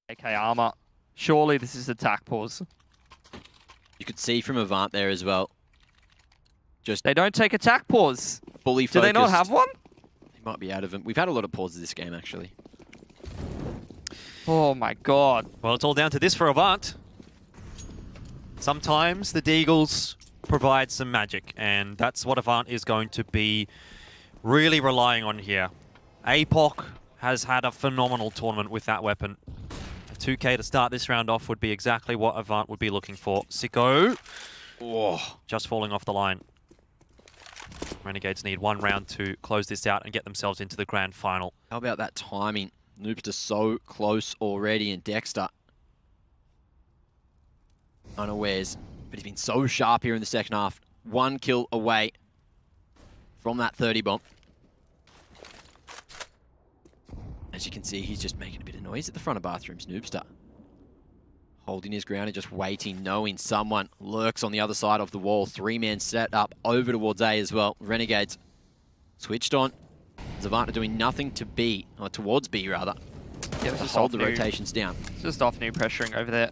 AK armor. Surely this is attack pause. You could see from Avant there as well. Just They don't take attack pause. fully Do focused. they not have one? He might be out of them. We've had a lot of pauses this game, actually. Oh my god. Well, it's all down to this for Avant. Sometimes the Deagles provide some magic, and that's what Avant is going to be really relying on here. APOC has had a phenomenal tournament with that weapon. A 2K to start this round off would be exactly what Avant would be looking for. Sicko, just falling off the line. Renegades need one round to close this out and get themselves into the grand final. How about that timing? Noobster so close already, and Dexter unawares, but he's been so sharp here in the second half. One kill away from that 30 bomb. As you can see, he's just making a bit of noise at the front of bathrooms. Noobster holding his ground and just waiting, knowing someone lurks on the other side of the wall. Three-man set up over towards A as well. Renegades switched on. Avant are doing nothing to B, or towards B rather, Yeah, to hold the rotations down. Just off new pressuring over there.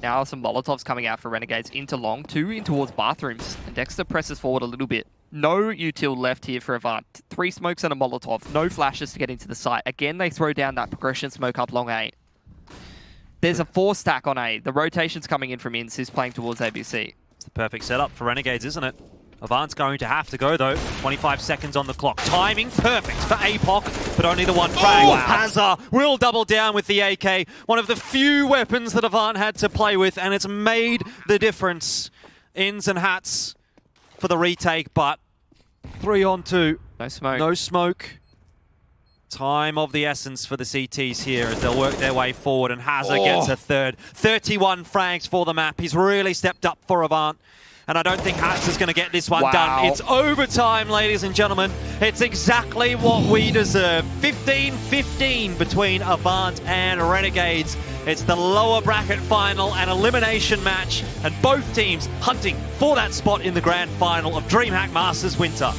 Now some Molotovs coming out for Renegades into long, two in towards bathrooms. And Dexter presses forward a little bit. No util left here for Avant. 3 smokes and a Molotov. No flashes to get into the site. Again, they throw down that progression smoke up long A. There's a 4 stack on A. The rotation's coming in from Inns, who's playing towards ABC. It's the perfect setup for Renegades, isn't it? Avant's going to have to go, though. 25 seconds on the clock. Timing perfect for APOC, but only the one frag. Oh, wow. Hazza will double down with the AK. One of the few weapons that Avant had to play with, and it's made the difference. Ins and hats for the retake, but 3 on 2. No smoke. No smoke. Time of the essence for the CTs here as they'll work their way forward, and Hazza gets a third. 31 frags for the map. He's really stepped up for Avant. And I don't think Hatz is going to get this one done. It's overtime, ladies and gentlemen. It's exactly what we deserve. 15-15 between Avant and Renegades. It's the lower bracket final and elimination match, and both teams hunting for that spot in the grand final of DreamHack Masters Winter.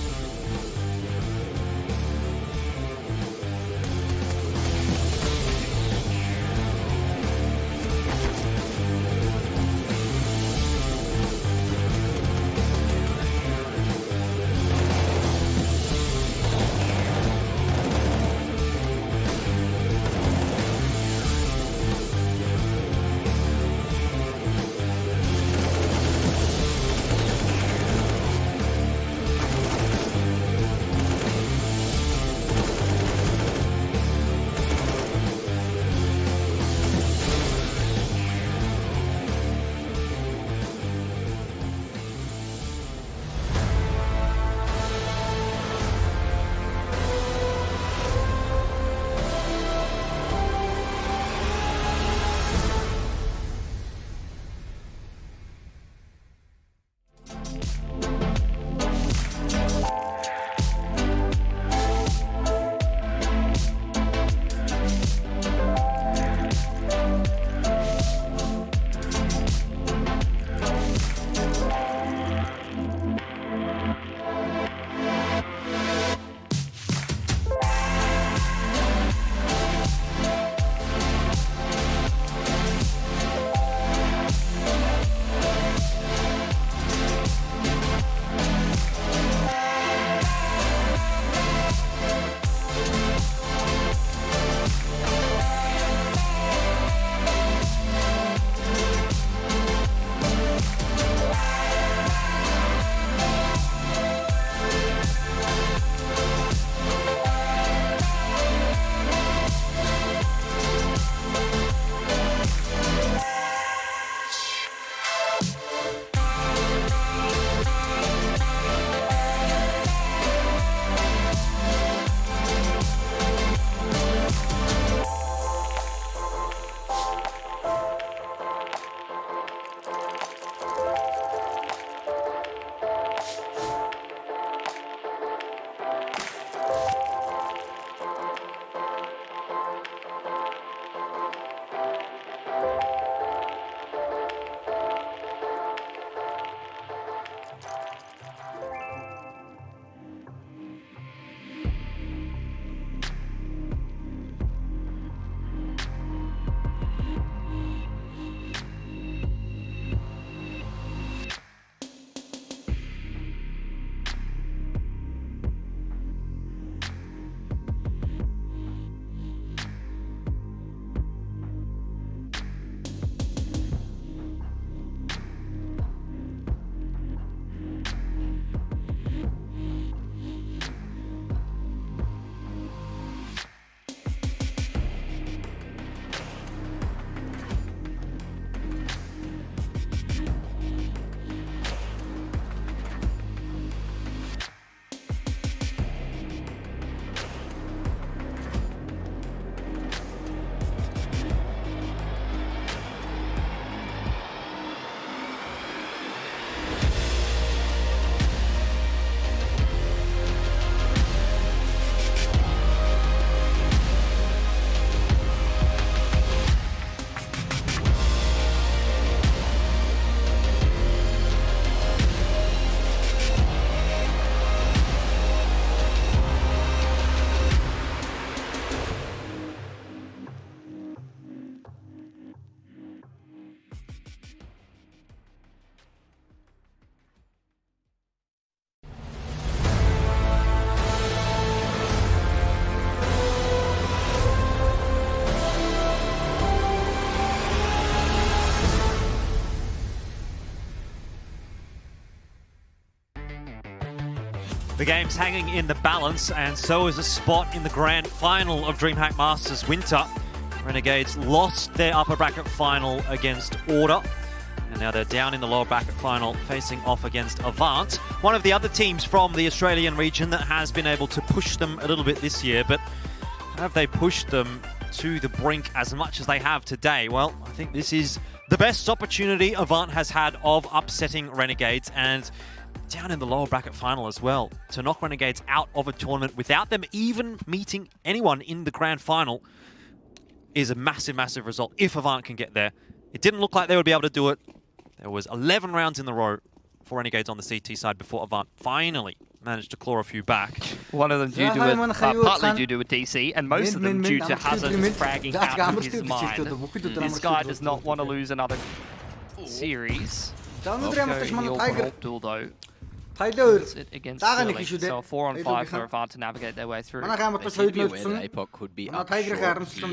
game's hanging in the balance, and so is a spot in the grand final of DreamHack Masters Winter. Renegades lost their upper bracket final against Order, and now they're down in the lower bracket final facing off against Avant, one of the other teams from the Australian region that has been able to push them a little bit this year. But have they pushed them to the brink as much as they have today? Well, I think this is the best opportunity Avant has had of upsetting Renegades, and down in the lower bracket final as well. To knock Renegades out of a tournament without them even meeting anyone in the grand final is a massive, massive result if Avant can get there. It didn't look like they would be able to do it. There was 11 rounds in a row for Renegades on the CT side before Avant finally managed to claw a few back. One of them due to partly due to a DC, and most of them due to Hazard just fragging out of his mind. This guy does not want to lose another series. Duel though. It against Sterling. So 4-on-5 for Avant to navigate their way through. They seem to be aware that APOC could be up short here.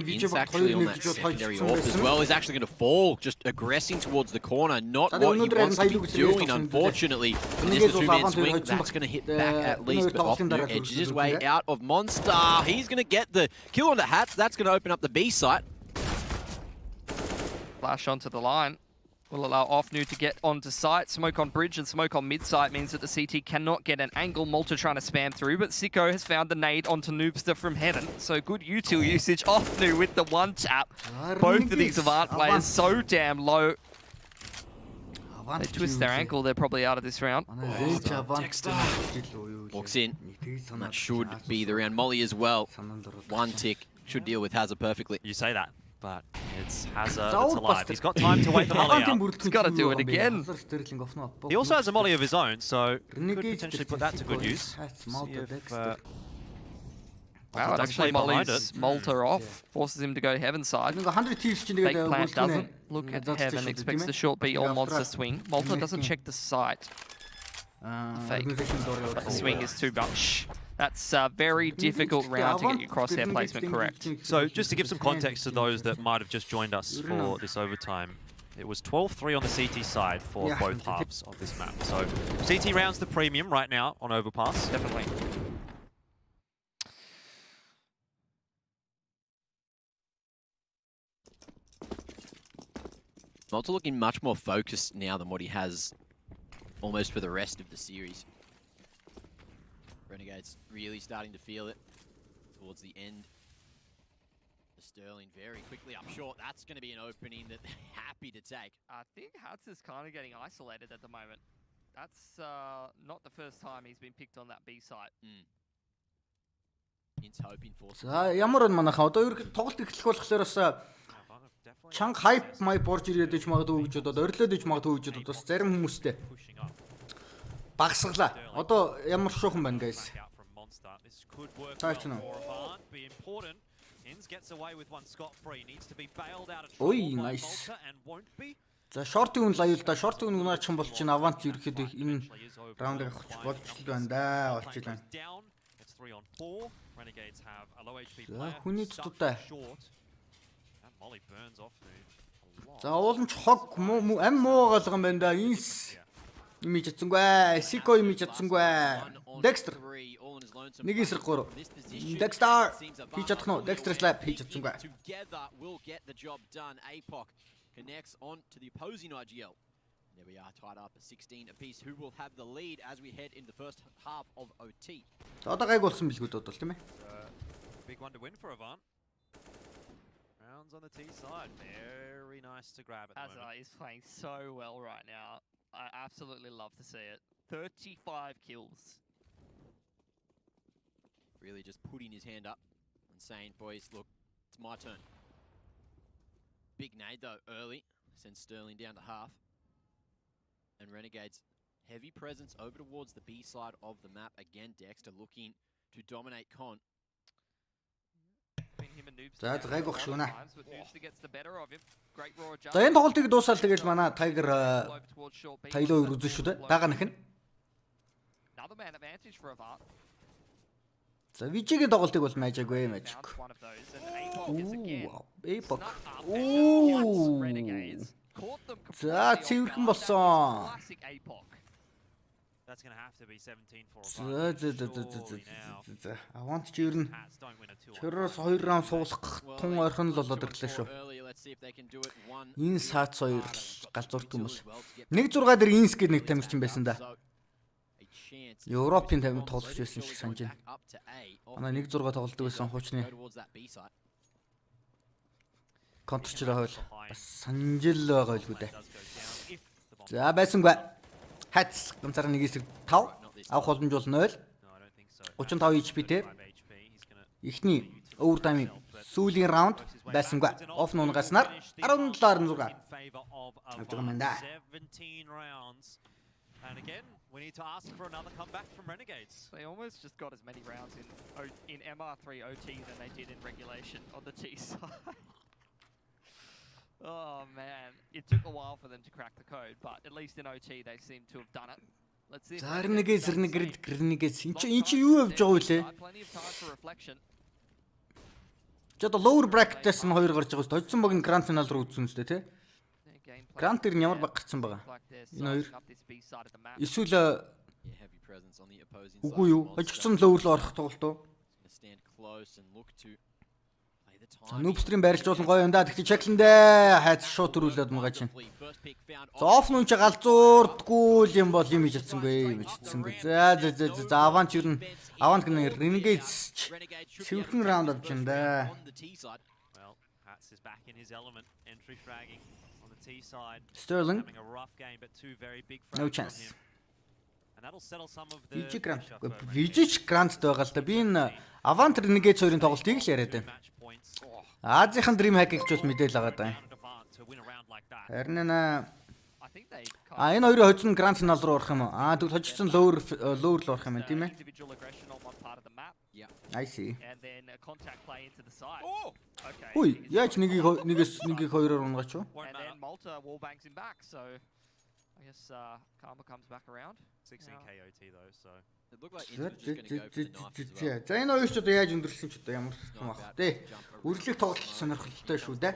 In's actually on that secondary AWP as well. Is actually going to fall, just aggressing towards the corner. Not what he wants to be doing, unfortunately. And this is a two-man swing. That's going to hit back at least, but Offnu edges his way out of Monster. He's going to get the kill on the Hats. That's going to open up the B site. Flash onto the line. Will allow Offnu to get onto site. Smoke on bridge and smoke on mid site means that the CT cannot get an angle. Malta trying to spam through, but Sicko has found the nade onto Noobster from heaven. So good util usage. Offnu with the one tap. Both of these Avant players so damn low. They twist their ankle, they're probably out of this round. Dexter walks in. And that should be the round. Molly as well. One tick. Should deal with Hazard perfectly. You say that, but it's Hazard that's alive. He's got time to wait the molly out. He's got to do it again. He also has a molly of his own, so could potentially put that to good use. See if, wow, it actually mollies Malta off, forces him to go heaven side. Fake plant doesn't look at heaven, expects the short B or monster swing. Malta doesn't check the site. Fake, but the swing is too much. That's a very difficult round to get your crosshair placement correct. So just to give some context to those that might have just joined us for this overtime, it was 12-3 on the CT side for both halves of this map. So CT rounds the premium right now on Overpass. Definitely. Malta looking much more focused now than what he has almost for the rest of the series. Renegades really starting to feel it towards the end. Sterling very quickly up short. That's going to be an opening that they're happy to take. I think Hats is kind of getting isolated at the moment. That's not the first time he's been picked on that B site. In's hoping for За ямар нь манайха одоо ер тоглолт эхлэх болохоор бас чанга хайп май борж ирээд иж магадгүй гэж бодоод орилоод иж магадгүй гэж бодоод бас зарим хүмүүстэй багсглаа. Одоо ямар шуухан байна guys. Ой, nice. За шортын үн лаюул да. Шортын үн наачих бол чинь Avant ерөөхдөө энэ раундыг авах болж л байна да. Олчлаа. За хүний туттай. За уулын хог ам муу галган байна да. Инс имиж чадсангүй. Сико имиж чадсангүй. Dexter. Нэг эсрэг 3. Dexter. Хийж чадах нь. Dexter slap хийж чадсангүй. Together will get the job done. APOC connects on to the opposing IGL. There we are, tied up at 16 apiece. Who will have the lead as we head into the first half of OT? За одоо гайг болсон билгүүд бодвол тийм ээ. Big one to win for Avant. Rounds on the T side. Very nice to grab at the moment. Hazard is playing so well right now. I absolutely love to see it. 35 kills. Really just putting his hand up and saying, boys, look, it's my turn. Big nade though early. Sends Sterling down to half. And Renegades, heavy presence over towards the B side of the map. Again, Dexter looking to dominate Con. За гайг баг шүүнэ. За энэ тоглолтыг дуусаад тэгэл манай Tiger Tyloo үзэн шүү дээ. Дага нэх нь. За вижигийн тоглолтыг бол майжаагүй magic. APOC. За цэвэрхэн болсон. That's going to have to be 17 for За. now. Avant ч ер нь Cats don't win a 2-on-5. чөрөөс 2 раунд суулгах тун ойрхон л болоод ирлээ шүү. Энэ саац 2 галзуурт юм бол. 1-6 дээр инс гээд нэг тамирчин байсан да. Европын тамир тоглож байсан шиг санаж байна. Манай 1-6 тоглодог байсан хуучны контрчлээ хойл бас санаж л байгаа л үү дээ. За байсангүй. Хац ганцаараа нэг эсрэг 5 авах боломж бол 0. 35 HP-тэй. Эхний overtime сүүлийн раунд байсангүй. Оф нуугаснаар 17-6. Авч байгаа юм да. 17 rounds. And again, we need to ask for another comeback from Renegades. They almost just got as many rounds in MR3 OT than they did in regulation on the T side. Oh man, it took a while for them to crack the code, but at least in OT they seem to have done it. Let's see. За Renegades эн чи юу явж байгаа вэ? Plenty of time for reflection. Ч одоо lower bracket-аас нь 2 гарч байгаа шүү дээ. Хоцсон баг нь grand final руу үзсэн үстэй тий. Grand дээр нь ямар баг гарцсан байгаа. Энэ хоёр. Эсвэл үгүй юу? Хожигдсон lower руу орох тоглолт уу? За нүүбстрийн байрлж болно гоё юм да. Тэгтээ чеклэндээ хайц шууд төрүүлээд байгаа чинь. За оф нүн чи галзуурдгүй юм бол юм хийж чадсангүй. За Avant ер нь Avant гэнэ Renegades цэвэрхэн раунд авч байна да. Well, Hats is back in his element, entry fragging on the T side. Sterling Having a rough game, but two very big no frags from chance. him. And that'll settle some of the Vijay Grant. pressure for Renegades. Vijay Grant байгаа л да. Би энэ Avant Renegades хоёрын тоглолтыг л яриад байна. Match points. Азийн Dream Hack гэж бол мэдээл байгаа даа. Round Avant to win a round like that. Харин I think they энэ хоёрын хоцсон Grand Final руу орох юм уу? Тэгвэл хожигдсон lower руу орох юм байна тийм ээ. individual aggression on one part of the map, I see. and then a contact play into the side. Okay. Үй, яаж нэгийг хоёроор унгаач юу? Won't And matter. then Malta wallbangs him back, so I guess Karma comes back around. 16 KOT though, so It looked like Inter was just going to go for the knife as well. За энэ хоёр ч одоо яаж өндөрсөн ч одоо ямар юм ах тий. Үрлэг тоглолт сонирхолтой шүү дээ.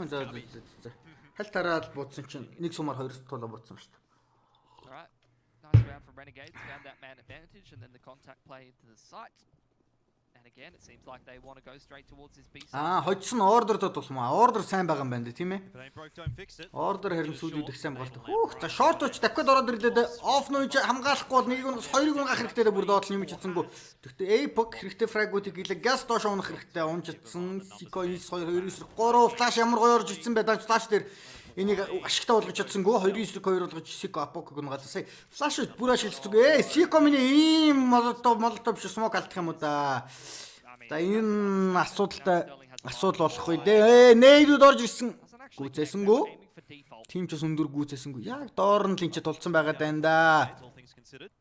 За. Хал тараад буудсан чинь нэг сумаар хоёр тулаа буудсан шүү дээ. All right. Nice round from Renegades. Found that man advantage, and then the contact play into the site. And again, it seems like they want to go straight towards this B side. Хоцсон ордердод тулмаа. Ордер сайн байгаа юм байна дээ тийм ээ. if it ain't broke, don't fix it. Ордер харин сүүлүүд их сайн болтой. За шорт уч дахиад ороод ирлээ. Оф нууч хамгаалахгүй бол нэгийг унгаас хоёрыг унгах хэрэгтэй дээ бүр доотлол юм чадсангүй. Тэгтээ Apex хэрэгтэй фрагуудыг гэлээ газ доош унах хэрэгтэй. Унжидсан Sequence 2 9 3 флаш ямар гоё орж ирсэн бай. Данч флаш дээр энийг ашигтай болгож чадсангүй 2 9 2 болгож Seco Apok гэнэ сая флаш бүр ашиглацгүй. Seco миний ийм молотов биш смок алдах юм уу да. За энэ асуудал болох үе дээ. Нээдүүд орж ирсэн. Гүцээсэнгүү. Aiming for default. Тим ч бас өндөр гүцээсэнгүү. Яг доор нь линчэд тулцсан байгаа даа энэ да. All things considered.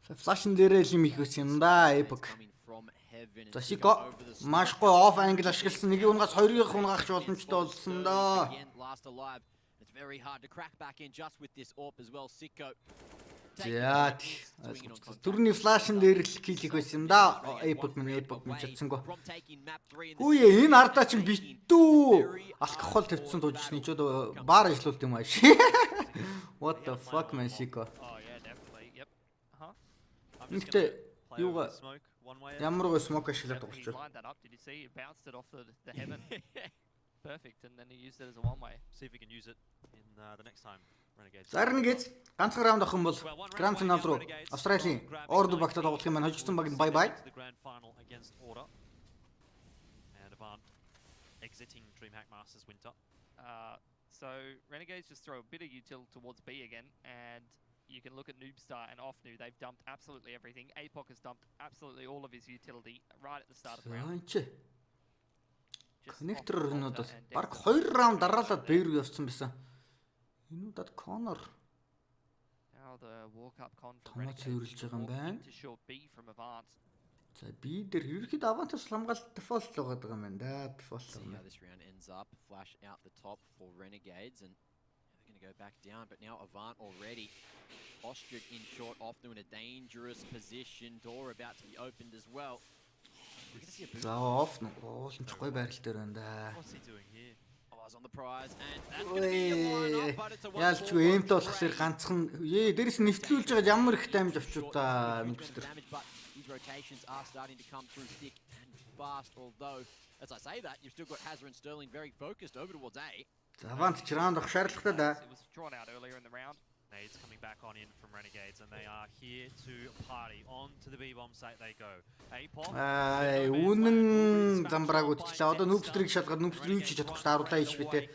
Флашн дээрээ л юм их өс юм да. Epic. Coming from heaven. За Seco маш гоё оф англ ашигласан. Нэгийг унгаас хоёрыг унгах боломжтой болсон да. Again, last alive. It's very hard to crack back in just with this AWP as well. Seco. За түрний флашн дээр л килик байсан юм да. Epic минь чадсангүй. From taking map 3 in the Хүүе энэ ардаа чинь битүү. Алкогол тавьчихсан туужсны ч одоо баар ажиллуулт юм ааш. What the fuck man Seco. Oh yeah, definitely. Yep. I'm just Нэгтээ gonna play over юугаа the smoke one way. ямар гоё смок ашиглаад He тоглож байна. lined that up. Did you see? He bounced it off the heaven. Perfect, and then he used it as a one-way. See if we can use it in the next time Renegades. За Renegades ганцхан раунд авах юм бол Grand Final руу Австралийн Order багтаа тоглох юм байна. Хожигдсон баг нь bye bye. The grand final against Order. And Avant exiting DreamHack Masters Winter. So Renegades just throw a bit of util towards B again, and you can look at Noobstar and Offnu. They've dumped absolutely everything. Apoc has dumped absolutely all of his utility right at the start of the round. Энд чи Just Connector off рунууд Malta бол and баг Dexter. 2 раунд дараалаад Bear руу явсан байсан. Энүүдад Connor Now the walk-up con for Томоо Renegades. цэвэрлж байгаа юм байна. Into short B from Avant. За би дээр ерөөхдөө Avant-аас хамгаалалт default л байгаа юм байна да. Default See юм. how this round ends up. Flash out the top for Renegades, and they're going to go back down. But now Avant already postured in short, off to in a dangerous position. Door about to be opened as well. We're going to see a boost. За off уулч гоё байрал дээр байна да. What's he doing here? Oh, Buzz on the prize, and that's going to be a lineup, but it's a Яалч гэмт болохоор ганцхан дээрээс нэвтлүүлж байгаа ямар их дамж авчуу та нүбстер. But these rotations are starting to come through thick and fast, although, as I say that, you've still got Hazard and Sterling very focused over towards A. Avant ч раунд авах шаардлагатай да. It was drawn out earlier in the round. Nades coming back on in from Renegades, and they are here to party. On to the B-bomb site they go. A-pop. Үнэн замбрааг үтчихлээ. Одоо нүбстрийг шалгаад нүбстэр юу ч хийж чадахгүй даруулаа ич битээ.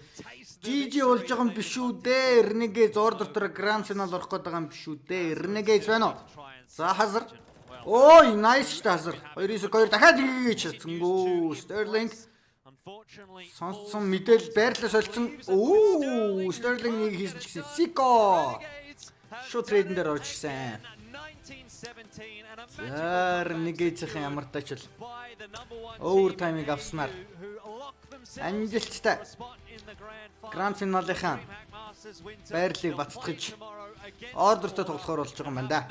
GG болж байгаа юм биш үү дээ. Renegades ор дотор Grand Final орох гээд байгаа юм биш үү дээ. Renegades байна уу? За Hazard. Ой, nice шүү Hazard. 2-2 дахиад хийж чадсангүй. Sterling сонсон мэдээлэл байрлал солилцсон. Оо, Sterling нэг хийсэн ч гэсэн Siko. Шууд трейдэн дээр орж ирсэн. Renegades-ийн ямар тач л овертаймыг авснаар амжилттай Grand Final-ийн байрлалыг баттгаж ордертой тоглохоор болж байгаа юм байна да.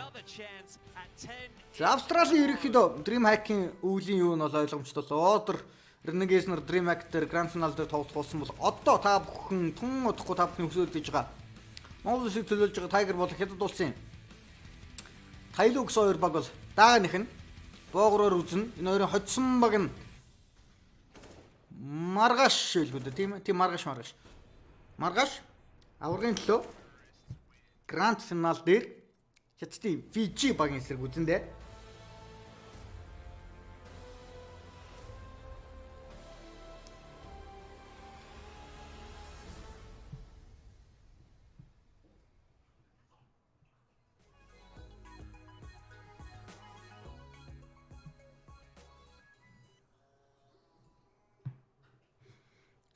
За Австралийн ерөнхийдөө DreamHack-ийн өвлийн юу нь бол ойлгомжтой л ордер Renegades нар DreamHack дээр Grand Final дээр тоглох болсон бол одоо та бүхэн тун удахгүй та бүхний хөсөөлж гэж байгаа. Монгол шиг төлөөлж байгаа Tiger бол хятад улсын Tyloo гэсэн хоёр баг бол дааных нь боогроор үзнэ. Энэ хоёрын хоцсон баг нь маргааш шилгүү дээ тийм ээ. Тийм маргааш. Маргааш аврагын төлөө Grand Final дээр хятадын Fiji багийн эсрэг үзэн дээ.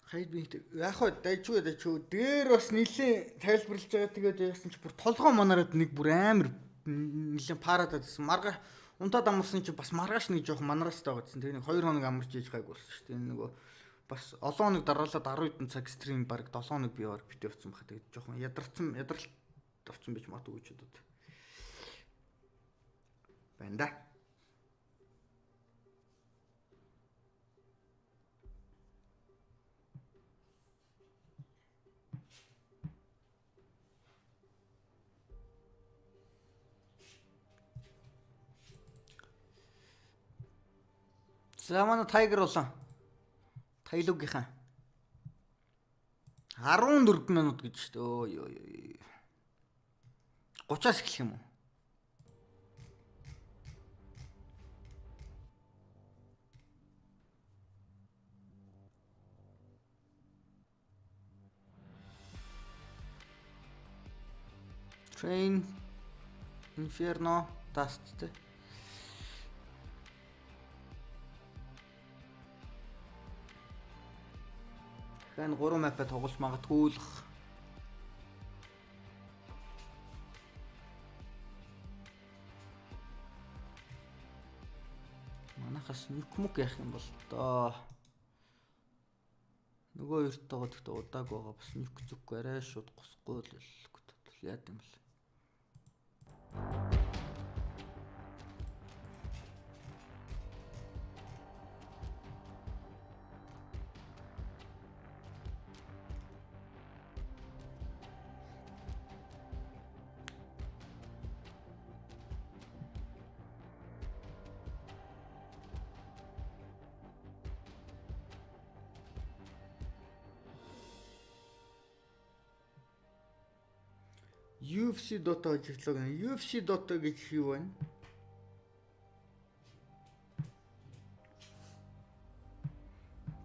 Хайд би яг хоо дайчгүй дээр бас нийлээ тайлбарлаж байгаа тэгээд яасан чи бүр толгоо манараад нэг бүр амар нэлээд параад байсан. Маргааш унтаад амарсан чи бас маргааш нэг жоох манараастай байгаадсан. Тэгээ нэг 2 хоног амарч ийж гайг болсон шүү дээ. Энэ нөгөө бас олон хоног дараалаад 10 хэдэн цаг стрим баг 7 хоног би баг битээ авсан баха. Тэгээд жоох ядралт авсан байж магадгүй ч удаад. Байна да. За манай Tiger болон Tyloo-гийнхан 14 минут гэж шүү дээ. Ой. 30-аас эхлэх юм уу? Train Inferno тасттэй. Хэн 3 map-а тоглож магадгүй л. Манайхаас нүкмүк яах юм бол доо. Нөгөө хоёртойгоо тэгтээ удааг байгаа бас нүк зүггүй арай шууд госгүй л яад юм бэл. UFC Dota ажиглаг нь UFC Dota гэж юу вэ?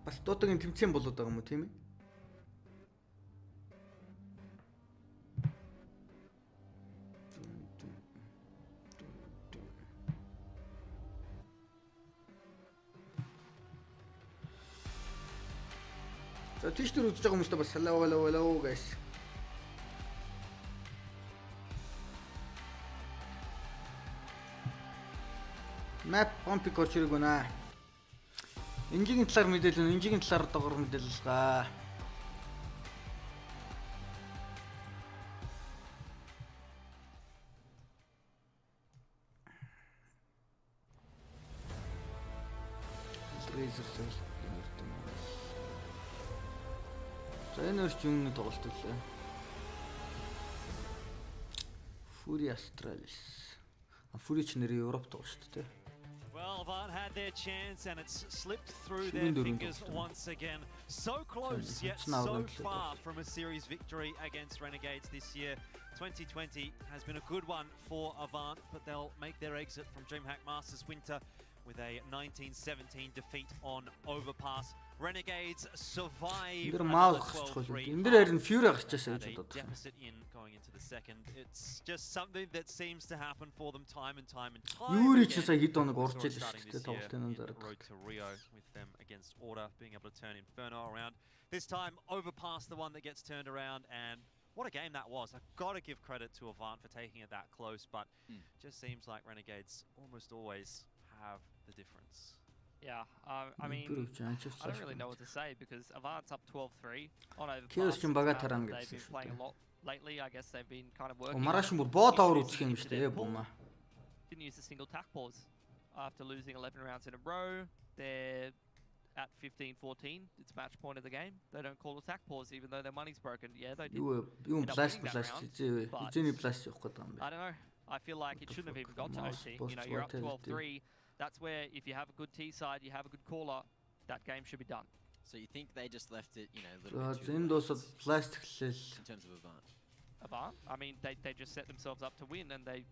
Бас Dota-гийн тэмцээн болоод байгаа юм уу тийм ээ? За тийш төр үзэж байгаа хүмүүстээ бас hello guys. Map pump-ийг орж ирэх гэнэ. Энжигийн талаар мэдээлэл, энжигийн талаар доогор мэдээлэл гаа. Razer cell. За энэ өрч юуны тоглолт вэ? Fury Astralis. Fury ч нэр Европ тоглож шүү дээ. Well, Avant had their chance and it's slipped through their fingers once again. So close, yet so far from a series victory against Renegades this year. 2020 has been a good one for Avant, but they'll make their exit from DreamHack Masters Winter with a 1917 defeat on Overpass. Renegades survive another 12-3. Deficit in going into the second. It's just something that seems to happen for them time and time again. Road to Rio with them against Order, being able to turn Inferno around. This time, Overpass the one that gets turned around, and what a game that was. I've got to give credit to Avant for taking it that close, but just seems like Renegades almost always have the difference. Yeah, I mean, I don't really know what to say because Avant's up 12-3 on Overpass. They've been playing a lot lately. I guess they've been kind of working. Didn't use a single tack pause after losing 11 rounds in a row. They're at 15-14. It's match point of the game. They don't call attack pause even though their money's broken. Yeah, they did. End up winning that round, but I don't know. I feel like it shouldn't have even got to OT. You know, you're up 12-3. That's where if you have a good T side, you have a good caller, that game should be done. So you think they just left it, you know, a little bit too late in terms of Avant? Avant? I mean, they just set themselves up to win and they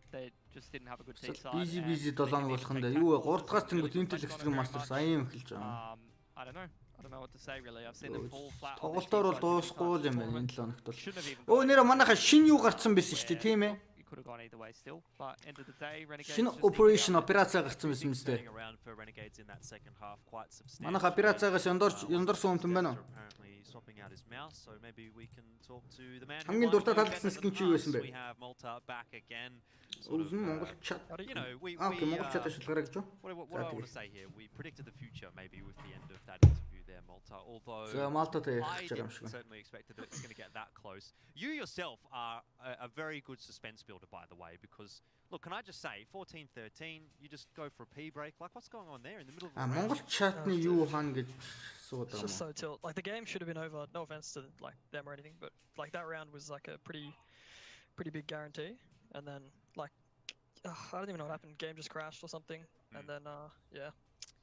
just didn't have a good T side. Busy 7 болох нь юу 3-аас тэнгууд Intel Extreme Masters аян эхэлж байгаа. I don't know. I don't know what to say really. I've seen them fall flat. Тоглолтоор бол дуусахгүй юм байна энэ 7 хоногт бол. Өө нэр манайха шин юу гарцсан байсан шүү дээ, тийм ээ. Could have gone either way still, but end of the day, Renegades. Шинэ operation операцаа гарцсан байсан мэт дээ. Манайх операцаагаас яндарсан юм байна уу? Хамгийн дуртай талдсан скин чи юу байсан бэ? Өвсөн Монгол чат. Окей, Монгол чат ашиглаарай гэж юу? What I want to say here, we predicted the future maybe with the end of that interview there, Malta. Although I didn't certainly expected that it's going to get that close. You yourself are a very good suspense builder, by the way, because look, can I just say, 14-13, you just go for a pee break. Like, what's going on there in the middle of the Монгол чатны юу хаана гэж суудаг юм. Just so tilt. Like the game should have been over. No offense to like them or anything, but like that round was like a pretty big guarantee. And then like I don't even know what happened. Game just crashed or something. And then yeah,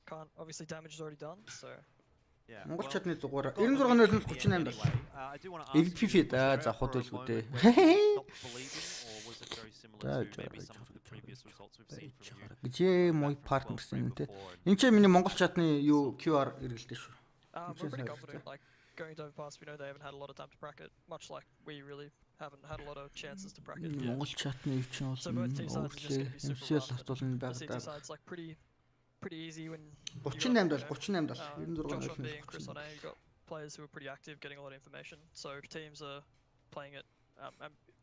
can't. Obviously damage is already done. So. Монгол чатны дугаар 96-38 дал. FPF да за хот байлгүй дээ. Где мой партнер сэн тэ. Энд чи миний монгол чатны юу QR эргэлдэж шүү. We're pretty confident. Like going to Overpass, we know they haven't had a lot of time to bracket, much like we really haven't had a lot of chances to bracket. Монгол чатны юу ч юм So both team sides are just going to be super rough. The CT side's like pretty easy when 38 дал 38 дал 96 Josh on B and Chris on A. You got players who are pretty active, getting a lot of information. So teams are playing it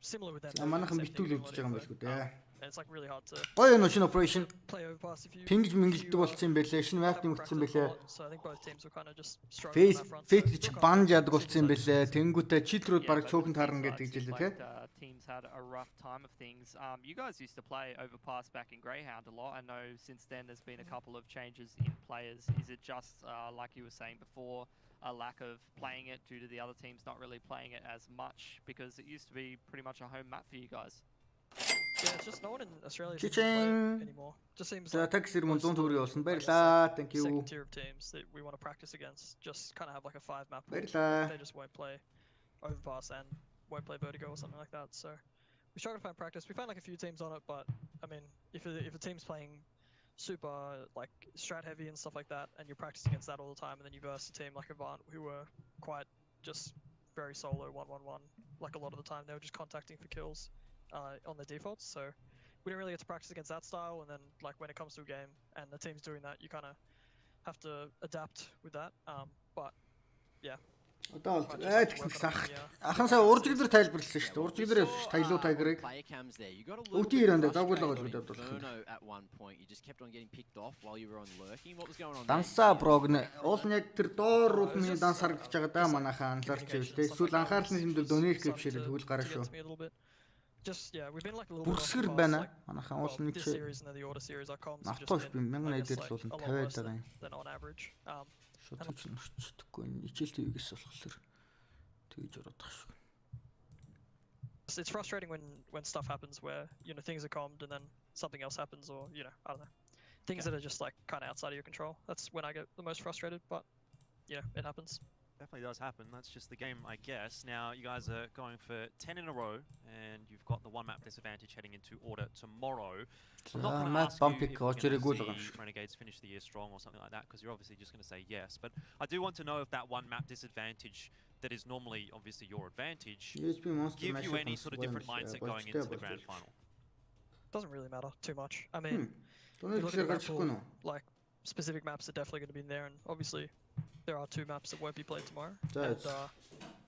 similar with them. Манайхан битүүл үзэж байгаа юм байлгүй дээ. And it's like really hard to Гоё энэ шинэ operation play Overpass if you пингж мингэлдэг болсон юм байлээ. Шинэ map нэмэгдсэн байлээ. So I think both teams were kind of just struggling on that front. Fate ч банж яадаг болсон юм байлээ. Тэнгүүтээ читрүүд баг цөөхөн таарна гэдэг жилээ тий. Teams had a rough time of things. You guys used to play Overpass back in Greyhound a lot. I know since then there's been a couple of changes in players. Is it just like you were saying before, a lack of playing it due to the other teams not really playing it as much, because it used to be pretty much a home map for you guys? Yeah, it's just no one in Australia seems to play it anymore. Just seems like second tier of teams that we want to practice against just kind of have like a 5 map. They just won't play Overpass and won't play Vertigo or something like that. So we struggle to find practice. We find like a few teams on it, but I mean, if a team's playing super like strat heavy and stuff like that, and you're practicing against that all the time, and then you verse a team like Avant who were quite just very solo 1-1-1. Like a lot of the time they were just contacting for kills on their defaults. So we didn't really get to practice against that style. And then like when it comes to a game and the team's doing that, you kind of have to adapt with that. But yeah. Одоо бол ахын сая уржигдэр тайлбарласан шүү дээ. Уржигдэр Tyloo Tiger-ыг өвти ирэндээ загварлаа гэж бодоод байна. Дансаа прогн уул нь яг тэр доор уулны данс харагдаж байгаа да манайхаа анзаарч байвал те. Эсвэл анхаарлын хэмжээнд донейт гэвшэрэл хөл гараа шүү. Just yeah, we've been like a little Бүрсгэр байна. Манайхаа уул нь чи автош би 1000 дээр л уулын 50 байгаа юм. Then on average. Шууд ч нөрчдөхгүй. Ичээл твгээс болохоор Тэгж бодох шүү. It's frustrating when stuff happens where, you know, things are calmed and then something else happens, or, you know, I don't know. Things that are just like kind of outside of your control. That's when I get the most frustrated, but you know, it happens. Definitely does happen. That's just the game, I guess. Now, you guys are going for 10 in a row, and you've got the one map disadvantage heading into Order tomorrow. I'm not going to ask you if we're going to see Renegades finish the year strong or something like that, because you're obviously just going to say yes. But I do want to know if that one map disadvantage that is normally obviously your advantage give you any sort of different mindset going into the grand final. Doesn't really matter too much. I mean, if you look at the map pool, like specific maps are definitely going to be in there, and obviously there are 2 maps that won't be played tomorrow. And,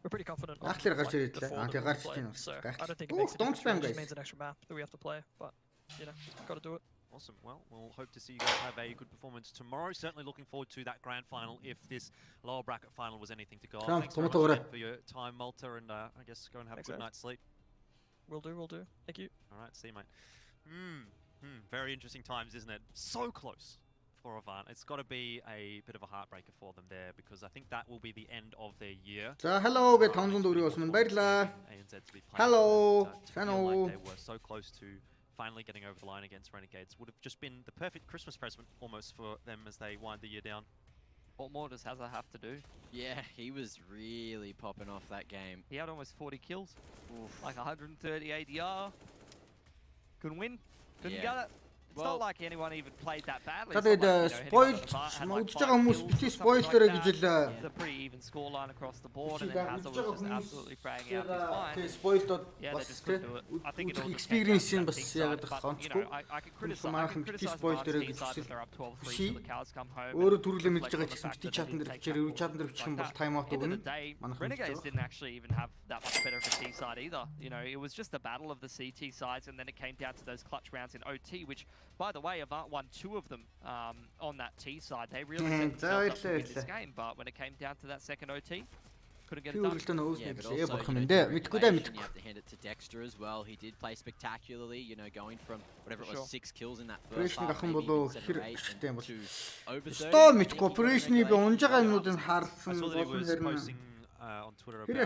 we're pretty confident on like, the 4 that will be played, so I don't think it makes a difference. It just means an extra map that we have to play, but you know, got to do it. Awesome. Well, we'll hope to see you guys have a good performance tomorrow. Certainly looking forward to that grand final if this lower bracket final was anything to go on. Thanks very much again for your time, Malta, and I guess go and have a good night's sleep. Will do. Thank you. All right, see you, mate. Very interesting times, isn't it? So close for Avant. It's got to be a bit of a heartbreaker for them there, because I think that will be the end of their year. За hello гэ 500 төгрөг олсон баярлаа. Hello. Like they were so close to finally getting over the line against Renegades. Would have just been the perfect Christmas present almost for them as they wind the year down. What more does Hazard have to do? Yeah, he was really popping off that game. He had almost 40 kills. Oof. Like 130 ADR. Couldn't win. Couldn't get it. It's not like anyone even played that badly. Тэгээд spoiled үзэж байгаа хүмүүс бити spoiler гэж л It's a pretty even scoreline across the board, and then Hazard was just absolutely fragging out his mind. spoiled Yeah, they just couldn't do it. I think it all experience just came down to бас that яг but, you know, I can criticize Avant's side that they're up 12-3 till the cows come home. Өөрөө төрүүлээ мэдж байгаа ч гэсэн бити чатан дээр хичээр чатан дээр бичих юм бол тайм аут At the end өгнө. of the day, Renegades didn't actually even have that much better of a T side either. You know, it was just a battle of the CT sides, and then it came down to those clutch rounds in OT, which, by the way, Avant won 2 of them on that T side. They really set themselves up to win this game, but when it came down to that second OT, couldn't get it done. Yeah, but also, you have to hand it to Dexter as well. He did play spectacularly, you know, going from whatever it was, 6 kills in that first half, maybe even 7 or 8, and to over 30. Operation-ийг би унж байгаа юмнуудыг харсан болсон хэрнээ. On Twitter about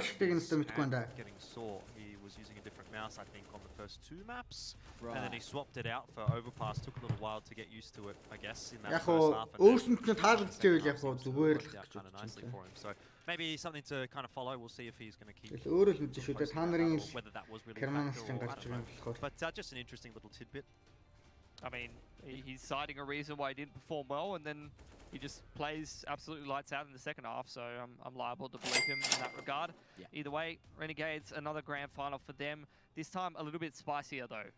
getting sore. He was using a different mouse, I think, on the first 2 maps, and then he swapped it out for Overpass. Took a little while to get used to it, I guess, in that first half. Kind of nicely for him. So maybe something to kind of follow. We'll see if he's going to keep. Whether that was really a factor or I don't know. But just an interesting little tidbit. I mean, he's citing a reason why he didn't perform well, and then he just plays absolutely lights out in the second half, so I'm liable to believe him in that regard. Yeah. Either way, Renegades, another grand final for them. This time a little bit spicier though.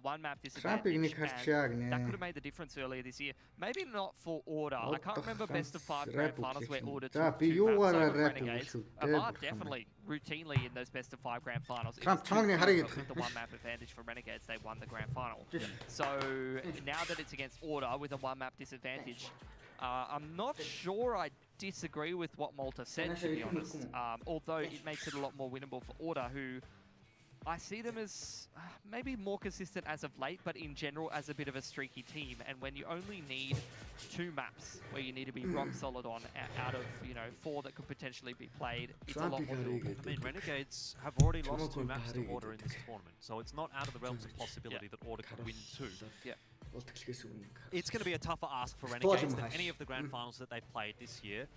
1 map disadvantage, and that could have made the difference earlier this year. Maybe not for Order. I can't remember best of 5 grand finals where Order took 2 maps over Renegades. Avant definitely routinely in those best of 5 grand finals. It was 2 maps with the 1 map advantage for Renegades, they won the grand final. So now that it's against Order with a 1 map disadvantage, I'm not sure I disagree with what Malta said, to be honest. Although it makes it a lot more winnable for Order, who I see them as maybe more consistent as of late, but in general as a bit of a streaky team. And when you only need 2 maps where you need to be rock solid on out of, you know, 4 that could potentially be played, it's a lot more doable. I mean, Renegades have already lost 2 maps to Order in this tournament, so it's not out of the realms of possibility that Order could win 2. Yeah. It's going to be a tougher ask for Renegades than any of the grand finals that they've played this year.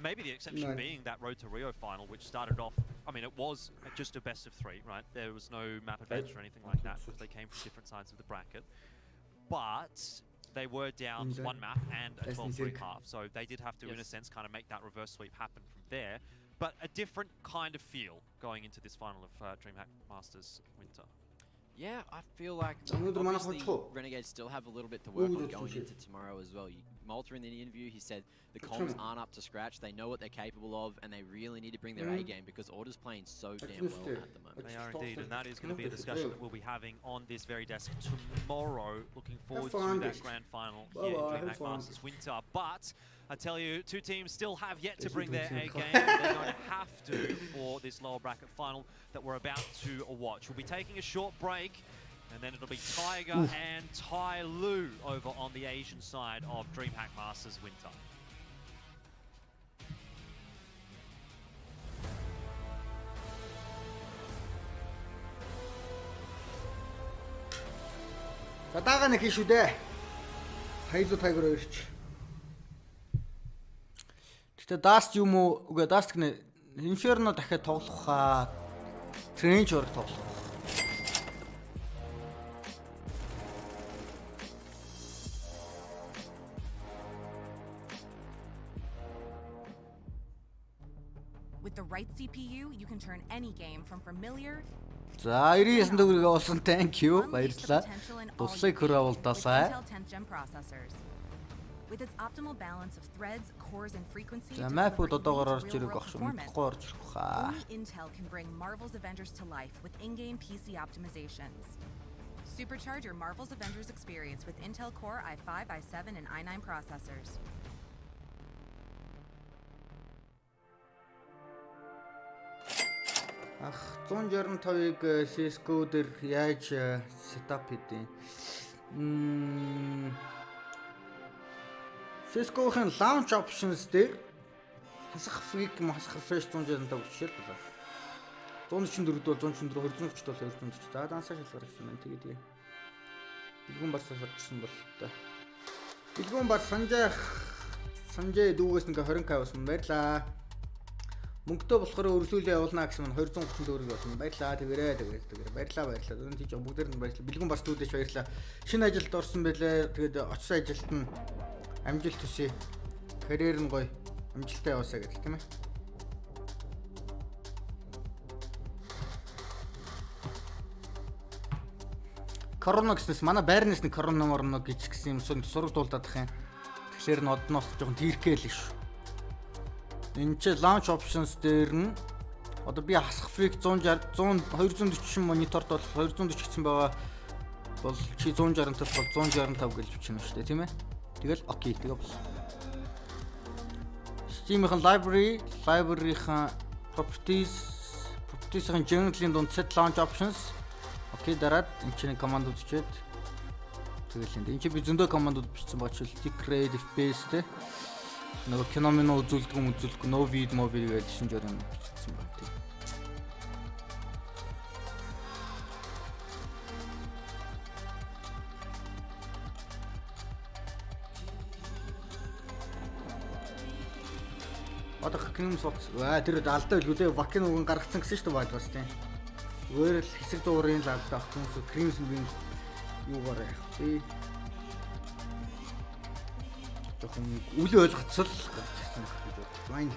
Maybe the exception being that Road to Rio final, which started off, I mean, it was just a best of 3, right? There was no map advantage or anything like that, because they came from different sides of the bracket. But they were down 1 map and a 12-3 half, so they did have to, in a sense, kind of make that reverse sweep happen from there. But a different kind of feel going into this final of DreamHack Masters Winter. Yeah, I feel like obviously Renegades still have a little bit to work on going into tomorrow as well. Malta in the interview, he said the comms aren't up to scratch. They know what they're capable of, and they really need to bring their A game because Order's playing so damn well at the moment. They are indeed, and that is going to be a discussion that we'll be having on this very desk tomorrow. Looking forward to that grand final here in DreamHack Masters Winter. But I tell you, 2 teams still have yet to bring their A game. They're going to have to for this lower bracket final that we're about to watch. We'll be taking a short break, and then it'll be Tiger and Tyloo over on the Asian side of DreamHack Masters Winter. За дагаа нэг хийш үү дээ. Tyloo Tiger ирч. Гэтэ Dust юм уу? Үгүй Dust гэнэ Inferno дахиад тоглох хаа. Trench орох тоглох. With the right CPU, you can turn any game from familiar За 99 төгрөг олсон thank you. unleash the Баярлалаа. potential in all Туслыг your хөрөө games with болдоосай. Intel 10th Gen processors. With its optimal balance of threads, cores, and frequency За to map-ууд deliver одоогоор elite орж ирэх real-world багш. performance, Мэдхгүй орж ирэх хаа. only Intel can bring Marvel's Avengers to life with in-game PC optimizations. Supercharge your Marvel's Avengers experience with Intel Core i5, i7, and i9 processors. Ах 165-ыг CS:GO дээр яаж сетап хийдیں۔ CS:GO-ийн launch options дээр хасах freak хасах refresh 165 гэж хэлээ. 144-д бол 144, 240-д бол 240. За дансаа шалгаар гэсэн юм. Тэгээ. Билгүүн барсаас очсон бол та. Билгүүн бар Санжээ дүүгээс ингээ 20k авсан баярлаа. Мөнгөтэй болохоор өргөлүүлээ явуулнаа гэсэн нь 230 төгрөг болсон. Баярлаа. Тэгээ. Баярлаа. Өнөө тийч бүгдээр нь баярлаа. Билгүүн бар студидч баярлаа. Шинэ ажилд орсон байлээ. Тэгээд очсон ажилд нь амжилт хүсье. Карьер нь гоё. Амжилттай яваасаа гэдэг тийм ээ. Корона гэснээс манай байрнаас нэг корона морно гэж гисэн юм сураг дуулдах юм. Тэгэхээр нь одноос жоохон тэрхэл шүү. Энэ чи launch options дээр нь одоо би хасах freak 160 240 мониторд бол 240 гэсэн байгаа бол чи 160-т бол 165 гэж бичнэ шүү дээ тийм ээ. Тэгэл окей тэгээ бол. Steam-ийн library-ийн properties-ийн general-ийн дунд set launch options. Окей дараад энэ чинь командууд бичээд тэгэл энэ чи би зөндөө командууд бичсэн бач tick rate FPS те нөгөө кино минь үзүүлдэггүй no vid movie гэж шинжээр юм бичсэн баг тийм. Одоо Cream сот тэр алдаа билгүүлээ вакин үгэн гаргацсан гэсэн шүү дээ бааж бас тийм. Өөр л хэсэг дуурын л алдаа авах хүмүүс Cream сэмбийн юугаар яах вэ? Жохон үл ойлгоцол гарчихсан гэж байна.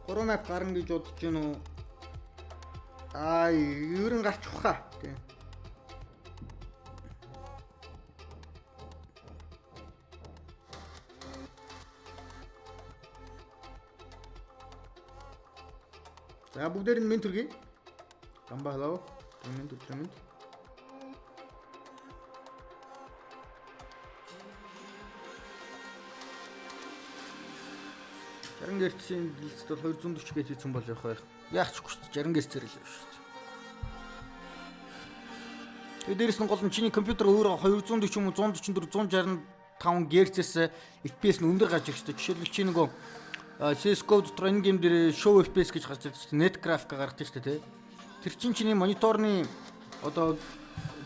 Гурван map гарна гэж бодож байна уу? Ерөн гарчих واخа. Тийм. За бүгдээр нь мент түргий. Гамба hello. Мент. Жаран гэрчийн дэлгэцд бол 240 гэж хийсэн бол явах байх. Яах ч үгүй шүү дээ. Жаран гэрчээр л явах шүү дээ. Тэгээд дээрэс нь гол нь чиний компьютер өөрөө 240 юм уу 144 165 Гц-с FPS нь өндөр гарч ирэх шүү дээ. Жишээлбэл чи нөгөө CS:GO дотор энэ гейм дээр show FPS гэж гарч ирдэг шүү дээ. Net graphic гаргадаг шүү дээ, тий. Тэр чиний мониторны одоо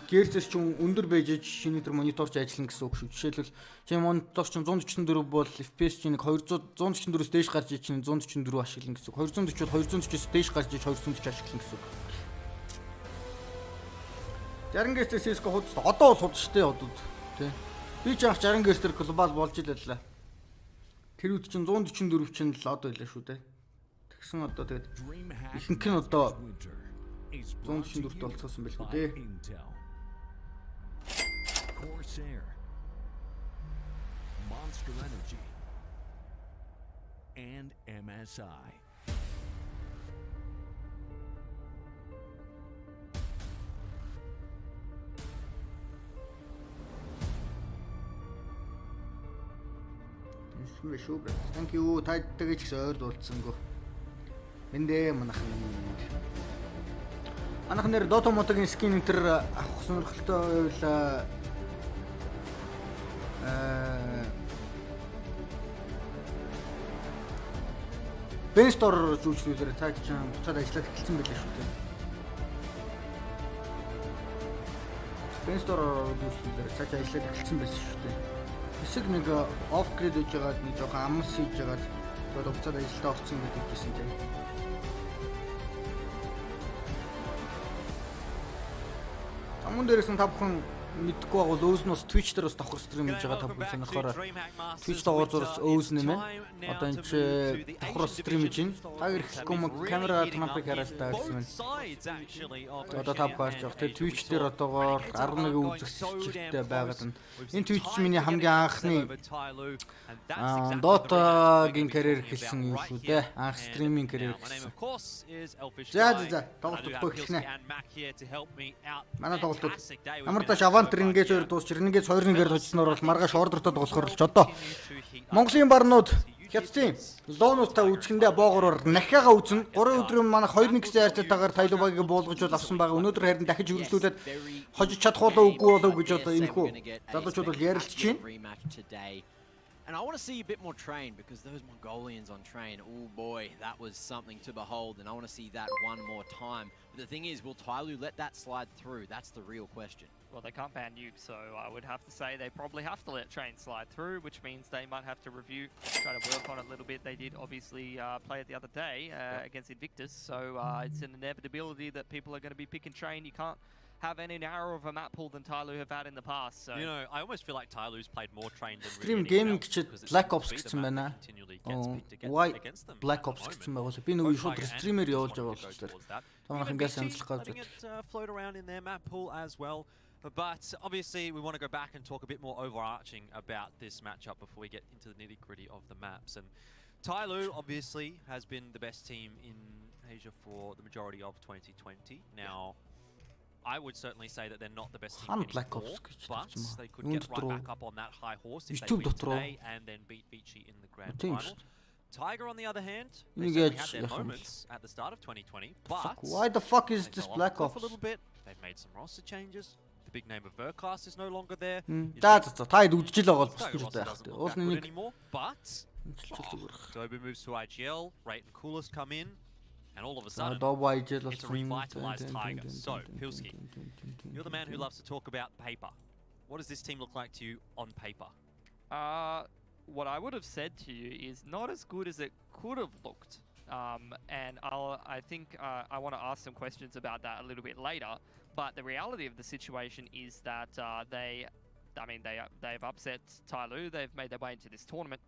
Гц-с чинь өндөр байж чиний тэр монитор ч ажиллана гэсэн үг шүү. Жишээлбэл чиний монитор чинь 144 бол FPS чинь 144-с дээш гарч иж чинь 144 ашиглана гэсэн үг. 240 бол 240-с дээш гарч иж 240 ашиглана гэсэн үг. 60 Гц CS:GO худс одоо бол худс шүү дээ одод, тий. Би ч анх 60 Гц тэр глобал болж илэлээ. Тэр үед чинь 144 чинь л одоо илээ шүү дээ. Тэгсэн одоо тэгээд ихэнх нь одоо 144-т болцоосон байлгүй дээ. Corsair, Monster Energy, and MSI. Шүү брат. Thank you. Та тэгэж их ойр дуулцсангүй. Эндээ манайхан нэр Dota мотогийн скин энэ авах сонирхолтой байвал Бенстор зүүчлүүлээрээ цаад чинь буцаад ажиллаад эхэлсэн байлээ шүү дээ. Fence door дүүслэн дээр цааш ажиллаад эхэлсэн байсан шүү дээ. Хэсэг нэг off grid хийж байгаад нэг жоохон амс хийж байгаад тэгээд уцаад ажилдаа орсон гэдэг хэлсэн тийм. Амун дээрээс нь та бүхэн мэдгүй бол өөс нь бас Twitch дээр бас давхар стрим хийж байгаа та бүхэн сонирхороо. Twitch доогоор зурс өөс нэмэ. Одоо энэ чи давхар стрим хийж байна. Та ирэхгүй юм камера тнапыг хараад та гэсэн юм. Одоо та бүхэн харж байгаа. Тэгээ Twitch дээр одоогоор 11 үзэгчтэй байгаад байна. Энэ Twitch миний хамгийн анхны Dota-гийн карьер хэлсэн юм шүү дээ. Анх стриминг карьер хэлсэн. За тоглолтоо эхэлнэ. Манай тоглолтод ямар тааш Avant Ringage 2 дуусч Ringage 2-1-ээр тожсноор бол маргааш ордертод болохоор л ч одоо Монголын барнууд хятадын лоонуудаа үзэхэндээ боогоор нахиагаа үзэн 3 өдрийн манайх 2-1 гэсэн хайрцаатаагаар Tyloo багийг буулгаж авсан байгаа. Өнөөдөр харин дахиж хөрвүүлээд хожиж чадах болов үгүй болов гэж одоо энэ хүү залуучууд бол ярилцж байна. And I want to see a bit more train because those Mongolians on train, oh boy, that was something to behold, and I want to see that one more time. But the thing is, will Tyloo let that slide through? That's the real question. Well, they can't ban nukes, so I would have to say they probably have to let train slide through, which means they might have to review, try to work on it a little bit. They did obviously play it the other day against Invictus, so it's an inevitability that people are going to be picking train. You can't have any narrower of a map pool than Tyloo have had in the past. So. You know, I almost feel like Tyloo's played more trained than Stream gaming гэчихэд Black Ops гэсэн байна. Why Black Ops гэсэн байгаад би нөгөө шууд стример явуулж байгаа болохоор танах ингээс амжилах гэж float around in their map pool as well. But obviously we want to go back and talk a bit more overarching about this matchup before we get into the nitty-gritty of the maps. And Tyloo obviously has been the best team in Asia for the majority of 2020. Now I would certainly say that they're not the best team anymore, but they could get right back up on that high horse if they win today and then beat Vici in the grand final. Tiger, on the other hand, they certainly had their moments at the start of 2020, but why the fuck is this Black Ops? A little bit. They've made some roster changes. The big name of Overpass is no longer there. Та үзэж л байгаа бол босч шүү дээ. Уус нэг but Dobu moves to IGL, Rate and Coolest come in. And all of a sudden, it's a revitalized Tiger. So, Pilski, you're the man who loves to talk about paper. What does this team look like to you on paper? What I would have said to you is not as good as it could have looked. And I think I want to ask some questions about that a little bit later. But the reality of the situation is that they've upset Tyloo. They've made their way into this tournament.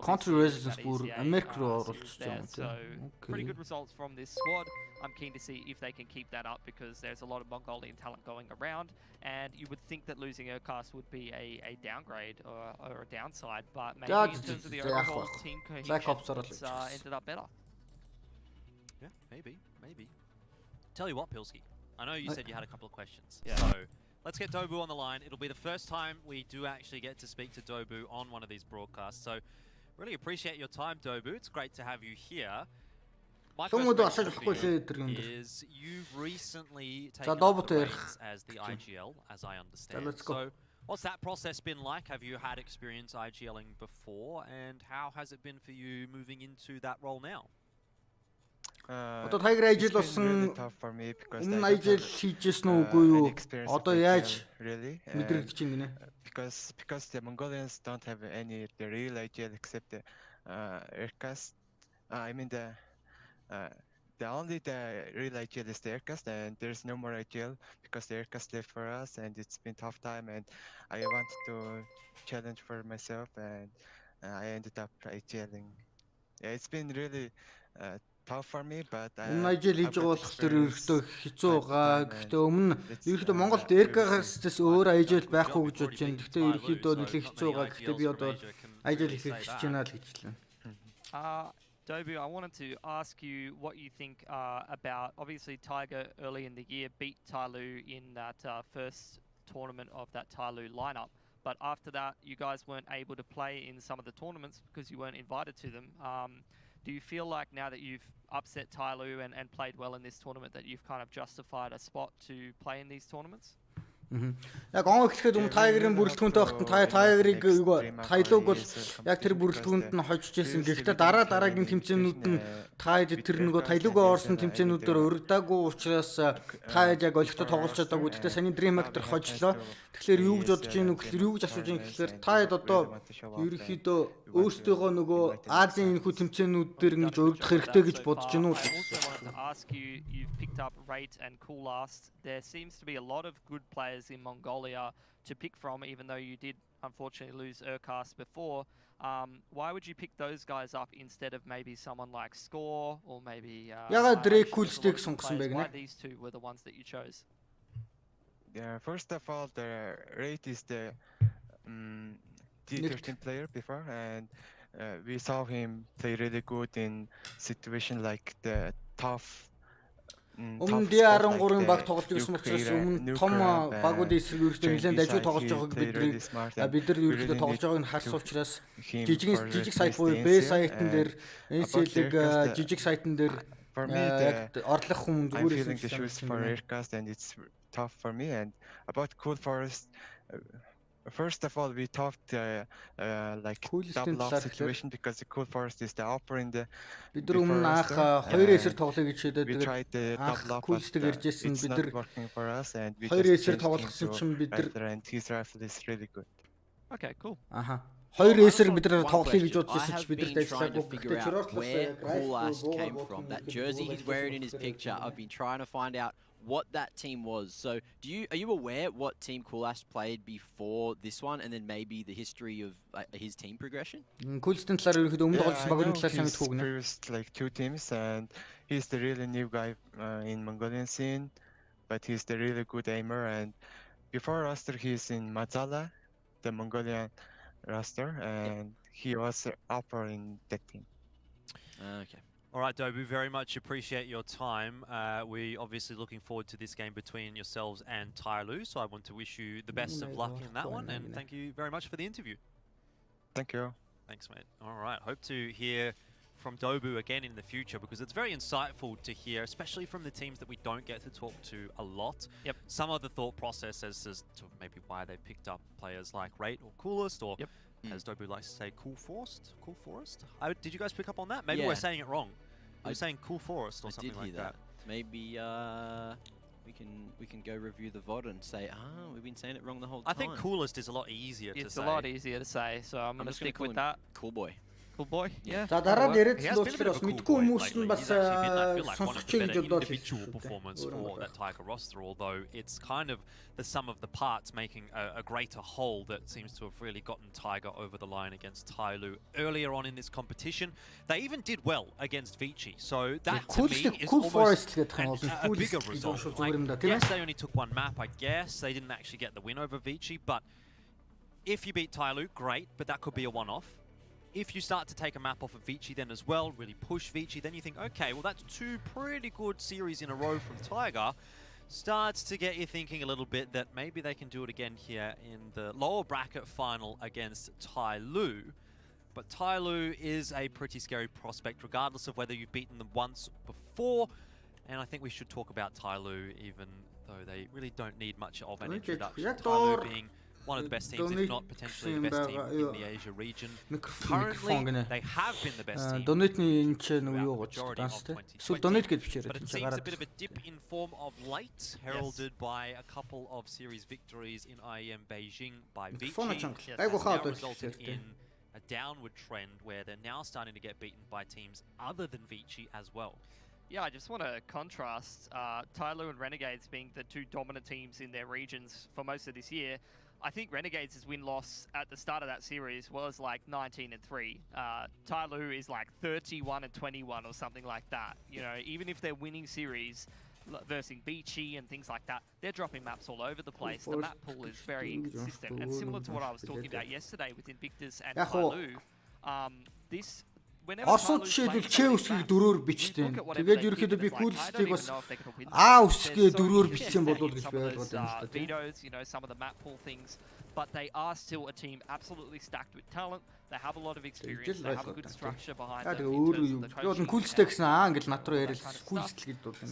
Country residence бүр Америк руу оруулж байгаа. So pretty good results from this squad. I'm keen to see if they can keep that up because there's a lot of Mongolian talent going around, and you would think that losing Overpass would be a downgrade or a downside, but maybe in terms of the overall team cohesion, it's ended up better. Yeah, maybe. Tell you what, Pilski, I know you said you had a couple of questions. Yeah. So let's get Dobu on the line. It'll be the first time we do actually get to speak to Dobu on one of these broadcasts. So really appreciate your time, Dobu. It's great to have you here. My first question is you've recently taken up the reins as the IGL, as I understand. So what's that process been like? Have you had experience IGLing before? And how has it been for you moving into that role now? Одоо Tiger ажил болсон энэ ажил хийжсэн үгүй юу? Одоо яаж мэдрэгдэж байна гинэ? Because the Mongolians don't have any the real IGL except the aircast. I mean the only the real IGL is the aircast, and there's no more IGL because the aircast left for us, and it's been tough time, and I wanted to challenge for myself, and I ended up IGLing. Yeah, it's been really tough for me, but IGL хийж байгаа болох тэр өөртөө хэцүү байгаа. Гэхдээ өмнө ерөөхдөө Монголд aircast-с өөр IGL байхгүй гэж бодож байна. Гэхдээ ерөөхдөө нэлээд хэцүү байгаа. Гэхдээ би одоо IGL хийх гэж байна л гэж хэлээ. Dobu, I wanted to ask you what you think about, obviously Tiger early in the year beat Tyloo in that first tournament of that Tyloo lineup, but after that you guys weren't able to play in some of the tournaments because you weren't invited to them. Do you feel like now that you've upset Tyloo and played well in this tournament that you've kind of justified a spot to play in these tournaments? Яг он эхлэхэд Tiger-ын бүрэлдэхүүнтэй багт Tiger-ыг Tyloo бол яг тэр бүрэлдэхүүнд нь хожиж ирсэн. Гэхдээ дараагийн тэмцээнүүд нь Tide тэр нөгөө Tyloo-гоо орсон тэмцээнүүдээр урагдаагүй учраас Tide яг олигтой тоглож чадаагүй. Гэхдээ саний Dream-аг хожлоо. Тэгэхээр юу гэж бодож ийн үгээр юу гэж асууж ийн гэхээр Tide одоо ерөнхийдөө өөрсдөө нөгөө Азийн энэхүү тэмцээнүүд дээр ингэж урагдах хэрэгтэй гэж бодож ийн үү? You've picked up Rate and Cool Last. There seems to be a lot of good players in Mongolia to pick from, even though you did unfortunately lose Urcast before. Why would you pick those guys up instead of maybe someone like Score or maybe Ягаад Drake Cool-стыг сонгосон бэ why гэнэ? these two were the ones that you chose? Yeah, first of all, the Rate is the D13 player before, and we saw him play really good in situation like the tough. Өмнө D13-ын баг тоглож ирсэн учраас өмнө том багуудын эсрэг ерөөхдөө нэлээд дажгүй тоглож байгааг бид нар ерөөхдөө тоглож байгааг нь харсан учраас жижиг сайт буюу B сайтн дээр NCL-ийг жижиг сайтн дээр орлох хүн зүгээр the shoes for Aircast, and it's tough for me. And about Cool Forest, first of all, we talked like double off situation because the Cool Forest is the upper in the. Бид нар өмнө анх 2-эсэр тоглоё гэж хэлээд we tried the double off, Cool-стыг иржсэн бид нар working for us, and we 2-эсэр тоглосон чинь бид нар and his rifle is really good. Okay, cool. Аха 2-эсэр бид нар тоглоё гэж бодож I ирсэн have ч бид been нарт trying to ажиллаагүй. figure Гэхдээ out where Cool Last Chirot came from. That jersey he's wearing in his picture, I've been trying to find out what that team was. So, are you aware what team Cool Last played before this one, and then maybe the history of his team progression? Cool-стын талаар ерөөхдөө өмнө тоглосон I багуудын know талаар сайн his мэдгүй гэнэ. previous like 2 teams, and he's the really new guy in Mongolian scene, but he's the really good aimer. And before roster, he's in Mazala, the Mongolian roster, and he was upper in that team. Okay. All right, Dobu, very much appreciate your time. We obviously looking forward to this game between yourselves and Tyloo, so I want to wish you the best of luck in that one, and thank you very much for the interview. Thank you. Thanks, mate. All right, hope to hear from Dobu again in the future, because it's very insightful to hear, especially from the teams that we don't get to talk to a lot. Yep. Some of the thought process as to maybe why they picked up players like Rate or Coolest, or as Dobu likes to say, Cool Forest? Did you guys pick up on that? Maybe we're saying it wrong. We're saying Cool Forest or something like that. Maybe we can go review the VOD and say, we've been saying it wrong the whole time. I think Coolest is a lot easier to say. It's a lot easier to say, so I'm going to stick with that. Cool Boy. Cool boy. Yeah. За дараад яриад He has л been a bit уучлаарай. of a cool Мэдгүй boy хүмүүс нь lately. бас He's actually been, I feel like, one of сонсогч the гэж better бодоод individual хэлсэн. performance for that Tiger roster, although it's kind of the sum of the parts making a greater whole that seems to have really gotten Tiger over the line against Tyloo earlier on in this competition. They even did well against Vici, so that to me is Cool Forest almost гэх a bigger result. зүгээр юм да, тийм Yes, ээ? they only took one map, I guess. They didn't actually get the win over Vici, but if you beat Tyloo, great, but that could be a one-off. If you start to take a map off of Vici then as well, really push Vici, then you think, okay, well that's 2 pretty good series in a row from Tiger. Starts to get you thinking a little bit that maybe they can do it again here in the lower bracket final against Tyloo. But Tyloo is a pretty scary prospect, regardless of whether you've beaten them once before. And I think we should talk about Tyloo, even though they really don't need much of an introduction. Tyloo being one of the best teams, if not potentially the best team in the Asia region. Currently, they have been the best team. Donate-ний энэ ч нөгөө юу throughout the majority гооч of тааш тэ. 2020. Эсвэл donate гэж бичээрэй. But it seems a bit of a dip in form of late, heralded by a couple of series victories in IEM Beijing by Vici. Айгу Has хаа now одоо resulted in a downward trend where they're now starting to get beaten by teams other than Vici as well. Yeah, I just want to contrast Tyloo and Renegades being the 2 dominant teams in their regions for most of this year. I think Renegades' win-loss at the start of that series was like 19-3. Tyloo is like 31-21 or something like that. You know, even if they're winning series versus Vici and things like that, they're dropping maps all over the place. The map pool is very inconsistent. And similar to what I was talking about yesterday with Invictus and Tyloo, this... Оросууд жишээлбэл Ч үсгийг 4-өөр бичсэн. Тэгээд ерөөхдөө би Cool-стыг бас А үсгээ 4-өөр бичсэн болов уу гэж би ойлгоод байна шүү дээ. You know, some of the map pool things, but they are still a team absolutely stacked with talent. They have a lot of experience. They have a good structure behind them in terms of the coaching.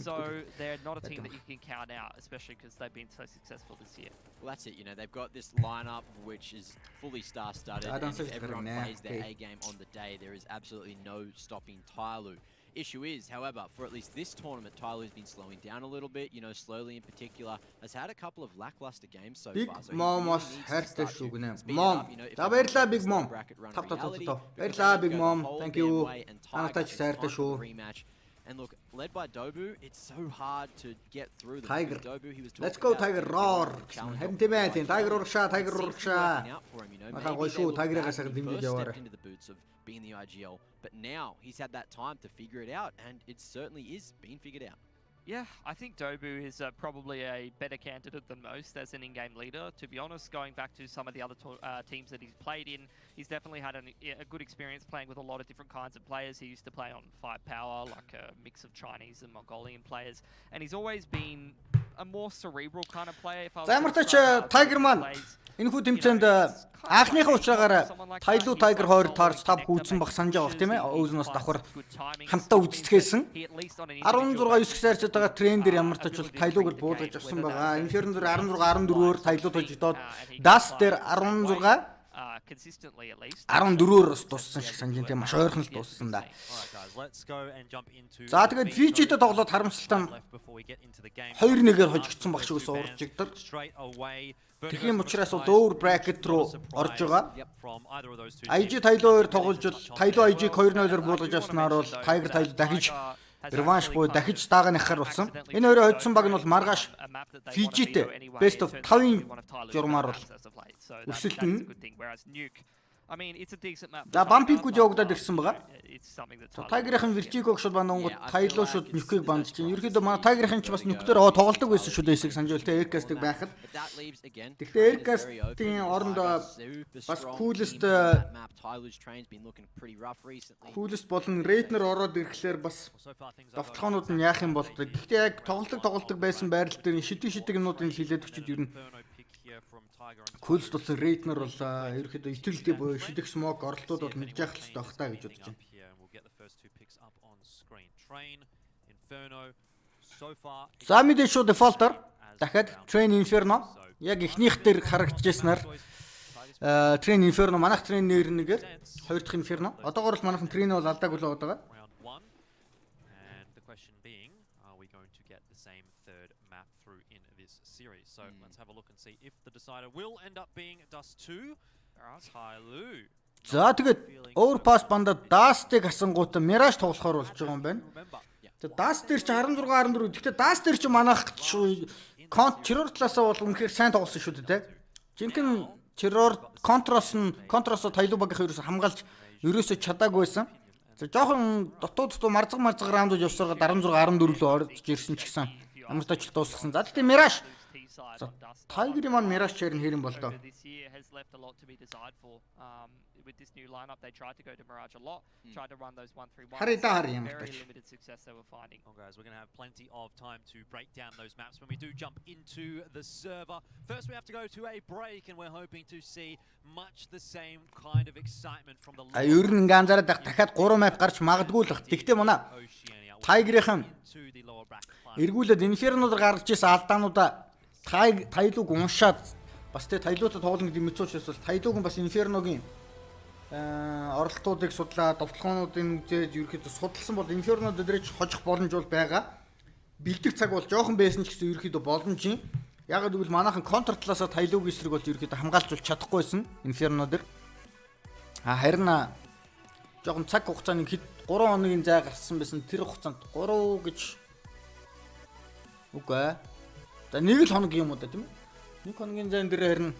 So they're not a team that you can count out, especially because they've been so successful this year. Well, that's it. You know, they've got this lineup which is fully star-studded, and if everyone plays their A game on the day, there is absolutely no stopping Tyloo. Issue is, however, for at least this tournament, Tyloo's been slowing down a little bit. You know, slowly in particular, has had a couple of lackluster games so Big far. So Mom was хайртай шүү гинэ. Mom. За баярлалаа Big Mom. Тав. Баярлалаа Big Mom. Thank you. Танартай ч хайртай шүү. And look, led by Dobu, it's so hard to get through them. Tiger. Dobu, he was Let's go Tiger roar. Харин тийм ээ. Tiger урагшаа. Махаа гоё шүү. Tiger-аас дэмжиж яваарай. Into the boots of being the IGL, but now he's had that time to figure it out, and it certainly is being figured out. Yeah, I think Dobu is probably a better candidate than most as an in-game leader. To be honest, going back to some of the other teams that he's played in, he's definitely had a good experience playing with a lot of different kinds of players. He used to play on 5 power, like a mix of Chinese and Mongolian players, and he's always been a more cerebral kind of player. If I was Tiger Man. Энэ хүү тэмцээнд анхныхаа уучраагаар Tyloo Tiger 2 таарч 5 хүйдсэн баг санаж байгаа тийм ээ. Өөзнөөс давхар хамтаа үздэсгээсэн. 16-9 сарцтайгаа трендер ямар ч бол Tyloo-г буулгаж авсан байгаа. Inferno дээр 16-14-оор Tyloo тожигдоод Dust дээр 16 consistently at least. 14-оор туссан шиг санаж тийм маш ойрхон л туссан да. За тэгээд Fiji-тэй тоглоод харамсалтай 2-1-ээр хожигдсон баг шиг уурж игдэр. Тэгхийн учраас бол өөр bracket руу орж байгаа. IG Tyloo 2 тоглож Tyloo IG 2-0-оор буулгаж авснаар бол Tiger Tyloo дахиж реванш буюу дахиж дааганыхаар болсон. Энэ хоёроо хоцсон баг нь бол маргааш Fiji-тэй best of 5-ын журмаар бол өрсөлдөн. I mean, it's a decent map. За бампинг явагдаад ирсэн байгаа. Tiger-ийн Vertigo шууд банангууд Tyloo шууд нюкийг бандж чинь. Ерөөдөө манай Tiger-ийн ч бас нюктээр тоглодог байсан шүү дээ. Санаж байл те Aircast-ыг байхад. Гэхдээ Aircast-ийн оронд бас coolest болон Raidner ороод ирэхлээр бас довтлохонууд нь яах юм бол гэхдээ яг тоглодог байсан байрал дээр шидэг юмнуудыг хилээд өчөд ер нь Coolest бол Raidner бол ерөөхдөө итгэлтэй буюу шидэх smoke оролтууд бол мэдж явах хэрэгтэй байх таа гэж бодож байна. За мэдээ шүү default-аар дахиад Train Inferno яг ихнийх дээр харагдчихснаар Train Inferno манайх Train нэрнэгээр хоёр дахь Inferno. Одоогоор л манайхан Train бол алдаагүй л байгаа. So let's have a look and see if the decider will end up being Dust 2. Tyloo. За тэгээд Overpass банда Dust-ыг хасангуудаа Mirage тоглохоор болж байгаа юм байна. Тэгээд Dust дээр чи 16-14. Гэхдээ Dust дээр чи манайх Chiror талаасаа бол үнэхээр сайн тоглосон шүү дээ. Жинхэнэ Chiror контросо Tyloo багийнх ерөөсө хамгаалж ерөөсө чадаагүй байсан. За жоохон дотоод марцаг раундууд явсараад 16-14 лөө орж ирсэн ч гэсэн ямар ч ажил дуусгасан. За тэгээд Mirage Tiger man Mirage chair нь хэрэн болдоо. This year has left a lot to be desired for. With this new lineup, they tried to go to Mirage a lot, tried to run those 1-3-1s. Very limited success they were finding. Oh, guys, we're going to have plenty of time to break down those maps when we do jump into the server. First, we have to go to a break, and we're hoping to see much the same kind of excitement from the. Ер нь ингээ анзаараад дахиад 3 map гарч магадгүй л. Тэгтээ манай Tiger-ийн эргүүлээд Inferno-д гарч ирсэн алдаануудаа Tyloo-г уншаад бас тэ Tyloo-тай тоглоно гэдэг мэдсүүчээс бол Tyloo-г бас Inferno-гийн оролтуудыг судлаа, довтлогоонуудыг үзээд ерөөхдөө судалсан бол Inferno дээрч хожих боломж бол байгаа. Бэлдэх цаг бол жоохон байсан ч гэсэн ерөөхдөө боломж юм. Яг гэвэл манайхан контр талаасаа Tyloo-гийн эсрэг бол ерөөхдөө хамгаалж бол чадахгүйсэн Inferno дээр. Харин жоохон цаг хугацааны 3 хоногийн зай гарсан байсан. Тэр хугацаанд 3 гэж үгүй. За нэг л хоног юм уу да тийм ээ. Нэг хоногийн зайн дээр харин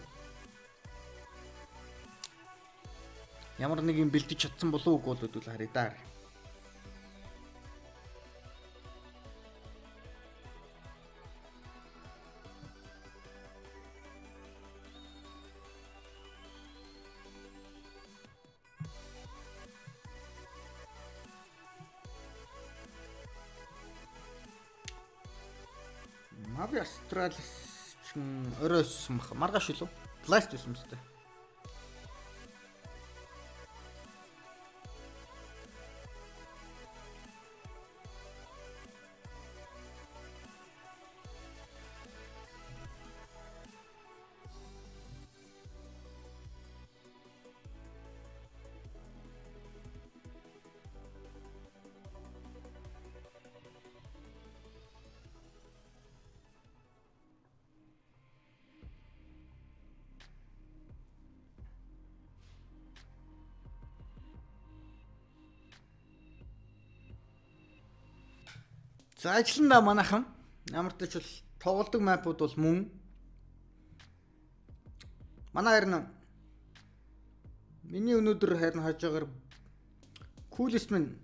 ямар нэг юм бэлдэж чадсан болов уу гэдэгт бол харъя даа. Ави Австралис оройсон баха. Маргааш илүү. Blast байсан мэт. За ажиллана манайхан. Ямар ч бол тоглодог мапууд бол мөн. Манай харин миний өнөөдөр харин хаж байгаагаар кулэст минь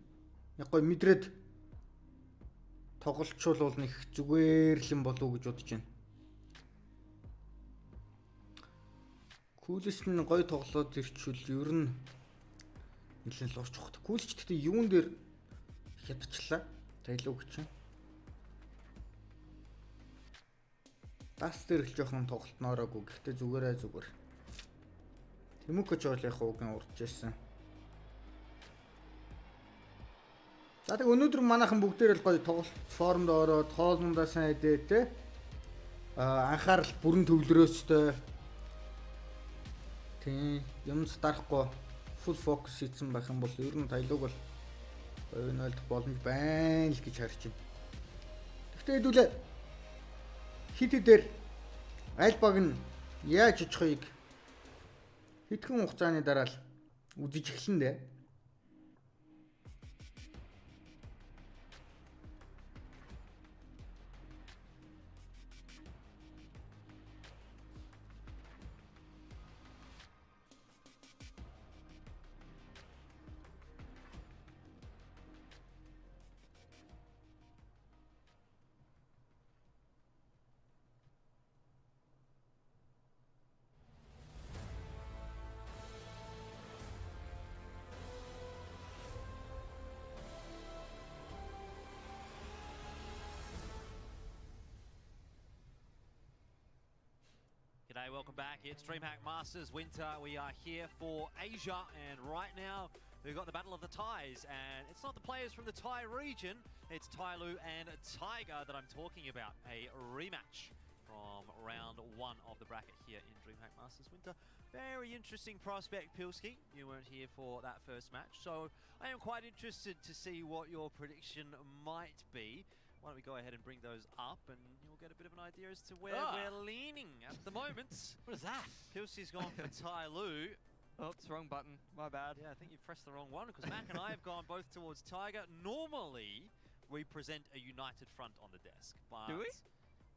яг гой мэдрээд тоглолчвол нэг зүгээр л юм болов уу гэж бодож байна. Кулэст минь гой тоглоод ирчүүл ер нь нэлээд л орч ухт. Кулч гэхдээ юун дээр хятчлаа. Tyloo гэж чинь. Дас дээр л жоохон тоглолтноороогүй. Гэхдээ зүгээрээ зүгээр. Тэмүкэж бол яг уугийн урдж ирсэн. За тэг өнөөдөр манайхан бүгдээр л гоё тоглолт формд ороод хоолундаа сайн идээ те. Анхаарал бүрэн төвлөрөөстэй. Тийм юмд дарахгүй full focus хийсэн байх юм бол ер нь Tyloo бол ойноолдох боломж байна л гэж харж байна. Гэхдээ хэдүүлээ хитээр аль баг нь яаж очихыг хэдхэн хугацааны дараа л үзэж эхлэн дээ. G'day, welcome back. It's DreamHack Masters Winter. We are here for Asia, and right now we've got the Battle of the Thais, and it's not the players from the Thai region, it's Tyloo and Tiger that I'm talking about. A rematch from round 1 of the bracket here in DreamHack Masters Winter. Very interesting prospect, Pilski. You weren't here for that first match, so I am quite interested to see what your prediction might be. Why don't we go ahead and bring those up, and you'll get a bit of an idea as to where we're leaning at the moment. What is that? Pilsy's gone for Tyloo. Oops, wrong button. My bad. Yeah, I think you pressed the wrong one, because Mac and I have gone both towards Tiger. Normally, we present a united front on the desk. But, do we?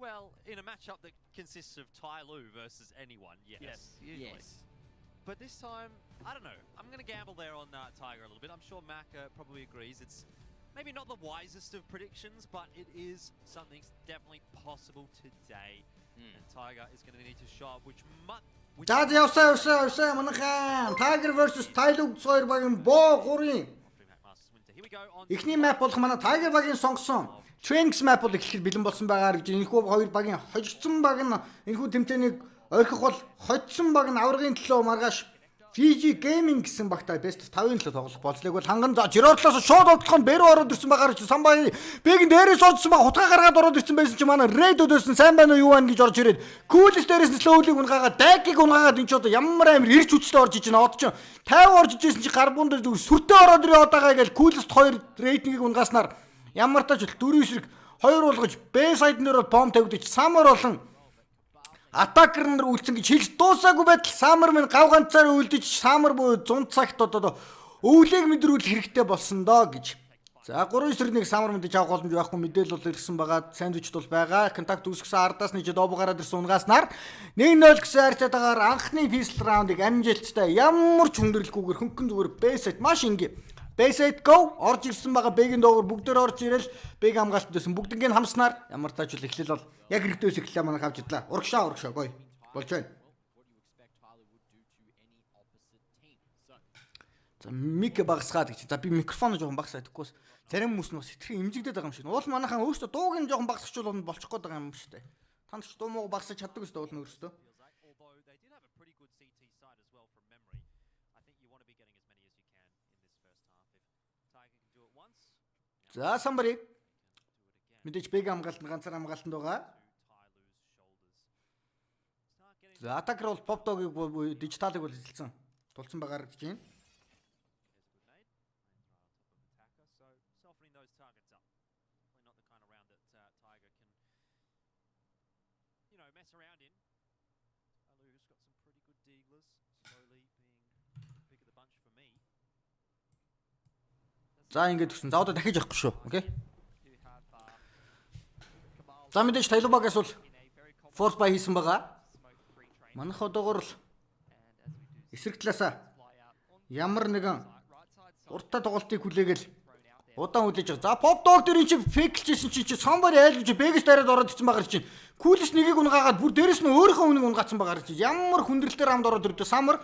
Well, in a matchup that consists of Tyloo versus anyone, yes. Usually. Yes. But this time, I don't know. I'm going to gamble there on Tiger a little bit. I'm sure Mac probably agrees. It's maybe not the wisest of predictions, but it is something definitely possible today. And Tiger is going to need to show up, which За явсаа манайхан Tiger versus Tyloo хоёр багийн BO3-ийн эхний map болох манай Tiger багийн сонгосон Training map бол эхлэхэд бэлэн болсон байгаа гэж энэхүү хоёр багийн хожигдсон баг нь энэхүү тэмцээнийг орхих бол хоцсон баг нь аврагын төлөө маргааш Fiji Gaming гэсэн багтай best of 5-ын төлөө тоглох болцлыг бол ханган за жироотлоос шууд олдох нь бэрүү ороод ирсэн багаар чи самбай бэгийн дээрээс оодсон баг хутгаа гаргаад ороод ирсэн байсан чи манай Red өдөөсөн сайн байна уу юу байна гэж орж ирээд Coolest дээрээс нь slowly унгагаад Dagg-ыг унгагаад энэ ч одоо ямар амир ирч хүчтэй орж иж байна од ч 50 орж ижсэн чи гарбун дээр зүгээр сүртэй ороод ирээ одагаа гэж Coolest 2 рейтингийг унгааснаар ямар тач 4 эсрэг 2 болгож B side нэр бол бомб тавигдаж Summer болон Attacker нар үлдсэн гэж хэлж дуусаагүй байтал Summer минь гав ганцаар үлдэж Summer буу 100 цагт одоо өвлийг мэдрүүлэх хэрэгтэй болсон доо гэж. За 3 эсрэг нэг Summer мэдээж авах боломж байхгүй мэдээлэл бол ирсэн байгаа. Сандвичд бол байгаа. Контакт үүсгэсэн ардаас нэг Dobu гараад ирсэн унгааснаар 1-0 гэсэн хайрцаатаагаар анхны pistol round-ыг амжилттай ямар ч хүндрэлгүйгээр хөнгөн зүгээр бэсэт маш ингийн Basic go орж ирсэн байгаа бэгийн доогор бүгдээр орж ирэл бэг хамгаалт дэсэн бүгднийг хамснаар ямар тач л эхлэл бол яг хэрэгтээс эхлэе манайх авч идлаа. Урагшаа гоё болж байна. За мик багсгаад гэж. За би микрофон жоохон багсаад гэхгүйс зарим хүмүүс нь бас хитрхи имжигдээд байгаа юм шиг. Уул манайхан өөрсдөө дууг нь жоохон багсчихвол болчих гээд байгаа юм шүү дээ. Танд ч дуу муу багсаж чаддаг гэсэн уул нь өөрсдөө. За somebody мэдээж бэг хамгаалт нь ганцаар хамгаалтанд байгаа. За атакер бол Popdog-ыг дижиталыг бол эзэлсэн. Тулсан байгаа гэж байна. Mess around in. Tyloo's got some pretty good deaglers, slowly being pick of the bunch for me. За ингэж гисэн. За одоо дахиж явахгүй шүү. Окей. За мэдээж Tyloo багаас бол force buy хийсэн байгаа. Манайх одоогор л эсрэг талаасаа ямар нэгэн уртаа тоглолтыг хүлээгээл удаан хүлээж байгаа. За Popdog дээр энэ чи фейклжсэн чи somebody айлж бэгээс дараад ороод ирсэн байгаа чинь. Кулис нэгийг унгаагаад бүр дээрэс нь өөрийнхөө үнийг унгаацсан байгаа чи. Ямар хүндрэлтэй хамд ороод ирдэ самар.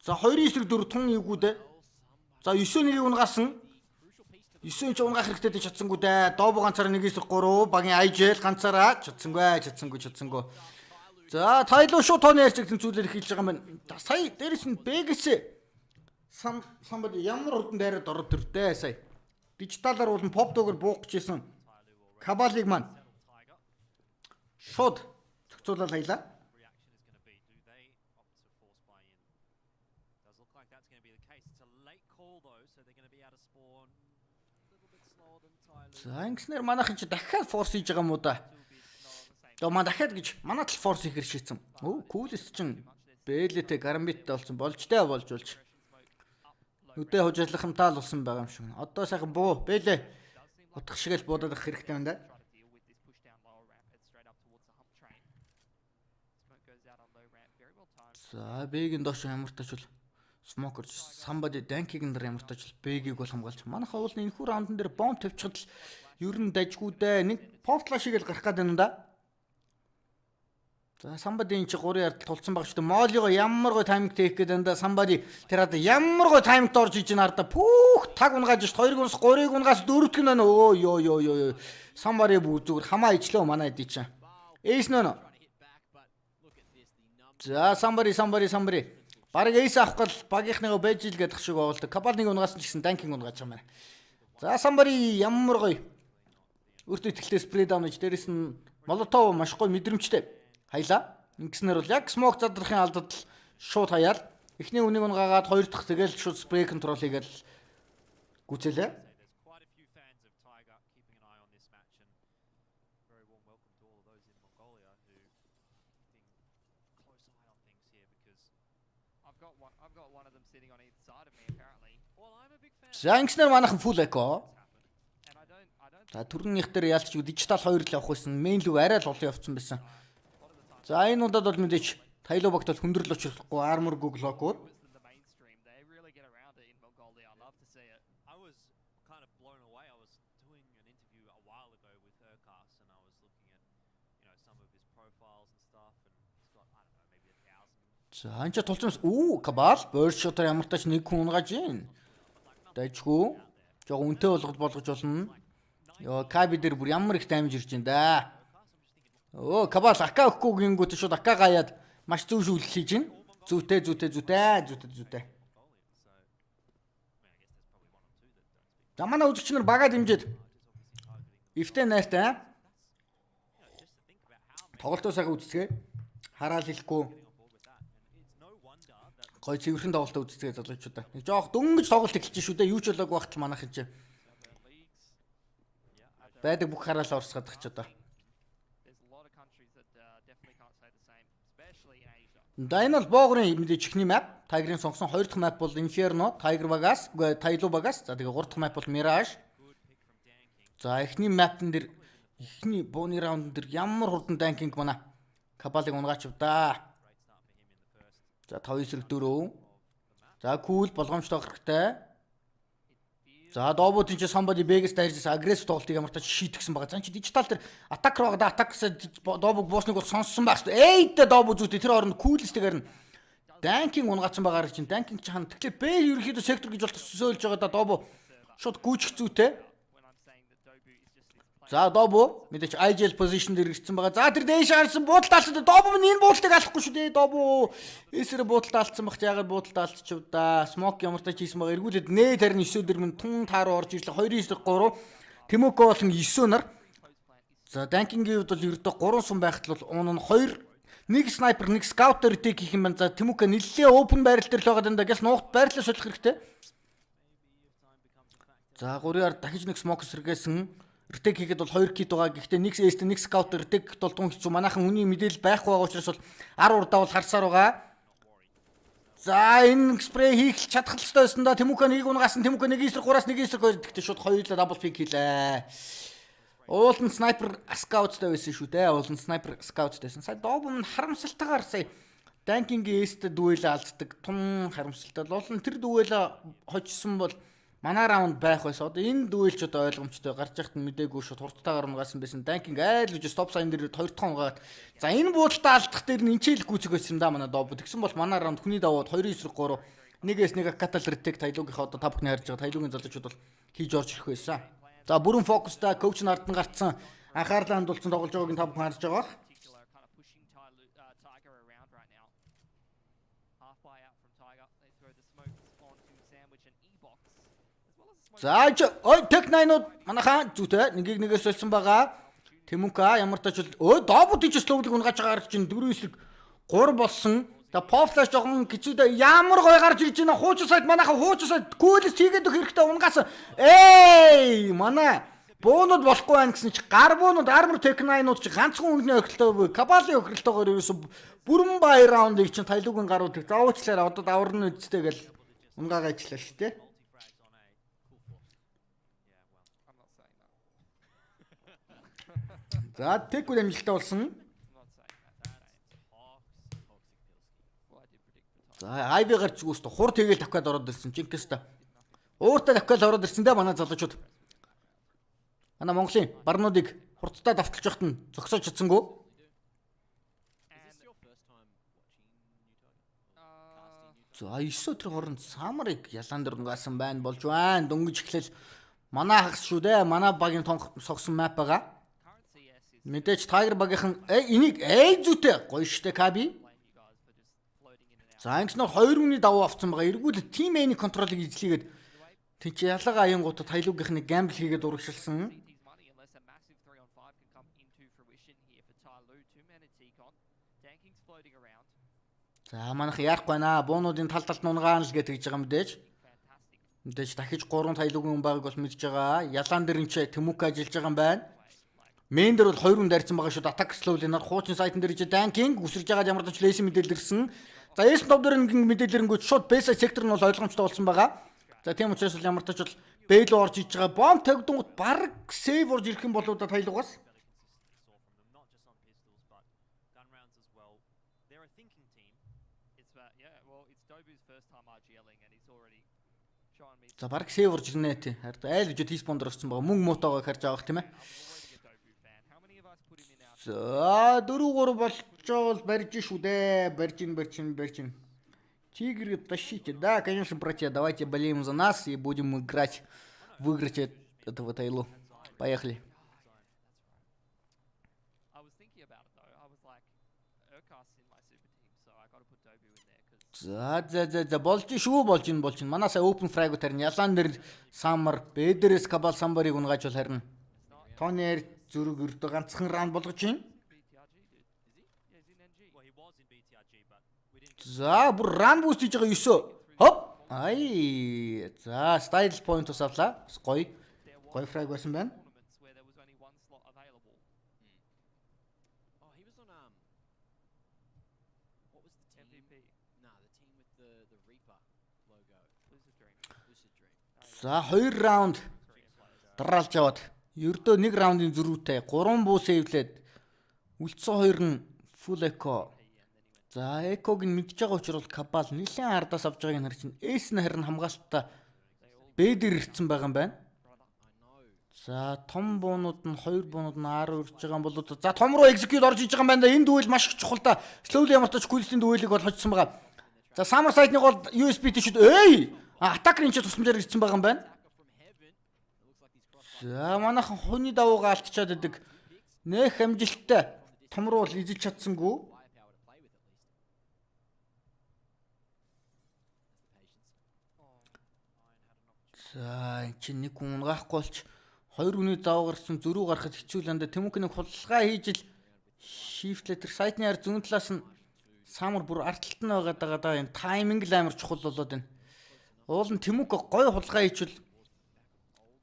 За 2-9-4 тун ивгүүдээ. За 9 нэгийг унгаасан. 9 ч унгаах хэрэгтэй гэж чадсангүй дээ. Dobu ганцаараа 1-3 багийн айжэл ганцаараа чадсангүй. За Tyloo шууд тооны ярьцагтэн зүйлээр эхэлж байгаа юм байна. Сая дээрэс нь бэгээс somebody ямар хурдан дайраад ороод ирдэ сая. Дижиталаар бол Popdog-оор буух гэжсэн. Кабалыг маань шууд зохицуулаад хаялаа. За ингэснээр манайхан чи дахиад форс хийж байгаа юм уу да? Тэгээ маань дахиад гэж манай тал форс хийхэр шийдсэн. Өө кулс чин бэлэтэй гарамбиттэй болсон болж. Нүдэ хожиглохынтай л болсон байгаа юм шиг. Одоо сайхан буу бэлээ. Утгах шиг л буудаад ах хэрэгтэй юм да. За бэгийн доош ямар тач бол смокер somebody данкиг нар ямар тач бэгийг бол хамгаалж. Манайхаа бол энэ хүү раундн дээр бомб тавьчихад л ер нь дажгүйдээ нэг pop flash-ыг л гарах гэдэг юм да. За somebody энэ чи 3 ярд тулцсан баг шүү дээ. Моллиго ямар гой тайминг тех гэдэг энэ да somebody тэр одоо ямар гой тайминг дорж иж ин харда пүүх таг унгааж ш 2-ыг унаас 3-ыг унгаас 4-г нь өө ёо somebody бүр зүгээр хамаа ижлөө манай эдий чи. Эйс нөө. За somebody барыг эйс авах гал багийнхныгоо байж ил гэдэг шиг боолдог. Кабал нэг унгаас ч гэсэн данкинг унгааж байгаа юм байна. За somebody ямар гой өөртөө ихтэй спрей даун гэж дээрэс нь молотов маш гой мэдрэмжтэй хаялаа. Ингэснээр бол яг смок задрахын алдад шууд хаяал. Эхний үнийг унгаагаад хоёр дахь тэгэл шууд спрей контрол хийгээл гүцээлээ. За ингэснээр манайхан full echo. За түрнийх дээр яалтч дижитал 2 л авах байсан. Main лүг арай л олон явцсан байсан. За энэ удаад бол мэдээч Tyloo багт бол хүндрэл очихгүй armor google-ууд. За анча тулцсан. Кабал burst shot-оор ямар тач нэг хүн унгааж ийн. Дайжгүй. Жог үнтэй болгож болно. Йоо каби дээр бүр ямар их дамж ирж байна да. Оо кабал ака өгөхгүй гингүүт шууд ака гаяад маш зөв шүүлэл хийж байна. Зүйтэй. За манай үзэгчнэр багаа дэмжиж эвтэй найртай. Тоглолтоо сайхан үзцгээ. Хараал хэлэхгүй. Гой цэвэрхэн тоглолтоо үзцгээ залуучуудаа. Нэг жоох дөнгөж тоглолт эхэлж шүү дээ. Юу ч болоогүй багт манайх хийж. Байдаг бүх хараалаа орсгаад тах ч одоо. Да энэ бол боогрын мэдээж ихний map. Tiger-ын сонгосон 2 дахь map бол Inferno, Tyloo багаас. За тэгээ 3 дахь map бол Mirage. За эхний map-н дээр эхний бууны раунд дээр ямар хурдан данкинг манай Кабалыг унгаач да. За 5-9-4. За cool болгоомжтой хэрэгтэй. За Dobu тийч somebody бэгээс дайрж агрессив тоглолтыг ямар тач шийтгсэн байгаа. За чи дижитал дээр атак руу гада атаксаа Dobu буусныг бол сонссон байх шүү. Эйдэ Dobu зүйтэй тэр хооронд coolsтэйгээр нь данкинг унгаацсан байгаа чинь данкинг чи хана. Тэгэхээр бэ ерөнхийдөө сектор гэж бол төсөөлж байгаа да Dobu шууд гүйчих зүйтэй. За Dobu мэдээч IGL position дээр ирсэн байгаа. За тэр дээш харсан буудалд алдсан. Dobu энэ буудалтыг алахгүй шүү дээ. Dobu эсрэг буудалд алдсан багт яагаад буудалд алдчихв да. Smoke ямар тач хийсэн байгаа. Эргүүлээд нээ тарин 9 дэр минь тун тааруу орж ирлээ. 2-9-3. Тимоко болон 9 нар. За Данкингийн хувьд бол ердөө 3 сум байхад бол уун нь 2 нэг снайпер, нэг скаутер ретейк хийх юм байна. За Тимоко нэлээ open баррел дээр л байгаа даа. Гэс нуугт байрлал солих хэрэгтэй. За 3-аар дахиж нэг smoke сэргээсэн. Ретейк хийгээд бол 2 кит байгаа. Гэхдээ нэг эст нэг скаутер ретейк бол тун хэцүү. Манайхан үний мэдээлэл байхгүй байгаа учраас бол 10 урдаа бол харсаар байгаа. За энэ спрей хийх чадах л ёстой байсан да. Тимоко нэг унгасан. Тимоко нэг эсрэг 3-аас нэг эсрэг 2 гэхдээ шууд хоёулаа дабл пик хийлээ. Уулын снайпер скауттай байсан шүү дээ. Уулын снайпер скауттайсэн. Сая Dobu нь харамсалтайгаар сая Данкингийн эст дүүэлээ алддаг. Тун харамсалтай. Уулын тэр дүүэлээ хожсон бол манай раунд байх байсан. Одоо энэ дүүэлч одоо ойлгомжтой. Гарч яхад нь мдээгүй шууд хурдтайгаар унгасан байсан. Данкинг айл гэж стоп сайн дээр 2 дахь унгаад. За энэ буудалтаа алдах дээр нь энчээл гүцэг байсан да манай Dobu. Тэгсэн бол манай раунд хүний даваад 2-9-3 нэгээс нэг катал ретейк Tyloo-гийнхаа одоо та бүхний харж байгаа Tyloo-гийн залуучууд бол хийж орж ирэх байсан. За бүрэн фокустай коуч нь ард нь гарцсан анхаарлаа хандуулсан тоглож байгааг та бүхэн харж байгаа. За ой Tech9-ууд манайхаа зүйтэй нэгийг нэгээс олсон байгаа. Тимоко ямар тач Dobu тийч слоулыг унгааж байгаагаар чинь 4-9-3 болсон. За Pop-флаш жоохон гिचүүдээ ямар гой гарч ирж байна. Хуучин сайд манайхаа хуучин сайд күүлс хийгээд өгөх хэрэгтэй унгаасан. Эй манай буунууд болохгүй байх гэсэн чи гар буунууд армор Tech9-ууд чи ганцхан өнгөний охилтой Кабалын охилтойгоор ерөөсө бүрэн бай раундыг чинь Tyloo-гийн гарууд заавчлаараа одоо даварны үсттэй гэл унгаагаа ажиллаа шүү дээ. За Tech-үүд амжилттай болсон. За Ivy гарч зүгөөс хур тэгэл давхад ороод ирсэн жинкээс та. Ууртаа давхад ороод ирсэн дээ манай залуучууд. Манай Монголын барнуудыг хурдтай давталж явахт нь зогсоож чадсангүй. За 9 өдрийн хооронд Самарыг ялаан дээр унгасан байна болж байна. Дөнгөж эхлэл манай хагас шүү дээ. Манай багийн согсон map байгаа. Мэдээж Tiger багийнхан энийг зүйтэй гоё штэ Каби. За ангиснаар 2 үний давуу авсан байгаа. Эргүүлээд team A-ний контролыг эзлэгээд тийч ялага аянгуудад Tyloo-гийнхны гамбл хийгээд урагшилсан. За манайх яахгүй байна. Буунуудын тал талд нунгаан л гэж тэгж байгаа мэдээж. Мэдээж дахиж 3 Tyloo-гийн багыг бол мэдж байгаа. Ялаан дээр энэ Тимоко ажиллаж байгаа юм байна. Мен дээр бол 2 үн дайрсан байгаа шүү. Attack slowly нар хуучин сайтн дээр иж Данкинг үсэрж байгаа ямар ч лейсэн мэдээлэл ирсэн. За S5 дээр нэг мэдээлэлэнгүүт шууд base сектор нь бол ойлгомжтой болсон байгаа. За тийм учраас бол ямар ч бол бэйл орж иж байгаа. Бомб тавьдангууд баг сейв орж ирэх юм болоо да Tyloo-гаас. За баг сейв орж ирнэ тий. Харин айл гэж T-spawn дээр орсон байгаа. Мөнгө муутайгаа харж байгаа тийм ээ. За 4-3 болчоод барьж шүү дээ. Барьчин. Тигры тащите. Да, конечно, братья, давайте болеем за нас и будем играть, выиграть этого Tyloo. Поехали. За болж шүү. Манай сая open frag тарин ялаан дээр Самар, Бэдэрс Кабал самбарыг унгааж бол харин. Тонер зүрэг өрдө ганцхан раунд болгож байна. За бүр ран буст хийж байгаа 9. Хоп. Ай. За style point ус авлаа. Гоё фраг байсан байна. За 2 раунд дараалж яваад ердөө 1 раундын зөрүүтэй 3 буу сейвлээд үлдсэн 2 нь full echo. За эког нь мэдж байгаа учраас Кабал нэлээд ардаас авж байгааг харж байна. Эс нь харин хамгаалттай бэдэр ирсэн байгаа юм байна. За том буунууд нь 2 буунууд нь 10 урж байгаа юм болоо. За том руу execute орж иж байгаа юм байна. Энэ дүүл маш их чухал та. Slowly ямар ч квестийн дүүлийг бол хоцсон байгаа. За Summer site-ыг бол USB тийшүүд attacker-ын ч тусламжаар ирсэн байгаа юм байна. За манайхан хүний давуугаа алдчихад идэг. Нэх амжилттай. Том руу бол эзэж чадсангүй. За эн чинь нэг хүн унгаахгүй болч хоёр хүний давуу гарсан зөрүү гарахад хэцүү л андаа. Тэмүүх нэг хулгай хийж ил шифтлээ тэр сайтны ар зүүн талаас нь самар бүр артталт нь байгаад байгаа даа. Энэ тайминг л амар чухал болоод байна. Уул нь Тэмүүх гой хулгай хийчихвэл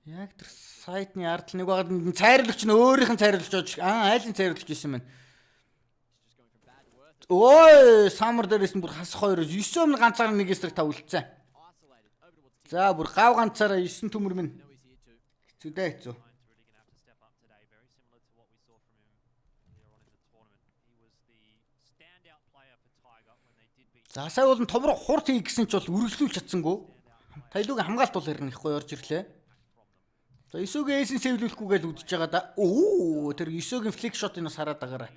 яг тэр сайтны ард нэг байгаад цайруулагч нь өөрийнх нь цайруулагч очиж айлын цайруулагч байсан байна. Ой самар дээрээс нь бүр хасах хоёроос 9 ганцаар нэг эсрэг та үлдсэн. За бүр гав ганцаараа 9 төмөр минь. Хэцүү дээ хэцүү. За сая бол товроо хурд хий гэсэн ч бол үргэлжлүүлж чадсангүй. Tylooгийн хамгаалт бол харин их гоё орж ирлээ. За 9-гийн эйсийн сэвлүүлэхгүйгээл үдчихэж байгаа да. Оо тэр 9-гийн флик шотыг бас хараад байгаарай.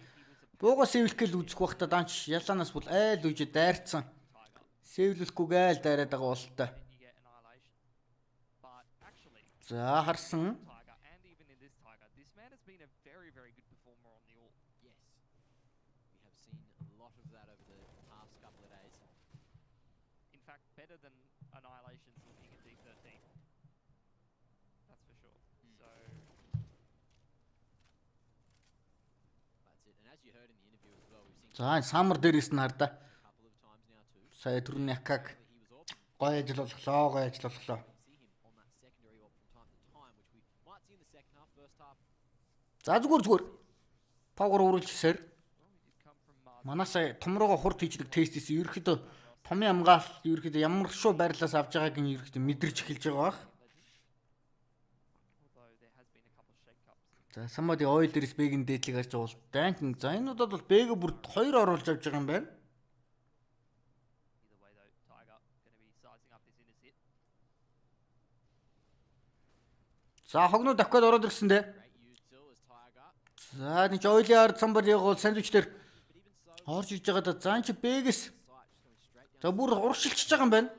Бууга сэвлэхгээл үзэх байхдаа данч ялаанаас бол айл үжи дайрцсан. Сэвлүүлэхгүйгээл дайраад байгаа болтой. За харсан. За самар дээрээс нь хардаа. Сая түрүүний акаг гоё ажил болглоо. За зүгээр. Пауэр үргэлжлэсээр. Манасаа том руугаа хурд хийждэг тестээс ерөөхдөө томын хамгаалалт ерөөхдөө ямар шоу байрлалаас авж байгааг нь ерөөхдөө мэдэрч эхэлж байгаа бах. За somebody oil дээрс бэгийн дээдлийг харж байгаа бол данкинг. За энэ удаад бол бэгээ бүр 2 оруулж авч байгаа юм байна. За хогноо давхад ороод ирсэн дээ. За энэ oil-ийн ард somebody бол сандвич дээр орж иж байгаа да. За энэ чи бэгээс. За бүр урагшилчж байгаа юм байна.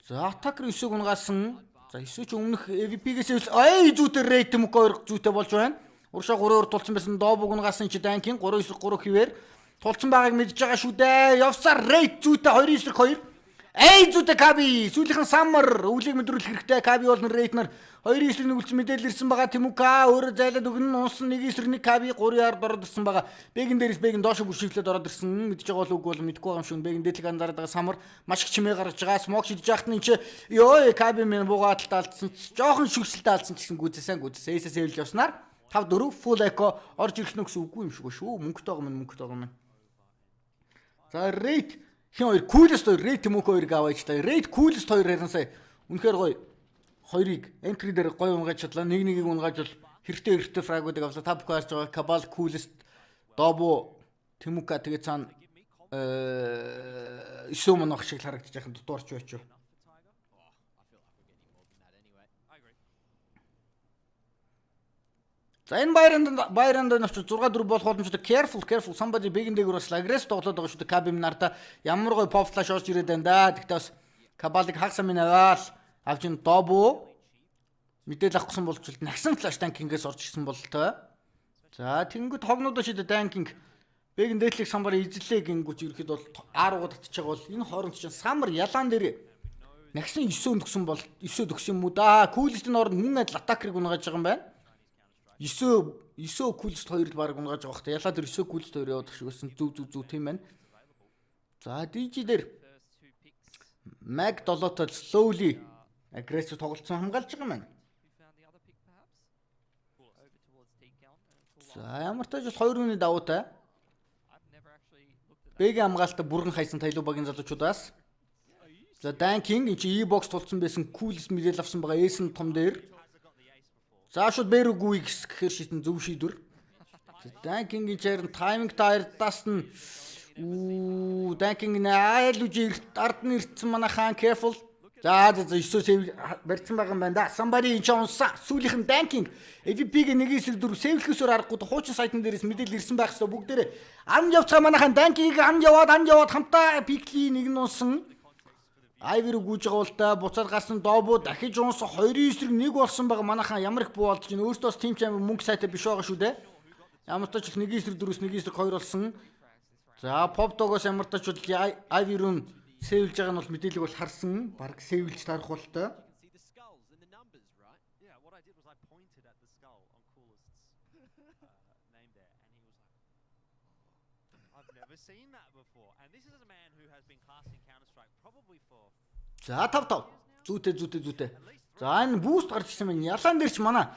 За attacker 9-г унгаасан. За 9 ч өмнөх EVP-гээс зүүтээр рейт юм уу зүүтэй болж байна. Уршаа 3-оор тулцсан байсан Dobu гунгасан чи данкинг 3-9-3 хിവэр тулцсан байгааг мэдж байгаа шүү дээ. Явсаар рейт зүүтэй 2-9-2. Зүүтэй Каби сүүлийнхэн самар өвлийг мэдрүүлэх хэрэгтэй. Каби бол рейт нар 2-9-ийг үлдсэн мэдээлэл ирсэн байгаа. Тэмүүка өөрөө зайлаад өгнө унсан 1-9-1 Каби 3-аар ороод ирсэн байгаа. Бэгэн дээрээс бэгэн доош бүршивлээд ороод ирсэн. Мэдж байгаа бол үгүй бол мэдгүй байгаа юм шүү. Бэгэн дээдлэг анзаараад байгаа самар маш их чимээ гаргаж байгаа. Смок шидэж яхад нь чи ёо Каби минь буугаад алдсан. Жохон шүгсэлтэй алдсан гэсэн гүзэсэн. Эсэс эвлж явснаар 5-4 full echo орж ирэх нь гэсэн үгүй юм шиг шүү. Мөнгөтэй байгаа юм. За рейт хин хоёр coolest хоёр рейт Тэмүүх хоёрыг аваач та. Рейт coolest хоёр харин сая үнэхээр гоё. Хоёрыг entry дээр гоё унгааж чадлаа. Нэг-нэгийг унгааж бол хэрэгтэй фрагуудыг авлаа. Та бүхэн харж байгаа Cabal coolest Dobu Тэмүүха тэгээ цаана 9 монох шиг харагдаж байхын дутуурч байч юу. За энэ байранд навч 6-4 болох боломжтой. Careful somebody big дээгүүр бас aggressive тоглоод байгаа шүү дээ. Каби нарда ямар гоё pop flash орж ирээд байна да. Тэгтээ бас Cabal-ыг хагас минь аваал авч ин Dobu мэдээлэл авахсан болж нагсан flash tanking-ээс орж ирсэн бололтой. За тэнгүүд хогнуудаа шидэ tanking бэгэн дээдлийг самбар эзлээ гингүүч ерхэд бол ааруугаа татчих байгаа бол энэ хооронд чинь самбар ялаан дээр нагсан 9 төгсөн бол 9 төгсөн юм уу да. Coolest-ийн оронд мөн адил attacker-ыг унгааж байгаа юм байна. 9 coolest 2-д баг унгааж байгаа хөөхтэй. Ялаа тэр 9 coolest 2 яваад шиг байсан. Зүв тийм байна. За DJ дээр Mag 7-тол slowly aggressive тоглолцсон хамгаалж байгаа юм байна. За ямар ч тааж 2 хүний давуутай. Бэгийн хамгаалтаа бүрэн хайсан Tyloo багийн залуучуудаас. За данкинг энэ чи E-box тулцсан байсан coolest мэдээлэл авсан байгаа эсэн том дээр. За шууд бэрүүгүй гэхээр шитэн зөв шийдвэр. Данкингийн чарн тайминг таардаас нь данкинг айл үжи ард нь ирсэн манай хаан careful. За 9 сэв барьсан байгаа юм байна да. Somebody энэ унсаа сүүлийнх нь данкинг EVP-г 1-4 сэвлэхээсээр аргагүй хуучин сайтн дээрээс мэдээлэл ирсэн байх хэвээр бүгдээрээ ам явцгаа манай хаан данкингийг ам яваад хамтаа пикли нэг нь унсан. Ivy-г гүйж байгаа бол та буцаад гарсан Dobu дахиж унсан 2-9-ийг 1 болсон байгаа. Манайхан ямар их буу болж байна. Өөртөөс team champion мөнгө сайтай биш байгаа шүү дээ. Ямар ч тач 1-9 4-с 1-9 2 болсон. За Pop Dog-оос ямар тач Ivy руу сэвэлж байгаа нь бол мэдээлэл бол харсан. Бараг сэвэлж тарах бол та. Yeah, what I did was I pointed at the skull on Coolest's name there, and he was like, I've never seen that before. And this is a man who has been casting Counter-Strike probably for... За 5-5. Зүүтэй. За энэ boost гарч ирсэн байна. Ялаан дээр ч манай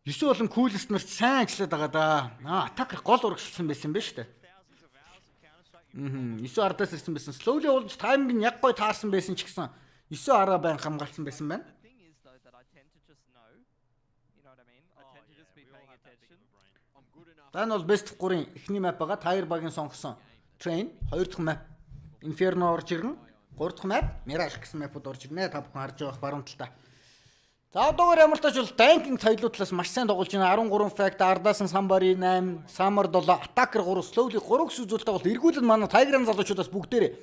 9 болон Coolest нар сайн ажиллаад байгаа да. Attacker гол урагшилсан байсан юм байна шүү дээ. 9 ардаас ирсэн байсан. Slowly болж тайминг нь яг гой таарсан байсан ч гэсэн 9 араа байн хамгаалсан байсан байна. Тань бол best 3-ын эхний map байгаа. Tire bug-ын сонгосон Train, 2 дахь map Inferno орж ирнэ. 3 дахь map Mirage гэсэн map-ууд орж ирнэ. Та бүхэн харж байгаа баруун талдаа. За одоогоор ямар ч тач бол tanking Tyloo талаас маш сайн тоглож байна. 13 fact, ардаас нь Sambari 8, Summer 7, Attacker 3, Slowly 3 гэсэн үзүүлэлтээ бол эргүүлэн манай Tiger-ын залуучуудаас бүгдээрээ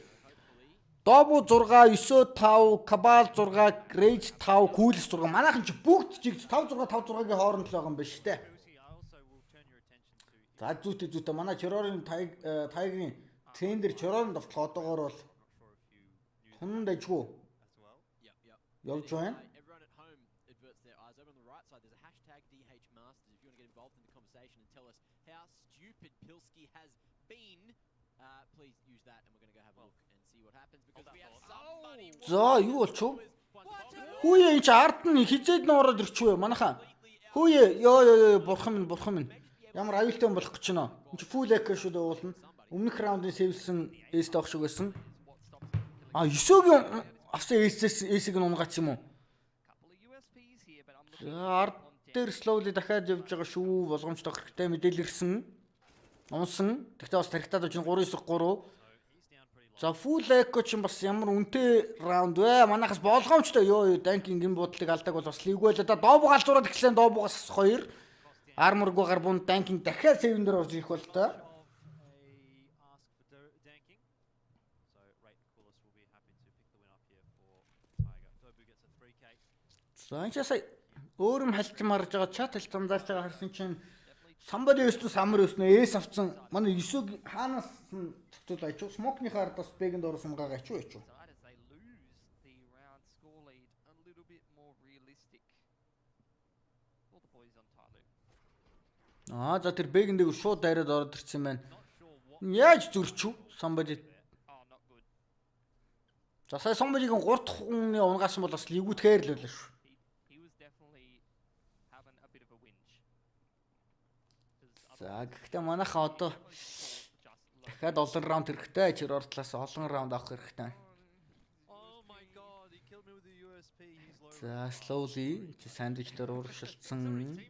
Dobu 6, 9 5, Cabal 6, Rage 5, Coolest 6. Манайхан ч бүгд жигд 5 6 5 6-гийн хооронд л байгаа юм байна шүү дээ. За зүйтэй манай Choror-ын Tiger-ийн трендер Choror-ын давтлага одоогоор бол тунанд ажгүй явж байна. За юу болчихв? Хүүе энэ ч ард нь хизээд н ороод ирчихвэ манайхаа. Хүүе ёо бурхан минь. Ямар аюултай болох гэж байна. Энд чи full echo шүү дээ уулна. Өмнөх раундын сэвэлсэн эст авах шиг байсан. 9-гийн авсан эсийг нь унгаац юм уу? За ард дээр slowly дахиад явж байгаа шүү. Болгоомжтой хэрэгтэй мэдээлэл ирсэн. Унсан. Тэгтээ бас тархитаад очно 3-9-3. За full echo ч бас ямар үнэтэй раунд вэ? Манайхаас болгоомжтой ёо данкинг энэ бодлыг алдаг бол бас лиггүй л да. Dobu галзуураад эхлэн Dobu-гаас 2 Armor-гүй гарбун данкинг дахиад 7 дээр орж ирэх бол та. За энэ сая өөр юм халтмарж байгаа чат халтамжаарч байгаа харсан чинь Somebody else to Summer өснө эс авцсан. Манай 9-г хаанаас нь цогцол ачуу Smoke-ны хардаас бэгэнд орсон гааг ачуу. За тэр бэгэндээ шууд дайраад ороод ирсэн байна. Яаж зөрчв? Somebody. За сая Somebody-гийн 3 дахь хүний унгаасан бол бас лигүүтгэхээр л байлаа шүү. За гэхдээ манайхаа одоо дахиад олон раунд хэрэгтэй. Choror талаас олон раунд авах хэрэгтэй. За slowly сандвич дээр урагшилсан.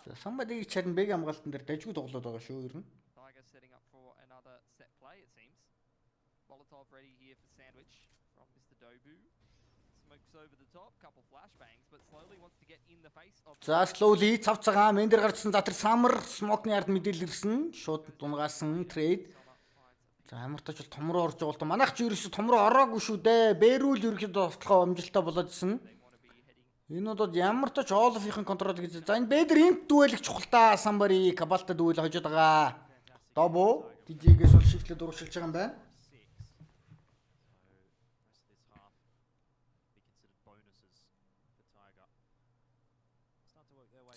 За Somebody чарн бэг амгаалтан дээр дажгүй тоглоод байгаа шүү ер нь. Ready here for sandwich from Mr. Dobu. Smokes over the top, couple flashbangs, but slowly wants to get in the face of. За slowly цав цагаан мен дээр гарчсан. За тэр Summer Smoke-ны ард мэдээлэл ирсэн. Шууд дунгаасан trade. За ямар тач бол том руу орж байгаа бол манайх ч ерөөсө том руу ороогүй шүү дээ. Бэрүүл ерөөхдөө ослохоо амжилттай болоод ирсэн. Энэ удаад ямар тач Олофийн контрол гэж. За энэ Бэдэр инт дүүлэх чухал та Sambari Cabalta дүүл хожоод байгаа. Dobu DJ-гээс бол шифтлээд урагшилж байгаа юм байна.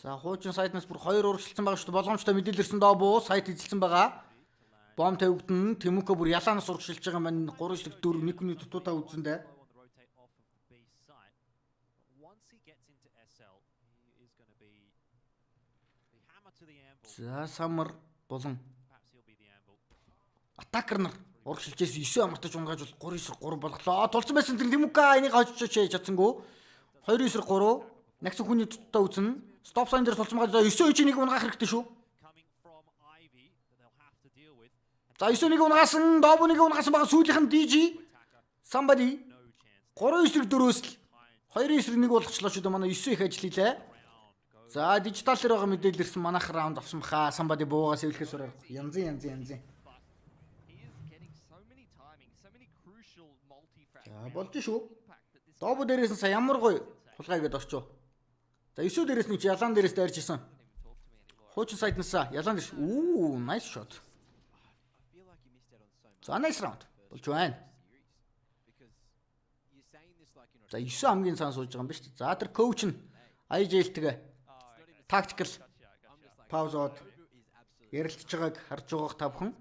За хуучин сайднаас бүр 2 урагшилсан байгаа шүү дээ. Болгоомжтой мэдээлэл ирсэн Dobu сайт эзэлсэн байгаа. Бом тавигдана. Тэмүкө бүр ялаанаас урагшилж байгаа маань 3-4 нэг хүний дутуудаа үзэндээ. За Summer болон Attacker нар урагшилж ирсэн 9 амартаж унгааж бол 3-3 болголоо. Тулцсан байсан тэр Тэмүкө энийг хожиж чадсангүй. 2-9-3 нагсан хүний дутуудаа үзнэ. Stop sign дээр тулцсан байгаа. 9-1 унгаах хэрэгтэй шүү. За 9-1 унгаасан, Dobu-ыг унгаасан байгаа сүүлийнх нь DJ Somebody 3-9-4-өөс л 2-9-1 болгочлоо шүү дээ. Манай 9 их ажил хийлээ. За дижитал дээр байгаа мэдээлэл ирсэн манайх раунд авсан баха. Somebody буугаа сэвлэхээс ураар янзын. so many crucial multi-frag. За болж шүү. Dobu дээрээс нь сая ямар гоё тулгайгээд орчоо. За 9 дээрээс нь ялаан дээрээс дайрч исэн. Хуучин сайднасаа ялаан дээрш. Nice shot. За nice round. Болж байна. За 9 хамгийн цаан сууж байгаа юм ба шүү дээ. За тэр коуч нь IJL-тэйгээ tactical паузод ярилцж байгааг харж байгаах та бүхэн.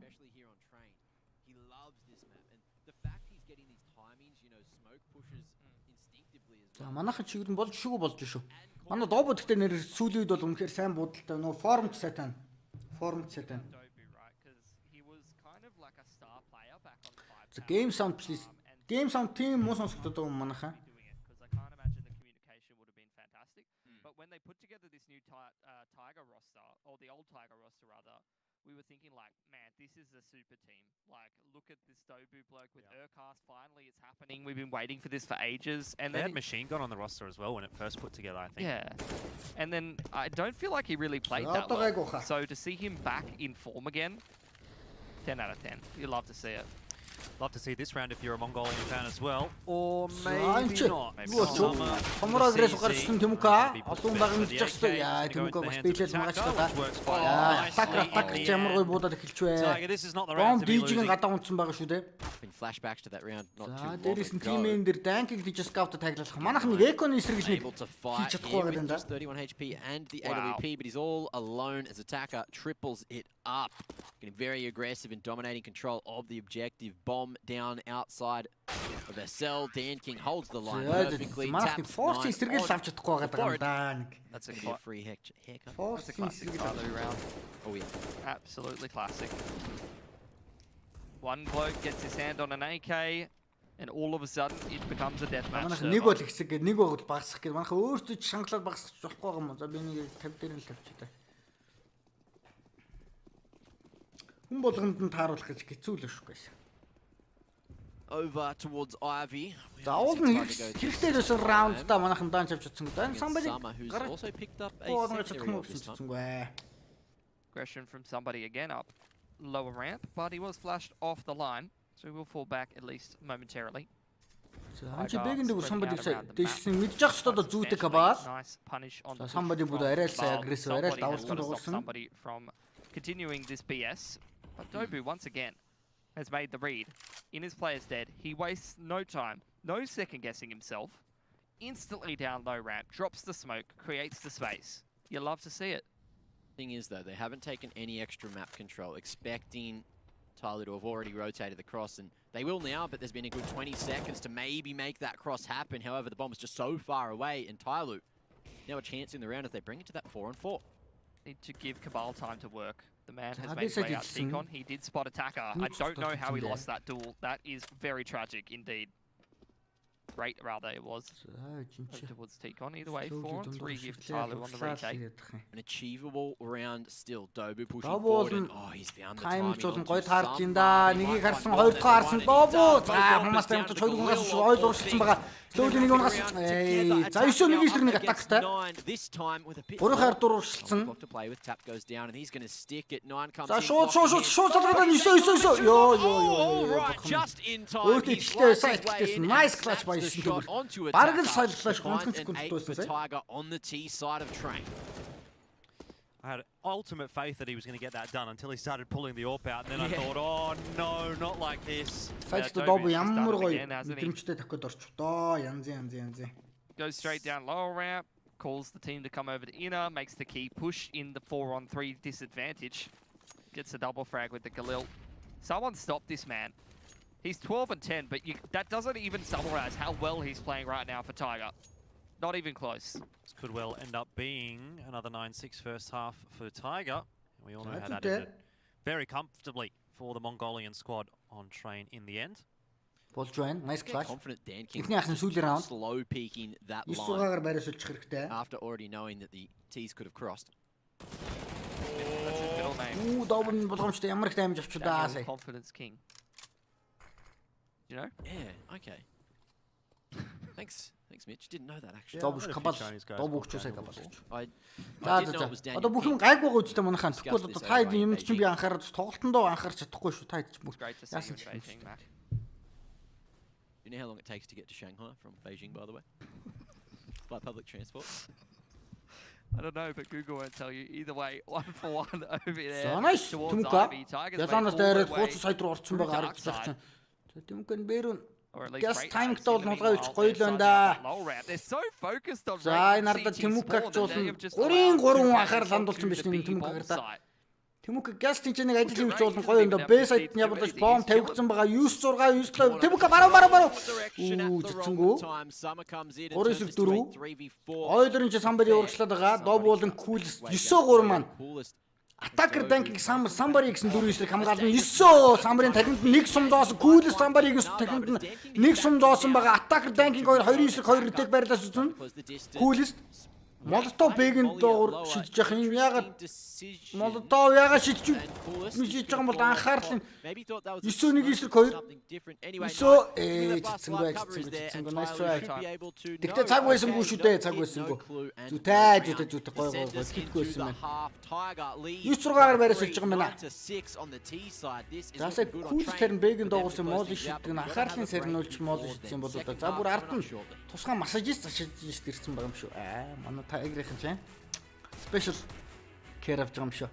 За манайхан чигээр нь болж шүү. Манай Dobu гэхдээ нэр сүүлийн үед бол үнэхээр сайн буудалтай. Нөө формч сайтан. За game sound please. Game sound team муу сонсогдоод байгаа юм манайхан. But when they put together this new Tiger roster, or the old Tiger roster rather, we were thinking like, man, this is a super team. Like, look at this Dobu bloke with Urcast. Finally, it's happening. We've been waiting for this for ages. And They then had Machine Gun on the roster as well when it first put together, I think. yeah, and then I don't feel like he really played that well. So to see him back in form again, 10 out of 10. You love to see it. Love to see this round if you're a Mongolian fan as well. Or Анч maybe not. Maybe юу ч хамраа гэрээс гарсан Тэмүка олон багын жигстэй яа Тэмүка бас биелэл магачтай так ямар гой буудаад эхэлж бай. This is not the Бом round to be дижиг losing. гадаа унтсан байгаа шүү дээ. Flashbacks to that round not too За long дээрээс нь ago. тимэн дээр данкиг диж скаут таглах. Манайх нэг эконы эсрэг нэг Able to хийж fight чадахгүй here байгаа with даа. just 31 HP and the Wow. AWP, but he's all alone as attacker triples it up. Getting very aggressive and dominating control of the objective. Bomb down outside of their cell. Dan King holds the line perfectly. Манайх Taps форс nine эсрэгэл on авч чадахгүй байгаа даа даа нэг. That's a, Gonna be a free haircut. Форс that's a classic эсрэгэл. Tyloo round. Oh yeah. Absolutely classic. One bloke gets his hand on an AK, and all of a sudden it becomes a deathmatch. Манайх нэг бол ихсэг гээд нэг бол багасах гээд манайх өөртөө ч шанглаад багасах болохгүй байгаа юм. За би нэг 50 дээр нь л тавьчих таа. Хүн болгонд нь тааруулах гэж хэцүү л шүү guys. Over towards Ivy. За уул нь хэрэгтэй байсан раундда манайхан даанч авч чадсан гэдэг. Somebody Summer, who's also picked up a гооноо secondary чадахгүй roll this time. гэсэн. Aggression from somebody again up lower ramp, but he was flashed off the line, so he will fall back at least momentarily. За анч бэгэн дээр somebody дэшсэн мэдж ах хэвээр зүйтэй кабал. Nice punish on the Somebody push would from arrest Val. aggressive, Somebody arrest has dawson gotta stop dawson. somebody from continuing this BS. But Dobu once again has made the read. In his player's dead, he wastes no time, no second guessing himself. Instantly down low ramp, drops the smoke, creates the space. You love to see it. Thing is though, they haven't taken any extra map control, expecting Tyloo to have already rotated the cross, and they will now, but there's been a good 20 seconds to maybe make that cross happen. However, the bomb is just so far away, and Tyloo now a chance in the round if they bring it to that 4-on-4. Need to give Cabal time to work. The man has I made his guess I way out did Tikon. He did spot attacker. I don't know how he lost that duel. That is very tragic indeed. Great, rather, it was. Towards Tikon. Either way, 4-on-3 here for Tyloo on the retake. An achievable round still. Dobu pushing Dobu forward, бол and oh, he's found the Тайм timing ч болон onto гоё таарч ин да. somebody. Нэгийг Might харсан, find хоёрдугаар one харсан. and Dobu. he's За done. хамаас Down тамт to хоёрдугаар Galil харсан, on хоёр the дуурсан ping. байгаа. Slowly нэг унгаас. За 9 нэг эсрэг нэг атактай. 9 this time with a bit 3 дууршилсан. to play with. Tap goes down, and he's going to stick it. 9 comes За in. шууд залгаад 9 Right, ёо. just in time. Өөртөө He's ихтэй worked his сайт way ихтэйсэн. in Nice and clutch snaps by the Shinto. shot onto Бараг л attacker. сайлглаш Find 30 an секунд 8 for дуусан. Tiger on the T side of Train. I had ultimate faith that he was going to get that done until he started pulling the AWP out, and then I thought, oh no, not like this. Сайт Dobu Dobu has done ямар it гоё again, hasn't he? мэдрэмжтэй тавих гээд орч. Доо янз. Goes straight down lower ramp. Calls the team to come over to inner. Makes the key push in the 4-on-3 disadvantage. Gets a double frag with the Galil. Someone stop this man. He's 12-10, but that doesn't even summarize how well he's playing right now for Tiger. Not even close. This could well end up being another 9-6 first half for Tiger. We all know That's how that okay. ended very comfortably for the Mongolian squad on Train in the end. Болж байна. Nice Get clutch. confident Dan King Эхний ахны сүүлийн раунд. slow peeking that 9 line дугаагаар байраа суулчих хэрэгтэй. after already knowing that the T's could have crossed. That's his middle name. Dobu болгоомжтой ямар их даймж авч удаа Daniel сая. Confidence King. You know? Yeah, okay. Thanks, Mitch. Didn't know that actually. Dobu I've кабал. heard a few Chinese guys Dobu called ч усаа Daniel кабал. I За didn't know it was за. Daniel Одоо бүх юм King. гайгүй байгаа үстэй манайхан. Тэгвэл Discuss одоо this та over in юм чинь би Beijing. анхаарал тоглолтондоо анхаарч чадахгүй шүү. Та хэд ч мөр. Great to see Яасан you ч in Beijing, Mac. You know how long it takes to get to Shanghai from Beijing, by the way? By public transport? I don't know, but Google won't tell you. Either way, 1-for-1 over there За nice. towards Тэмүка. Ivy. Tigers Ялаанаас made all дайраад their way 30 сая руу орсон through байгаа dark харагдаж side. байна. За Тэмүка нь бэрүүн. Or at least Gas great time lads тол in the нулгаа meanwhile, үчих гоё л they're байна starting да. up low ramp. They're so focused on За raiding энэ ардаа CT Тэмүкаг spawn ч that they have just уулын allowed 3 two анхаар players ландулсан onto биш the нэг B Тэмүкагаар bomb да. site. Тэмүка газ тэнцэнийг ажил хийж болно гоё юм да. Б сайд нь явуулж бомб тавигдсан байгаа 9-6 9-7 Тэмүка барав. Үү жицэнгүү. 3-4. Ойлорын ч самбари урагшлаад байгаа. Dobu болон Coolest 9-3 маань. Attacker ranking самбари гэсэн 4-9-ийг хамгаална. 9 самбарын талент нэг сум зоосон Coolest самбарыг талент нэг сум зоосон байгаа. Attacker ranking 2-9-ийг 2 ретек байрлаас үзэн. Coolest Молотов бэгэнд доор шидэж явах юм ягаад Молотов ягаад шидэж байгаа бол анхаарал 9-1 эсрэг 2 9 nice try. Тэгтээ цаг байсангүй шүү дээ цаг байсангүй. Зүйтэй гой хитгүй байсан байна. 9-6-аар барьж сэлж байгаа юм байна. Заасаа кул тэрэн бэгэнд доогорсон мол шиддэг нь анхаарлын сэрнүүлж мол шидсэн болоо да. За бүр ард нь тусгай массажист зашиж ирсэн байгаа юм шүү. Манай Tiger-ийн чинь special care авч байгаа юм шүү.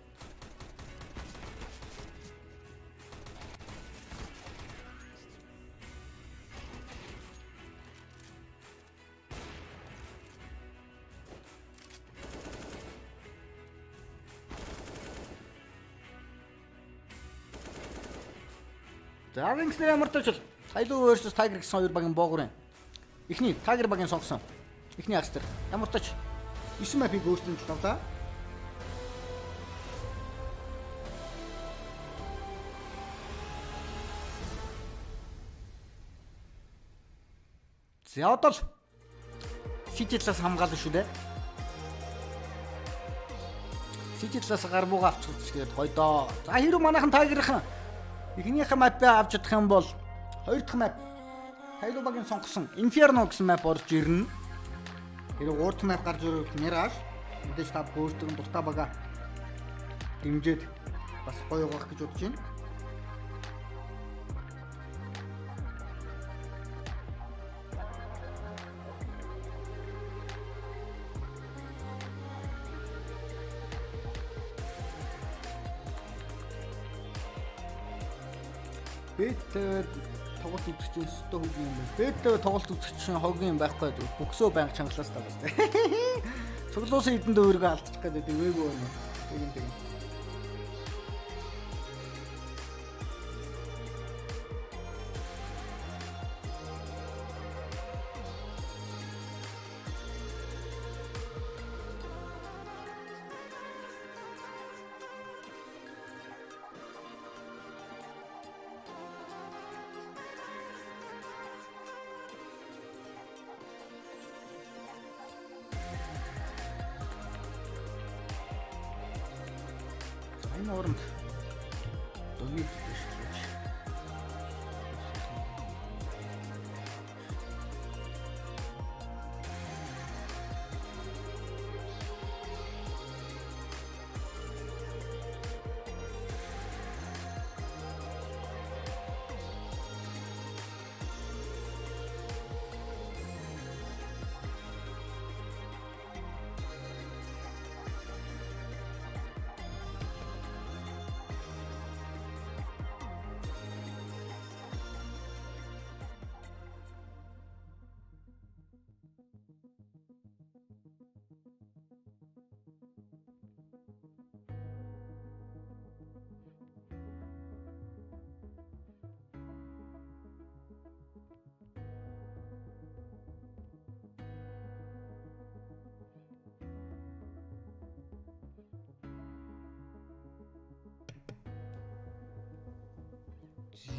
За Wings-нэр ямар тооч Tyloo versus Tiger гэсэн хоёр багийн боогор юм. Эхний Tiger багийн сонгосон. Эхний агс дээр ямар тооч 9 мапыг өөрчлөн талаа. За одоо Сижилээс хамгаална шүү дээ. Сижилээс гарбууга авч үзчих тэгээд гоё доо. За хэрэг манайхан Tiger-ийн эхнийхээ мапыг авч чадах юм бол хоёр дахь мап Tyloo багийн сонгосон Inferno гэсэн мап орж ирнэ. Хэрэг урд мап гарч ирвэл Mirage мэдээж та өөртөө дуртай бага дэмжиж бас гоё гоох гэж бодож байна. Бэтэр тоглолт үзэгчийн өстө хөг юм байна. Бэтэр тоглолт үзэгчийн хогийн байхгүй бөксөө байнга чангалаас та бастай. Цуглуусан эдэндээ өөрийгөө алдчих гэдэг дэвээгөө байна. Тэгин. Энэ оронд Dobu биш.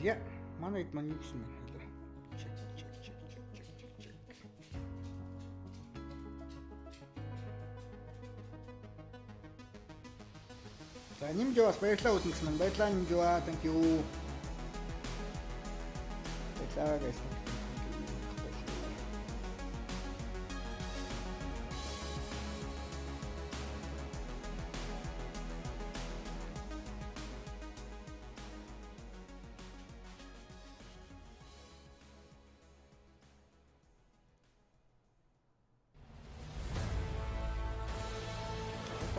Я манай ид маань юу гэсэн юм бэ? Check. За нэмж бас баярлалаа үзэн гэсэн юм. Баярлалаа нэмж аа. Thank you. Баярлалаа guys.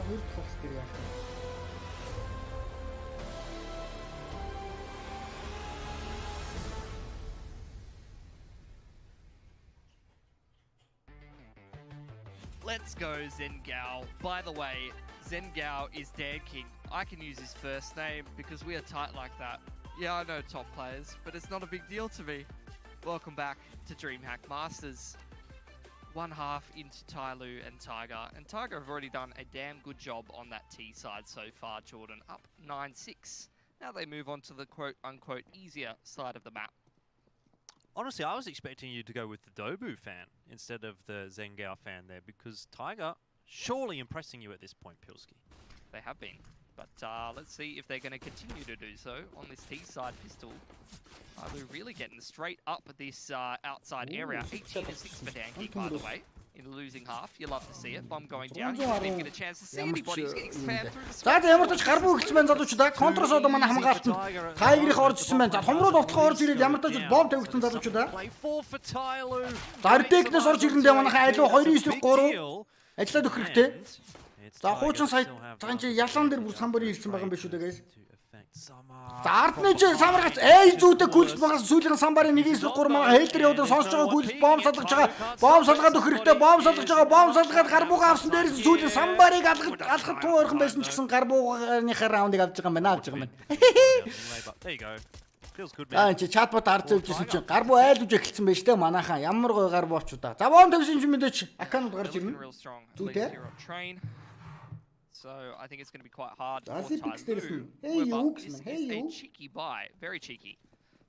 Хоёр талаас дээр яах вэ? Let's go, Zengao. By the way, Zengao is Dan King. I can use his first name because we are tight like that. Yeah, I know top players, but it's not a big deal to me. Welcome back to DreamHack Masters. One half into Tyloo and Tiger. And Tiger have already done a damn good job on that T side so far, Jordan. Up 9-6. Now they move on to the quote-unquote easier side of the map. Honestly, I was expecting you to go with the Dobu fan instead of the Zengao fan there, because Tiger surely impressing you at this point, Pilski. They have been. But let's see if they're going to continue to do so on this T-side pistol. Tyloo really getting straight up this outside area. 18-6 for Danke, by the way. In the losing half, you love to see it. Bomb going down. He doesn't even get a chance to see anybody. He's getting spammed through the За ямар ч гар бүү ихсэн байна залуучуудаа. Контрос одоо манай хамгаалтанд Тайгрийн орж ирсэн байна. За хумрууд автах орж ирээд ямар ч бомб тавигдсан залуучуудаа. Play 4 for Tyloo. За Ардекнес орж ирэндээ манайхаа аливаа 2-9-3 ажиллаад өгөх хэрэгтэй. За хуучин сая цагаан чи ялан дээр бүр самбарын ирсэн байгаа юм биш үү дээ guys. За ардны чи самбар гац зүүтэй гүйлс багаас сүүлийн самбарын 1-9-3 мага хейл дээр яваад сонсож байгаа гүйлс бомб салгаж байгаа. Бомб салгаад өгөх хэрэгтэй. Бомб салгаж байгаа. Бомб салгаад гар буугаа авсан дээрээс сүүлийн самбарыг алхах тун ойрхон байсан ч гэсэн гар буугийнхаа раундыг авч байгаа юм байна. There you go. Feels good, man. Чи чатбот ард зөвжсэн чинь гар буу айл үж эхэлсэн байж тээ манайхаа ямар гой гар буучуу да. За бомб тавьсан чинь мэдээч аккаунт гарч ирнэ. Train. So I think it's going to be quite hard for Does it Tyloo. extend? Hey, However, you, this man. Hey, is a you. cheeky buy, very cheeky.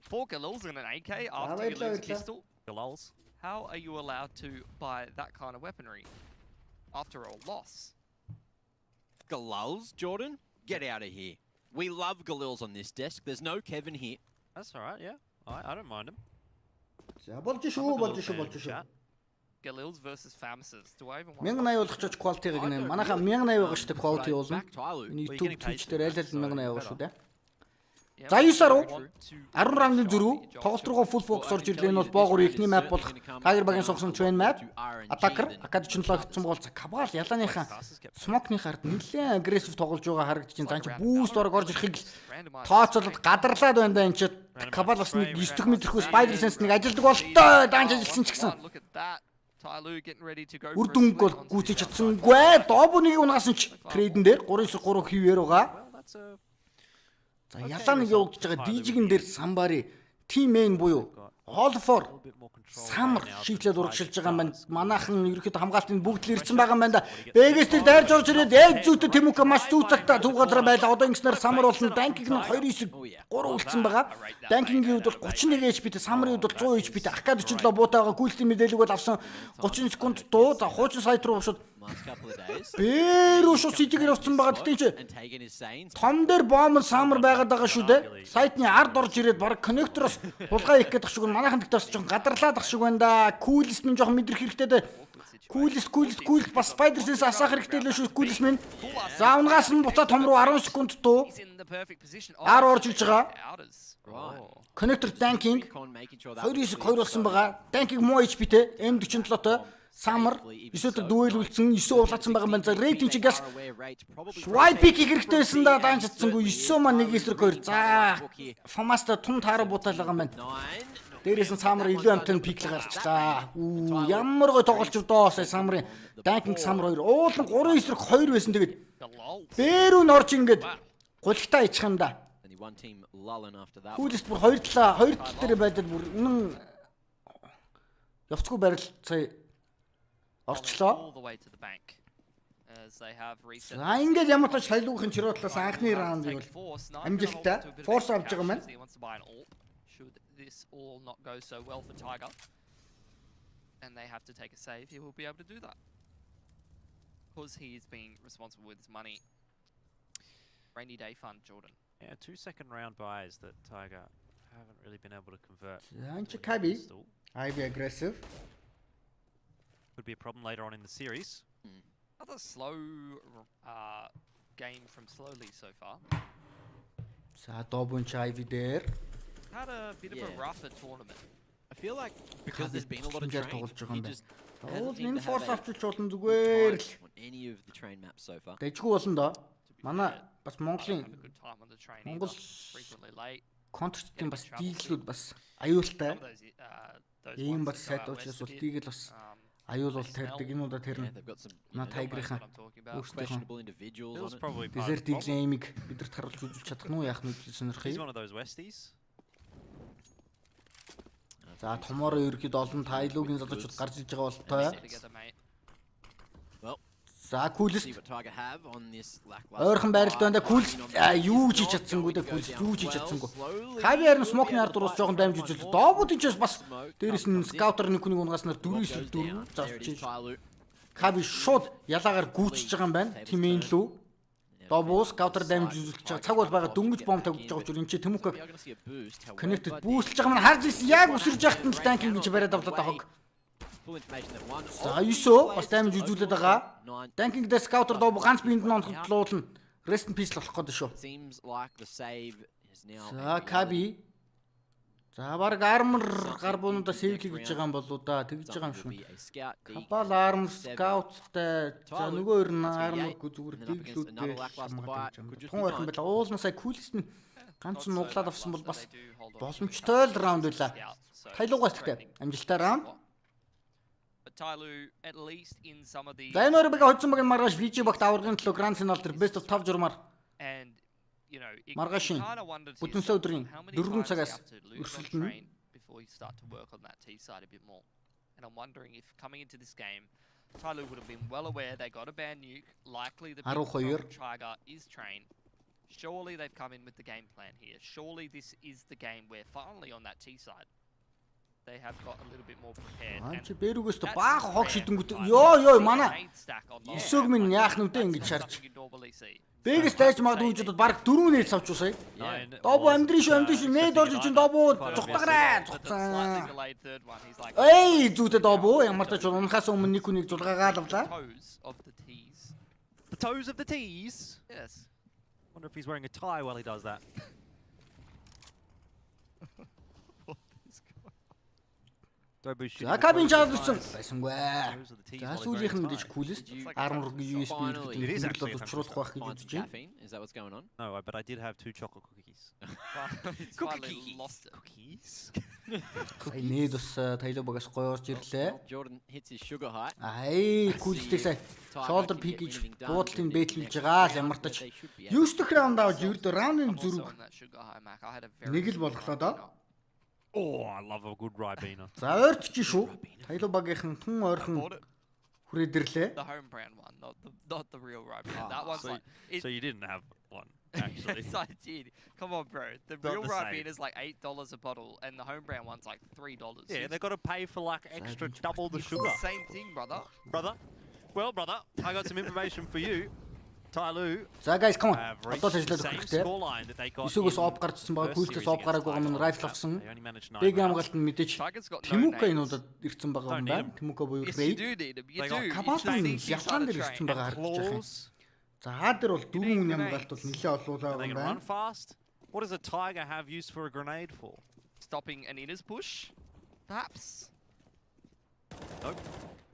4 Galils and an AK after you lose pistol. Galals. How are you allowed to buy that kind of weaponry after a loss? Galils, Jordan? Get out of here. We love Galils on this desk. There's no Kevin here. That's all right, yeah. I don't mind him. За болж шүү. Galils versus Famises. Do I even want 1080 болгоч quality гэнэ. Манайхаа 1080 байгаа шүү дээ quality болно. Back Tyloo. YouTube Twitch дээр аль аль 1080 байгаа шүү дээ. Yeah, За 9 10 want to 10 раундын зөрүү тоглолт руугаа full focus орж ирлээ. Энэ бол боогоор ихний map болох Tiger Bag-ын сонгосон train map. Attacker AK-47 хийсэн бол Кабал ялааныхаа smoke-ны хард нэлээд aggressive тоглож байгаа харагдаж байна. За чи boost орог орж ирэхийг тооцоолоод гадарлаад байна да энэ чи Кабал бас нэг 9 дэх метрхүү spider sense нэг ажилдаг болтой даанч ажилсан ч гэсэн. Look at that. Tyloo getting ready to go. Үр дүнг бол гүйцэж чадсангүй. Добунийг унаасан ч трейдэн дээр 3-9-3 хийвэр байгаа. За ялаа нэг явагдаж байгаа дижигэн дээр самбари team main буюу all for самар шийдлээд урагшилж байгаа юм байна. Манайхан ерөөхдөө хамгаалтын бүгд л ирсэн байгаа юм байна да. Бэгээс тэр дайрж орж ирээд яг зүйтэй Тэмүка маш зүү цагта зүг газар байла. Одоо ингэснээр самар болно. Данкиг нь 2-9-3 үлдсэн байгаа. Данкигийн хувьд бол 31 HP-тэй, самарын хувьд бол 100 HP-тэй. AK-47 буутайгаа гүйлтийн мэдээлэг бол авсан 30 секунд дуу. За хуучин сайт руу бошоод бэрүү шууд ситигээр явцсан байгаа. Тэгтээ чи том дээр бомб самар байгаад байгаа шүү дээ. Сайтны ард орж ирээд баг коннектороос булгаа их гэдэг шиг манайхан тэгтээс жоохон гадарлаад ах шиг байна да. Кулист нь жоохон мэдрэх хэрэгтэй дээ. Кулист бас spider sense асаах хэрэгтэй л шүү кулист минь. За унгаас нь буцаад том руу 10 секунд дуу. Ар орж иж байгаа. Коннектор данкинг 2-9-2 болсон байгаа. Данкинг муу HP-тэй M47-той. Самар 9-д дүүэл үлдсэн 9 уулаацсан байгаа юм байна. За рейтинг чигээс swipe pick хэрэгтэй байсан да даан чадсангүй 9 маань 1-2. За Фамаста тун таараа буутаал байгаа юм байна. Дээрээс нь Самар илүү амтны пик л гарчлаа. Ямар гой тоглолч доо сая Самарын данкинг Самар 2 уулан 3-9-2 байсан тэгээд бэрүү н орж ингээд гулгтаа ичих юм да. Кулист бүр хоёр тал дээр байдал бүр үнэн явцгүй барил сая орчлоо. За ингээд ямар ч Tyloo-ийн чироо талаас анхны раундыг бол амжилттай форс авч байгаа маань. Should this all not go so well for Tiger, and they have to take a save, he will be able to do that because he is being responsible with his money. Rainy day fund, Jordan. Yeah, 2 second round buys that Tiger haven't really been able to convert. Kabi, I be aggressive. Could be a problem later on in the series. Another slow game from Slowly so far. За Dobu Ivy there. Had a bit of a rougher tournament. I feel like because there's been a lot of Хэмжээр train, тоглож байгаа юм he байна. just Уул hasn't seemed энэ to форс have авчиж болно a зүгээр л. time on any of the train maps so far. Дэжгүй болно доо. Манай бас Монголын Have a good time on the train Монгол either. Frequently late. контрчдын бас дийллүүд бас аюултай. Some of those Ийм ones бас that сайд go out учраас west a бол bit, тийгэл бас аюул бол тарьдаг. Энэ удаа тэр Yeah, нь they've got some манай knows тайгрынхаа what I'm talking about. өөрсдийнхөө questionable individuals It was on it. probably part of дезерт the problem. иглийн эймиг бидэрт харуулж үзүүлж чадах нь уу яах нь гэж сонирхъя. He's one of those Westies. За томороо ерөөд олон Tyloo-гийн залуучууд гарч иж байгаа болтой. Stay together, mate. За Coolest See what Tiger have on this lackluster ойрхон байралд байна. fight. Coolest юу ч хийж чадсангүй дээ. Coolest юу ч хийж чадсангүй. Хаби харин смокны ард дуус жоохон даймж үзэл. Дообууд ч бас дээрэс нь скаутер нэг хүнийг унгаснаар 4-4 зарчиж. Хаби шууд ялаагаар гүйчж байгаа юм байна. Тимэн лүү. Добу скаутер даймж үзүүлж байгаа. Цаг бол байгаа дөнгөж бом тавьж байгаа учраас энэ чи Тэмүүкаг We are gonna see a boost. However, connected бүүсэлж байгаа маань харж ирсэн. Яг өсөрж яхад нь танкинг гэж бариад авлаа да хог. full information that one За 9 бас даймж үзүүлээд байгаа. 9 Танкинг дээр скаутер Добу ганц биенд нь онцлуулна. Rest in peace болох гэдэг шүү. seems like the save is now. За Каби. За баг армор гарбуунуудаа сейвлэх гэж байгаа юм болоо да. Тэгж байгаа юм шүү. Кабал армор скауттай. За нөгөө хоёр нь армор зүгээр диглүүдтэй хамгаалж байгаа. Тун ойрхон байла. Уулнасаа Coolest нь ганц нь нуглаад авсан бол бас боломжтой л раунд байлаа. Tyloo-гаас тэгтээ амжилттай раунд. But Tyloo, at least in some of the За энэ хоёр бага хоцсон баг маргааш VG багт аваргын төлөө Grand Final дээр Best of 5 журмаар and you know, it Маргаашийн kind of wonder to бүтэн yourself, өдрийн how many 4 times do you цагаас have to lose on өрсөлдөн. train before you start to work on that T side a bit more. And I'm wondering if coming into this game, Tyloo would have been well aware they got a banned nuke, likely the big 12 from Tiger is train. Surely they've come in with the game plan here. Surely this is the game where finally on that T side they have got a little bit more prepared. Аа and чи бэрүгээс that's баах хог rare. шидэнгүүт Tyloo ёо has манай made stack on the эсөг line. минь яах нүдэ ингэж That's харж. something you normally see. Бэгс тайж магадгүй жүдэд баг 4 нээд савч усаа. Добу Intermission нээд орж чин Добу зугтаграа But the slightly зугтаа. delayed third one, he's like Эй зүйтэй Добу ямар ч унахаас өмнө нэг хүнийг зулгаагаад авлаа. toes of the T's. The toes of the T's. Yes. Wonder if he's wearing a tie while he does that. Dobu shooting За the кабин toes of the чаалсан ties. байсангүй. Toes of the T's За while they're сүүлийнх нь wearing a мэдээж tie. Coolest Did you армор USB finally- It is хэлбэрт actually a боловчруулах байх гэж find үзэж some байна. caffeine? Is that what's going on? No, but I did have 2 chocolate cookies. It's finally lost it. Cookies? Сая нээд бас Tyloo багаас гоё орж ирлээ. Jordan hits his sugar high. Ай Coolest-ийг сая shoulder pick гэж буудалтын бэтлүүлж байгаа л ямар тач 9 дэх раунд авч ердөө раундын I'm also зүрх on that sugar high Mac. I had a very нэг л good болглоо run, доо. you know. Oh, I love a good Ribena. За ойрч чи шүү. Tyloo багийнхан тун ойрхон Bought it. хүрээд ирлээ. The home brand one, not the real Ribena. That one's So, like it, so you didn't have one, actually. it's like, dude, come on, bro. The Not real the same. Ribena is like $8 a bottle, and the home brand one's like $3. Yeah, It's they've got to pay for like extra double the sugar. the same thing, brother. Brother? Well, brother, I got some information for you. Tyloo За guys come on. have Одоо reached the ажиллаад same өгөх хэрэгтэй. scoreline that they got Эсүгээс in оп гарчсан байгаа. first Coolest-ээс series оп гараагүй against байгаа нь Tiger. rifle авсан. They only managed 9 Бэг rounds. хамгаалт нь мэдээж Tiger's got no Тэмүүка nades. энүүдэд ирсэн байгаа юм Don't байна. need Тэмүүка буюу Yes, you Raid. do need them. You They do. got You Kabal just нь need to ялгаан дээр train. ирсэн байгаа харагдаж байгаа юм. Claws, За хаа дээр бол 4 хүн хамгаалт бол нэлээд олуулаа and they байгаа юм can run байна. fast. What does a Tiger have used for a grenade for? Stopping an inners push, perhaps. Nope.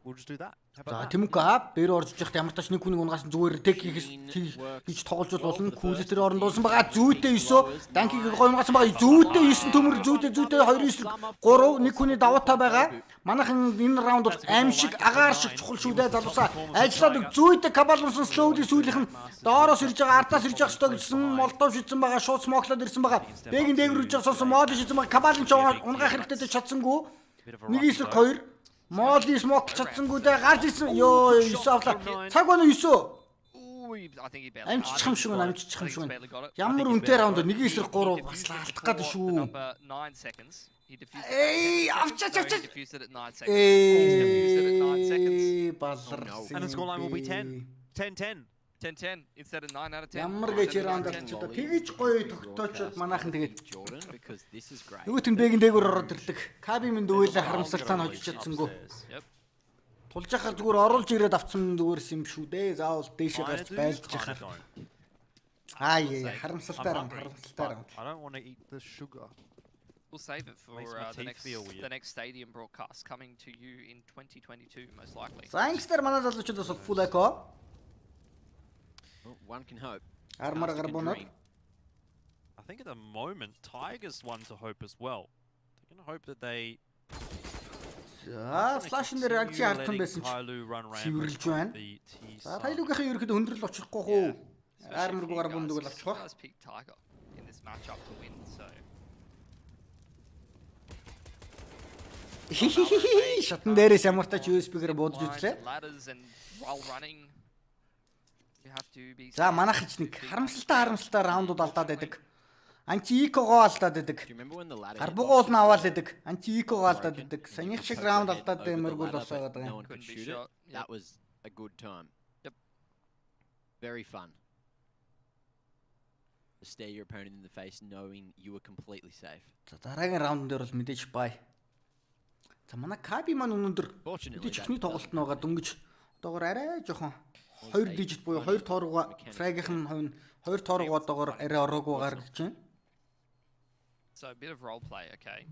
We'll just do that. How За about that? Тэмүүка бэр орж ижих ямар тач нэг хүнийг унгасан зүгээр тек хийж тоглож болно. Coolest тэр орон дуусан байгаа. Зүйтэй 9. Данкиг гоймгасан байгаа. Зүйтэй 9 төмөр зүйтэй 2 9 3 нэг хүний давуу та байгаа. Манайхан энэ раунд бол аим шиг агаар шиг чухал шүү дээ залуусаа. Ажиллаад өг зүйтэй кабалунсан слоуди сүүлийнх нь доороос ирж байгаа ардаас ирж байгаа ёстой гэсэн молдов шидсэн байгаа. Шууд смоклоод ирсэн байгаа. Бэгийн дээгүүр ирж байгаа сонсон мод шидсэн байгаа. Кабалын ч унгаах хэрэгтэй ч чадсангүй. Bit of a Нэг rush, эсрэг though. 2 Моли смок чадсангүй дээ гарч ирсэн. Ёо 9 авлаа. Цаг байна 9. Ooh, I think he barely. Амжчих юм шиг байна, амжчих юм шиг байна. Barely got it. Ямар үнэтэй раунд нэг эсрэг 3 бас алдах гэдэг The шүү. number 9 seconds. He diffused it. Эй, at 10 авчаач, seconds, so he авчаач. diffused it at 9 seconds. He's diffused it at 9 seconds. Баларсан. And the scoreline will be 10. 10-10. 10-10 instead of 9 out of 10. Ямар гэж раунд авчихдаг. Тэгэж гоё тогтоочод манайхан тэгээд Jordan, because this is great. нөгөөт нь бэгийн дээгүүр ороод ирлэг. Каби минь дүүлээ харамсалтаа нь хожиж чадсангүй. Yep. Тулж яхаар зүгээр оруулж ирээд авсан зүгээрс юм шүү дээ. Заавал дээшээ гарч байлж яхаар. Аа яа, харамсалтай раунд, харамсалтай раунд. I don't want to eat the sugar. We'll save it for Makes my the teeth feel weird. next stadium broadcast coming to you in 2022 most likely. За ангистер манай залуучуудаас full echo. Well, one can hope. Армар Caster can гарбоноор. dream. I think at the moment, Tiger's one to hope as well. They're going to hope that they За флашн дээр агчи хартсан байсан чи. Tyloo run цэвэрлж rampant байна. from the T За side. Tyloo-гийн ерөөхдөө хөндрөл очихгүй хөө. Especially Армар if you гар бундаг л guys- авчих. you guys picked Tiger in this matchup to win, so Шатн дээрээс ямартач USB-гээр буудаж lines үзлээ. and ladders and while running you have to be За манайх ч нэг харамсалтай раундууд алдаад байдаг. Анти-икогоо алдаад байдаг. Do you remember when the ladder? Гарбугоо бол аваад байдаг. Анти-икогоо алдаад байдаг. Санийх шиг раунд алдаад эмэргүүл босоо гэдэг No юм. one could Couldn't be shoot it. shot. Yep. That was a good time. Yep. Very fun. To stare your opponent in the face knowing you were completely safe. За дараагийн раунд дээр бол мэдээж бай. За манай Каби маань өнөөдөр Fortunately, мэдээж that ихний тоглолт нь байгаа дөнгөж одоогоор арай жоохон 2 дижит буюу 2 тооргоо фрагийнх нь хувь 2 тооргоо одоогоор арай ороогүй гаргаж байна. So a bit of role play, okay?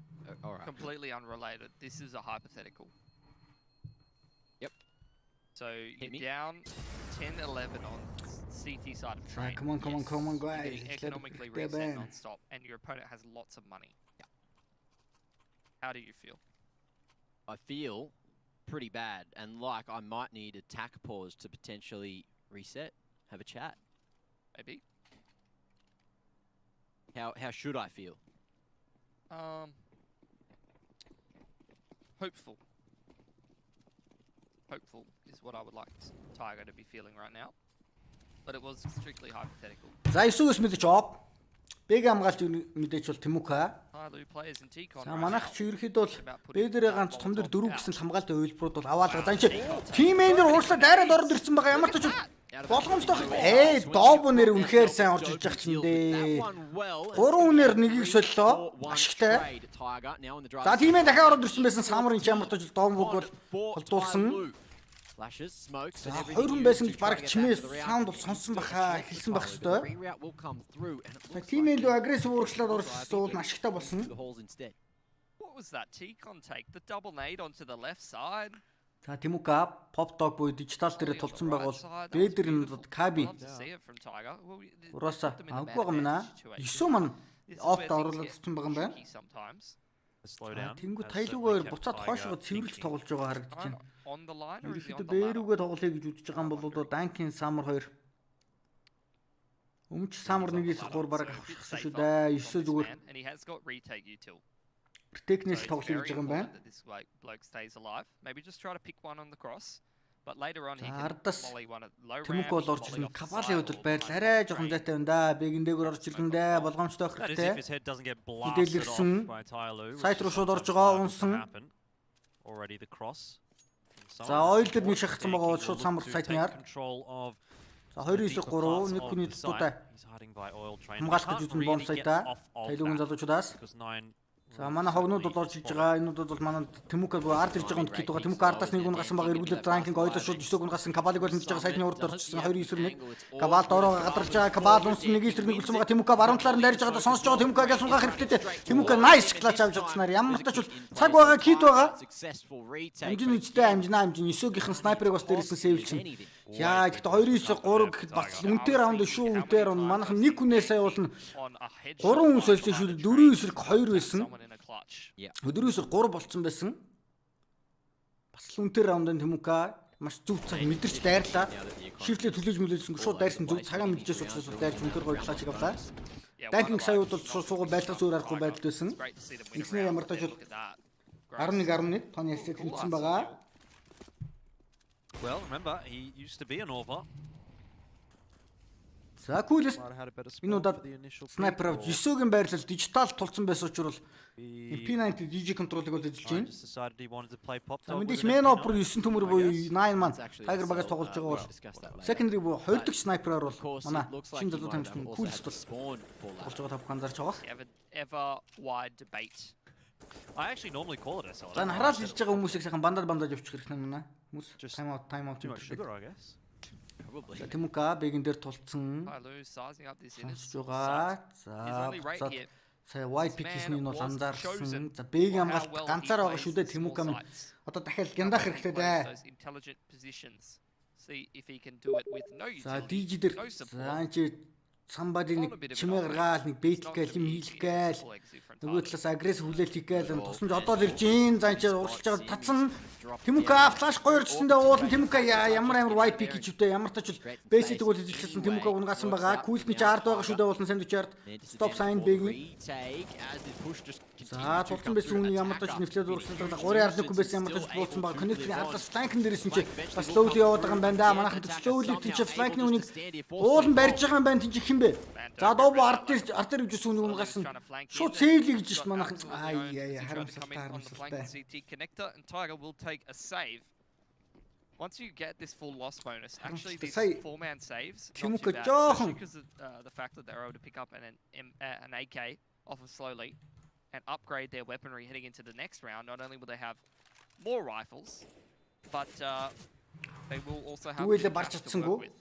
all right. Completely unrelated. This is a hypothetical. Yep. So Hit me. you're down 10-11 on CT side of За train. come on You're guys. getting economically Let's reset get non-stop, and your opponent has lots of money. Yeah. How do you feel? I feel pretty bad, and like I might need a tack pause to potentially reset, have a chat. Maybe. How should I feel? Hopeful. Hopeful is what I would like Tiger to be feeling right now. But it was strictly hypothetical. За 9-өөс мэдээж оп. Бэг хамгаалт мэдээж бол Тэмүка. Tyloo players in T-Con За right манайх now. чи ерөөхдөө бол About putting Б-дэрээ down ганц том дээр Molotov 4 гэсэн down. хамгаалалтын хувилбарууд бол аваалга. За энэ тимэн дээр уурлаа дайраад ороод ирсэн байгаа. Ямар ч ч болгоомжтой. Dobu нэр үнэхээр сайн орж иж байгаа чинь дээ. 3 хүнээр нэгийг соллоо. Ашигтай. За тимэн дахиад ороод ирсэн байсан Самарын ч ямар ч Dobu бол холдуулсан. Flashes, smokes, За and 2 хүн байсан гэж баг чимээс everything. саунд бол сонсон баха хэлсэн байх хэвээр. Reroute will come through, and it За looks тимэн like лөө агрессив урагшлаад орсон бол ашигтай болсон. the holes instead. What was that T-Con take? The double nade onto the left side. За Тэмүка Pop Dog буюу дижитал дээр тулцсан байгаа бол Б-дэр нь Каби. Love to see it from Tiger. Well, Урааса put them in a авгүй bad байгаа маа. advantage 9 situation. мань This is Off where оруулаад things get тулцсан байгаа юм байна. tricky sometimes. slow down. Тэнгүү has Tyloo-гаар certainly kept буцаад Tiger хойшоо цэвэрлж thinking. тоглож байгаа харагдаж I'm байна. on the line or is he Ерөнхийдөө on the line? Б-рүүгээ тоглоё гэж үзэж байгаа юм бол Данкин Самар 2. Өмнөч Самар 1-3 бараг авчихсан шүү дээ. 9 зүгээр And he has got retake util. технээс So it's тоглоё гэж very байгаа юм байна. important that this bloke stays alive. Maybe just try to pick one on the cross. But later on he За can ардаас molly one at low ramp. Тэмүк бол орж molly ирнэ. off the Кабалийн side хувьд бол or байрал one арай off the жоохон train. зайтай байна да. Бэгэн дээгүүр орж ирнэ дээ. Болгоомжтой That is if хэрэгтэй. his head doesn't get blasted Дэлгэрсэн. off by Tyloo. which Сайт is руу шууд орж sometimes байгаа, liable to унсан. happen. Already the cross. За ойл дээр нэг шахсан байгаа бол шууд Самар сайтны яар. Control of За 2-9-3 нэг хүний тутуудаа He's hiding by oil train. хамгаалах гэж үзэн бомб сайтаа. Tyloo-гийн залуучуудаас. Because 9 За манай хогнууд бол орж иж байгаа. Энүүд бол манай Тэмүк ард ирж байгаа юм гээд байгаа. Тэмүк ардаас нэг гүн гасан байгаа. Эргүүлээд ранкинг ойлоо шууд 9 гүн гасан. Кабалыг бол мэдж байгаа. Сайтны урд орчихсон 2-9-1. Кабал дороо гадарч байгаа. Кабал унсан 1-9-1 үлсэн байгаа. Тэмүк баруун талаар нь дайрж байгаа. Сонсож байгаа. Тэмүкээс сунгаах хэрэгтэй. Тэмүк nice клач авч чадсанаар ямар ч бол цаг байгаа кит байгаа. Амжин үстэй амжинаа амжин 9-гийнхэн снайперыг бас дээрсэн сэвэлчин. Яа гэхдээ 2-9-3 гэхэд бас үнтэй раунд шүү. Үнтэй раунд манайхан нэг хүнээ сая болно. On a headshot 3 хүн by сольсон шүү. 4-9-2 байсан. someone in a clutch. Өдрөөс 3 болцсон байсан. Бас л үнтэй раундын Тэмүка маш зүв цаг мэдэрч дайрлаа. Шифтлээ түлээж мүлээсэн шууд дайрсан зүв цагаан мэдчихээс учраас дайрч үнээр гоё клач авлаа. Yeah, Данкинг one сая alive. удаа суугаа байлгах зөөр арахгүй байдал байсан. It's great to see them win a Игснээр round, ямар but тааж look at that. 11-11 тооны эсэт хэлсэн байгаа. Well, remember, he used to be an Orva. За кулс Might have had a better энэ spot удаад for the initial снайпер авч 9-гийн байрлал дижитал тулцсан байсан учраас He P90 DJ контролыг бол эзэлж байна. just decided he wanted to play pop За dog with мэдээж an мен MP9. опер 9 төмөр буюу 9 маань Tiger багаас тоглож байгаа бол secondary буюу 2 дахь снайпераар бол манай шинэ залуу тамирчин кулс бол болж байгаа тавх анзаарч байгаа. Ever wide debate. I actually normally call it SLR. За хараал хийж байгаа хүмүүсийг сайхан бандаж явуучих хэрэгтэй юм байна. Хүмүүс Just тайм аут Too much sugar, I guess. Probably. Тэмүка бэгэн дээр тулцсан. Tyloo sizing up this Сонсож innocent байгаа. His За only rate буцаад here. Сая white pick хийсний нь бол анзаарсан. За Б-ийн хамгаалт ганцаар байгаа шүү дээ Тэмүка минь. Одоо дахиад гяндах хэрэгтэй дээ. За DJ дээр за чи somebody нэг чимээ гаргаал нэг бэйтл гээл юм хийлэх гээл нөгөө талаас агрессив хүлээлт хийх гээл тусамж одоо л ирж ийн зан чи уралж байгаа татсан Тэмүка флаш гоёрчсондоо уулан Тэмүка ямар white pick хийвтэй ямар тач basic тэгвэл хэлчихсэн Тэмүка унгаасан байгаа кулсны чард байгаа шүү дээ уулан сандвичард stop sign бэгийн за тулсан байсан үний ямар тач нэвтлээд урагшлаа 3.1 хүн байсан ямар тач бууцсан байгаа connect-ийн адлаас flank дээрээс нь чи бас slowly яваад байгаа юм байна да манайхан slowly тийч flank-ны үнийг уулан барьж байгаа юм байна тийч хин бэ за Dobu ард дээр гэж үнийг унгаасан шууд сейвлий гэж шít манайхан харамсалтай a save. Once you get this full loss bonus, actually these four-man saves, because of the fact that they're able to pick up an AK off of slowly and upgrade their weaponry heading into the next round. Not only will they have more rifles, but they will also have to work with.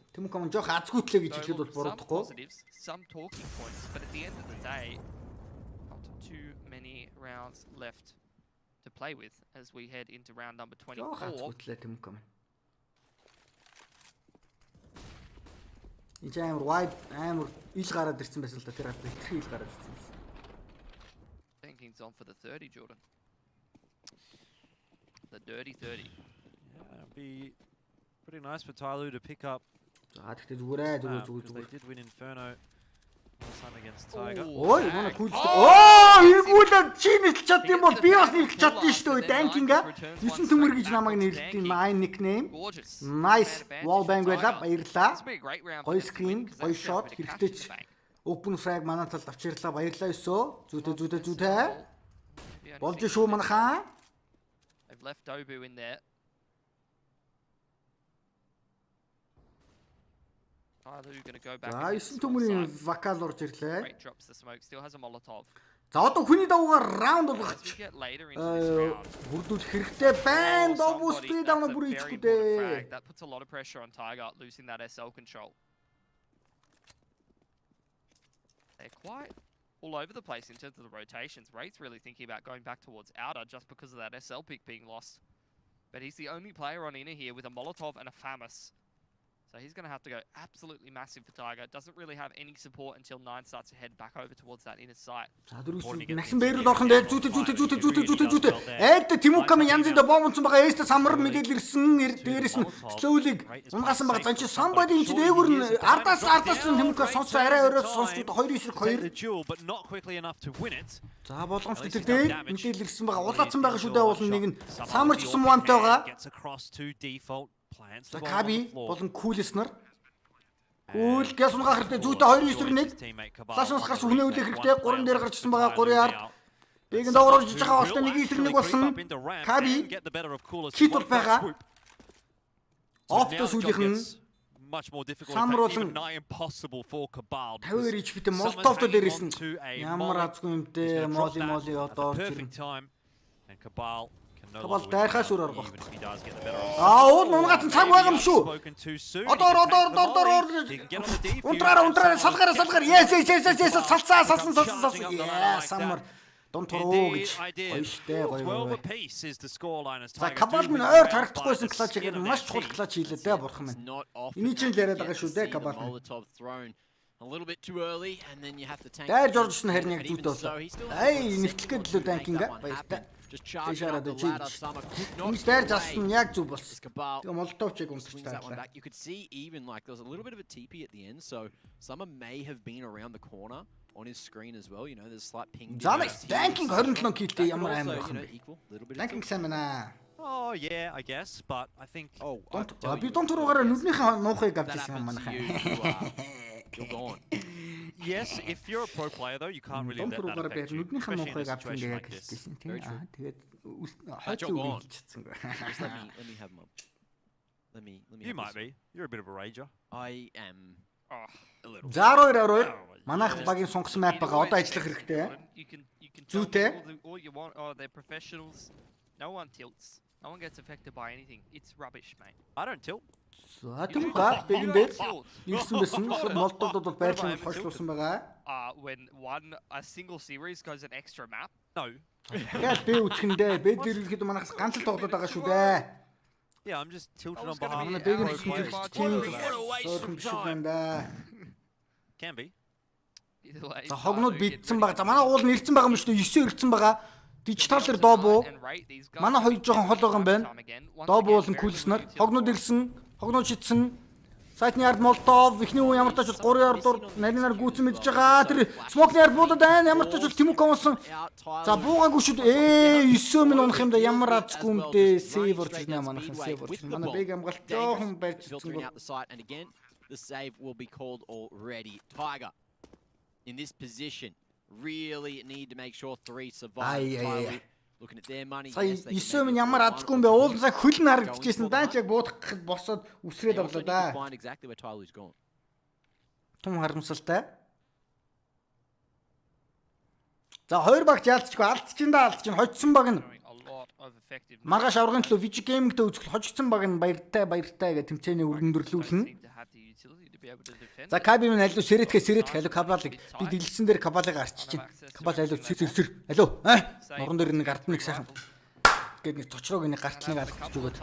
Positives, some talking points, but at the end of the day, not too many rounds left to play with as we head into round number 24. Thinking's on for the 30, Jordan. The dirty 30. Yeah, it'd be pretty nice for Tyloo to pick up. Because they did win Inferno last time against Tiger. Ой, манай кулс. Оо, иргүүлээд чи нэлж чад юм бол би бас нэлж чадсан шүү дээ. Данкинга 9 төмөр гэж намайг нэрлэдэг my nickname. Nice wall bang байлаа. Баярлаа. Гоё screen, гоё shot хэрэгтэй ч open frag манай талд авчирлаа. Баярлаа өсөө. Зүйтэй. Болж шүү манайхаа. They've left Dobu in there. Tyloo going to go back. Great drops the smoke. Still has a Molotov. За одоо хүний давуугаар раунд болгох. As we get later into this round, бүрдүүлэх хэрэгтэй байна. Dobu speed down бүр хийхгүй дээ. That puts a lot of pressure on Tiger losing that SL control. They're quite all over the place in terms of the rotations. Wraith's really thinking about going back towards outer just because of that SL pick being lost. But he's the only player on inner here with a Molotov and a FAMAS. So he's going to have to go absolutely massive for Tiger. Doesn't really have any support until 9 starts to head back over towards that inner site. Maxim бэрүүд орхон дээр зүйтэй. Эд Тэмүка минь янз бүрээр бомбонцсон байгаа. Эстэ самар мэдээлэл ирсэн. Дээрээс нь slowly унгаасан байгаа. Занч somebody энэ дээгүр нь ардаас Тэмүка сонсоо арай өрөөс сонсч 2-2. But not quickly enough to win it. За болгоомжтой дээр мэдээлэл ирсэн байгаа. Улаацсан байгаа шүү дээ уулын нэг нь самар ч гэсэн муамтай байгаа. Gets across to default. За Каби болон Кулеснер. Кул гэс унгаах хэрэгтэй. Зүйтэй 2-9-1. Флашнаас гарсан хүнээ үлээх хэрэгтэй. 3 дээр гарчсан байгаа 3 ярд. Бэгэн доорож жиж байгаа болтой 1-9-1 болсон. Каби хит бол байгаа. Офтос үлээх нь much more difficult, even nigh impossible for Cabal. 50 HP-тэй Molotov дээрээс нь ямар азгүй юмтэй моли одоо perfect time and Cabal Cabal дайрхаас өөр арга багт. Уул нунгаас цаг байгаа юм шүү. Одоор. Унтраараа салгаар. Yes. Салсан. Самар. Don't throw гэж. Overpass is the scoreline as Tiger. Cabal минь ойр тарагдахгүйсэн клатч яг маш чухал клатч хийлээ дээ бурхан минь. Эний чинь яриад байгаа шүү дээ Cabal. A little bit too early and then you have to tank. Дайр Жорж нь харин яг зүйтэй болсон. Ай, нэвтлэхэд лөө данкинга баяртай. Just charging out the wall of Summer. Дайр жасан яг зүг болсон. Тэгээ Молотовчиг унтчих таалаа. You could see even like there was a little bit of a TP at the end, so Summer may have been around the corner on his screen as well. You know, there's a slight ping. Данкинг 27 киллтэй ямар амар байх юм. Данкинг сайн байна. Oh yeah, I guess, but I think би дон туруугаараа нүднийхээ нуухыг авчихсан юм манайхаа. You're gone. Yes, if you're a pro player though, you can't really let that affect you. Нүднийхээ нуухыг авчихсан яг хэлсэн тийм. Тэгээд хойцоо үлдчихсэн. Let me have my. Let me. You might be. You're a bit of a rager. I am. A little. 0-2 манайх багийн сонгосон map байгаа. Одоо ажиллах хэрэгтэй. You can Зүйтэй. all you want. Oh, they're professionals. No one tilts. No one gets affected by anything. It's rubbish, mate. I don't tilt. За Тэмүка бэгэн дээр ирсэн байсан. Молотовд бол байрлал хойшлуулсан байгаа. when a single series goes an extra map? No. Тэгэл би үтгэндээ бэ дээр ирэхэд манайхаас ганц л тоглоод байгаа шүү дээ. Yeah, I'm just tilted on was gonna behalf be of Манай Yeah, бэгэр pro players. тийм биш юм да. Can be. Either way, За хогнууд Tyloo бийдсэн get байгаа. ready За манай уул нэрсэн байгаа юм шүү дээ. 9 ирсэн байгаа. Дижитал Dobu. and rate these guys. Манай хоёр жоохон хол байгаа юм байна. Time again. Once Dobu again, болон very Кулснер. little Хогнууд util ирсэн. Хогнууд шидсэн. Сайтны ярд Молотов. Эхний үе ямар тач 3 ярдуур нарийнаар гүйцэн мэдж байгаа. Тэр смокны ярд буудаад байна. Ямар тач Тимук онсон. За буугаагүй шүү дээ. 9 минут унах юм да ямар азгүй юм дээ. Сейв орж ирнэ манайхан сейв орж ирнэ. Манай бэг амгалт жоохон барьж ирсэн. out the site, and again, the save will be called already. Tiger in this position really need to make sure 3 survive. Tyloo looking at their money. Сая Yes, they can 9 make минут it ямар 4-1. азгүй юм бэ? Уулзаа хөлн харагдчихсэн. Даа ч яг буудах гэхэд босоод үсрээд They also орлоо need да. to find exactly where Tyloo's gone. Том харамсалтай. За хоёр багт яалтчгүй алдчихин да алдчихин хожсон баг нь. doing a lot of effective Маргааш аврагын төлөө Vigi Gaming-тэй үзэхэл хожигдсан баг нь баяртай гэх тэмцээний өргөндөрлүүлнэ. seem to have the utility to be able to defend. За Каби минь алуу сэрэтгэх алуу Кабалыг би дэлгэсэн дээр Кабалыг арчиж чинь. Кабал алуу сэр алуу нуран дээр нэг ард нэг сайхан гээд нэг точрог нэг гартлыг алгаж өгөөд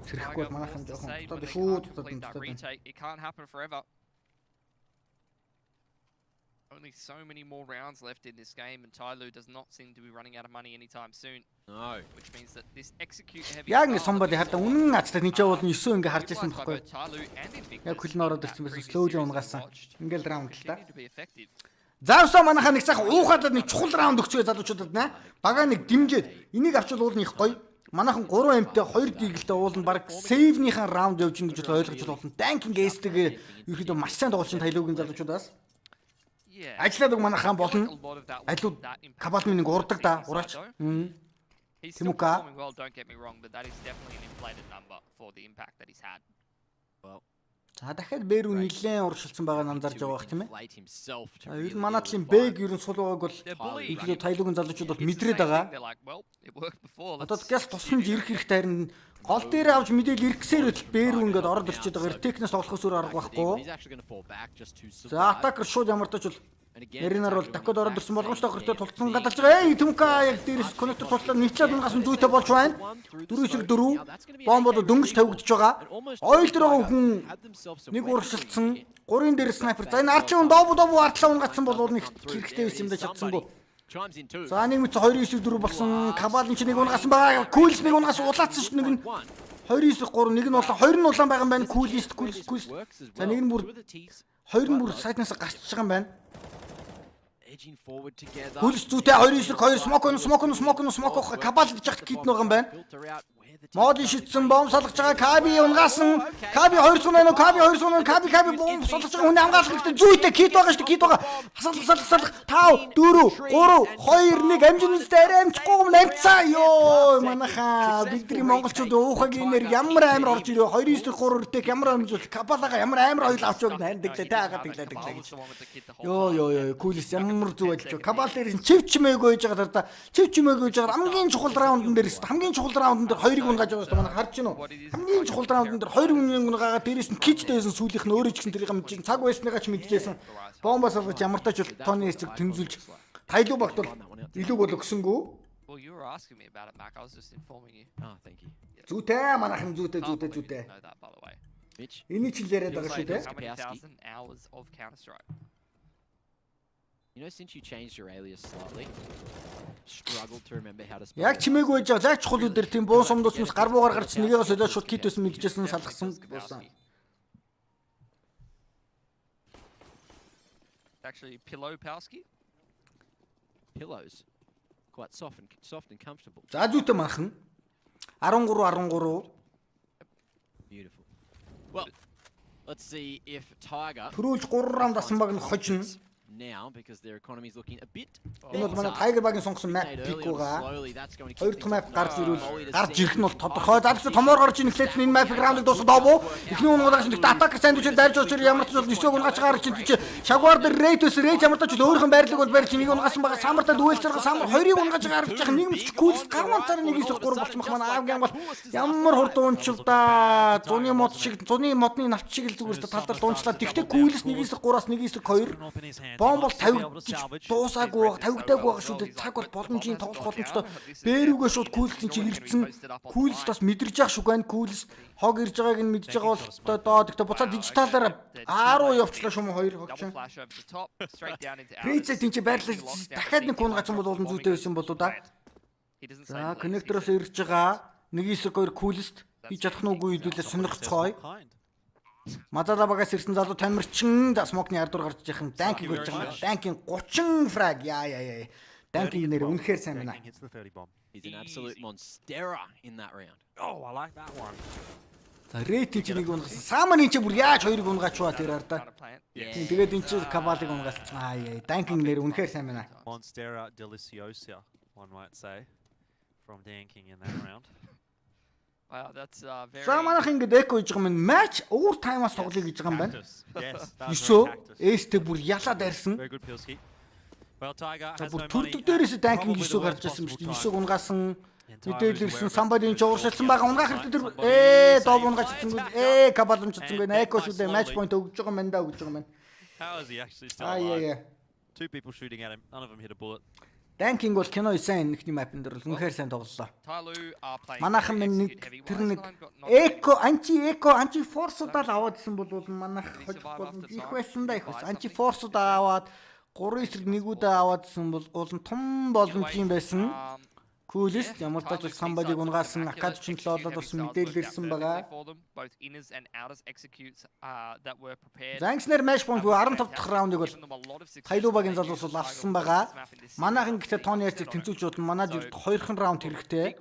сэрэхгүй бол манайхан жоохон тод шүү retake. It can't happen forever. Only so many more rounds left in this game, and Tyloo does not seem to be running out of money anytime soon. No. Which means that this execute heavy. Яг ингэ somebody хардаа үнэн азтай нэг жоо бол 9 ингэ харж ирсэн байхгүй. Яг хөлн ороод ирсэн байсан slowly унгаасан. Ингээл раунд л та. Заавсаа манайхаа нэг сайхан уухадад нэг чухал раунд өгчөө залуучуудад наа. Бага нэг дэмжээд энийг авчвал уул нь их гоё. Манайхан 3 амттай 2 дигэлтэй уул нь баг сейвнийхэн раунд явж ин гэж ойлгож болно. Данкинг эстэйг ерөөдөө маш сайн тоглолчин Tylooгийн залуучуудаас. Ажлаад үг манайхан болно. Алуу Кабал минь нэг урдаг да ураач. Тимука. Well, don't get me wrong, but that is definitely an inflated number for the impact that he's had. Well, За дахиад Бэрүү нилээн уршилсан байгаа нь анзаарж байгаа бах тийм ээ. inflate himself to Ер really нь манай талын provide. бэг ер нь сул байгааг бол bullying. ихлэ Tylooгийн залуучууд бол It's the мэдрээд same байгаа. thing, they're like, well, it worked before. Одоо let's газ тусамж keep ирэх хэрэгтэй харин гол дээр авч мэдээлэл ирэхсээр байтал Бэрүү ингээд ороод ирчээд байгаа. Технээс тоглохоос өөр арга байхгүй. He's actually going to fall back just to За survive. атакер шууд ямар тач бол And again, Нарийнаар бол attacking дахиад ороод with ирсэн боломжтой that хөртөө тулцсан гадалж байгаа. Тимука яг дээрээс коннектор туслаад нэвчлээд унгасан зүйтэй болж байна. 4-4 бомбод дөнгөж тавигдж байгаа. Ойл дээр байгаа хүн нэг уршилсан. 3-ын дээр снайпер. За энэ арчин Dobu артлаа унгацсан бол нэг хэрэгтэй байсан юм да чадсангүй. chimes in too. За нэг мэт 2-9-4 болсон. Кабалын чи нэг унгасан байгаа. Кулс нэг унгасан улаацсан шүү нэг нь. 2-9-3 нэг нь улаан 2 нь улаан байгаа юм байна. Кулс. За нэг нь бүр 2 нь бүр сайтнаас гарч байгаа юм байна. Edging forward together. Кулс зүйтэй 2-9-2 смок Кабал гэж яхад кит нэг юм байна. Filter out where the Моди шидсэн бомб салгаж байгаа Каби унгасан. Каби 2-0 Каби бомб салгаж байгаа хүний хамгаалах хэрэгтэй зүйтэй кит байгаа шүү дээ кит байгаа. Салгах 5 4 3 2 1 амжиныстай амжихгүй юм амцаа ёо манайхаа бидний монголчууд уухагийн нэр ямар амар орж ирээ 2-9-3 өртөг ямар амжуул Кабалага ямар амар ойл авч өгнө хайрдаг лээ таагаад дэглээд гэж. Ёо кулис ямар зүг ажиллаж Кабал дээр чивчмээгөө гэж байгаа даа чивчмээгөө гэж байгаа хамгийн чухал раундн дээр хамгийн чухал раундн дээр 2-ыг унгааж байгаа шүү дээ манай харж гинөө хамгийн чухал раундн дээр 2 үнийн унгаага дээрээс нь кичтэйсэн сүүлийнх нь өөрөө ч гэсэн тэрийг мэдчихсэн цаг байсныгаа ч мэдчихсэн бомбоос олгож ямар тач бол тооны эцэг тэнзүүлж Tyloo багт бол илүү бол өгсөнгөө. Well, you were asking me about it, Mac. I was just informing you. Oh, thank you. Зүйтэй манайхан зүйтэй. Can't believe you didn't know that, by the way. Mitch. Энийг ч хэлээд It was байгаа шүү like дээ. how many thousand hours of Counter-Strike? You know, since you changed your alias slightly, struggled to remember how to spell Яг it. чимээгүй байж байгаа. Яг чухал үдэр тийм буун сумдуусмас гар буугаар гарч нэгээ солиод шууд кит байсан мэдчихсэн салгасан болсон. Actually, Pillow Palski. Pillows. Quite soft and comfortable. За зүйтэй манхан 13 Beautiful. Well, let's see if Tiger төрүүлж 3 раунд асан баг нь хожно. now, because their economy is looking a bit Энэ бол манай Tiger Bag-ын сонгосон map pick байгаа. Хоёр дахь map гарч ирвэл гарч ирэх нь бол тодорхой. За тэгэхээр томоор гарч ийн эхлээд энэ map-ыг раундыг дуусгах Dobu. Эхний унгаагаас нэг attack сандвичээр дайрж очир ямар ч бол 9-өөг унгаач гарч ийн чи Jaguar дээр rate ямар ч бол өөрхөн байрлал бол барьж нэг унгаасан байгаа. Самартаа дүүэлж байгаа. Самар 2-ыг унгаач гарч байгаа. Нэг мэт cool гармантаар 1-3 болчихмах манай Avant бол ямар хурдан унчил да. Зуны мод шиг зуны модны навч шиг л зүгээр талдар дуунчлаа. Тэгтээ cool-с 1-3-аас 1-2 Бомб бол 50 дуусаагүй байгаа, 50-таагүй байгаа шүү дээ. Цаг бол боломжийн тоглох боломжтой. Бэрүүгээ шууд Күүлсийн чи ирсэн. Күүлс бас мэдэрж явах шүү гэн. Күүлс хог ирж байгааг нь мэдж байгаа бол доо гэхдээ буцаад дижиталаар 10 явчлаа шүү мөн 2 хогч. Прицэ тийч байрлал дахиад нэг хүн гацсан бол зүйтэй байсан болоо да. За коннектороос ирж байгаа. Нэг эсрэг 2 Күүлст хийж чадах нь үгүй хэдүүлээ сонирхцгоё. Мадала багаас ирсэн залуу тамирчин смокны ардуур гарч яхан данкинг болж байгаа. Данкинг 30 фраг. Яа. Данкинг нэр үнэхээр сайн байна. He's an absolute monstera in that round. Oh, I like that one. За рейтинг чи нэг унгасан. Саманы чи бүр яаж хоёрыг унгачваа тэр арда. Тэгээд энэ чи кабалыг унгасан. Яа. Данкинг нэр үнэхээр сайн байна. Monstera deliciosa, one might say, from danking in that round. Wow, that's very. Саманах ингэж эко хийж байгаа юм. Матч overtime-аас тоглоё гэж байгаа юм байна. Yes. Юсо эстэ бүр ялаад арьсан. Very good Pilski. Well, Tiger За has бүр no money. төрдөг дээрээс данкинг юсо гарч ирсэн биз дээ. Юсо унгасан. Мэдээлэл ирсэн самбадын ч ууршилсан байгаа. Унгаах хэрэгтэй тэр доб унгачсан. Кабал унчсан. Эко шүү дээ. Матч point өгж байгаа юм да өгж байгаа юм. How is he actually still alive? Яа. Two people shooting at him. None of them hit a bullet. Данкинг бол кино сайн нэгний мапн дээр үнэхээр сайн тоглолоо. Tyloo are playing. Манайхан нэг тэр нэг анти форсудаа аваадсэн бол манайх хожих боломж их байсан да их бас. Анти форсудаа аваад 3 эсрэг нэгүүдээ аваадсэн бол том боломж юм байсан. Күүлс ямар ч тач самбадыг унгаасан акад 47 болоод бас мэдээлэл ирсэн байгаа. Занкснер матч point 15 дахь раундыг бол Tyloo багийн залуус бол авсан байгаа. Манайхан гэхдээ тооны ярьцыг тэнцүүлж бодно. Манайд 2хан раунд хэрэгтэй.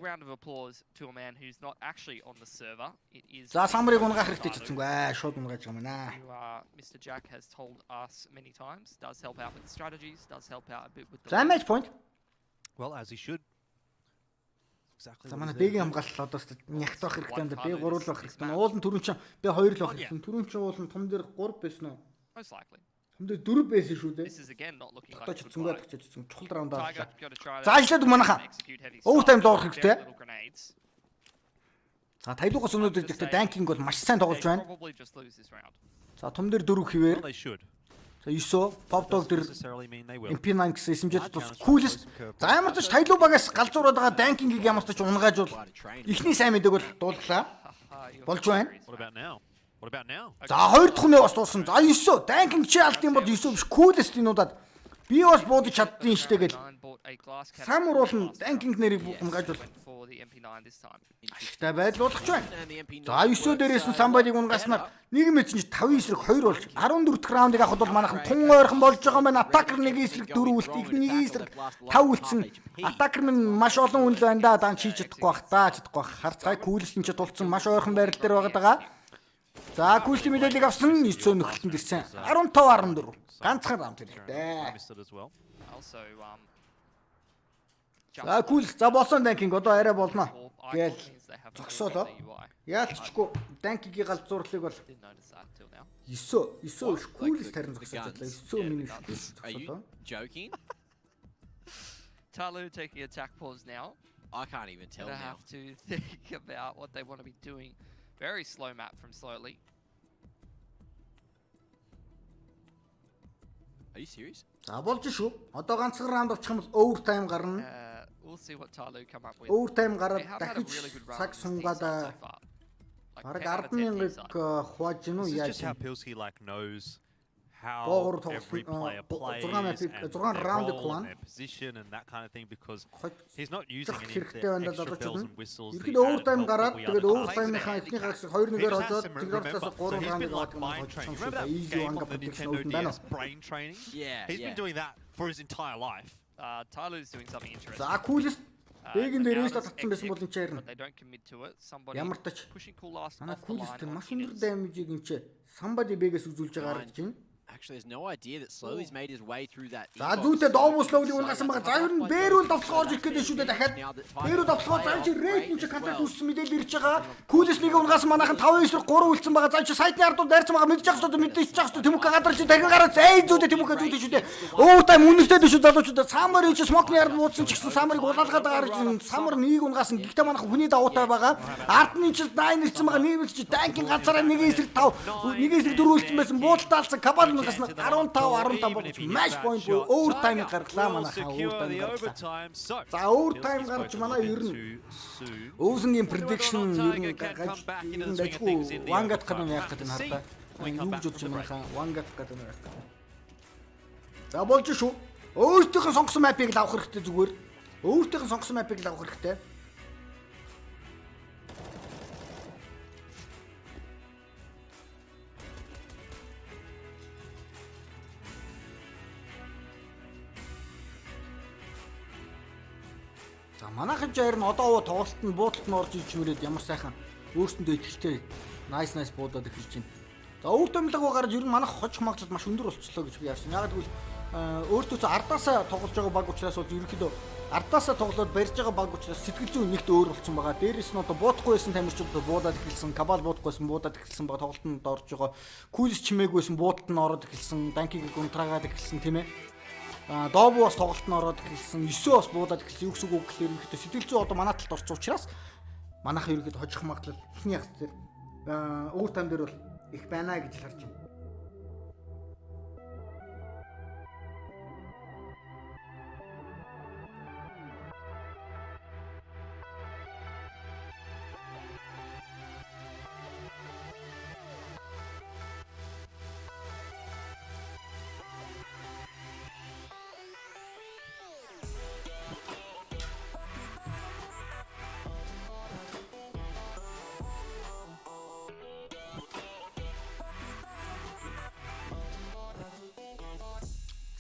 За самбарыг унгаах хэрэгтэй ч гэсэнгүй. Шууд унгааж байгаа юм аа. За матч point. Well, as he should. За манай бэгийн хамгаалал одоо нягт байх хэрэгтэй юм да. Бэ 3 л байх хэрэгтэй. Уулын түрүүн чинь бэ 2 л байх хэрэгтэй. Түрүүн чинь уулын том дээр 3 байсан уу? Most likely. Том дээр 4 байсан шүү дээ. This is again not looking like Тогтооч цэцэн чухал раундаа. Tiger got to try. За ажиллаад манайхаа. Overtime доорох хэрэгтэй. Little grenades. За Tyloo-гоос өнөөдөр гэхдээ данкинг бол маш сайн тоглож байна. Probably just lose this round. За том дээр 4 хിവэр. Well, they should. За 9 pop dog дээр Necessarily mean they will. MP9 гэсэн эсэмжээд тус Күүлс. За ямар ч Tyloo багаас галзуураад байгаа данкингийг ямар ч унгааж бол эхний сайн мэдээг бол дуулглаа. Болж байна. What about now? What about now? За хоёр дахь нь бас дууссан. За 9 данкинг чи алдсан бол 9 биш Күүлс тинуудад би бас буудаж чаддیں۔ Штэ гэл. Самур бол данкинг нэрийг унгааж бол ашигтай байдал болгоч байна. За 9 дээрээс нь самбадыг унгаснаар нэг мэдсэн чи 5 эсрэг 2 болж 14 дахь раундыг авахд бол манайхан тун ойрхон болж байгаа маань атакер нэг эсрэг 4 үлт ихний эсрэг 5 үлдсэн. Атакер минь маш олон үйл байна да дан хийж чадахгүй бах та чадахгүй бах. Харцгай Күүлс нь ч тулцсан маш ойрхон байрал дээр байгаа. За Күүлсийн мэдээллийг авсан 9 нөхөлтөнд ирсэн. 15-14. Ганцхан раунд хэрэгтэй. Also, За Күүлс за болсон данкинг одоо арай болно. Гээл зогсоолоо. Яалчгүй данкигийн галзуурлыг бол 9 Күүлс тарин зогсоож байлаа. 9 миний зогсоолоо. Joking? Tyloo taking attack pause now. I can't even tell They now. have to think about what they want to be doing. Very slow map from Slowly. Are you serious? За болж шүү. Одоо ганцхан раунд авчих юм бол overtime гарна. We'll see what Tyloo come up with. Overtime They гараад have had a дахиж really good round цаг from this team сунгаад so far. Like, бараг 10 out of 10 10,000 this side. хувааж гинүү This is яаж just how Pilski like knows how Боогоор every player plays зургаан and зургаан their раунд role клан. and their position and that kind of thing because Хoj he's not using any of хэрэгтэй the байна extra залуучууд bells нь. and whistles. that Ерхэд he added overtime help гараад that we тэгээд other overtime-ийнхаа players эхний have. хагас 2-1-ээр He just has хожоод to тэгээд remember, цаас 3 so he's раунд been like аваад mind training. Remember that easy game one on the гапдаг Nintendo шнөөд байна. DS, brain training? Yeah, He's yeah. been doing that for his entire life. Tyloo's doing something interesting. За Күүлс бэгэн Now дээрээс does татсан байсан бол энэ чээр but they don't commit to it. Somebody ямар тач pushing cool last манай off the Күүлс line тэр on маш өндөр Innes. даймежийг энэ ч самбади бэгээс үзүүлж байгаа гэж байна. Actually, there's no idea that Slowly's made his way through that. За зүйтэй Dobu slowly унгасан байгаа. За ер нь бэрүүл давталгоож ирэх гэдэг шүү дээ дахиад. Бэрүүл давталгоо за чи рейд нь чи контакт үүссэн мэдээлэл ирж байгаа. Күүлс нэг унгасан манайхан 5-9-3 үлдсэн байгаа. За чи сайдны ардууд дайрсан байгаа мэдчих хэвчээ мэдчих хэвчээ Тэмүүка гадарч дахин гараад зэй зүйтэй Тэмүүка зүйтэй шүү дээ. Overtime үнэртэй дээ шүү залуучууд. Самар энэ чи смокны ард буудсан ч гэсэн самарыг улаалгаад байгаа. Самар нэг унгасан гэхдээ манайхан хүний давуутай байгаа. Ард нь чи 9 ирсэн байгаа. Нийгэмд чи данкинг ганцаараа нэг эсрэг 5 нэг эсрэг 4 үлдсэн байсан. Буудалтай алсан. Кабал таймгаас нь 15 болж match point буюу overtime гаргалаа манайхаа overtime гаргалаа. За overtime гарч манай ер нь Өвсөнгийн prediction ер нь гаргаж дайггүй one gap гэдэг нь яах гэдэг нь хардаа. Юу гэж бодож манайхаа one gap гэдэг нь яах гэдэг. За болж шүү. Өөртөөхөө сонгосон map-ыг л авах хэрэгтэй зүгээр. Өөртөөхөө сонгосон map-ыг л авах хэрэгтэй. За манайхан ч харин одоо тоглолт нь буудалд нь орж иж мөрөөд ямар сайхан өөрсөндөө ихтэй nice буудаад эхэлж байна. За overtime-лог гарч ер нь манайх хожих магадлал маш өндөр болчихлоо гэж би ярьсан. Яг гэвэл өөртөө ардаасаа тоглож байгаа баг учраас бол ерөнхийдөө ардаасаа тоглоод барьж байгаа баг учраас сэтгэл зүйн нэгт өөр болсон байгаа. Дээрээс нь одоо буудахгүй байсан тамирчид буудаад эхэлсэн, кабал буудахгүйсэн буудаад эхэлсэн баг тоглолтод орж байгаа. Кулс чимээгүйсэн буудалд нь ороод эхэлсэн, данкиг гонтраагаад эхэлсэн тийм ээ. Dobu бас тоглолт нь ороод эхэлсэн, 9 бас буудаад эхэлсэн. Юу гэсэн үг гэхээр ерөнхийдөө сэтгэл зүй одоо манай талд орсон учраас манайхан ерөнхийдөө хожих магадлал ихний ягц дээр overtime дээр бол их байна гэж харж байна.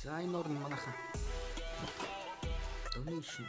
За энэ орн манайхан donation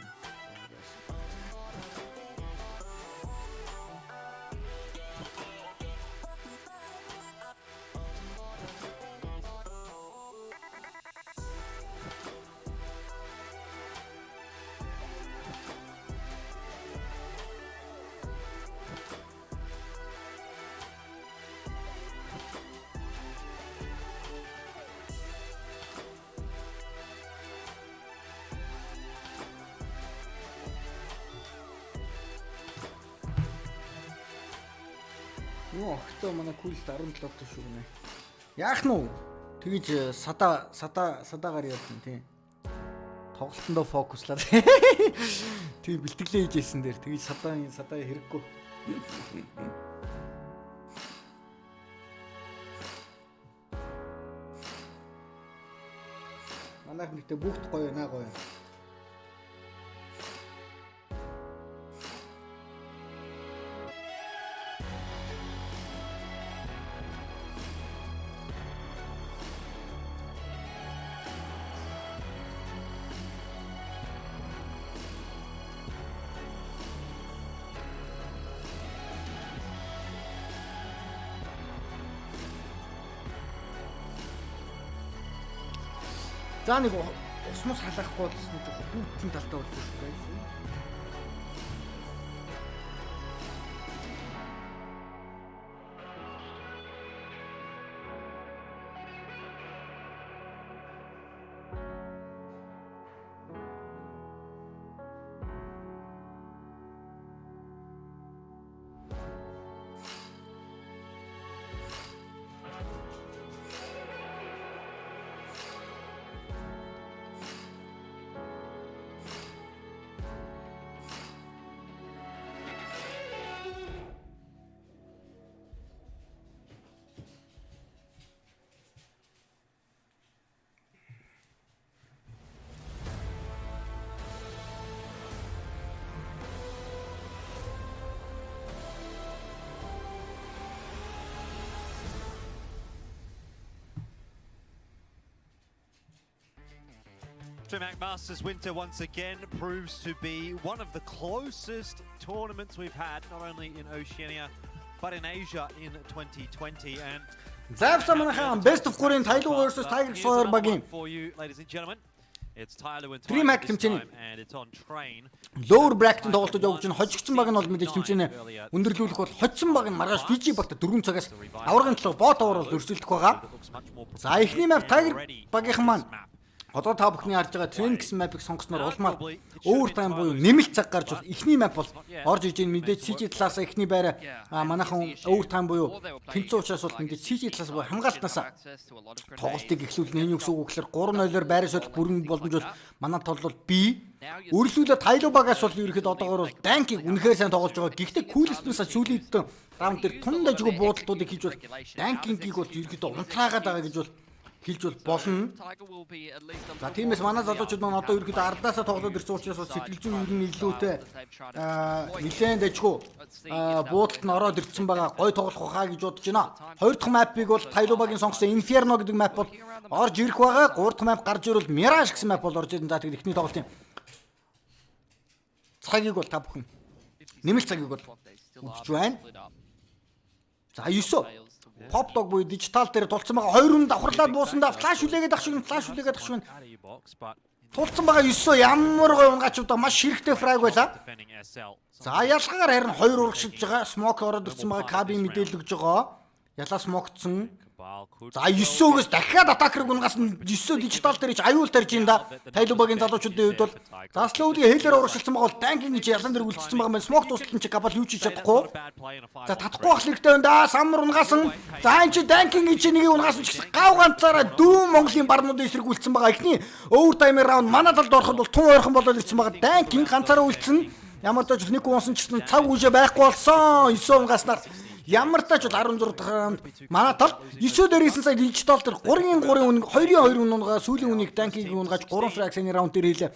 Охтой манай кулс 17 тоо шүү гэнэ. Яах нь вэ? Тэгэж садагаар явсан тийм. Тоглолтондоо фокуслаад. Тийм бэлтгэлээ хийжсэн дээр тэгэж садаа хэрэггүй. Манайх нэгтэй бүгд гоё наа гоё. За нэг усмус халахгүй болсон нь жоохон хүүтэн талтай болчих шүү дээ. DreamHack Masters Winter once again proves to be one of the closest tournaments we've had, not only in Oceania, but in Asia in 2020. And best of Korean Tyloo versus Tiger Sawyer bagin. For you, ladies and gentlemen, it's Tyloo and DreamHack this time, and it's on train. Lower bracket тоглолтод явж байна. Хожигдсан баг нь бол мэдээж тэмцээнэ өндөрлүүлэх бол хоцсон баг нь маргааш Fiji багта 4 цагаас аваргын төлөө бот авар бол өрсөлдөх байгаа. За эхний map Tiger багийнхан маань Одоо та бүхний харж байгаа тренинг гэсэн мапыг сонгосноор улмаар overtime буюу нэмэлт цаг гарч бол ихний мап бол орж иж ийн мэдээж CG талаас ихний байраа манайхан overtime буюу тэнцүү учраас бол мэдээж CG талаас буюу хамгаалтнасаа тоглолтыг эхлүүлнэ. Энэ юу гэсэн үг гэхээр 3-0-оор байраа солих бүрэн боломж бол манай тол бол B. Үргэлжлүүлээд Tyloo багаас бол ерөөхдөө одоогоор бол данкийг үнэхээр сайн тоглож байгаа. Гэхдээ Coolest-наас сүүлийн раунд дээр тун дажгүй буудалтуудыг хийж бол данкингийг бол ерөөхдөө унтраагаад байгаа гэж бол хэлж болно. За тиймээс манай залуучууд маань одоо ерөөхдөө ардаасаа тоглоод ирсэн учраас сэтгэл зүйн ер нь илүүтэй нэлээд дажгүй буудалд нь ороод ирсэн байгаа. Гой тоглох хаа гэж бодож байна. Хоёр дахь мапыг бол Tyloo багийн сонгосон Inferno гэдэг мап бол орж ирэх байгаа. Гурав дахь мап гарч ирвэл Mirage гэсэн мап бол орж ирэн. За тэгээд эхний тоглолтын цагийг бол та бүхэн нэмэлт цагийг бол үзэж байна. За 9 Pop dog буюу дижитал дээр тулцсан байгаа 2 хүн давхарлаад буусандаа флаш хүлээгээд ах шиг байна. Тулцсан байгаа 9 ямар гой унгачуудаа маш хэрэгтэй фраг байла. За ялгаагаар харин 2 урагшилж байгаа. Smoke ороод ирсэн байгаа. Каби мэдээлэл өгж байгаа. Ялаа смогцсон. За 9-өөс дахиад атакерыг унгасан 9 дижитал дээр ич аюул тарж ин да. Tyloo багийн залуучуудын хувьд бол за слоуди хэлээр урагшилсан байгаа бол танкинг гэж ялан дээр үлдсэн байгаа юм. Смок дуустал нь чи капал юу ч хийж чадахгүй. За татахгүй байх хэрэгтэй байна да. Самар унгасан. За энэ чи танкинг чи нэгийг унгасан ч гэсэн гав ганцаараа дүү Монголын барнуудын эсрэг үлдсэн байгаа. Эхний overtime раунд манай талд ороход бол тун ойрхон болоод ирсэн байгаа. Танкинг ганцаараа үлдсэн. Ямар ч нэг унсан ч гэсэн цаг үжи байхгүй болсон. 9 унгаснаар ямар тач бол 16 дахь раунд манай тал 9 дээрээс сая дижитал дээр 3-3 үн 2-2 үн унгаа сүүлийн үнийг танкийг унгааж 3 фракцийн раунд дээр хийлээ.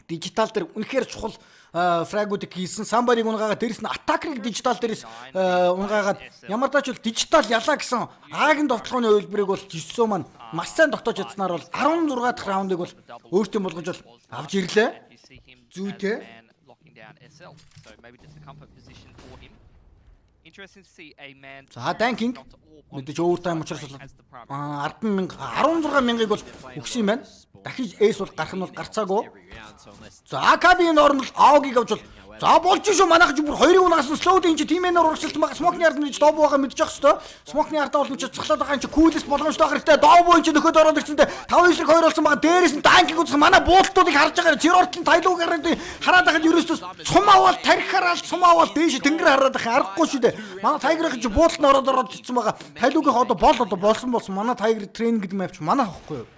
Дижитал дээр үнэхээр чухал фрагуудыг хийсэн. Самбарыг унгаагаад дээрэс нь атакерыг дижитал дээрээс унгаагаад ямар тач бол дижитал ялаа гэсэн аагийн довтлооны үйлбэрийг бол 9 маань маш сайн тогтоож чадсанаар бол 16 дахь раундыг бол өөртөө болгож бол авч ирлээ. Зүйтэй. За данкинг мэдээж overtime учраас ард нь 16,000-ыг бол өгсөн юм байна. Дахиж эйс бол гарах нь бол гарцаагүй. За кабин орнол аогийг авч бол за болж шүү манайх ч бүр 2-ыг унгасан слоудын чи тимэнээр урагшилсан байгаа. Смокны ард нь Dobu байгаа мэдчих хэвээр. Смокны ардаа бол чи цоглоод байгаа юм чи Coolest боломжтой байх хэрэгтэй. Dobu чи нөхөд ороод ирсэнтэй 5-9-2 болсон байгаа. Дээрээс нь данкинг үзэх манай буудалтуудыг харж байгаа. Зерортын Tyloo хараад байхад ерөөсөө цумаавал тарихаараа цумаавал дээш тэнгэр хараад байх аргагүй шүү дээ. Манай Tiger-ын чи буудалд нь ороод ирсэн байгаа. Tyloo-гийн одоо болсон. Манай Tiger тренинг гэдэг мапч манай хахгүй юу?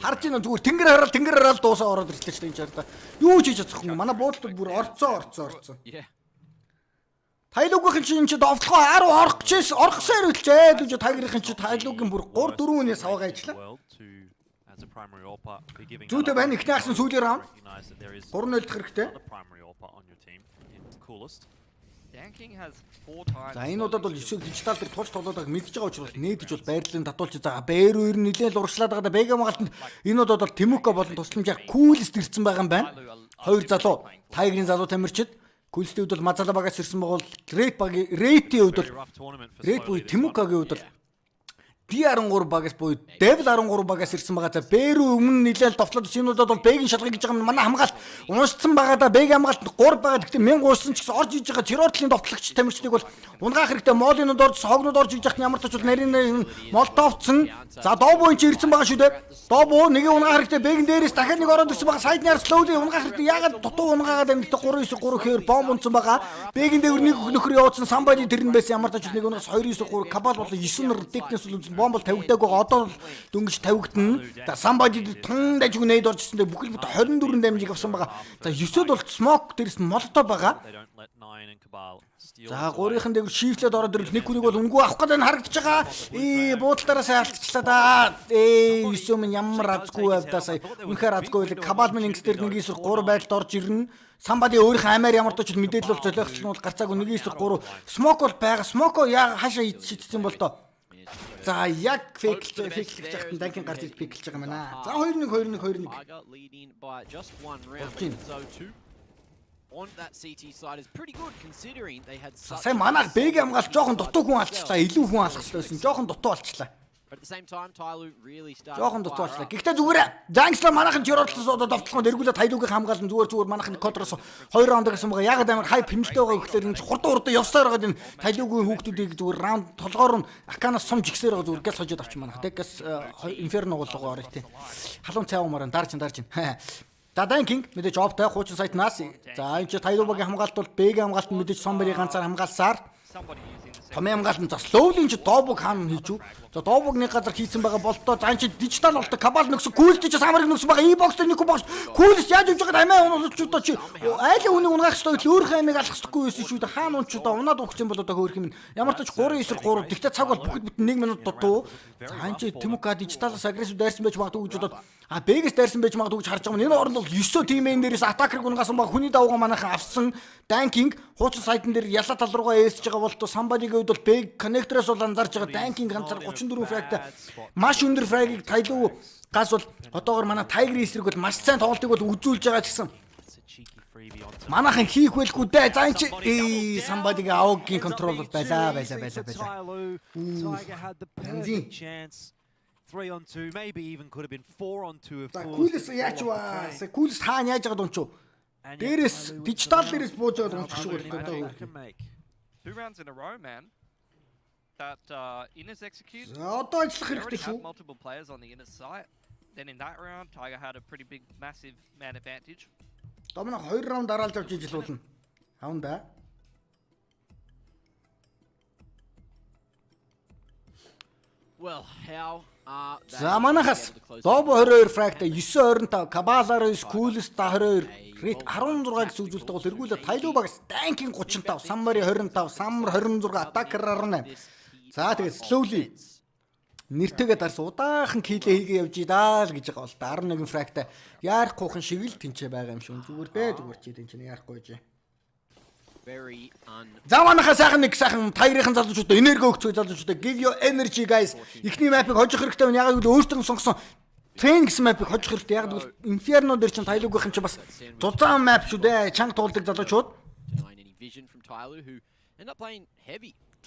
Харж ийн зүгээр тэнгэр хараад дуусаа ороод ирлээ ч энэ чарда. Юу ч хийж чадахгүй. Манай буудалд бүр орцоо. Tyloo-гийн чи энэ довтлохоо 10 орох гэж орохсоор үлчээ. Дүү Tiger-ийн чи Tyloo-гийн бүр 3-4 үнээс аваагаа ажиллаа. Зүйтэй байна. Эхний агсан сүүлийн раунд 3-0 дэх хэрэгтэй. За энэ удаад бол 9 дижитал дээр тулж тоглоод байгааг мэдж байгаа учраас нээдэж бол байрлалын татуулч за BO2 нэлээд л урагшлаад байгаа да. Бега магалтанд энэ удаад бол Тэмүка болон тусламжаар Coolest ирсэн байгаа юм байна. Хоёр залуу Tiger-ийн залуу тамирчид Coolest-ийн хувьд бол Мазала багаас ирсэн байгаа бол Rate-ийн хувьд бол Rate буюу Тэмүкагийн хувьд бол D13 багаас буюу Devil 13 багаас ирсэн байгаа. За BO өмнө нэлээд довтлоод энэ удаад бол Бегийн шалгыг гэж байгаа манай хамгаалт уншсан байгаа да. Бегийн хамгаалт 3 байгаа. Гэхдээ 1000 уушсан ч гэсэн орж иж байгаа террортлын довтлагч тамирчдыг бол унгаах хэрэгтэй. Молинууд орж хогнууд орж иж яхад ямар ч бол нарийн молтовцсон. За Dobu энэ ирсэн байгаа шүү дээ. Dobu нэгийг унгаах хэрэгтэй. Бегин дээрээс дахиад нэг ороод ирсэн байгаа. Сайднаар slowly унгаах хэрэгтэй. Ягаад дутуу унгаагаад амьдтай 3-9-3 хээр бомб унцсан байгаа. Бегин дээр нэг нөхөр явуулсан самбади тэрэн байсан ямар ч нэг унаас 2-9-3 кабал болоо 9 нар техникс бомб бол тавигдаагүй одоо дөнгөж тавигдана. За самбади тун дажгүй нээд орж ирсэндээ бүхэл бүт 24 дамжиг авсан байгаа. За 9-д бол smoke дээрээс молото байгаа. За гурийнхан дээр шифтлээд ороод ирвэл нэг хүнийг бол үнгүй авах гэдэг нь харагдаж байгаа. Буудалтаараа сайн алдчихлаа да. 9 минь ямар азгүй байвда сая. Үнэхээр азгүй байлаа. Кабал минь ингс дээр 1-3 байдалд орж ирнэ. Самбади өөрийнхөө амаар ямар ч мэдээлэл бол золиослон бол гарцаагүй 1-3 smoke бол байгаа. Smoke яа хаашаа шийдсэн бол тоо. За яг фейклж яхад данкинг гарч иж фейклж байгаа юм байна. За 2-1. On that CT side is pretty good considering they had сая манайх бэг хамгаалт жоохон дутуу хүн алчлаа. Илүү хүн алах хэрэгтэй байсан. Жоохон дутуу алчлаа. But at the same time, Tyloo really started Жохон to fire дутуучлаа. up. Гэхдээ зүгээр Зангсла манайхан жироотлос одоо довтлоход эргүүлээд Tyloo-гийн хамгаалсан зүгээр манайхан контроос 2 раунд гэсэн байгаа. Яг амар хай хэмнэлтэй байгаа гэхээр энэ хурдан явсаар байгаа энэ Tyloo-гийн хүүхдүүдийг зүгээр раунд толгоор нь Аканаас сумж гисээр байгаа зүгээр газ хожоод авчих манайх. Тэг газ Inferno голгоо орой тий. Халуун цай умаар дарж. За Данкинг мэдээж оптай хуучин сайтнаас. За энэ ч Tyloo-гийн хамгаалт бол Б-гийн хамгаалт мэдээж Somber-ийн ганцаар хамгаалсаар Томьёом гал нь за slowly ч Dobu хаан хийжүү. За Dobu нэг газар хийсэн байгаа болтоо за энэ чи дижитал болтоо кабал нөхсөн күүлтэй ч самарыг нөхсөн байгаа e-box дээр нэг бокс күүлс яаж хийж байгаа амиа унаалчудаа чи айлын үнийг унаах ёстой гэхэл өөрийнхөө амийг алах ёстойгүй байсан шүү дээ. Хаан унчудаа унаад өгсөн бол одоо хөөх юм. Ямар ч 3-9-3 тэгтээ цаг бол бүхэд 1 минут дутуу. За энэ чи Тимука дижиталаас агрессив дайрсан байж магадгүй гэж бодоод Бэгээс дайрсан байж магадгүй гэж харж байгаа юм. Энэ оронд бол 9 тимэн дээрээс атакерыг унгасан баг хүний давгаа манайхан авсан Данкинг хуучин сайдн дээр ялла тал руугаа ээлж байгаа бол Somebody-гийн хувьд бол Бэг коннектороос бол анзаарж байгаа Данкинг ганцаар 34 фрагт маш өндөр фрагийг Tyloo газ бол одоогор манай Tiger эсрэг бол маш сайн тоглолтыг бол үзүүлж байгаа ч гэсэн манайхан хийх байлгүй дээ. За энэ чи Somebody-гийн авгийн контрол бол байлаа. Tiger had the perfect chance. 3 on 2, maybe even could have been 4 on 2 of course. Күүлс яаж ваа? Күүлс хаана яаж байгаа дунчуу? Дээрээс дижитал дээрээс бууж байгаа дунч шиг болтой. 2 rounds in a row, man. That Innes execute. Одоо ажиллах хэрэгтэй шүү. Multiple players on the inner site. Then in that round, Tiger had a pretty big, massive man advantage. Домно 2 раунд дараалж авч ижил болно. Хавнда. Well, how За манахаас Dobu 22 фрагт 9-25 Кабалаар 9 Күүлс 22 Рит 16 гэсэн үзүүлэлтэд бол эргүүлээд Tyloo багс Данкинг 35 Somber 25 Somber 26 Attacker 18. За тэгээд slowly нэртэйгээ дарс удаахан килээ хийгээ явж идаа л гэж байгаа бол 11 фрагт яарахгүйхэн шиг л тэнцээ байгаа юм шүү. Зүгээр дээ зүгээр чи тэнцээ яарахгүй жи. За манайхаа сайхан нэг сайхан таирийн залуучуудаа энерги өгч залуучуудаа give you energy guys. Ихний мапыг хожих хэрэгтэй байна. Ягаад гэвэл өөртөө сонгосон трейн гэсэн мапыг хожих хэрэгтэй. Ягаад гэвэл Inferno дээр чинь Tyloo-гийнхэн чинь бас зузаан map шүү дээ. Чанга туулдаг залуучууд.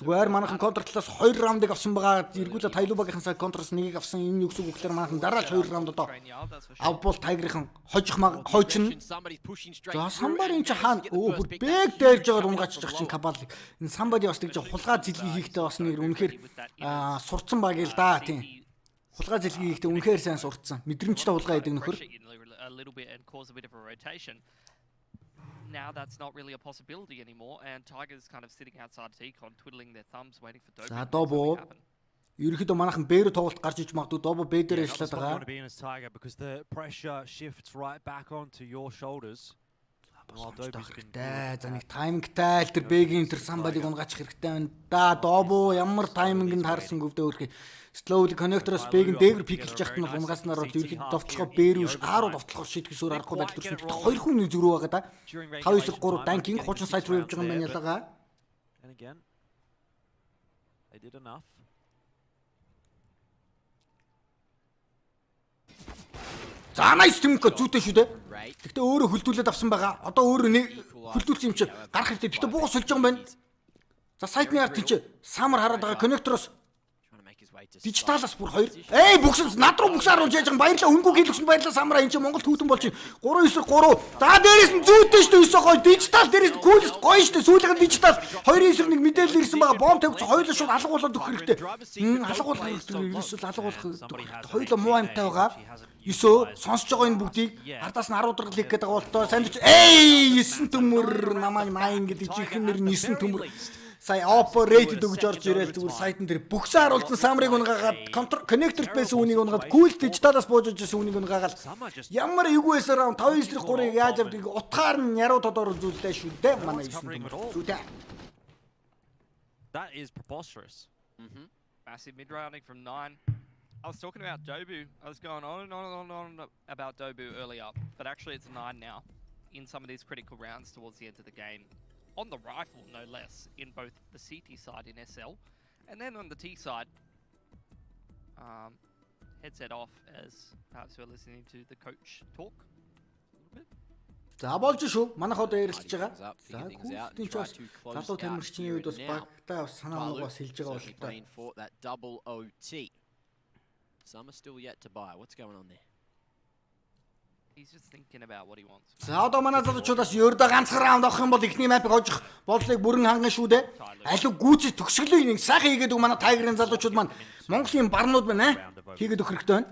Зүгээр манайхан контр талаас 2 раундыг авсан байгаа. Эргүүлээ Tyloo-багийнхан сая контроос нэгийг авсан. Энэ юу гэсэн үг гэхээр манайхан дараалж 2 раунд одоо авбол Tiger-ийн хойчин. За Somebody чи хаана бүр бэг дайрж байгаа унгаачих чинь Кабал. Энэ Somebody бас тэгж хулгай зэлгийн хийхдээ бас нэг үнэхээр сурцсан баг л да тийм. Хулгай зэлгийн хийхдээ үнэхээр сайн сурцсан. Мэдрэмжтэй хулгай хийдэг нөхөр. Now that's not really a possibility anymore, and Tiger's kind of sitting outside T-Con, twiddling their thumbs, waiting for Dobu. За Dobu. Ерөнхийдөө манайхан Б-ээр тоглолт гарч иж магадгүй Dobu Б дээр ажиллаад байгаа. Tiger because the pressure shifts right back onto your shoulders. За нэг таймингтай л тэр Б-гийн тэр Somebody-г унгаачих хэрэгтэй байна. Да Dobu ямар таймингд харсан гөвдөө өөрхий slowly connector-оос Б-гийн дээгэр пиклж яхад нь унгааснаар бол ерөнхийдөө довтлохоо Б рүү А руу довтлохоор шийдэх суурь аргагүй байдал төрсөн. Хоёр хүн зөрүү байгаа да. 5-9-3 Данкинг хуучин сайт руу явж байгаа юм байна ялгаа. And again. They did enough. За nice Тимко зүйтэй шүү дээ. Гэхдээ өөрөө хөлдүүлээд авсан байгаа. Одоо өөрөө нэг хөлдүүлсэн юм чи гарах хэрэгтэй. Гэхдээ буус сольж байгаа юм байна. За сайтны ард тийч самар хараад байгаа коннектороос дижиталаас бүр 2. Бүгс над руу бүгсаар оруулж яаж байгаа баярлаа. Хөнгүү хийлгсэн баярлаа самраа энэ чи Монгол түүтэн болж байна. 3-9-3. За дээрээс нь зүйтэй шүү дээ 9 гоё дижитал дээрээс нь күүлс гоё шүү дээ. Сүүлийнх нь дижитал 2-9 нэг мэдээлэл ирсэн байгаа. Бом тавьчих хоёулаа шууд алга болоод өгөх хэрэгтэй. Алга болох ерөөсөө алга болох хоёулаа муу амтай байгаа. 9 сонсож байгаа энэ бүгдийг ардаас нь 10 дарга хийх гэдэг байгаа болтоо сайн ч 9 төмөр намайг 8 гэдэг чихнэр 9 төмөр сая operated өгж орж ирээл зүгээр сайтн дээр бүгсээ харуулсан самрыг унгаагаад connector байсан үнийг унгаад cool дижиталаас бууж ирсэн үнийг унгаагаад ямар эвгүйсээр 5-9-3-ыг яаж авдгийг утгаар нь яруу тодор үзүүллээ шүү дээ манай 9 төмөр зүтэй. That is preposterous. Massive mid-rounding from 9. I was talking about Dobu. I was going on and on about Dobu earlier, but actually it's 9 now in some of these critical rounds towards the end of the game. On the rifle, no less, in both the CT side in SL, and then on the T side, headset off as perhaps we're listening to the coach talk a little bit. За болж шүү. Манайх одоо ярилцж байгаа. За хүүхдийн ч бас залуу тамирчны үед бас багтаа санаа оногоос хэлж байгаа бол that double OT. Some are still yet to buy. What's going on there? He's just thinking about what he wants. За одоо манай залуучуудаас ердөө ганцхан раунд авах юм бол ихний мапыг хожих болцлыг бүрэн хангана шүү дээ. Алив гүйцэд төгсгөлөө нэг сайхан хийгээд манай Tiger-ын залуучууд маань Монголын барнууд байна хийгээд өгөх хэрэгтэй байна.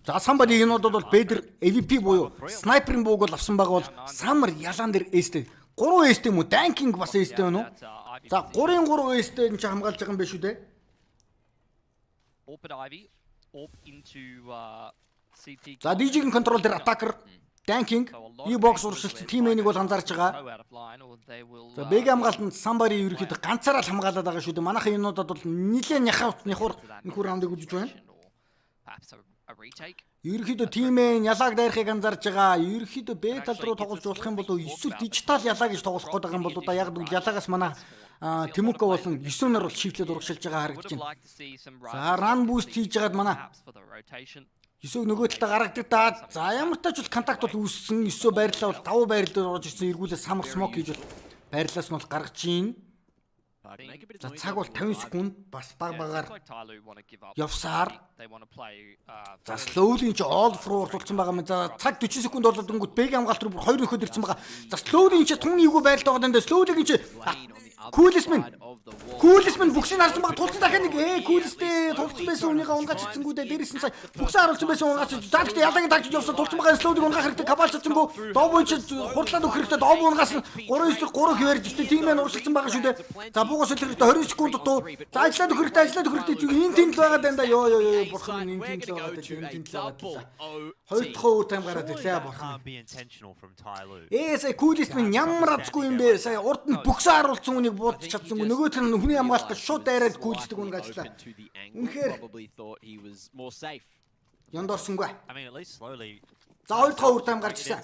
За самбади энүүдүүд бол Бэдэр AVP буюу снайперын бууг бол авсан байгаа бол Самар ялаан дээр эстэй 3 эстэй юм уу? Данкинг бас эстэй байна уу? За 3-3 эстэй энэ ч хамгаалж байгаа юм биш үү дээ. Orb Ivy, Orb into CT. За DJ-ийн контрол дээр атакер Данкинг E-box уршилсан тимэнийг бол анзаарч байгаа. За BG хамгаалтанд самбари ерөөхдөө ганцаараа л хамгаалаад байгаа шүү дээ. Манайхан энүүдад бол нэлээд нөхөр раундыг үзэж байна. Ерөөхдөө тимээ ялааг дайрахыг анзаарч байгаа. Ерөөхдөө Б тал руу тоглож болох юм бол эсвэл дижитал ялаа гэж тоглох гээд байгаа юм бол яг л ялаагаас манай Тимуко болон 9-оор бол шифтлээд урагшилж байгаа харагдаж байна. За run boost хийж байгаад манай 9-г нөгөө талаа гаргадаг да. За ямар тач бол контакт бол үүссэн. 9 байрлалаа бол 5 байрлал орж ирсэн. Эргүүлээ самар смок хийж бол байрлалаас нь бол гаргаж ийн. За цаг бол 50 секунд бас багаар явсаар. За slowly ч all through урсуулсан байгаа юм. За цаг 40 секунд болоод өнгөт BG хамгаалт руу 2 нөхөд ирсэн байгаа. За slowly ч тун ийгүү байрлал байгаа даа. Slowly ч Кулисмен бүксийг харсан байгаа тулцсан дахиад нэг кулистэй тулцсан байсан үнийгээ унгаач ицэнгүүдээ дээрээс нь сая бүксээ харуулсан байсан унгаач за гэхдээ ялагын тагч явсан тулцсан байгаа слоудыг унгах хэрэгтэй кабал чацсангүй Добу ч хурдлаад өгөх хэрэгтэй Добу унгаас 3-9-3 хിവэрж өстэй тимээ уршилсан байгаа шүү дээ за бугаас л хэрэгтэй 20 секунд дутуу за ажиллаад өгөх хэрэгтэй энэ тэнд л байгаа даа ёо бурхан энэ тэнд л байгаа хоёр дахь өөр тайм гараад ирлээ бурхан сая кулисмен ямар азгүй юм бэ сая урд нь бүксээ харуулсан үнийг буудаж чадсангүй нөгөөх нь хүний хамгаалалт шууд дайраад гүйцэтгэг үнг ажиллаа. Үнэхээр яндорсонгүй. За хоёр дахь үр тайм гарч ирсэн.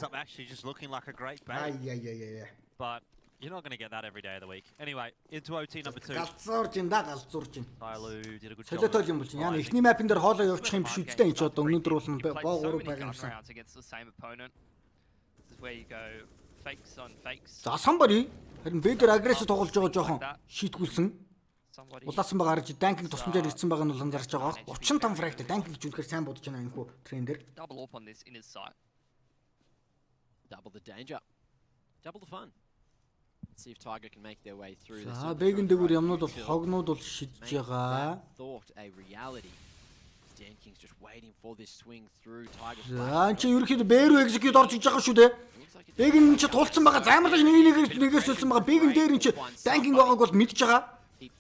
But you're not going to get that every day of the week. Anyway, into OT number 2. Галзуурж ин да галзуурж ин. Tyloo did a good job. Солиотол юм бол чинь яа эхний мапин дээр хоолоо явуучих юм биш үстэй энэ ч одоо өнөөдөр бол боо 3 байгаа юмсан. За самбари харин Бэдэр агрессив тоглож байгаа жоохон шийтгүүлсэн. Улаасан байгаа харж данкинг тусламжаар ирсэн байгаа нь бол анзаарч байгаа. 35 фрагт данкинг гэж үнэхээр сайн бодож байна энэ хүү трендер. Double up on this in his sight. Double the danger. Double the fun. Let's see if Tiger can make their way through this. За Бэгэн дээгүүр юмнууд бол хогнууд бол шидэж байгаа. Thought a reality. Danking's just waiting for this swing through Tiger's. За чи ерөөхдөө бэрүү execute орж иж байгаа шүү дээ. Бэгэн чи тулцсан байгаа. Займарлаж нэгээс өлсөн байгаа. Бэгэн дээр чи данкинг байгааг бол мэдж байгаа.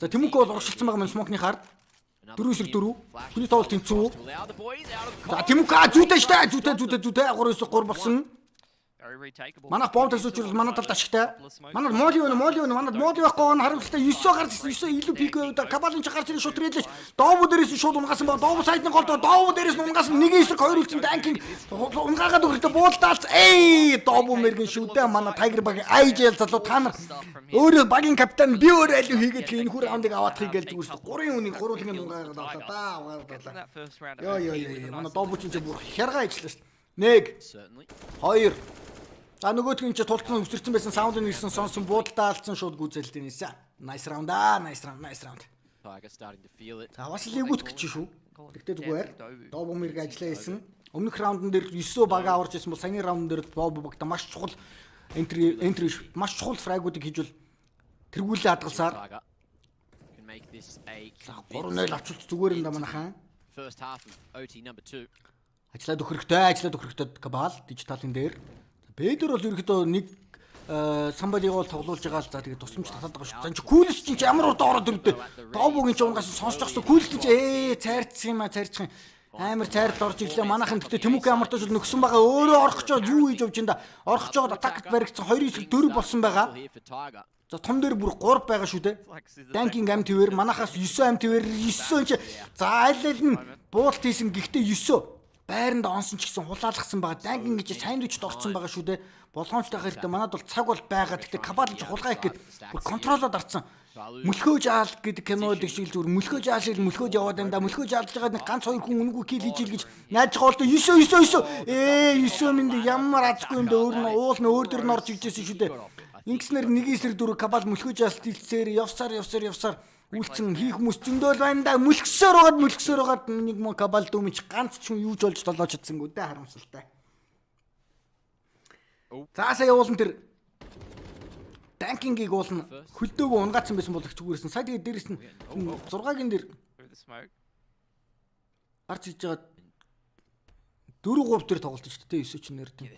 За Тимуко бол уршилсан байгаа юм смокны хард. 4-4. Хүний тоол тэнцүү. За Тимуко зүйтэй штэ. Зүйтэй 3-3 болсон. Манай бомб төсөөлж манай талд ашигтай. Манай моли манай моли байхгүй нь харамсалтай 9 гарч 9 илүү пик байвал кабалын ч гарч ирэх шууд рээлж Добу дээрээс шууд унгасан баг. Добу сайдны голдоо Добу дээрээс нь унгасан 1-2 үлдсэн данкинг унгаагаад өгөхдөө буулдаалц. Добу мэргэн шүдэ манай Tiger баг IJL залуу та нар өөрөө багийн капитан би өөрөө аль хийгээд энэ хүр раундыг аваадахыг гээл зүгээрс 3 үнийг гурвуулгын унгаагаад авлаа да. Йоо манай Добу ч бүр хяргаа ажиллаа шүү дээ. 1 2 За нөгөөдгөө чи тулцсан өсөрсөн байсан саундын ирсэн сонсон буудалтай алдсан шууд гүйцэлтэй нээсэн. Nice round. Tiger starting to feel it. За бас л эгүүт гэж шүү. Тэгтээ зүгээр. Добу мэрэг ажиллаа хийсэн. Өмнөх раундн дээр 9 бага аварч ирсэн бол саяны раунд дээр Добу багта маш чухал entry маш чухал фрагуудыг хийж бол тэргүүлээ хадгалсаар. Can make this a 3-0 авчулж зүгээр юм да манайхан. First half of OT number 2. Ажиллаад өгөх хэрэгтэй кабал дижиталын дээр. Бэдэр бол ерөөхдөө нэг самбалиг бол тоглуулж байгаа л за тэгээд тусламж татаад байгаа шүү. За кулс чинь ямар урд ороод ирдэ. Добугийн ч унгаас сонсож байгаа шүү. Кулс чинь цайрцсан юм амар цайрд орж ирлээ. Манайхан гэхдээ Тимуко ямар ч зүйл нөхсөн байгаа. Өөрөө орох гэж юу хийж явж энэ да. Орох гэж атакт баригдсан 2-4 болсон байгаа. За том дээр бүр 3 байгаа шүү дээ. Данкинг амтвэр манайхаас 9 амтвэр 9 чи за аль нь буулт хийсэн гэхдээ 9 байранд онсон ч гэсэн хулаалгасан байгаа. Данкинг гэж сандвичд орцсон байгаа шүү дээ. Болгоомжтой хэрэгтэй. Манад бол цаг бол байгаа. Гэхдээ кабал ч хулгай их гэд бүр контролоод арцсан. Мөлхөөж аал гэдэг кинод их шиг зүгээр мөлхөөж аал шиг мөлхөөж яваад энэ да мөлхөөж аалж байгаа нэг ганц хоёр хүн үнгүй кил хийж ил гэж найж байгаа бол 9 9 минь ямар азгүй юм бэ өөр нь уул нь өөр дөр нь орж ижсэн шүү дээ. Ингэснэр нэгээсэр дөрөв кабал мөлхөж астилцээр явсаар үлцэн хийх хүмүүс зөндөөл байна да мөлхсөөр байгаад нэг мо кабал дүүмч ганц ч юм юуж болж толоож чадсангүй дээ харамсалтай. Заасаа явуулна тэр танкингийг уулна хөлдөөгөө унгаацсан байсан бол их зүгээрсэн. Сая тэгээд дээрэс нь 6-гийн дээр гарч иж байгаа 4-3 дээр тоглолт шүү дээ 9 ч нэрдэн.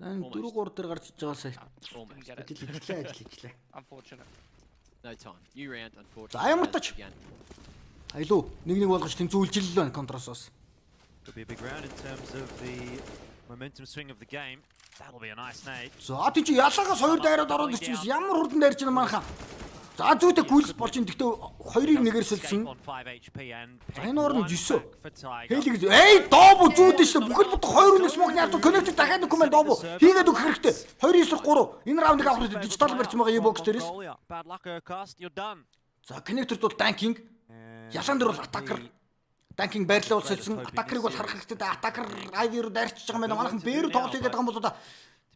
Сайн 4-3 дээр гарч иж байгаа сая. Ажиллаа. Unfortunate. No time. New round, unfortunately. За ямар тач. Tyloo нэг болгож тэнцүүлжил байна контрасоос. Could be a big round in terms of the momentum swing of the game. That'll be a nice nade. За тийм чи ялаагаас 2 дайраад ороод ирчихсэн ямар хурдан дайрч байна манайхаа. За зүйтэй гүйлс болж ин гэхдээ 2-ыг нэгээр сэлсэн. За энэ орно 9. Хэлийг Dobu зүйтэй шүү. Бүхэл бүтэн 2-1 смог нярд коннектер дахиад нэг команд Dobu хийгээд өгөх хэрэгтэй. 2-9-3 энэ раундыг авах хэрэгтэй. Дижитал барьж байгаа E-box дээрээс. За коннекторт бол танкинг. Ялан дээр бол атакер. Танкинг байрлал сэлсэн. Атакерыг бол харах хэрэгтэй. Атакер IV-руу дайрчиж байгаа юм байна. Манайхан B-рүү тоглох гэдэг юм бол да.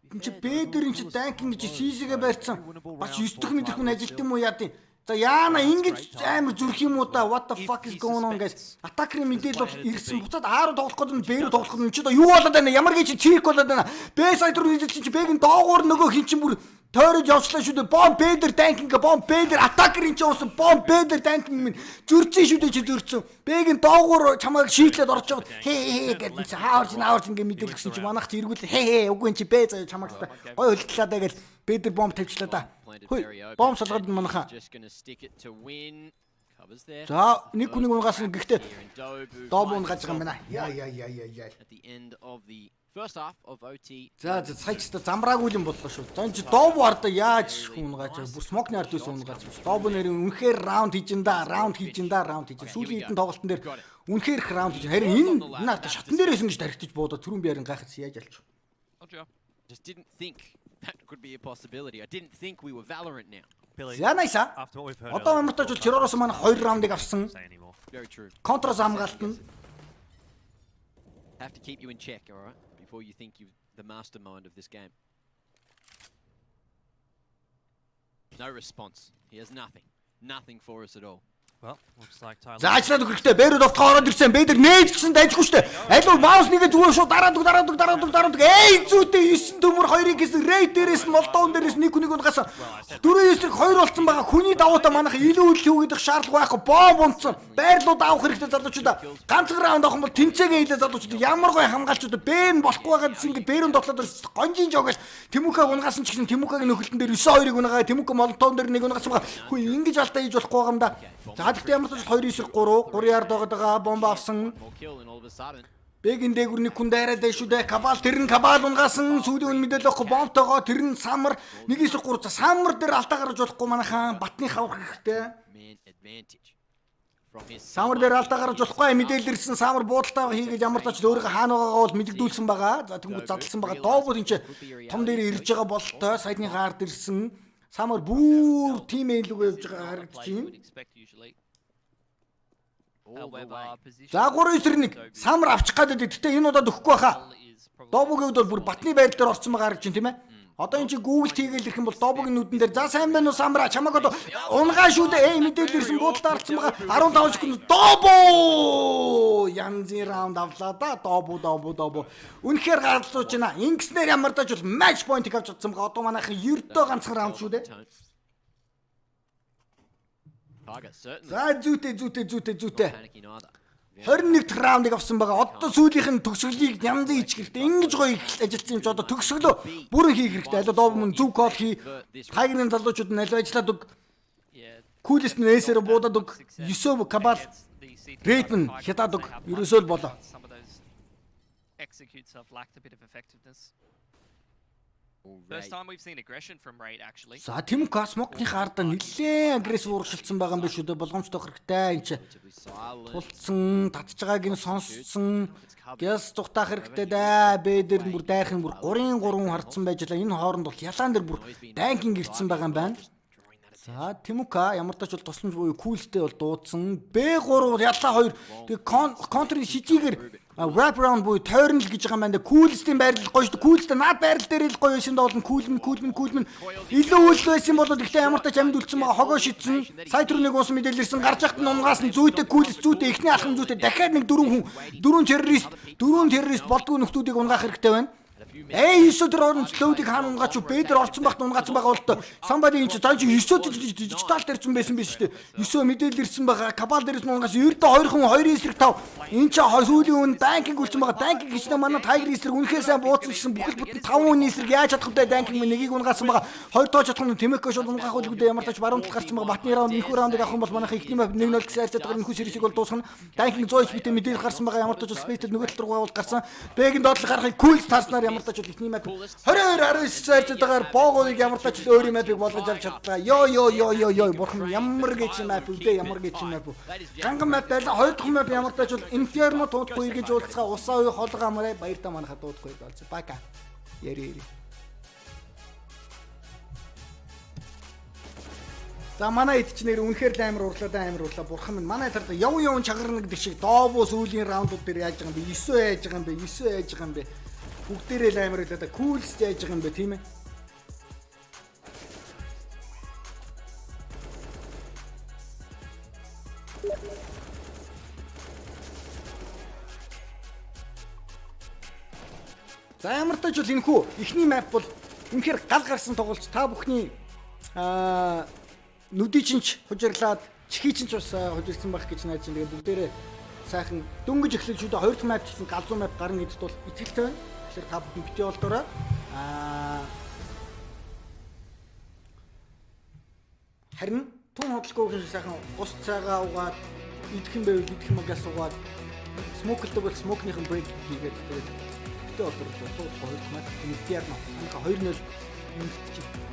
Энд чи Б-дэр энэ чи танкинг чи CC-гээ барьсан. Бас 9 дэх мэдэх хүн ажилт юм уу яа тий. За яана ингэж амар зүрх юм уу да. What the fuck is going on guys? Атакерын мэдээлэл бол ирсэн. Буцаад А-руу тоглох гэдэг нь Б-рүү тоглох гэдэг нь чи юу болоод байна? Ямар гэж чирик болоод байна? Б-сайд руу нийлсэн чи Б-гийн доогуур нөгөө хин чин бүр тойрож явчлаа шүү дээ. Бомб Б-дэр танкинг, бомб Б-дэр атакер энэ ч уусан бомб Б-дэр танкинг минь зөрцөн шүү дээ чи зөрцөн. Б-гийн доогуур чамайг шийдлээд орж яваад хээ гэдэг чи хааварч ингэ мэдээлгсэн чи манайх чи эргүүл үгүй чи Б заяа чамайг гой хөлтлээ даа гэж Б-дэр бомб тавьчлаа да. Бомб салгаад манайхаа. За нэг хүнийг унгаас гэхдээ Dobu унгаж байгаа юм байна. Яа. First half of OT. За саячтай замбраагүй юм боллоо шүү. За энэ Dobu арда яаж унгаж бүр смокны ард үс унгаж. Dobu нэрийн үнэхээр раунд хийж раунд хийж. Сүүлийн хэдэн тоглолтын дээр үнэхээр их раунд хийж. Харин энэ ард шатан дээрээс ингэж тархитж буудаа түрүүн би харин гайхаж яаж алж. Just didn't think that could be a possibility. I didn't think we were Valorant now. За найса. Одоо амартаж бол Терророос маань 2 раундыг авсан. Very true. Контрас хамгаалтна. Have to keep you in check, all right? Before you think you're the mastermind of this game. No response. He has nothing. Nothing for us at all. Well, looks like Tyloo. За ажиллаад өгөхгүй бэрүүд овтоо ороод ирсэн. Бэдэр нээж гисэн дайжгүй штэ. Алуу маус нэгэ зүгээр шууд дараад. Эй зүйтэй 9 төмөр 2-ыг гэсэн рейд дээрээс нь молдоон дээрээс нэг хүнийг унгасан. 4-9-ийг 2 болцсон байгаа. Хүний даваатаа манайха илүү илүү хийх шаардлага байхгүй. Бомб унтсан. Байрлууд авах хэрэгтэй залуучуудаа. Ганцхан раунд авах юм бол тэнцээгээ хийлээ залуучууд. Ямар гой хамгаалчууд бэн болохгүй байгаад ингэ бэрүүнд тоглоод гонжин жогоос Тэмүкаг унгасан ч гэсэн Тэмүкагийн нөхөлтөн дээр 9-2-ыг унгаа. Тэмүк молдоон дээр нэг унгасан байгаа. Хөө ингэж алдаа хийж болохгүй байгаа юм да. За гэхдээ ямар ч 2-9-3 ярд байгаа бомб авсан. Бэгэн дээгүр нэг хүн дайраад байж шүү дээ. Кабал тэр нь кабал унгасан. Сүүлийн үн мэдээлэл авахгүй бомбтойгоо тэр нь самар 1-9-3 за самар дээр алдаа гаргаж болохгүй манайхан батны хавах хэрэгтэй. Самар дээр алдаа гаргаж болохгүй мэдээлэл ирсэн самар буудалтаа хийгээд ямар ч өөрийнхөө хаана байгаагаа бол мэддүүлсэн байгаа. За тэнгууд задлсан байгаа. Dobu энэ том дээр ирж байгаа бололтой саяны хаард ирсэн. Самар бүр тим ээлүүгээ явж байгаа харагдаж байна. За 3-9-1 самар авчих гадаад гэхдээ энэ удаад өгөхгүй байхаа. Dobu-гийн хувьд бол бүр батны байр дээр орсон байгаа харагдаж байна тийм ээ. Одоо энэ чи Google хийгээл ирэх юм бол Dobu-гийн нүдэн дээр за сайн байна уу самара чамаг одоо унгаа шүү дээ. Мэдээлэл ирсэн буудалд арцсан байгаа 15 секунд Dobu янзын раунд авлаа да Dobu. Үнэхээр галзууж байна. Ингэснээр ямар даж бол матч point авч чадсан байгаа. Одоо манайхан ердөө ганцхан раунд шүү дээ. За зүйтэй. 21 дахь раундыг авсан байгаа. Одоо сүүлийнх нь төгсгөлийг янзын ич хэрэгтэй. Ингэж гоё ажилтсан юм чи одоо төгсгөлөө бүрэн хийх хэрэгтэй. Алуу Dobu мөн зөв кол хий. Тайгрын залуучууд нь алуу ажиллаад өг. Кулист нь эсээр буудаад өг. 9 кабал рейдмэн хятад өг. Ерөөсөө л болоо. First time we've seen aggression from Raid actually. За Тэмүк смокны хаарда нэлээд агрессив урагшилсан байгаа юм биш үү? Болгоомжтой хэрэгтэй энэ чи. Тулцсан, татж байгааг нь сонссон. Гэс тухтаах хэрэгтэй да. Бэ дээр бүр дайрхан бүр 3-3 харцсан байж лаа. Энэ хооронд бол ялаан дээр бүр данкинг ирсэн байгаа юм байна. За Тэмүк ямар ч тач бол тусламж буюу кулстэй бол дуудсан. Б3 яллаа 2. Тэгээ контрын шижигээр wrap around буюу тойрон л гэж байгаа юм байна. Coolest-ийн байрлал гоё шүү дээ. Coolest наад байрлал дээр л гоё байсан доолн cool. Илүү үйл байсан бол ихтэй ямар тач амьд үлдсэн байгаа хогоо шидсэн. Сая түрүүнийг уусан мэдээлэл ирсэн. Гарч яхад нь унгаас нь зүйтэй Coolest зүйтэй ихний алхам зүйтэй дахиад нэг дөрвөн террорист болдгоо нөхдүүдийг унгаах хэрэгтэй байна. Юсо тэр орон лоудыг хаана унгаач бэдэр орцсон багт унгаацсан байгаа бол тоо somebody энэ цааш юсо дижитал дэрсэн байсан биш үү? Юсо мэдээлэл ирсэн байгаа. Кабал дээрс нь унгаас ердөө 2 хүн 2 эсрэг 5. Энд чи сүүлийн үн данкинг үлдсэн байгаа. Данкинг гэж нэ манай Tiger эсрэг үнэхээр сайн бууцсан гэсэн бүхэл бүтэн 5 хүн эсрэг яаж чадах вэ? Данкинг нэгийг унгаасан байгаа. 2 тоож чадах нь Тэмэко шууд унгаах үлгүүдээ ямар тач баруун талд гарсан байгаа. Батны раунд энэхүү раундыг авах юм бол манайх ихний мап 1-0 гэсэн хайрцаг байгаа энэхүү серисийг бол дуусгана. Данкинг 100 HP-тэй мэдээлэл гарсан байгаа. Ямар тач спейтэл нөгөө тал руу гарсан. Бэгийн доотлол гарахыг кул таарснаар ямар тач ихний мап 22-19 хайрцагтайгаар боогоодыг ямар тач өөрийн мапыг болгож авч чадлаа. Йоо бурхан ямар гэж мап үдээ ямар гэж мап. Ганган мап байлаа. Хоёр дахь мап ямар тач бол Inferno туудахгүй гэж уулзгаа усаа уу холгоо амраа баяртаа манайха дуудахгүй болсон. Бака. Яри. За манай эд ч нэр үнэхээр амар урлаа. Бурхан минь манай тард яв чагарна гэдэг шиг Dobu сүүлийн раундууд дээр яаж байгаа юм бэ? 9 яаж байгаа юм бэ? Бүгдээрээ л амар хэлээ да. Coolest яаж байгаа юм бэ тийм ээ? За ямар тач бол энэхүү ихний map бол үнэхээр гал гарсан тоглолт та бүхний нүдий чинч хужирлаад чихий чинч бас хужирсан байх гэж найдаж байна. Тэгээд бүгдээрээ сайхан дөнгөж эхлэж шүү дээ. Хоёр дахь map гэсэн галзуу map гарна гэдэгт бол итгэлтэй байна. Тэгэхээр та бүхэн битгий болдоорой. Харин тун хөдөлгөөгийн сайхан ус цайгаа угаад идэх юм байвал идэх юм агаас угаад смоклдаг бол смокныхын брейк хийгээд тэгээд битгий болдоорой. Хоёр дахь map Inferno. Манайха 2-0 нэгтгэж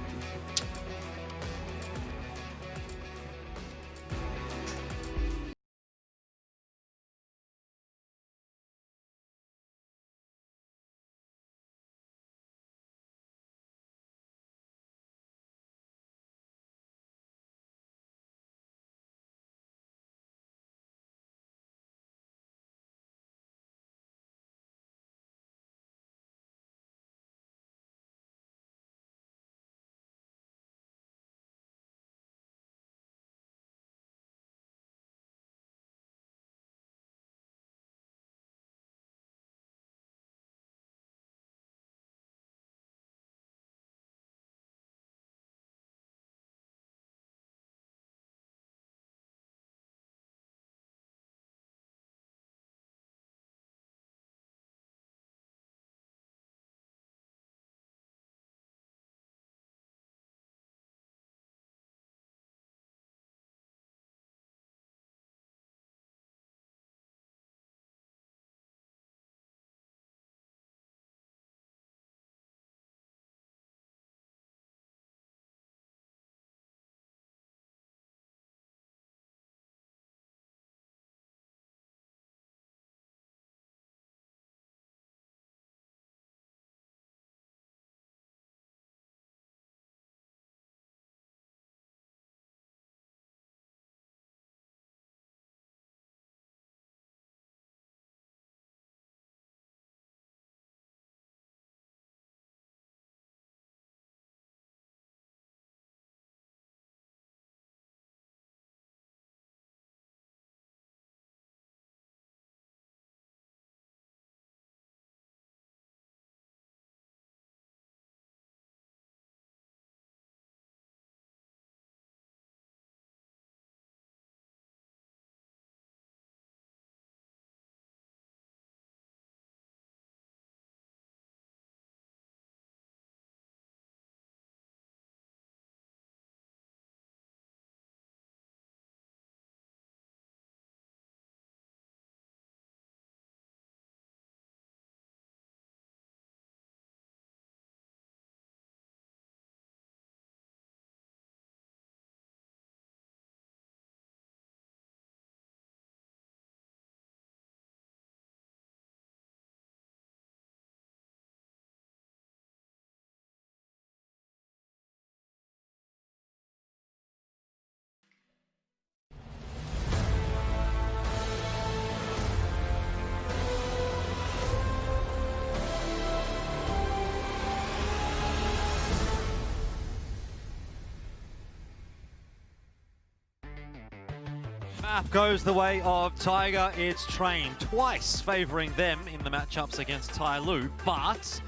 Map goes the way of Tiger. It's Train, twice favouring them in the matchups against Tyloo, but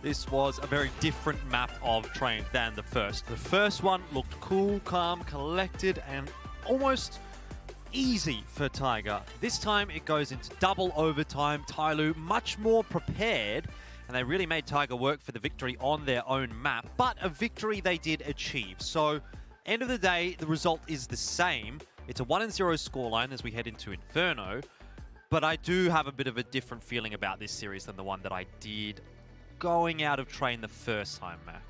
this was a very different map of Train than the first. The first one looked cool, calm, collected, and almost easy for Tiger. This time it goes into double overtime. Tyloo much more prepared, and they really made Tiger work for the victory on their own map, but a victory they did achieve. So, end of the day, the result is the same. It's a 1-0 scoreline as we head into Inferno, but I do have a bit of a different feeling about this series than the one that I did going out of Train the first time, Mac.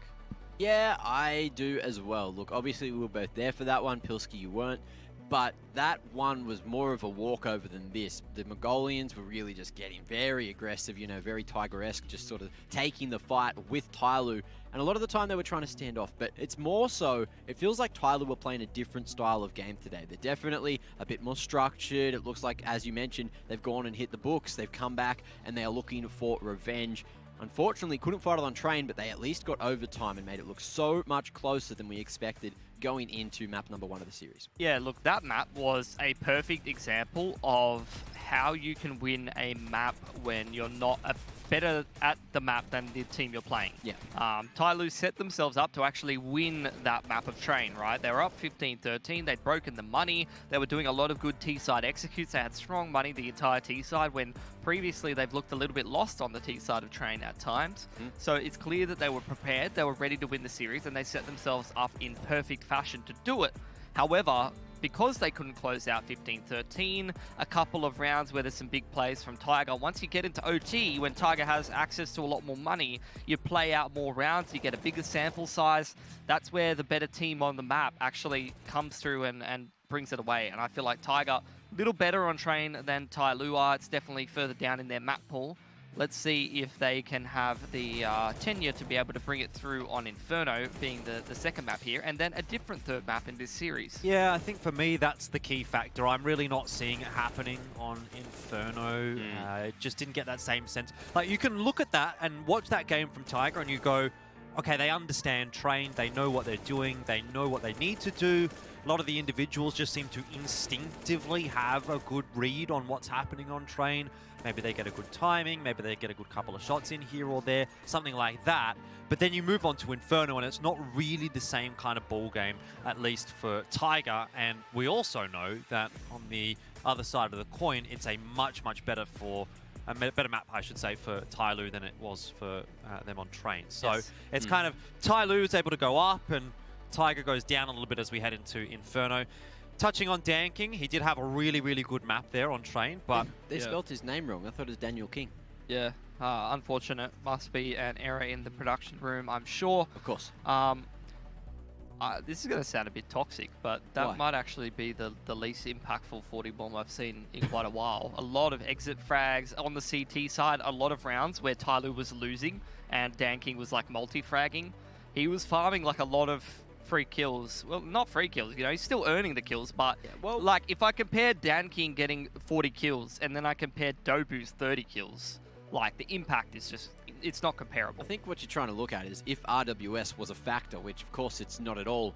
Yeah, I do as well. Look, obviously we were both there for that one. Pilsky, you weren't. But that one was more of a walkover than this. The Mongolians were really just getting very aggressive, you know, very Tiger-esque, just sort of taking the fight with Tyloo. And a lot of the time they were trying to stand off, but it's more so, it feels like Tyloo were playing a different style of game today. They're definitely a bit more structured. It looks like, as you mentioned, they've gone and hit the books. They've come back and they are looking for revenge. Unfortunately, couldn't fight it on Train, but they at least got overtime and made it look so much closer than we expected going into map number 1 of the series. Yeah, look, that map was a perfect example of how you can win a map when you're not better at the map than the team you're playing. Yeah. Tyloo set themselves up to actually win that map of Train, right? They were up 15-13, they'd broken the money, they were doing a lot of good T-side executes, they had strong money the entire T-side, when previously they've looked a little bit lost on the T-side of Train at times. So it's clear that they were prepared, they were ready to win the series, and they set themselves up in perfect fashion to do it. However, because they couldn't close out 15-13, a couple of rounds where there's some big plays from Tiger. Once you get into OT, when Tiger has access to a lot more money, you play out more rounds, you get a bigger sample size. That's where the better team on the map actually comes through and brings it away. And I feel like Tiger, a little better on Train than Tyloo are. It's definitely further down in their map pool. Let's see if they can have the tenure to be able to bring it through on Inferno, being the second map here, and then a different third map in this series. Yeah, I think for me, that's the key factor. I'm really not seeing it happening on Inferno. It just didn't get that same sense. Like, you can look at that and watch that game from Tiger and you go, okay, they understand Train, they know what they're doing, they know what they need to do. A lot of the individuals just seem to instinctively have a good read on what's happening on Train. Maybe they get a good timing, maybe they get a good couple of shots in here or there, something like that. But then you move on to Inferno and it's not really the same kind of ball game, at least for Tiger. And we also know that on the other side of the coin, it's a much, much better better map, I should say, for Tyloo than it was for them on Train. So it's kind of Tyloo is able to go up and Tiger goes down a little bit as we head into Inferno. Touching on Dan King, he did have a really, really good map there on Train, but They spelt his name wrong. I thought it was Daniel King. Yeah, unfortunate. Must be an error in the production room, I'm sure. Of course. This is going to sound a bit toxic, but that Why? might actually be the least impactful 40 bomb I've seen in quite a while. A lot of exit frags on the CT side, a lot of rounds where Tyloo was losing and Dan King was like multi-fragging. He was farming like a lot of free kills. Well, not free kills, you know, he's still earning the kills, but like if I compare Dan King getting 40 kills and then I compare Dobu's 30 kills, like the impact is just, it's not comparable. I think what you're trying to look at is if RWS was a factor, which of course it's not at all,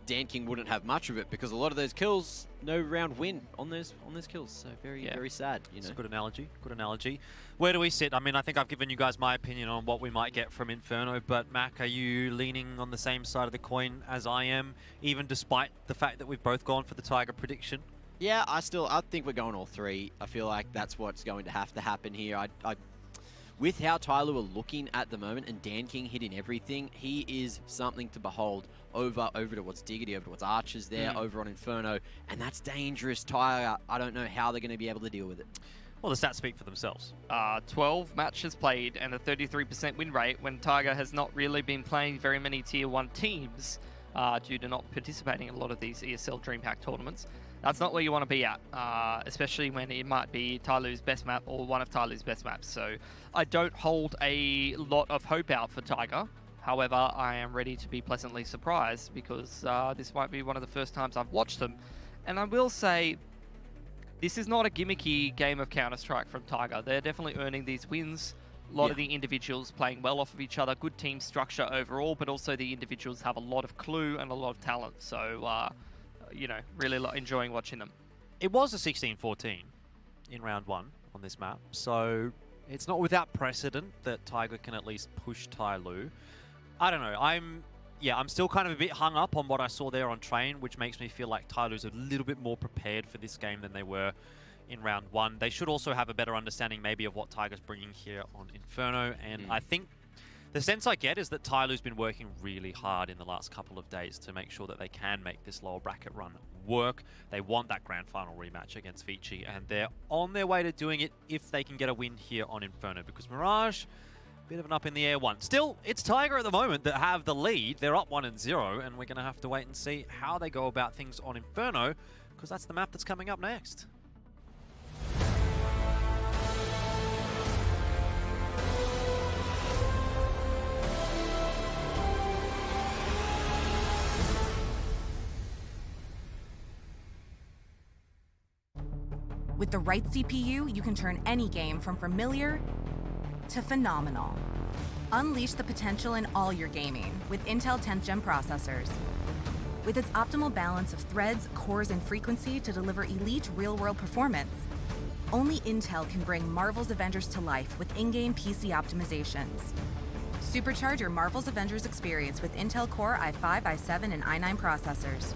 Dan King wouldn't have much of it because a lot of those kills, no round win on those kills. So very sad. You know, it's a good analogy. Good analogy. Where do we sit? I mean, I think I've given you guys my opinion on what we might get from Inferno, but Mac, are you leaning on the same side of the coin as I am, even despite the fact that we've both gone for the Tiger prediction? Yeah, I think we're going all three. I feel like that's what's going to have to happen here. With how Tyloo are looking at the moment and Dan King hitting everything, he is something to behold over towards Diggity, over towards Archers there, over on Inferno, and that's dangerous. Tiger, I don't know how they're going to be able to deal with it. Well, the stats speak for themselves. 12 matches played and a 33% win rate when Tiger has not really been playing very many Tier 1 teams due to not participating in a lot of these ESL DreamHack tournaments. That's not where you want to be at, especially when it might be Tyloo's best map or one of Tyloo's best maps. So I don't hold a lot of hope out for Tiger. However, I am ready to be pleasantly surprised because this might be one of the first times I've watched them. And I will say, this is not a gimmicky game of Counter-Strike from Tiger. They're definitely earning these wins. A lot of the individuals playing well off of each other. Good team structure overall, but also the individuals have a lot of clue and a lot of talent. So, you know, really enjoying watching them. it was a 16-14 in round 1 on this map, so it's not without precedent that Tiger can at least push Tyloo. I don't know. I'm still kind of a bit hung up on what I saw there on Train, which makes me feel like Tyloo's a little bit more prepared for this game than they were in round 1. They should also have a better understanding maybe of what Tiger's bringing here on Inferno, and I think the sense I get is that Tyloo's been working really hard in the last couple of days to make sure that they can make this lower bracket run work. They want that grand final rematch against Vici, and they're on their way to doing it if they can get a win here on Inferno, because Mirage, bit of an up in the air one. Still, it's Tiger at the moment that have the lead. They're up 1-0, and we're going to have to wait and see how they go about things on Inferno, because that's the map that's coming up next. With the right CPU, you can turn any game from familiar to phenomenal. Unleash the potential in all your gaming with Intel 10th Gen processors. With its optimal balance of threads, cores, and frequency to deliver elite real-world performance, only Intel can bring Marvel's Avengers to life with in-game PC optimizations. Supercharge your Marvel's Avengers experience with Intel Core i5, i7, and i9 processors.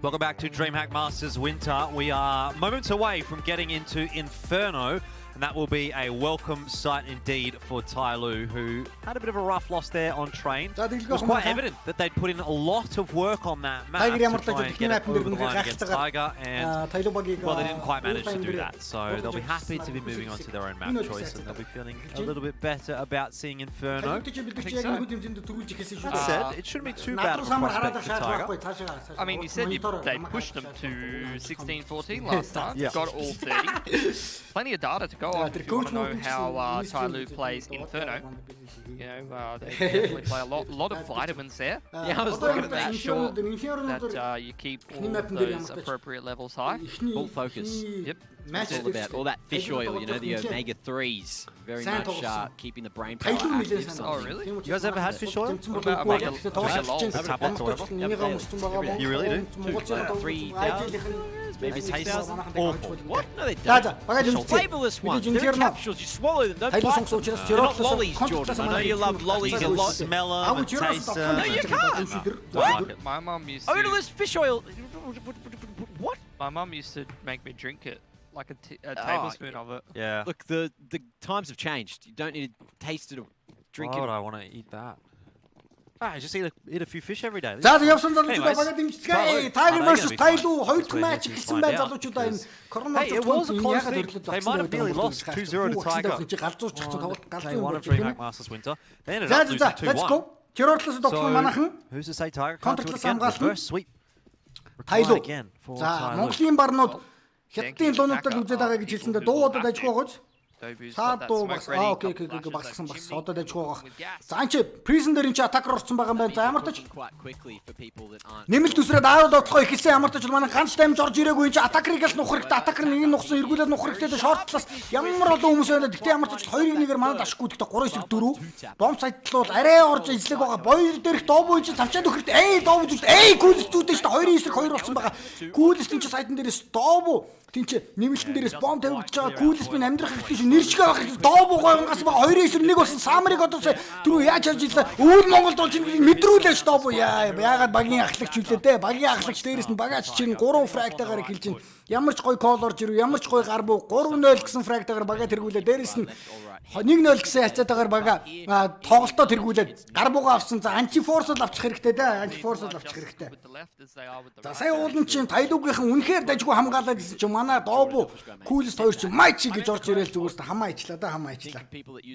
Welcome back to DreamHack Masters Winter. We are moments away from getting into Inferno, And that will be a welcome sight indeed for Tyloo, who had a bit of a rough loss there on train. It was quite evident that they'd put in a lot of work on that map to try and get it over the line against Tiger, and well, they didn't quite manage to do that. So they'll be happy to be moving on to their own map choice, and they'll be feeling a little bit better about seeing Inferno. That said, it shouldn't be too bad of a prospect for Tiger. I mean, you said they pushed them to 16-14 last time. Got all 30. Plenty of data to go on if you want to know how Tyloo plays Inferno. You know, they definitely play a lot of vitamins there. Yeah, I was looking at that. Make sure that you keep all of those appropriate levels high. Full focus. Yep. It's all about all that fish oil, you know, the omega-3s. Very much keeping the brain power active. Oh, really? You guys ever had fish oil? What about omega Tablets or whatever? You really do? 3,000? Maybe 6,000? Awful. What? No, they don't. Flavorless ones. They're capsules. You swallow them. Don't bite them. They're not lollies, Jordan. I know you love lollies a lot. Smell them, taste them. No, you can't. What? My mum used to. Odorless fish oil. What? My mum used to make me drink it, like a tablespoon of it. Yeah. Look, the times have changed. You don't need to taste it or drink Why it. would I want to eat that? I just eat a few fish every day. За явсан залуучуудаа багад дэмжицгээ. Tiger versus Tyloo хоёрт матч эхэлсэн байна залуучуудаа энэ коронавирус It was a close thing. They might have nearly lost 2-0 to Tiger. They won a DreamHack Masters Winter. They ended up losing 2-1. Let's go. Чирорлоос тоглох манайхан. Who's to say Tiger can't do it again? Контратлаас Reverse sweep. Tyloo. Again for За Tyloo. Монголын барнууд хятадын дуунуудад үзээд байгаа гэж хэлсэндээ дуу удаад ажиг байгаач. Саад дуу багс. Окей багссан. Одоо ажиг байгаах. За анч призен дээр энэ атак орсон байгаа юм байна. За ямар ч нэмэлт үсрээд аавд одлохоо ихэлсэн ямар ч манай ганц дамж орж ирээгүй энэ атакрыг л нухах хэрэгтэй. Атакр нэг нь нухсан эргүүлээд нухах хэрэгтэй. Шортлаас ямар олон хүмүүс байна. Гэтэ ямар ч 2-1-ээр манай дашгүй гэхдээ 3-4 бомб сайдлуул арай орж эзлэг байгаа. Боёр дээрх Dobu чинь тавчаад өгөхтэй. Dobu зүгт гүйлс зүйдэж шүү дээ. 2-9-2 болсон байгаа. Гүйлсийн чинь сайдан дээрээс Dobu тинч нэмэлтэн дээрээс бомб тавигдж байгаа. Гүйлс минь амьдрах хэрэгтэй шүү. Нэрчгээ байх хэрэгтэй. Dobu гойнгаас байгаа 2-9-1 болсон Самарыг одоо түрүү яаж харж илээ. Өвөл Монголд болж ингэ мэдрүүлээш Dobu яагаад багийн ахлагч үлээ те. Багийн ахлагч дээрээс нь багаач чинь 3 фрактагаар хэлж чинь ямар ч гой кол орж ирв. Ямар ч гой гар буу 3-0 гэсэн фрактагаар багаа тэргүүлээ. Дээрээс нь 1-0 гэсэн хацаатаагаар бага тоглолтоо тэргүүлээд гар буугаа авсан. За антифорс л авчих хэрэгтэй те. Антифорс л авчих хэрэгтэй. За сая уулын чинь Tyloo-гийнхан үнэхээр дажгүй хамгаалаад гэсэн чинь манай Dobu Coolest 2 чинь матч гэж орж ирээл зүгээрс хамаа ичлаа да хамаа ичлаа.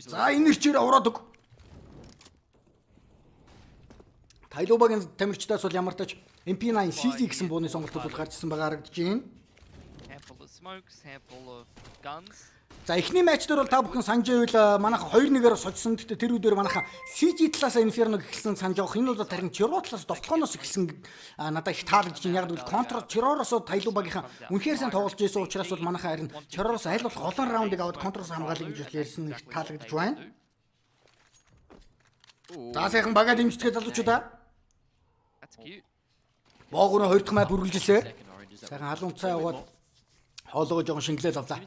За энэ чирээ ураад өг. Tyloo-багийн тамирчдаас бол ямар тач MP9 CZ гэсэн бууны сонголтууд гарчсан байгаа харагдаж байна. Handful of smokes, handful of guns. За эхний матч дээр бол та бүхэн санаж байвал манайха 2-1-ээр сочсон. Гэхдээ тэр үедэр манайха CG талаас Inferno гэхэлсэн санаж авах. Энэ бол харин Chiro талаас довтлохоноос эхэлсэн надад их таалагдж байна. Яг л контр Chiro-роос Tyloo-багийнхан үнэхээр сайн тоглож байсан учраас бол манайха харин Chiro-роос аль болох олон раундыг аваад контроос хамгаалъя гэж ярьсан их таалагдж байна. За сайхан багаа дэмждэг залуучуудаа. That's cute. Боогоно 2 дахь май бүргэлжлээ. Сайхан халуун цай яваад хоолойгоо жоохон шингэлээд авлаа.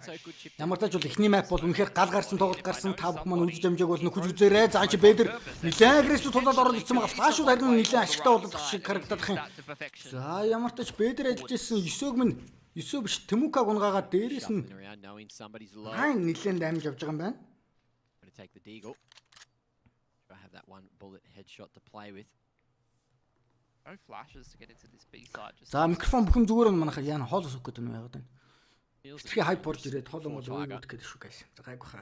Ямар ч тач бол эхний мап бол үнэхээр гал гарсан тоглолт гарсан. Та бүхэн маань үзэж амжааг бол нөхөж үзээрэй. За чи Бэдэр нэлээд агрессив тулаад ороод ирсэн байгаа. Флашууд харин нэлээд ашигтай болоод шиг харагдах юм. За ямар ч тач Бэдэр ажиллаж ирсэн 9-өөг минь 9 биш Тэмүүкаг унгаагаад дээрээс нь хайн нэлээд дамж авч байгаа юм байна. No flashes to get into this B side. За микрофон бүхэн зүгээр нь манайха яана хоол усах гэдэг юм яагаад байна. Тэрхий хайп орж ирээд хоол мол өөд гэдэг шүү гайс. За гайгүй хаа.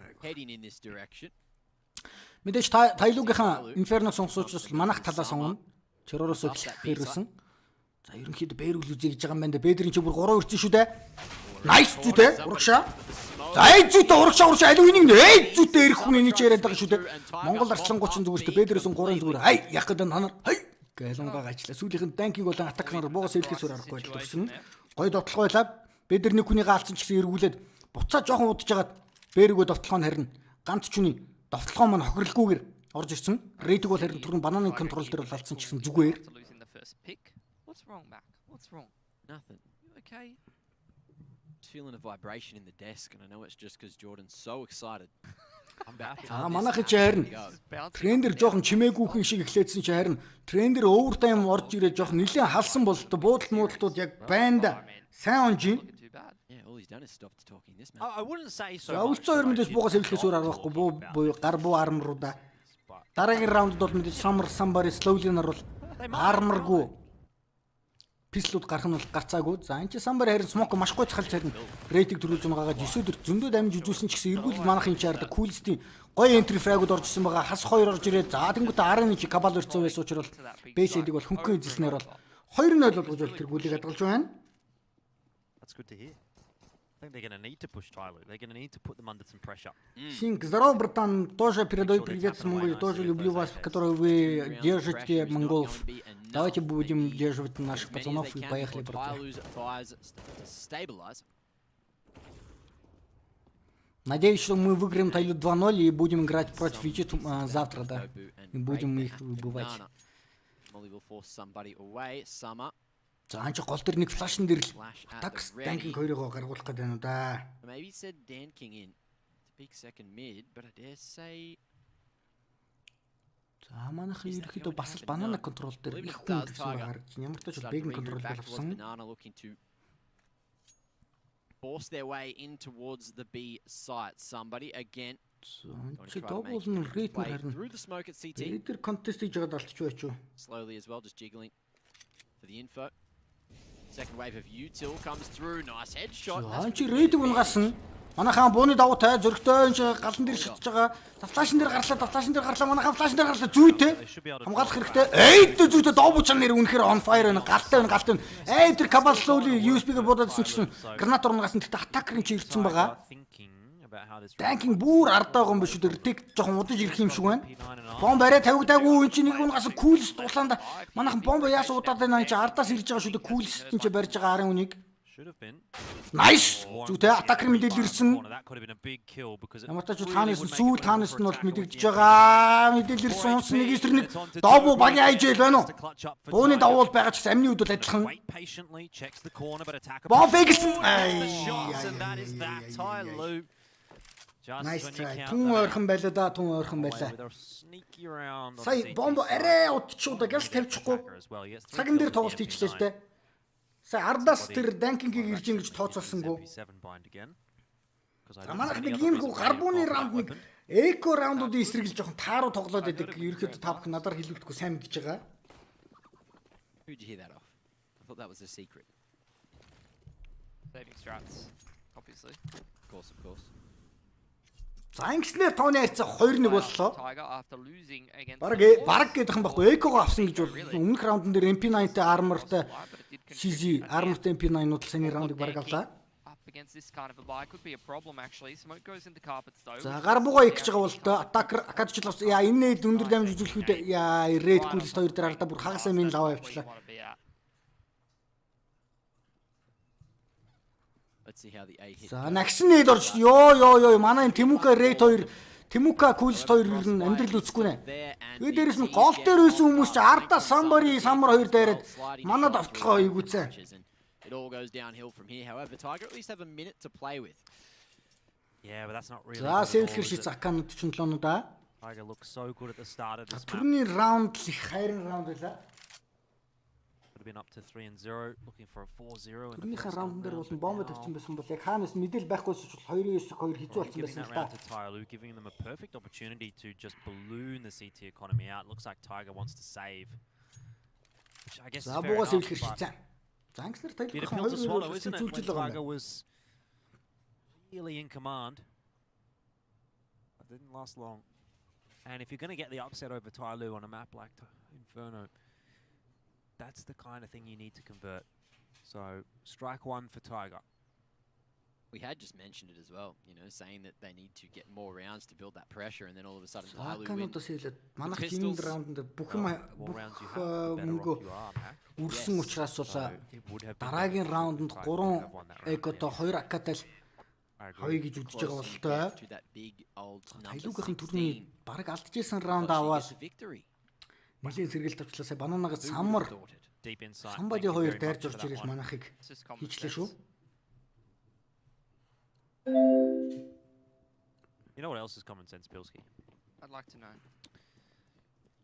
Мэдээж Tyloo-гийнхан Inferno сонгосоочос манайх талаа сонгоно. Chiro-роос бээрүүлсэн. За ерөнхийдөө бээрүүл үзье гэж байгаа юм байна. Бэдрийн чи бүр 3 өрцөн шүү дээ. Nice зүйтэй урагшаа. За зүйтэй урагшаа аль үнийг зүйтэй ирэх хүн энийг яриад байгаа шүү дээ. Монгол арслан 30 зүгээртэй Бэдрээс 3 зүгээр. Хай яг гэдэг нанар. Хай гэлонгаа гачлаа. Сүүлийнх нь танкиг болон атакнаар буугаас илгэс өөр аргагүй болсон. Гой довтлогоо байлаа. Бэдэр нэг хүнийг гаалцсан ч гэсэн эргүүлээд буцаа жоохон удаж жагаад бэрэгөө довтлогоо харин ганц чүний довтлогоо маань хохирлгүйгээр орж ирсэн. Рейдэг бол харин түрүүн бананы контрол дээр бол алдсан ч гэсэн зүгээр. What's wrong, Mac? What's wrong? Nothing. You okay? Just feeling a vibration in the desk, and I know it's just because Jordan's so excited. Манайх чи харин трендер жоохон чимээгүйхэн шиг эхлээдсэн чи харин трендер овертайм орж ирээд жоохон нэлээд халсан бололтой буудал муудалтууд яг байна да. Сайн онж ийн. Yeah, all he's done is stop talking this I man. wouldn't say so. За much өвчтөн хоёр that I мэдээж did буугаас stop эвлэхээс өөр арга байхгүй. Буу talking буюу about гар буу армруудаа. but Дараагийн раундд бол мэдээж самбар slowly нарвал армаргүй пислүүд гарах нь бол гарцаагүй. За энэ чи самбар харин смок маш гой цахалж харин рейтинг төрүүлж байгаагаа 9-дөр зөндөө дамж үзүүлсэн ч гэсэн эргүүл манахын чаарда кулстийн гоё энтри фрагууд орж ирсэн байгаа. Хас 2 орж ирээд за тэнгуүтэ RN чи кабал өрцөө байсан учраас бейсэдийг бол хөнгөн эзэлснээр бол 2-0 болгож бол тэр гүлийг хадгалж байна. that's good to hear. I think they're going to need to push Tyloo. They're going to need to put them under some pressure. Синг, здорово, братан. Тоже передаю привет с Монголии. Тоже люблю вас, которые вы держите монголов. Давайте будем держать наших пацанов и поехали, братан. Надеюсь, что мы выиграем Tyloo 2-0 и будем играть против Fiji завтра, да. И будем их выбивать. За анч гол дээр нэг флашн дээр л такс данкинг хоёроо гаргуулах гэдэг юм да. Maybe said danking in to big second mid, but I dare say За манайх ерөөхдөө бас л банана контрол дээр их хүн гэсэн байгаа харагдаж байна. Ямар ч тач бэгэн контрол авсан. Banana looking to force their way in towards the B site. Somebody again. Чи Dobu нь рейт харна. Through the smoke at CT. Эдгээр контест хийж байгаад алдчих байж юу? Slowly as well, just jiggling for the info. Second wave of util comes through. Nice headshot. Чи рейт унгасан. Манайхан бууны давуу тай зөрөгтэй энэ галан дээр шилжиж байгаа. Флашн дээр гарлаа, манайхан флашн дээр гарлаа зүйтэй. Хамгаалах хэрэгтэй. Эйд зүйтэй Dobu чан нэр үнэхээр on fire байна. Галтай байна. Эй тэр кабал slowly USB-гээ буудаадсэн чинь гранат урнгасан гэхдээ атакерын чи ирсэн байгаа. Танкинг бүр ардаа байгаа юм биш үү? Тийг жоохон удаж ирэх юм шиг байна. Бомб арай тавигдаагүй энэ чинь нэг унгаас кулс дулаанда манайхан бомб яасан удаад байна чи ардаас ирж байгаа шүү дээ кулс чинь барьж байгаа арын үнийг. Nice. Зүтэй атакер мэдээлэл ирсэн. Ямар ч таанаас сүүл таанаас нь бол мэдэгдэж байгаа. Мэдээлэл ирсэн унс нэг эсрэг нэг Dobu багийн айжэл байна уу? Бууны давуул байгаа ч гэсэн амны үед бол адилхан. Бомб фейгсэн. Nice try. Тун ойрхон байлаа да, тун ойрхон байлаа. Сая бомб арай удчуудаа гялс тавьчихгүй. Цаган дээр тоглолт хийчлээ л дээ. Сая ардаас тэр данкингийг ирж ин гэж тооцоолсонгүй. Манайх нэг иймгүй гарбууны раунд нэг эко раундуудын эсрэг л жоохон тааруу тоглоод байдаг. Ерөөхдөө та бүхэн надаар хэлүүлдэхгүй сайн мэдж байгаа. Who'd you hear that off? I thought that was a secret. Saving strats, obviously. Of course. За ингэснээр тооны харьцаа 2-1 боллоо. Tiger after losing against Бараг гэдэг юм баггүй. Экого авсан гэж бол өмнөх раундн дээр MP9-тэй армортай CZ армортай MP9-ууд саний раундыг бараг авлаа. up against this kind of a buy could be a problem actually. Smoke goes into carpets though. За гар бугаа их гэж байгаа бол тоо атакер акадчл авсан. Яа энэ өндөр дамж үзүүлэх үед яа Red Cool-с 2 дээр ардаа бүр хагасаа минь лав явчлаа. Let's see how the A hit. За нагсан нээд орж ёо манай энэ Тимука Red 2 Тимука Cool-с 2 ер нь амьдрал үзэхгүй нэ. Тэгээ дээрэс нь гол дээр байсан хүмүүс чи ардаа самбар 2 дайраад манад авталгаа ийгүүцээ. It all goes downhill from here. However, Tiger at least have a minute to play with. Yeah, but that's not really. За сэвлэхэр ши заканууд 47 да. Tiger looks so good at the start of this match. Турны раунд их хайрын раунд байлаа. Could have been up to 3-0, looking for a 4-0 in the Турныхаа first раунд дээр round. бол бомбо тавьсан байсан бол яг хаанаас мэдэл байхгүйс ч 2-9-2 хэцүү болсон Giving байсан that л round та. to Tyloo, giving them a perfect opportunity to just balloon the CT economy out. Looks like Tiger wants to save. Which I guess is За fair буугаа enough, сэвлэхэр but шицэн. За ангислэр bit of Tyloo pill to swallow, isn't it? When зүйлж байгаа Tiger юм. was really in command. It didn't last long. And if you're going to get the upset over Tyloo on a map like Inferno, that's the kind of thing you need to convert. So, strike one for Tiger. We had just mentioned it as well, you know, saying that they need to get more rounds to build that pressure, and then all of a sudden Tyloo win. Закануудаас хэлээд манайх энэ раунд бүх мөнгө үрсэн учраас бол дараагийн раундд 3 экото 2 акатай хоёё гэж үзэж байгаа бол тоо. Tyloo-гийнхэн түрүүний бараг алдчихсан раунд аваад нэлийн сэргээлт авчлаасаа бананагаас самар Deep inside. самбади Thank you хоёр very дайрж much орж for that ирэл one. манайхыг It's just common хийчлээ sense. шүү. You know what else is common sense, Pilski? I'd like to know.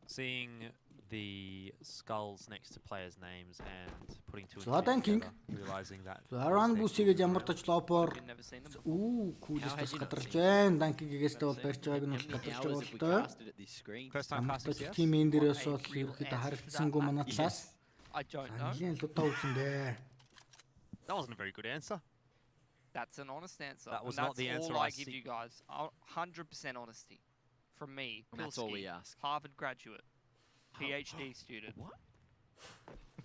Seeing the skulls next to players' names and putting two So, and two thanking. together, realizing that. За run boost-ийг ямар тач лопор. We've never seen them. Кулс бас гадарч байна. Данкигээс бол барьж байгааг нь бол гадарч байгаа бол тоо. First time casting CS? Тим энэ дээрээс бол ерөөхдөө харагдсангүй манай талаас. I don't know. Нэлийн лутаа үзэндээ. That wasn't a very good answer. That's an honest answer. That was and not the that's answer all I I give seek. you guys. 100% honesty. From me, And that's all we Pilski, ask. Harvard graduate, PhD student. What?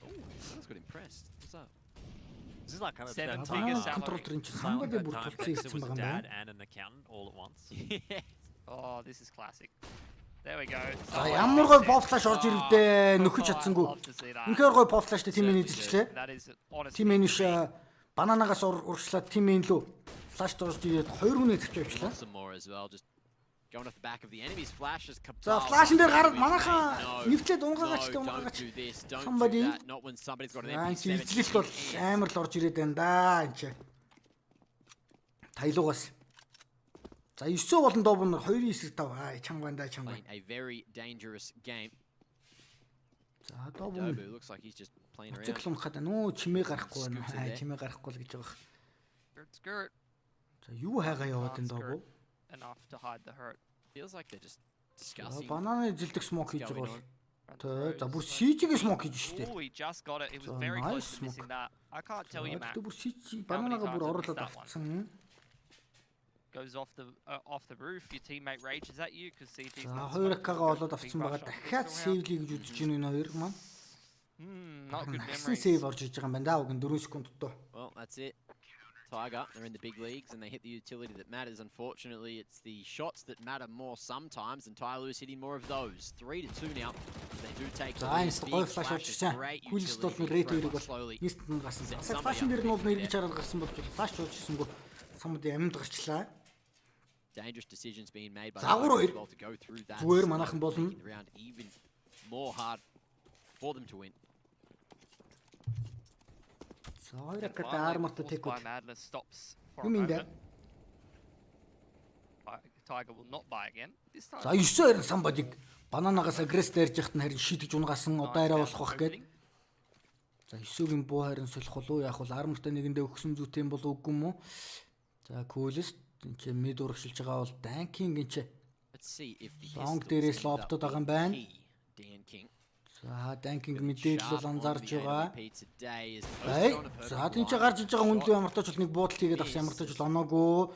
Oh, I just got impressed. What's up? This is like kind of Seven that figure time- salary. Контроллер энэ чинь time самбади that бүр time тулцсан Dexter ирсэн was a байгаа юм dad байна. and an accountant all at once. Oh, this is classic. There we go. За ямар гой pop flash орж ирвдээ нөхөж чадсангүй. Love to see that. Үнэхээр гой pop flashтэй тим энэ эзэлчлээ. That is honestly. Тим энэ биш бананагаас урагшлаад тим энэ лөө флаш дорж ирээд 2 хүний тавьчихлаа. Some more as well. Just going off the back of the enemy's flash as За флашн дээр гараад манайхаа нэвтлээд унгаагачтай унгаагач. Don't do this. Don't Somebody- do that. Not when somebody's got an Энд MP7. эзлэлт бол амар л орж ирээд байна да энэ. Тайлуугаас. За 9 болон Dobu нар 2-9-5 чанга байна да чанга. Playing a very dangerous game. За Dobu Dobu looks like he's just playing around. цэглэн хаад нөө чимээ гарахгүй байна. Чимээ гарахгүй л гэж байгаа. Skirt. За юу хайгаа яваад энэ Dobu? Enough to hide the hurt. Feels like they're just За discussing. бананы зэлдэг смок хийж байгаа бол. And Тэ за бүр throws. CG-г смок хийж штэ. Oh, he just got it. He was So very nice close to smoke. missing that. I can't tell you, Matt. Тэ бүр CG бананага бүр оруулаад авчихсан. Goes off the roof. Your teammate rages at you because CT's За not 2 smoking. AK-га олоод авчихсан байгаа. Дахиад сейвлий гэж үзэж байна энэ хоёр маань. Not good Нагсан memories. сейв орж иж байгаа юм байна да. Уг нь 4 секунд доо. Well, that's it. Tiger, they're in the big leagues and they hit the utility that matters. Unfortunately, it's the shots that matter more sometimes, and Tyloo is hitting more of those. 3-2 now. They do take the За lead. энэ Big гой флаш flash, орчихсан. great Кулс бол utility. рейт Throw хоёрыг by бол slowly. нийт нь гарсан. Сая флашн дээр нь бол эргэж хараад гарсан болж флаш уучсангүй. Самд амьд гарчлаа. Dangerous decisions being made by Загвар Tyloo as хоёр. well to go through that. Зүгээр манайхан болно. Making the round even more hard for them to win. За 2 AK-тай Finally, армортой forced by тэкүүд. madness stops for a You mean moment. that? Tiger will not buy again. This time. За 9-2 самбадыг бананагаас агресс дайрж яхад нь харин шийдэж унгасан одоо арай болох бах гээд. За 9-ийн буу харин солих болов яах вэ? Армортой нэгэндээ өгсөн зүйтэй юм болов үгүй юм уу? За Кулс энэ ч мид урагшилж байгаа бол Данкинг энэ ч Let's see if the Long pistols дээрээс end up лоптод байгаа юм being байна. key. Dan King. за Данкинг мэдээж бол анзаарч байгаа. Ай. За тийм ч гарч иж байгаа хүнлүү ямартаач бол нэг буудалт хийгээд авсан ямартаач бол оноогүй.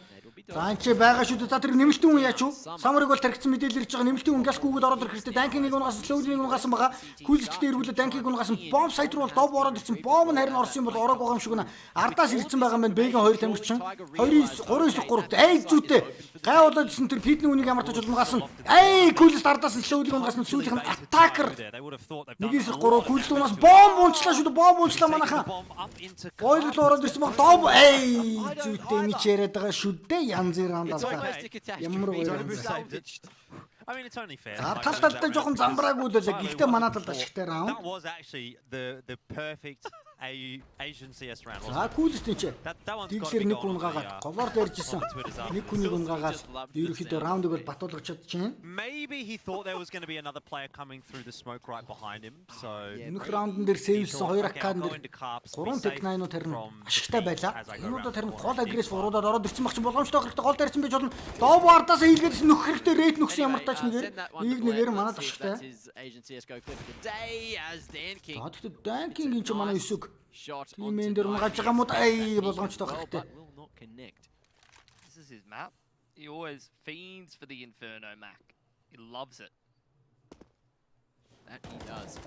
За энэ ч байгаа шүү дээ. За тэр нэмэлтэн хүн яач вэ? Самарыг бол тархицсан мэдээлэл ирж байгаа. Нэмэлтэн хүн гаскүүгээд ороод ирэх хэрэгтэй. Данкинг унгасан, Слоулийн унгасан байгаа. Кулсчтэй эргүүлээ Данкинг унгасан. Бомб сайт руу бол Dobu ороод ирсэн. Бомб нь харин орсон юм бол ороог байгаа юм шиг байна. Ардаас ирсэн байгаа юм байна. Бэгийн 2 тамирчин. 2-9-3-9-3. Эй зүйтэй. Гай болоод ирсэн тэр Питний үнийг ямартаач бол унгасан. Эй Кулс ардаас нь Слоулийн унгасан. Сүүлийнх нь атакер. Нэгээс 3 Кулс унгаас бомб унчлаа шүү дээ. Бомб унчлаа манайхан. Бойл руу ороод ирсэн баг Dobu. Эй зүйтэй ми ч яриад байгаа шүү дээ. Янз бүрийн андаа. Ямар I mean, it's only fair. За тал талдаа жоохон замбраагүй л байлаа. Гэхдээ манай талд ашигтай That раунд. was actually the perfect Asian CS round. За wasn't it? Кулс тийм ч. That one's got to Диглэр be нэг going on хүн the, гагаад голоор дэржсэн. Нэг хүнийг унгаагаад ерөөхдөө раундыг бол батуулгаж чадчихээн. Maybe he thought there was going to be another player coming through the smoke right behind him. So Өнөх раундн дээр he сейвлсэн thought, 2 okay, I'll аккаун go дээр into Carps, 3 be safe технайнууд харин from ашигтай the байлаа. as I go Энүүдүүд харин round гол four. агресс уруудаад ороод ирсэн баг чи боломжтой хэрэгтэй гол дайрсан байж болно. Dobu ардаас хийлгээс нөх хэрэгтэй рейт нөхсөн ямар тач нэгээр. Нэг нэгээр манад ашигтай. Asian CS:GO clip of the day as Dan King. За тэгтээ Данкинг энэ ч манай 9-г. Shot Тимэн дээр унгаж байгаа юм уу? Ай боломжтой хэрэгтэй. will not connect. This is his map. He always fiends for the Inferno Mac. He loves it. That he does.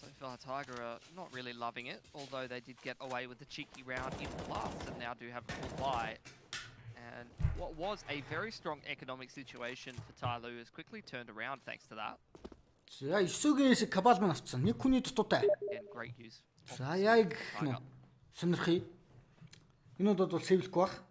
So far, Tiger are not really loving it, although they did get away with the cheeky round in the last and now do have a full buy. And what was a very strong economic situation for Tyloo has quickly turned around thanks to that. За 9-ээс Кабал мань авцсан. Нэг хүний дутуутай. And great use. of За яг Tiger. сонирхъя. Энүүд бол сэвлэхгүй бах.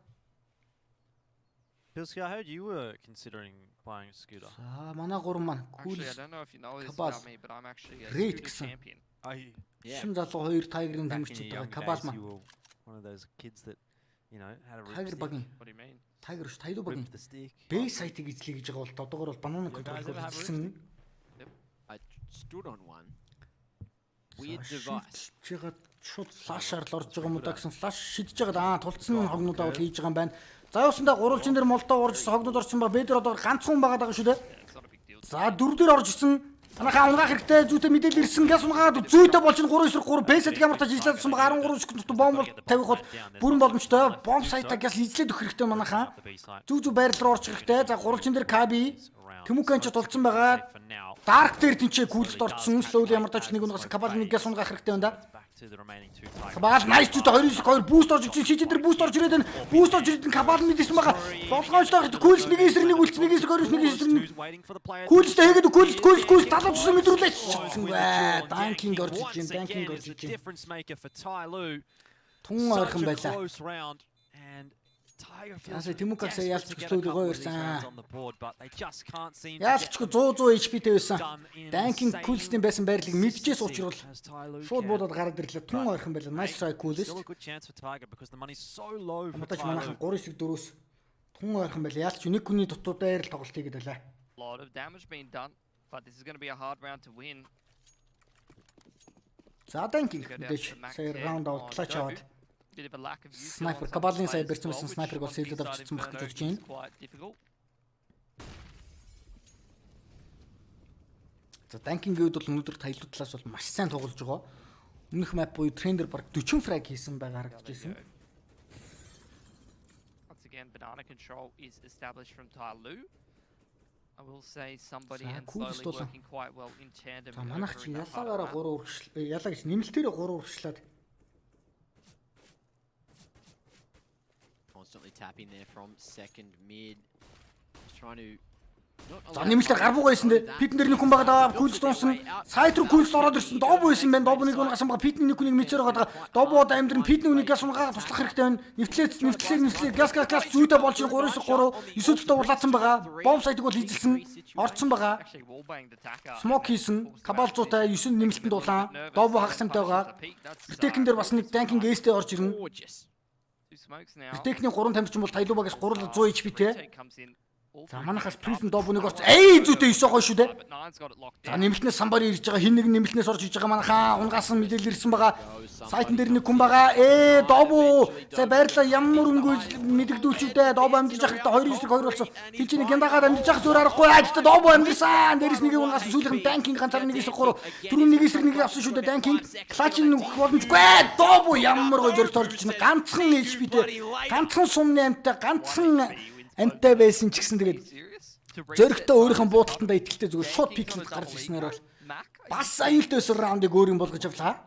Pilsky, I heard you were considering buying a scooter. За манай гурван маань Actually, I Кулс don't know if you know this Kabal. about me, but I'm actually a Great scooter гэсэн. champion. I Yeah. шин залуу 2 Тайгерын back in тамирчид your байгаа young Кабал days, маань. you were one of those kids that you know, had a rip Tiger stick. багийн. What do you mean? Tiger ш Tyloo багийн. Ripped the stick. Бase site-ийг эзлэе гэж байгаа бол одоогор бол банана контроллоор эзэлсэн. I stood on one. Weird device. Чигээд шууд флашаар л орж байгаа юм да гэсэн флаш шидэж байгаа тулцсан хогнуудаа бол хийж байгаа юм байна. За явсандаа гурвалжин дээр молдоо орж хогнууд орсон ба бэ дээр одоо ганцхан хүн байгаа даа шүү дээ. It's not a big deal. За дөрв дээр орж ирсэн. Танахаа унгаах хэрэгтэй зүйтэй мэдээлэл ирсэн газ унгаад зүйтэй болж 3-9-3 бэсэд гямартаж ижлээдсэн байгаа 13 секунд бомб тавих бол бүрэн боломжтой. Бомб сайтаа газ ижлээд өгөх хэрэгтэй манайхаа. Зүү байрал руу орчих хэрэгтэй. За гурвалжин дээр Каби Тэмүүкэн ч тулцсан байгаа. Дарк дээр тэнцээ кулст орцсон. Слоули ямар тач нэг унгаас Кабал нэг газ унгаах хэрэгтэй байна да. Кабал найс зүйтэй 2-2 буст орж ирсэн. Сижи дээр буст орж ирээд байна. Буст орж ирээд Кабал мэдсэн байгаа. Болгоомжтой кулс нэг эсрэг нэг үлц нэг эсрэг 2-1 нэг эсрэг. Кулстэй хийгээд кулс талаачсан мэдрүүлээ. Данкинг орж ижин, данкинг орж ижин. Тун ойрхон байлаа. Яасаа Тэмүүкээс яалч гислүүд гоё ирсэн. Яалч 100 HP-тэй байсан. Данкинг кулстын байсан байрлалыг мэдчихээс учраас шууд буудаад гараад ирлээ. Тун ойрхон байлаа. Nice try кулст. Матач манайхан 3-4-өөс тун ойрхон байлаа. Яалч нэг хүний дутуудаа ярил тоглолт хийгээд байлаа. Lot of damage being done, but this is going to be a hard round to win. За данкинг мэдээж сая раунд автлаач аваад Bit of a lack of use. снайпер Кабалын сая бэрчмсэн снайперг бол сэлдэж авчихсан байх гэж бодож байна. Quite difficult. За данкингийн үед бол өнөөдөр Tyloo талаас бол маш сайн тоглож байгаа. Өмнөх map буюу трендер баг 40 фраг хийсэн байгаа харагдаж байна. Once again, banana control is established from Tyloo. I will say somebody and slowly working quite well in tandem. За манайх чи ялаагаараа 3 урагш ялаа гэж нэмэлтээр 3 урагшлаад Constantly tapping there from second mid. Just trying to за нэмэлтээр гарбуугаа хийсэн дээ. Питэн дээр нэг хүн байгаа даа. Кулс дуунсан. Сайт руу кулс ороод ирсэн. Добу байсан байна. Добу нэг унгасан байгаа. Питэн нэг хүнийг мэдсээр байгаа. Добу одоо амьдрын питэн үнийг газ унгаа туслах хэрэгтэй байна. Нэвтлээ газ зүйтэй болж 3-3 9-д дуулаацсан байгаа. Бомб сайтыг бол эзэлсэн. Орцсон байгаа. Actually wallbanged attacker. Смок хийсэн. Кабал зуутай 9 нэмэлтэнд дулаан. Добу хагасантай байгаа. Тэкэн дээр бас нэг данкинг эстэй орж ирнэ. gorgeous. Two smokes now. Тэкний 3 тамирчин бол Tyloo багаас 300 HP-тэй. Take comes in. За манахаас Призм Добу нэг орц. Зүйтэй 9 гоё шүү дээ. But Nine's got it locked За down. нэмэлтнээс самбар ирж байгаа. Хин нэг нэмэлтнээс орж иж байгаа манайхаа унгаасан мэдээлэл ирсэн байгаа. Сайтн дээр нэг хүн байгаа. Добу. За байрлаа ямар өнгөж мэдэгдүүлчүүдээ Добу амьдж явах хэрэгтэй 2-2 болсон. Би чинь гяндагаад амьдж явах зүгээр аргагүй. Гэхдээ Добу амьдсан. Дээрээс нэг унгаасан сүүлийнх нь данкинг ганцаар 1-3 түрүүн 1-1 авсан шүү дээ данкинг. Клачин нүх боломжгүй. Добу ямар гоё зөрөгт орж ичнэ. Ганцхан HP-тэй. Ганцхан сумны амьтаа ганцхан амьтаа байсан ч гэсэн тэгээд Serious? To raise зөрөгтөө өөрийнхөө буудалтандаа итгэлтэй зүгээр шууд пиклэнд гарч ирснээр бол Mac? бас аюултай өсөр раундыг өөр юм болгож авлаа.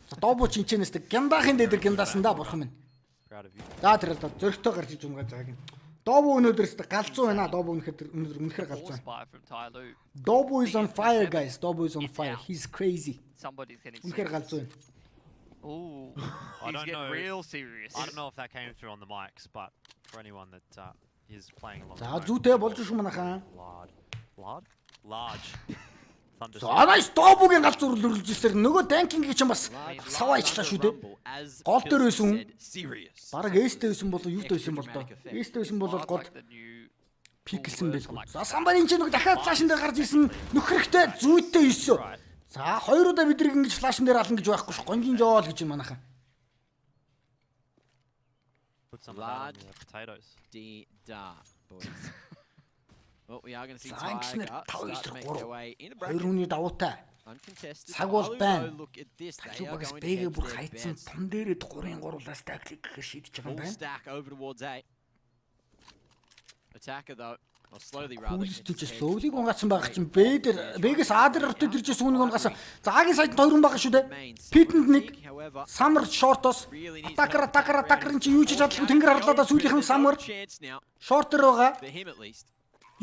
За Добу чинчэнэс гяндаахын дээр гяндаасан да бурхан минь. За тэр зөрөгтөө гарч иж унгааж байгааг нь. Добу өнөөдөрс галзуу байна. Добу үнэхээр галзуу байна. Spy from Tyloo. Dobbu is on fire guys. Dobbu is on fire. He's crazy. Somebody's getting Үнэхээр serious. галзуу байна. Ooh, I he's don't getting know. real serious. I don't know if that came through on the mics, but for anyone that is playing along. За зүйтэй болж шүү манайхаа. Large. Thunder. За nice Dobbuгийн галзуу өрлөж ирсээр нөгөө данкинг чинь бас саваа ичлаа шүү дээ. Гол дээр байсан хүн. Serious. Бараг эстэй байсан болоо юутай байсан бол доо. Эстэй байсан бол I гол like the new пиклсэн байлгүй. За самбарын чинь нэг дахиад флашн дээр гарч ирсэн нөхрөхтэй зүйтэй 9. За хоёр удаа бид нэг ингэж флашн дээр ална гэж байхгүй ш. Гонгийн жоол гэж юм манайхаа. Put some of that on the potatoes. D-da, boys. Well, we are going to see Thanks, Tiger Nick. start to make their way in the Хоёр bracket. хүний давуутай. Uncontested. Цаг бол Tyloo, байна. though, look at this. They Tyloo are багс going to бэгээ hedge бүр their хайцсан bets. тун дээрээ 3-3-аас таклик гэхээр шийдэж байгаа юм Full байна. stack over towards A. Attacker, though, or slowly rather. Кулс gets төч his head слоулиг off унгаасан байгаа чинь right. Бэгээс А дээр ортод иржсэн үнийг унгаасан. За Агийн сайд 2 хүн байгаа шүү дээ. Main Питэнд нэг Sig, however, Самар шортос атакер чи юу ч чадлгүй тэнгэр харлаа да сүүлийнх нь Самар chance now шортер байгаа. for him at least.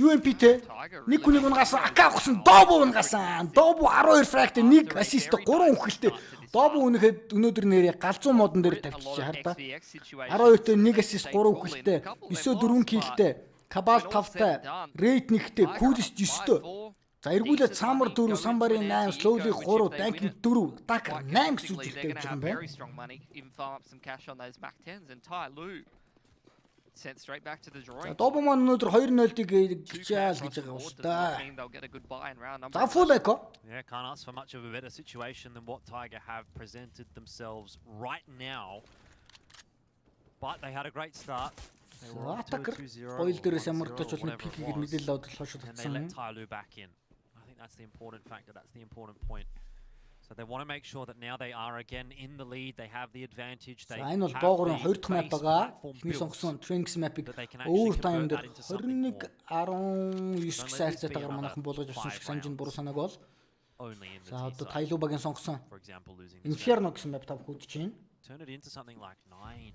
UMP-тэй нэг хүнийг унгасан АК авахсан Добу унгасан. Добу 12 фрагт 1 ассист 3 үнхэлтэй. Добу үнэхэд өнөөдөр нэрээ галзуу модон дээр тавьчих хараа. 12-тэй 1 ассист 3 үнхэлтэй. 9-4 киллтэй. Кабал 5-тай. Рейд 1-тэй. Кулс 9-тэй. За эргүүлээд Самар 4, Самбарын 8, Slowly 3, Данкинг 4, Attacker 8 гэж үзэлтэй гэж байгаа юм байна. Very strong money, even farm up some cash on those Mac 10s and Tyloo Sent straight back to the За drawing. Dobu маань өнөөдөр 2-0-ийг Two гिचээл camps гэж байгаа across бол the board does not та. mean they'll get a good buy in round number. За full echo. Yeah, can't ask for much of a better situation than what Tiger have presented themselves right now. But they had a great start. They were За off to a атакер 2-0 бойл or дээрээс 1-0 ямартаж or бол нэг whatever it пикийг was, мэдээлэл аваад шууд and they let татсан. Tyloo back in. I think that's the important factor. That's the important point. So they want to make sure that now they are again in the lead. They have the advantage. They За энэ бол have Боогорын the 2 дахь map base байгаа. platform Эхний built. сонгосон Training map-ыг that they can actually overtime convert дээр that into something 21-19 Don't гэсэн let this be хайрцаатайгаар another манайхан болгож авсан 5 шиг санаж ин буруу rounds. санааг бол. Only in the За одоо teaser, Tyloo багийн сонгосон for example, losing this Inferno гэсэн map тавх үзэж байна. turn it into something like 9.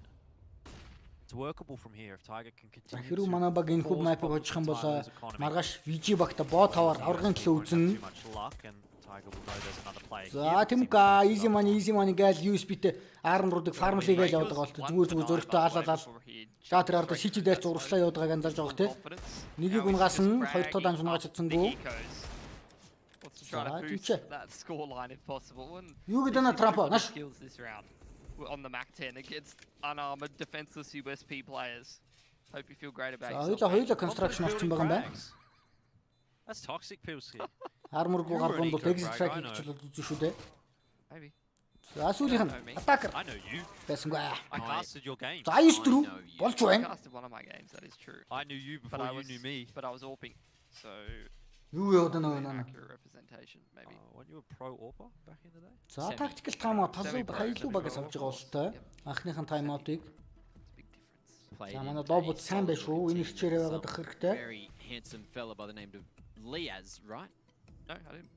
It's workable from here if Tiger can За continue хэрүү to манай баг энэ хуб cause map-ыг problems хожих юм to бол Tyloo's economy. маргааш VG багта боо таваар аврагын төлөө Won't have үзнэ. too much luck and Tiger will know there's another player За here. тэмка easy money гээл USB-тэй R-руудыг фармлигээл яваад байгаа бол зүгээр зөрөгтэй хаалалал. За тэр ард CG дээр зуршлаа яваад байгааг анзаарж байгаа те. Нэгийг унгасан, хоёр дахь удаан сунгааж чадсангүй. Wants to try За, to boost тэмчээ. that scoreline if possible. And Юу гэдэг нь Трамп наш. kills this round on the Mac 10 against unarmored, defenseless USP players. Hope you feel great about За yourself. хоёулаа construction орсон байгаа юм байна. That's toxic pills here. Арморгүй гаргуун бол exit track гэж л үзэн шүү дээ. Maybe. За сүүлийнх нь attacker I know you. байсангүй. I casted your game. За 9-4 болж I байна. casted one of my games, that is true. I knew you But before I you was, knew me. but I was AWPing, so Юу яваад байна вэ? accurate representation, maybe. Weren't you a pro AWPer back in the day? За tactical time out Tyloo багаас авч байгаа бол тоо. Анхныхын time out-ыг. It's a big difference. Played За in манай a Dobu сайн байна solid шүү. Энэ routine хэрчээрээ with байгаад some ах хэрэгтэй. Very handsome fella by the name of Liaz, right? No, I didn't.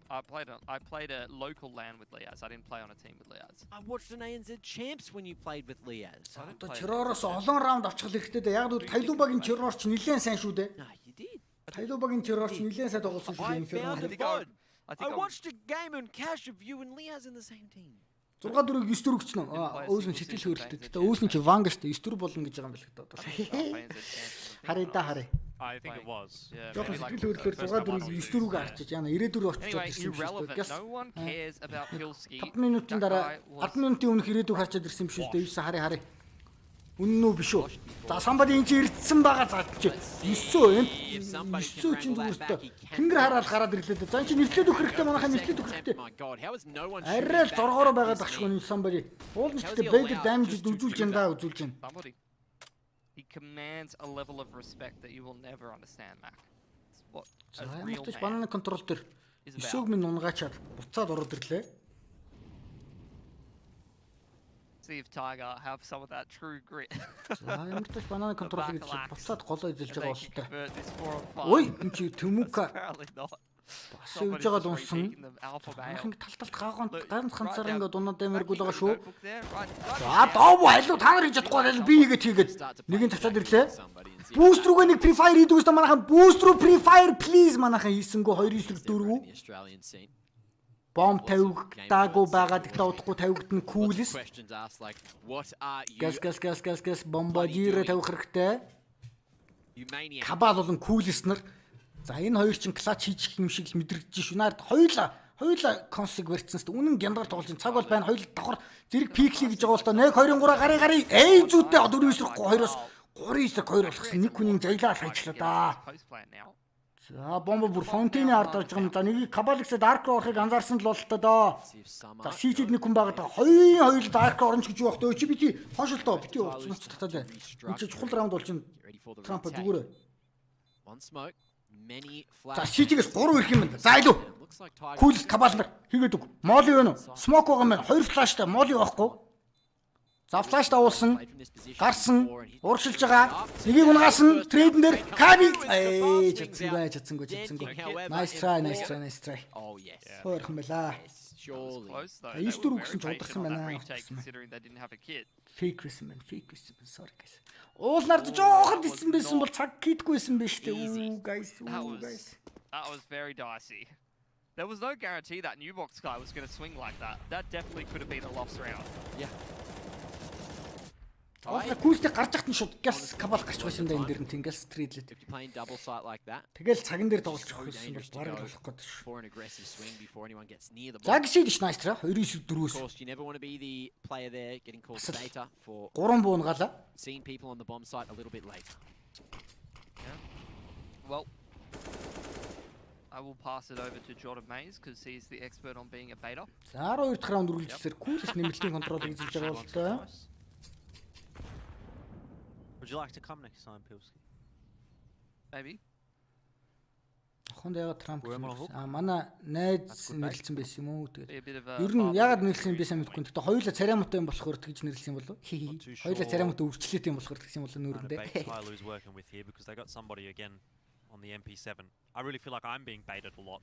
I played a local LAN with Liaz. I didn't play on a team with Liaz. I watched an ANZ champs when you played with Liaz. I didn't Одоо play терророос олон раунд авчих хэрэгтэй дээ. Яг л Tyloo багийн террор ч нэлээд сайн шүү дээ. No, you did. Tyloo багийн террор ч нэлээд сайн тоглосон шүү дээ. I Inferno. found a think I- VOD. I I think watched a game on cash of you and Liaz in the same team. 6-4-ийг 9-4 өгсөн нь. Өөс нь сэтгэл хөөрөлтөд. Гэтэ өөс нь чи Vanga штэ 9-4 болно гэж байгаа юм байна л одоо. Харъя да харъя. I think it was. Yeah, Жохон maybe like сэтгэл хөдлөлөөр 6-4-ийг 9-4-г харчиж яана 94 орчиж Anyway, ирсэн юм шүү irrelevant. дээ. No one cares about Pilski. 5 минутын дараа 10 минутын өмнөх 90-г харчаад ирсэн юм шүү дээ. 9 харъя. Үнэн үү биш үү? За самбад энэ чи ирдсэн байгаа заа чи. 900 900 чинь зүгээртэй. Тэнгэр хараад гараад ирлээ дээ. За энэ чи нэрлээд өгөх хэрэгтэй манайхаа нэрлээд өгөх хэрэгтэй. My God, how is no one Арай л зоргоороо байгаад багшгүй энэ самбад. Уул нь ч гэдэг бэйдэр дамжид үзүүлж энэ даа үзүүлж энэ. Somebody. He commands a level of respect that you will never understand, Mac. It's what За a real ямарч man бананы контрол дээр is 9-г about. минь унгаачаад буцаад ороод ирлээ. See if Tiger have some of that true grit. За ямарч бананы контролыг буцаад голоо эзэлж And байгаа they can болтой. convert this 4 on 5. Ой энэ чи Тэмүүка Apparently not. бас явж байгаа дунсан. Retaking them alpha male. Анх ингэ тал гаагаан ганц Right ганцаар down. ингэ дунаа дэмэргүүл байгаа Back шүү. notebook there, right. За Dobu алуу та нар хийж чадахгүй байл би игээд хийгээд нэгийг тавчаад ирлээ. somebody and see Boost руугаа нэг Free Fire хийдэг үстэ манайхан boost руу Free Fire please манайхан хийсэнгүү 2-9-4. in the Australian scene? Бомб тавигдаагүй байгаад ихтэй удахгүй тавигдана coolest. Questions asked like, what are you? Газ бомбажирэ тавих хэрэгтэй. You maniac. Кабал болон coolest нар. За энэ хоёр чинь клатч хийчих юм шиг мэдрэгдэж шүү. Наад хоёулаа консиг барьцсан шүү. Үнэн гяндар тоглож цаг бол байна. Хоёул давхар зэрэг пиклий гэж байгаа бол та 1 2 3 гарыг эй зүйтэй 4-9-2-оос 3-9-2 болгосон нэг хүний жаялаа хайчлаа да. Post plan now. За бомбо бүр фонтейны ард орж байгаа юм. За нэгийг Кабаликсээ Dark орохыг анзаарсан л бол та доо. See if Summer. За ситид нэг хүн байгаа. Хоёул Dark Orange гэж юу бах төө чи бити хошолтоо бити уцсан татаад. Энэ чи чухал раунд болж чинь Get ready for the Трамп retake. зүгээрээ. One smoke, many За flash. ситигээс 3 ирэх юм байна. За илүү. It looks like Tiger. Coolest Кабал нар хийгээд өг. Моли байна уу? Smoke байгаа юм байна. 2 флаштай моли байхгүй. За флаш давуулсан. Played from this position Гарсан. before and hit- Уршилж байгаа. Нэгийг унгасан. Трейдэн дээр Каби. Чадсангүй. Nice try. Oh yes. Хойрхон байла. Yes, surely. Close though. Эйс They дөрөв were гэсэн very ч patient удирсан on that байна. retake, considering they didn't have a kit. Fake байсан. Sorry guys. Уулнаар жоохон диссэн байсан бол цаг хийдгүйсэн биш үү? Үү guys. That was very dicey. There was no guarantee that new box guy was going to swing like that. That definitely could have been a lost round. Yeah. Заавал күүстэй гарч яхад нь шууд газ кабал гарч байсан да энэ дэр нь тэнгээс стридлээд. If you're playing double site like that, Тэгэл цаган дээр тоглож so байсан бол dangerous to бараг go болох гэдэг шүү. for an aggressive swing before anyone gets near the За bomb. гисэд ш nice тра 9-4-өөс. Of course, you never want to be the player there getting called Asal- beta for 3 буунгаалаа. seeing people on the bomb site a little bit later. Well, I will pass it over to Jordan Mays because he's the expert on being a beta. За 12 дахь раунд үргэлжлэсээр күүлс нэмэлтийн контролыг эзэлж байгаа бол тоо. Would you like to come next time, Pilski? Maybe. Охонд ягаад Трамп Worm on hook? манай найз нэрлсэн байсан юм уу тэгээд. Be a bit of a. Ер нь ягаад нэрлсэн би сайн мэдэхгүй. Гэхдээ хоёулаа цариамуутай юм болохоор тэгж нэрлсэн юм болов. Хоёулаа цариамуутай өвчлөөтэй юм болохоор тэгсэн юм болов And a bait нүүрэндээ. Tyloo's working with here because they got somebody again on the MP7. I really feel like I'm being baited a lot.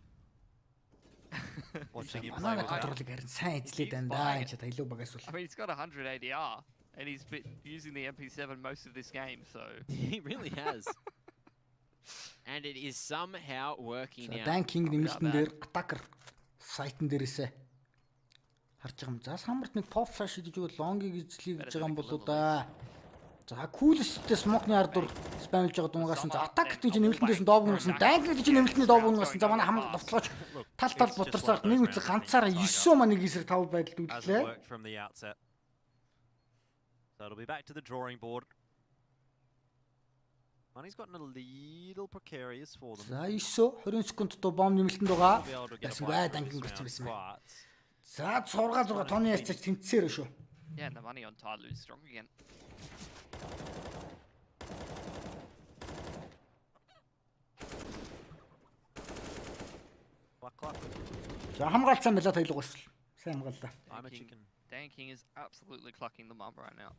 Watching him play Манай with that. контролыг харин сайн эзлээд байна да. Энд ч Tyloo багаас бол. I mean, he's got 100 ADR and he's been using the MP7 most of this game, so. He really has. And it is somehow working out. Данкинг нэмэлтэн дээр атакер сайтн дээрээсээ харж байгаа юм. За самарт нэг pop flash хийж өгөө лонгиг эзлэе гэж байгаа юм болоо да. За күүлстэй смокны ардур спамлж байгаа дунгаас нь за атак гэж нэмэлтэндээс нь доог унгасан. Данкинг гэж нэмэлтний доог унгасан. За манай хамгаалалт довтлооч тал бутарсаар нэг үсэг ганцаараа 9 манай гисэр 5 байдалд Hasn't үлдлээ. worked from the outset. So it'll be back to the drawing board. Money's gotten a little precarious for them. За 9 20 секунд доо бом нэмэлтэнд байгаа. They'll be able to get a Яасан bite бай from данкинг this гарч round, байсан юм. but За 6 тооны яцаач тэнцсээр шүү. Yeah, and the money on Tyloo is strong again. cluck. За хамгаалцсан байла Tyloo гос. Сайн хамгааллаа. I'm a Danking- chicken. Danking is absolutely clucking the mum right now.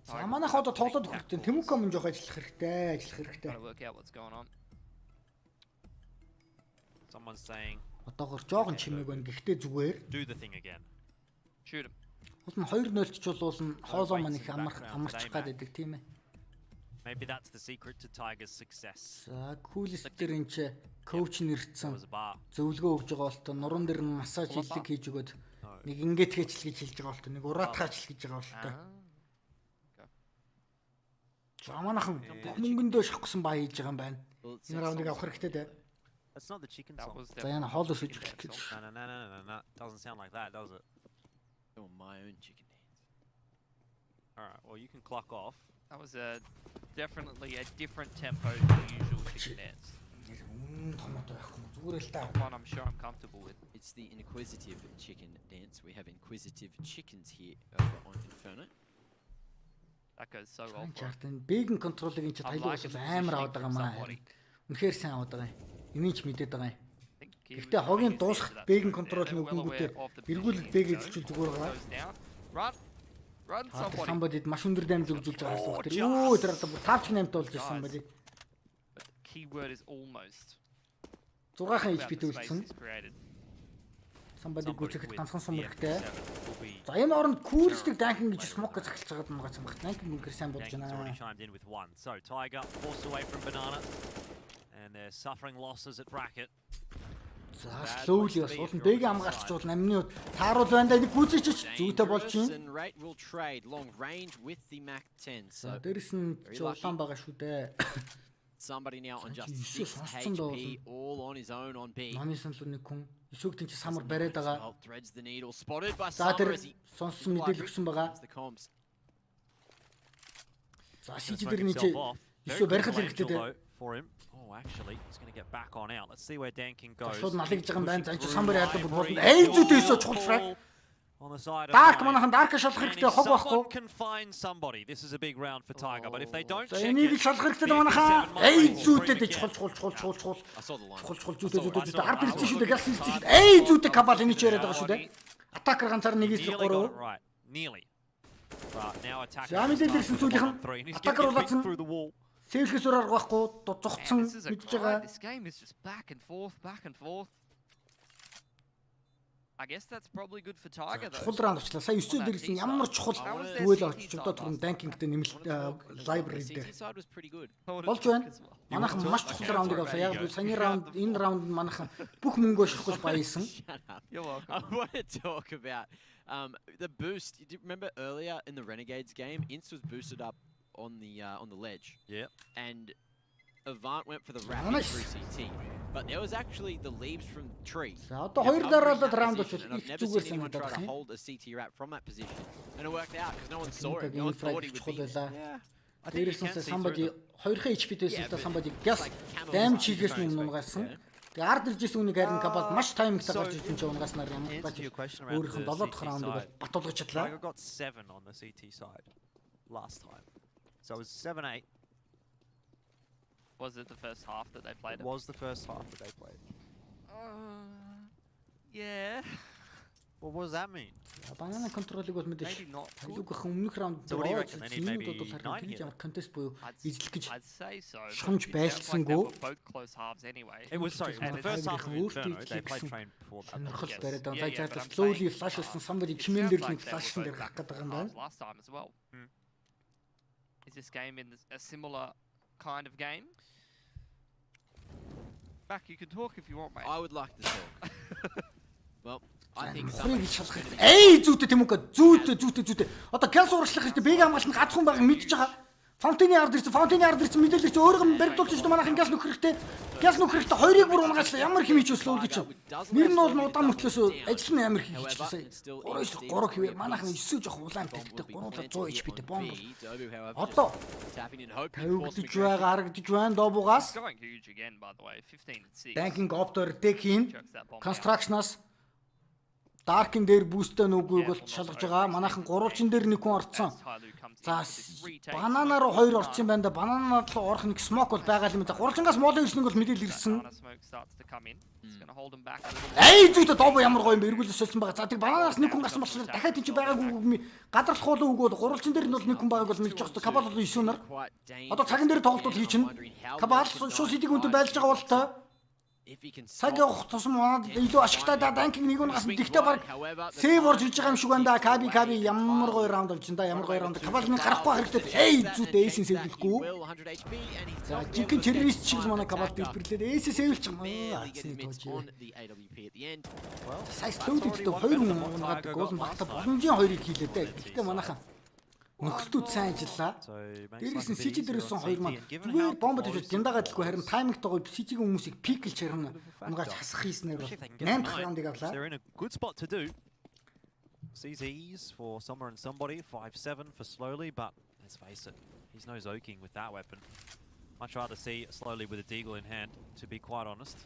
За манайх одоо тоглоод өгөхтэй. Тэмүүком жоох ажиллах хэрэгтэй, ажиллах хэрэгтэй. Trying to work out what's going on. Someone's saying, Одоогор жоохон чимээг байна. Гэхдээ зүгээр. do the thing again. Shoot him. Уул нь 2-0 ч бол нь хоолоо маань их амарч гаддаг тийм ээ. Maybe that's the secret to Tiger's success. За күүлс дээр энэ ч коуч There нэрдсэн was a bar. зөвлөгөө өгж байгаа бол тоо нуруунд дэр нь массаж хийлэг хийж өгөөд нэг ингээд хийчихэл гэж хэлж байгаа бол тоо нэг ураатах ажил гэж байгаа бол тоо. За манайхан бүх мөнгөндөө шахахсан баа хийж байгаа юм байна. Well, it Энэ sets раундыг off авах хэрэгтэй дээ. That's not the chicken That song. was За яна хоолоо шиж эхлэх гэж. No. Doesn't sound like that, does it? on my own chicken dance. Alright, well you can clock off. That was definitely a different tempo to the usual chicken dance. Томоотой байхгүй зүгээр л та. One I'm sure I'm comfortable with. It's the inquisitive chicken dance. We have inquisitive chickens here over on Inferno. That goes so well. For him. Чартын бэгэн контролыг энэ ч Tyloo бас амар аваад байгаа маа. Үнэхээр сайн аваад байгаа юм. Энийг ч мэдээд байгаа юм. I think he was Гэхдээ хогийн really дуусахт into that бэгэн too. контрол They're well нөгөнгүүтээ aware of the эргүүлэл positioning, бэг so эзэлчих зүгээр байгаа. goes down. Run somebody. Самбадид маш өндөр дамж өгүүлж байгаа Oh, гэсэн. Юу тэр одоо тавч нэмт болж ирсэн Guys. байли. But keyword is almost. 6-хан About HP the space төлсөн. he's created. Самбадид гүцэхэд with ганцхан the сумрахтай. MP7 will be- За энэ оронд күүлсдэг данкинг гэж смок гэж захилж байгаа юм байгаа юм байна. Данкинг үнэхээр сайн болж Jenkins already байна. chimed in with one. So Tiger forced away from Banana. And they're suffering losses at bracket. За slowly бас уул нь бэг амгаалч бол амны үед тааруул байна да нэг гүцээч зүйтэй болж Dangerous байна. and rate will trade long range with the Mac 10. За So дээрэс нь ч улаан байгаа шүү дээ. somebody now on just Jeez, 6 сонссон HP, all on his own on B. Наны санал нэг хүн ишүүгтэн чи самар бариад байгаа. Well, threads the needle, spotted by За Summer тэр as he сонссон мэдээлэл өгсөн байгаа. as the comms. За Gonna шиж smoke дээр нэг himself off. Very ишүү good барих delay хэрэгтэй angel, дээ. though, for him. Oh, actually, he's going to get back on out. Let's see where Danking goes. Шууд налгиж байгаа юм байна. За энэ ч Pushing самбар through яадаг бол Ivory. эй зүйтэй ишүү чухал фраг. On the side of Дарк Nine. манайхан дарк шалах And хэрэгтэй if хог байхгүй. someone can find somebody, this is a big round for Tiger. But if they don't За check энийг it, шалах хэрэгтэй the манайхан. MP7 Эй might зүйтэй fall дэ free чухал again. I saw the line. зүйтэй ард ирсэн шүү дээ. Газ ирсэн шүү дээ. Эй зүйтэй кабал энийг ч яриад байгаа шүү дээ. Атакер ганцаар нэг Nearly эсрэг got 3. it right. Nearly. But now attack. За мэдээлэл ирсэн сүүлийнх нь атакер болоодсон. through the wall. Сэлхэс ураар байхгүй Man, зогцсон this is a мэдж grind. байгаа. This game is just back and forth, back and forth. I guess that's probably good for Tiger though. Чухал раунд очлаа. Сая 9 дээрсэн ямар чухал дүүл оччихдоо түрүүн данкингтэй нэмэлт лайбрери дээр. Болж байна. Манайхан маш чухал раундыг авлаа. Яг саяны раунд энэ раунд манайхан бүх мөнгөө шахаж баясан. You're welcome. I want to talk about the boost. Do you remember earlier in the Renegades game, Inst was boosted up on the ledge. Yeah. And Avant went for the rapid through CT. But there was actually the leaves from the tree. За одоо хоёр дараалал раунд очвол And I've их never зүгээр seen anyone try санагдаад to байна. hold a CT wrap from that position. And it worked out because no one saw it. Инфраг No one thought he would чухал be. байлаа. Yeah. I think you can Дээрээс see somebody through 2 HP дэсэн Yeah, та but somebody it's гяс like camel дайм design, чигээс you don't өмнө expect унгасан. it, Тэгээ ард иржсэн үнийг харин кабал маш таймingтай so гарч ирсэн ч унгаснаар ямар answer бач your question around өөрийнх нь the 7 дахь CT раундыг side. батулгаж чадлаа. Tiger got 7 on the CT side last time. So it was 7-8. Was it the first half that they played It it? was the first half that they played. Yeah. Well, what does that mean? Банана контролыг бол мэдээж Maybe not. Tylooгийн өмнөх раунд So what do you reckon? They need maybe бол харин 9 тэгж here. ямар контест буюу эзлэх гэж I'd say so. but шунж it sounds like they байлцсангүй. were both close halves anyway. It was, sorry, it was And the first half of Tylooгийн Inferno. өөртөө They played эзлэсэн train before that. сонирхол Yes. бариад байгаа. Yeah, Зай yeah, but зай I'm slowly saying, flash хийсэн somebody It химэн sounds дээр like нэг they flash were дээр both гарах back гэдэг to юм the байна. halves last time as well. Is this game in a similar kind of game? Back, you can talk if you want, mate. I would like to talk. Well, I think Хурыг шалгах хэрэгтэй. Эй зүйтэй тийм үгүй зүйтэй. Одоо гялс уурчлах хэрэгтэй. Бэг хамгаалт гацхан байгааг мэдчихэж байгаа. Фаунтины ард ирсэн мэдээлэлч өөрөөр нь баригдуулж чинь манайхан гялс нөх хэрэгтэй. Гялс нөх хэрэгтэй. Хоёрыг бүр унгаачлаа. Ямар хэмээч өслөө гэж. Нэр нь бол удаан мөтлөөс ажил нь амар хийчихсэн. 3 хэвээ манайхан 9 жоох улаан бэлтдэг 300 HP-тэй бомб. Одоо tapping in hope. тавигдж байгаа харагдж байна Добугаас. Going huge again, by the way. 15-6. Banking optor дэг хийн. Chucks that bomb out. Construction-аас Dark-ин дээр бүүстэй нүгүйг бол шалгаж байгаа. Манайхан гурвалжин дээр нэг хүн орцсон. Tyloo comes in За with this retake. банана руу 2 орсон юм байна да. Банана руу орох нэг смок бол байгаа юм. За гурвалжингаас молын ирсэн бол мэдээлэл ирсэн. Banana smoke starts to come in. It's going to hold him back a little bit. Эй зүйтэй Добу ямар гоё юм бэ? Эргүүлж сольсон байгаа. За тэр бананаас нэг хүн гарсан болохоор дахиад энэ байгаагүй гадарлах болов уу бол гурвалжин дээр нь бол нэг хүн байгааг бол мэдчих жоохтой. Кабал бол 9 нар. Одоо цагийн дээр тоглолтууд хий чинь. Кабал шууд сидиг үнтэй байлж байгаа бол та. If he can Цаг явах тусам манад илүү ашигтай да данкинг нэг нь гас дихтэй баг сейв орж иж байгаа юм шиг байна да. Каби ямар гоё раунд авчин да. Ямар гоё раунд. Кабал нэг гарахгүй хэрэгтэй. Эй зүйтэй эйсийн сэвлэхгүй. За жинхэнэ террорист шиг манай кабал дэлбэрлээд эйсээ сэвлчих юм. Сая слоудтэй 2 хүн унгаад гол багтаа боломжийн 2-ыг хийлээ дээ. Гэхдээ манайхан нөхөлтүүд сайн ажиллаа. Дээрээс нь CG дээрээс 2 маань зүгээр бомб тавьж диндагаадалгүй харин таймингтойгоо CG-ийн хүмүүсийг пиклж харин унгааж хасах хийснээр бол 8 дахь раундыг авлаа. They're in a good spot to do. CZs for Summer and Somebody, 5-7 for Slowly, but let's face it, he's no zoking with that weapon. Much rather see Slowly with a deagle in hand, to be quite honest.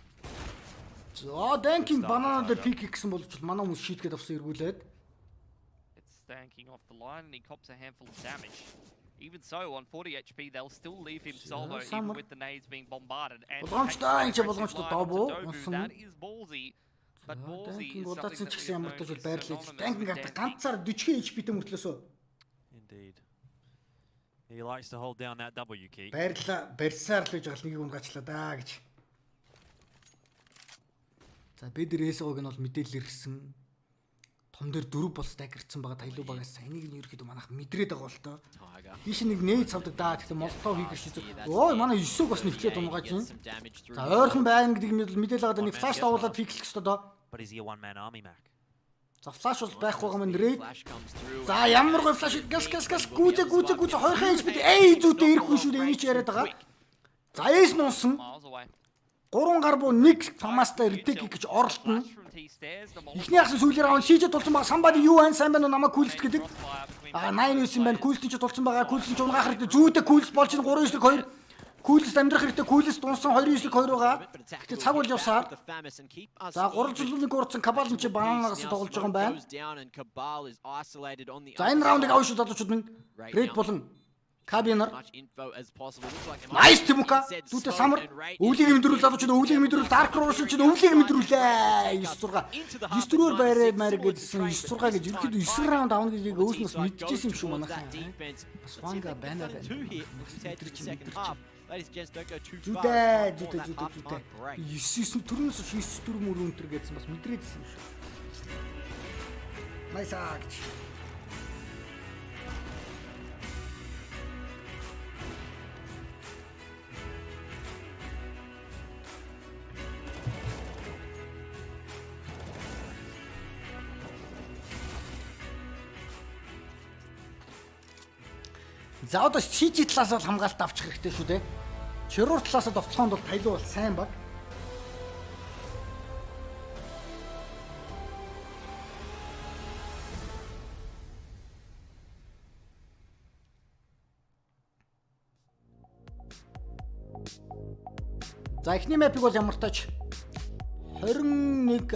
За данкинг банана дээр пик гэсэн болж манай хүмүүс шийдгээд авсан эргүүлээд. Stanking off the line and he cops a handful of damage. Even so, on 40 HP, they'll still leave him solo, even with the nades being bombarded. And Боломжтой энэ боломжтой Dobu. that is ballsy. But ballsy is something Удаацсан ч that гэсэн ямар ч байрлаж данкинг авдаг ганцаар 40 HP-тэй мөртлөөсөө. Indeed. He likes to hold down that W key. Байрлаа барьсаар л гэж нэг унгаачлаа да гэж. За бид РСО-г нь бол мэдээлэл ирсэн. Том дээр 4 бол стак ирсэн байгаа Tyloo багаас энийг нь ерөөхдөө манайх мэдрээд байгаа бол тоо. Тийш нэг нээд цавдаг даа гэхдээ молтоо хийх шиг. Ой манай 9-г бас нэвтлээд унгааж байна. За ойрхон байна гэдэг мэдээлэл байгаа нэг флаш тавуулаад пиклэх хэрэгтэй доо. But is he a one-man army, Mac? За флаш бол байхгүй байгаа мэн рейд. За ямар гоё флаш гас гүзэ хоёрхан HP эй зүйтэй ирэхгүй шүү дээ энийг ч яриад байгаа. За эс нуусан. 3 гар буу 1 фамаста ретек гэж оролтно. Эхний хагас сүүлийн раунд CJ тулсан байгаа самбади юу байна сайн байна уу намайг кулст гэдэг. 9 юм байна кулстын ч тулсан байгаа кулстын ч унгаах хэрэгтэй зүйтэй кулст болж 3-9-2 кулст амьдрах хэрэгтэй кулст дунсан 2-9-2 байгаа. Гэтэ цаг бол явсаар. За 3 жилийн урдсан кабал нь ч бананаас тоглож байгаа юм байна. За энэ раундыг авах шүү залуучууд минь. Ред болон Кабинер. Найс Тимука. Зүтэ самар. Өвлийг мэдрүүл залуучууд өвлийг мэдрүүл Dark Rush ч өвлийг мэдрүүлээ. 9-6. 9-4-өр байраа маар гэдсэн 9-6 гэж ерөөхдөө 9 раунд авна гэдгийг өөснөөс мэдчихсэн юм шүү манайхаа. Бас фанга байна. Ladies and gents, don't go too Зүтэ. 9-9 түрнэс 9-4 мөр өнтер гэдсэн бас мэдрээдсэн юм шүү. Хайсаа гэж. За одоо CG талаас бол хамгаалалт авчих хэрэгтэй шүү дээ. Чируур талаас довтлоонд бол Tyloo бол сайн баг. За эхний мэпиг бол ямар тач 21-19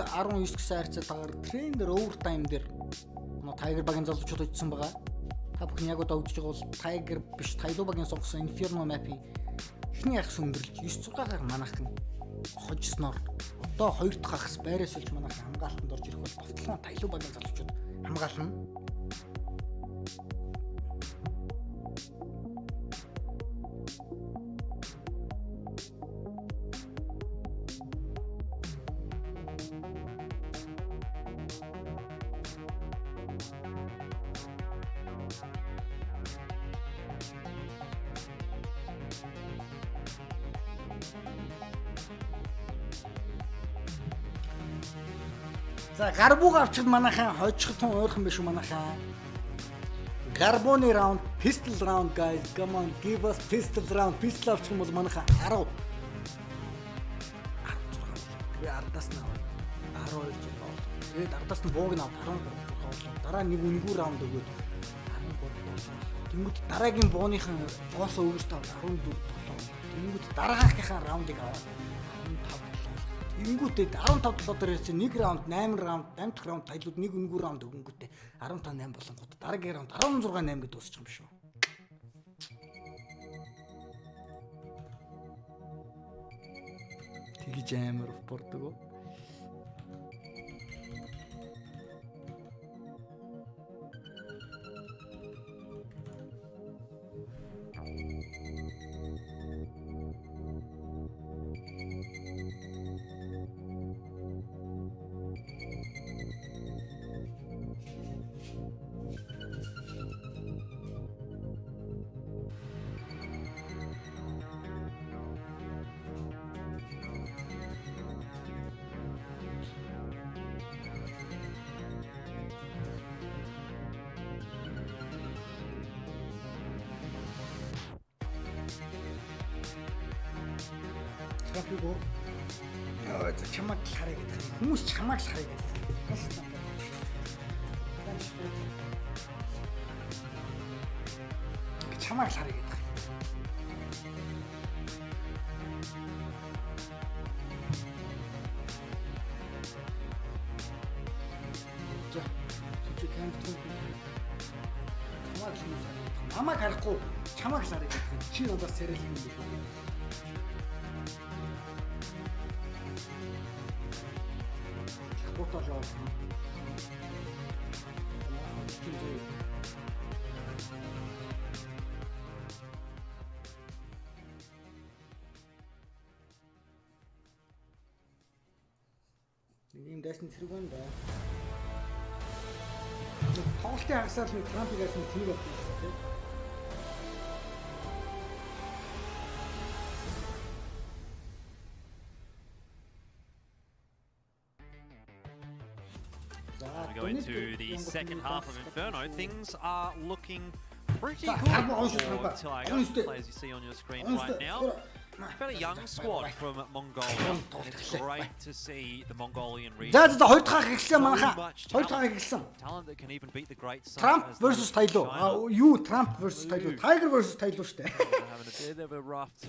гэсэн харьцаатаагаар трендер овертайм дээр Tiger багийн залуучууд үдсэн байгаа. Та бүхэн яг одоо үдчихэж байгаа бол Tiger биш Tyloo багийн сонгосон Inferno map-ийг эхний ахс өндөрлж 9-6-аар манайхан хожсноор одоо 2 дахь ахс байраас олж манайхан хамгаалтанд орж ирэх бол довтлон Tyloo багийн залуучууд хамгаална. За гарбууг авчихд манайхан хожих тун уурхан биш үү манайхан. Гарбууны раунд, pistol round guys. Come on, give us pistol round. Pistol авчих юм бол манайхан 10. 16. Тэгээ ардаас нь 12 жил бол. Тэгээд ардаас нь бууг нь 13. Дараа нэг үнгүү раунд өгөөд 13. Тэнгүүд дараагийн бууныхан боосоо өгөөж 14 болоо. Тэнгүүд дараагийнхаа раундыг аваад 15. Ингүүтээ 15 доллараар нэг раунд 8 раунд 8 дахь раунд Tyloo нэг өнгөө раунд өгөнгүүтээ 15 8 болонгууд дараагийн раунд 16 8 гэдээ дуусчих юм биш үү. Тэгж амар бордог. Трапиго. Яа, за чамаг хараа гэдэг. Хүмүүс чамаг хараа гэдэг. Чамаг хараа гэдэг. За, чи кэмп туу. Чамаг харахгүй, чамаг хараа гэдэг. Чи надаас царайлах юм биш үү? Ийм дайсан зэрэг байна да. Тоглолтын хагасаар нэг трампыг авсан тэнэг болсон тийм. We go into the second half of Inferno. Things are looking pretty good for Tiger. Players you see on your screen right now. Fairly young squad from Mongolia. It's great to see the Mongolian region. За хоёр дахь ихсэн манайха. Хоёр дахь ихсэн. Talent that can even beat the great Sun. Trump versus Tyloo. Юу Trump versus Tyloo. Tiger versus Tyloo шүү дээ.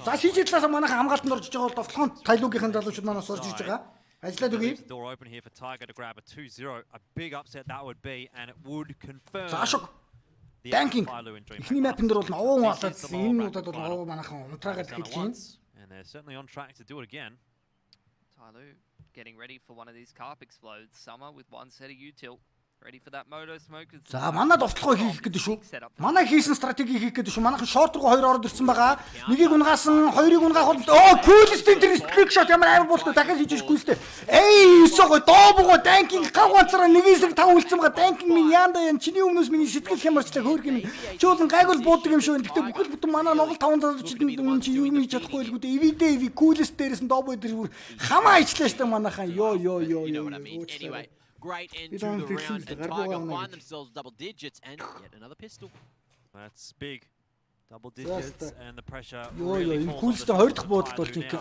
За CG талаас манайха хамгаалтанд орж байгаа бол довтлон Tyloo-гийнхэн залуучууд манаас орж ирж байгаа. Ажлаад үгүй. Door open here for Tiger to grab a 2-0. A big upset that would be, and it would confirm. Tanking. Эхний мэпэн дээр бол овон болоод энэ удаад бол овон манайхан унтраагаад хэлж байна. And they're certainly on track to do it again. Tyloo getting ready for one of these carp explodes. Summer with one set of util. Ready for that moto smoke. За манай довтлогоо хийх гэдэг шүү. Манай хийсэн стратеги хийх гэдэг шүү. Манайхан шорт руу хоёр ороод ирсэн байгаа. Нэгийг унгаасан, хоёрыг унгаах бол coolest interest shot ямар амар болтой дахиад хийж гүйстэй. Эй, өсөөгөө дообгоо данкинг гав ганцаараа нэгээс 5 үлдсэн байгаа. Данкинг минь яанда яа чиний өмнөөс миний сэтгэл хямарчлаа хөөрг юм. Чи бол гайгүй буудаг юм шүү. Гэхдээ бүхэл бүтэн манай Монгол 500 чи юу юм хийж чадахгүй л гүдээ. Эвидээ эви кулэс дээрээс нь дообоо дээр бүр хамаа ичлаа штэ манайхан. Йоо. Anyway, great end to the round, and Tiger find themselves double digits and yet another pistol. That's big. Double digits and the pressure. Йоо, энэ кулстэй 2 дахь буудалд болж нэг.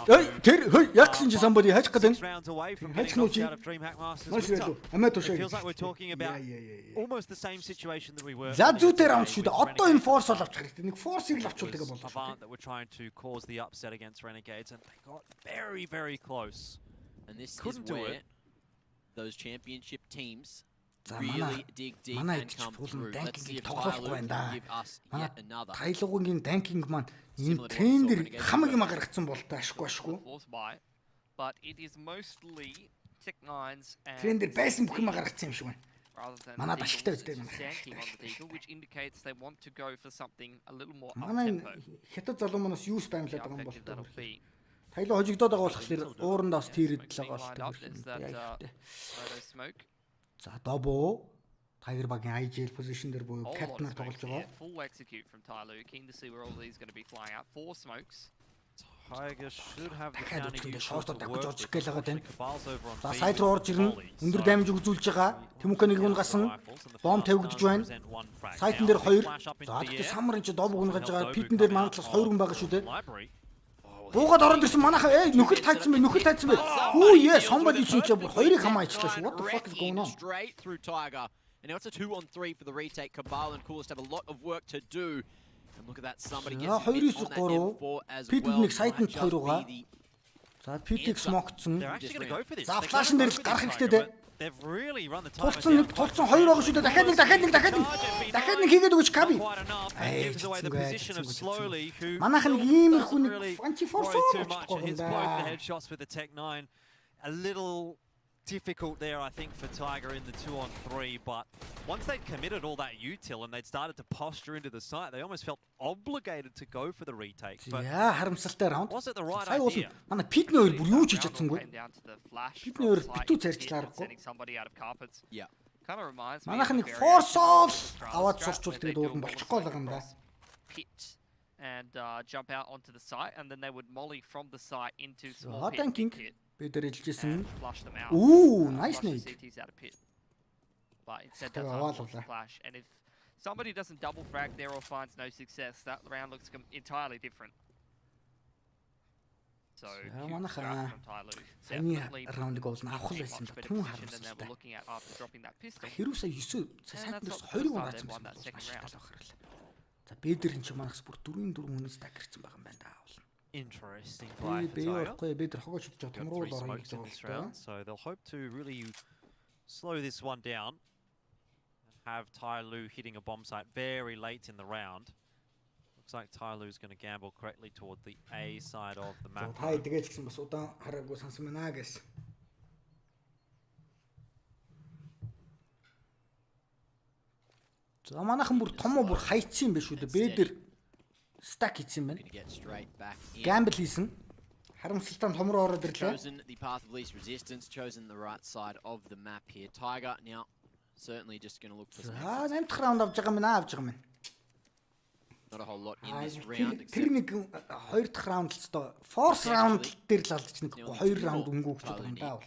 Тэр яг гэсэн чи somebody хаж гэдэг. Rounds away from getting knocked out of DreamHack Masters. It feels like we're talking about almost the same situation that we were. За зүйтэй раунд шүү дээ. Одоо энэ force бол авчих хэрэгтэй. Нэг force-ийг л авчулдаг болов. Avant that were trying to cause the upset against Renegades and they got very close. And this Couldn't is do where it. those championship teams За really dig deep and come through. Let's see if Tyloo can give us yet another. Тайлуугийн данкинг маань энэ трендер хамаг юм гаргацсан болтой ашгүй. But it is mostly Tech9's and Трендер байсан бүх юм гаргацсан юм шиг байна. rather than Манай the ашигтай Eagles, үстэй it's манай. standing on the Eagle, which indicates they want to go for something a little more Манай up-tempo. хятад залуу манаас юу спамлаад How байгаа юм effective that'll болтой. be. Тайлуу хожигдоод байгаа болохоор ууранд бас тийрэд л Smoke байгаа being lined up, there's болтой. that photo smoke. За Dobu Tiger багийн IGL position дээр буюу Whole lot of captain-аар smoke тоглож here. байгаа. Full execute from Tyloo. Keen to see where all these are going to be flying out. 4 smokes. Tiger should have the Дахиад counter үтгэндээ use шоортоор to давхиж work орж with. гээл байгаа тань. Cabal's over on За B сайд руу орж ирнэ. volley. Өндөр So даймж өгзүүлж байгаа. Тэмүүкэ нэг нь гасан. Бом тавигдж байна. Сайтн дээр 2. За тэгтээ самрын чи Dobu гунгаж байгаа. Питэн дээр мантлаас 2 хүн байгаа шүү дээ. Буугаад ороод ирсэн манайхаа нөхөл тайцсан бай. Хүү яа somebody чинь ч бүр хоёрыг хамаа ичлаа шүү. What the fuck is going on? Straight through Tiger. And now it's a 2-on-3 for the retake. Cabal and Coolest have a lot of work to do. And look at that, somebody gets За hit 2-9 on that 3. M4 as Питэн well. нэг сайтнд Might just 2 байгаа. be За Питийг смогцсон. They're actually going to go for this. За They're флашн gonna дээр go for гарах this, хэрэгтэй Tiger, дээ. but they've really run the timer Тулцсан down. 2 байгаа шүү дээ. Дахиад нэг хийгээд өгч Каби. Quite enough. And Hey, gives away the чицэн position of чицэн Slowly, who Манайхан нэг still иймэрхүү doesn't нэг really Fancy Force worry too оруулж much. байгаа юм Hits both the да. headshots with the Tech9. A little difficult there, I think, for Tiger in the 2-on-3, but once they'd committed all that util and they'd started to posture into the site, they almost felt obligated to go for the retake. But Яа харамсалтай раунд. was it the right Сая idea? манай Питний хоёр бүр юу ч хийж чадсангүй. Came down to the flash Бидний from өөр site, битүү hit царьчлаа and аргагүй. sending somebody out of carpets. Yeah. Kind of reminds me Манайхан of нэг a force variation all of Australia's аваад strat, сурчвал where they тэгээд do өөр нь a болчихгоо л wall байгаа юм да. across pit and jump out onto the site, and then they would molly from the site into small За pit, танкинг pit бид нар хэлжсэн. and flush them out. Ooh, nice Flush the nade. CTs out of pit. But instead Still that's a lot unforced of that. flash, and if somebody doesn't double frag there or finds no success, that round looks entirely different. So За, huge манайхаа strat from Tyloo. саяны Definitely раундыг бол авах much байсан да. better Түн position than they were харамсалтай. looking at after dropping that pistol. Хэрүү сая 9 сайтн that's дээрс not the 2-ыг first time угаацсан they've won байсан that бол second маш round. тал бахарл. За Бэдэр энэ ч манайхс бүр 4 хүнээс дагэрсэн байгаа юм байна да. Interesting play for Би Tiger. орохгүй Бэдэр хогооч удаж Got томруу 3 орох smokes in this round, so they'll hope to really slow this one down and have Tyloo hitting a bomb site very late in the round. Looks like Tyloo's going to gamble correctly toward the A side of the За map. та эдгэж гисэн бас удаан хараагүй сансан байна гэсэн. За манайхан бүр томоо бүр хайцсан юм биш үү дээ. Бэдэр стак хийсэн байна. Gonna get straight back in. Гамбл хийсэн. Харамсалтай томроо ороод ирлээ. Chosen the path of least resistance, chosen the right side of the map here. Tiger now certainly just going to look for some За exits. 8 дахь раунд авч байгаа юм аа авч байгаа юм. Not a whole lot in this round Тэр except нэг 2 дахь раунд л өстой. Force round дээр л алдчих нэг 2 раунд өнгөө өгч байгаа юм даа.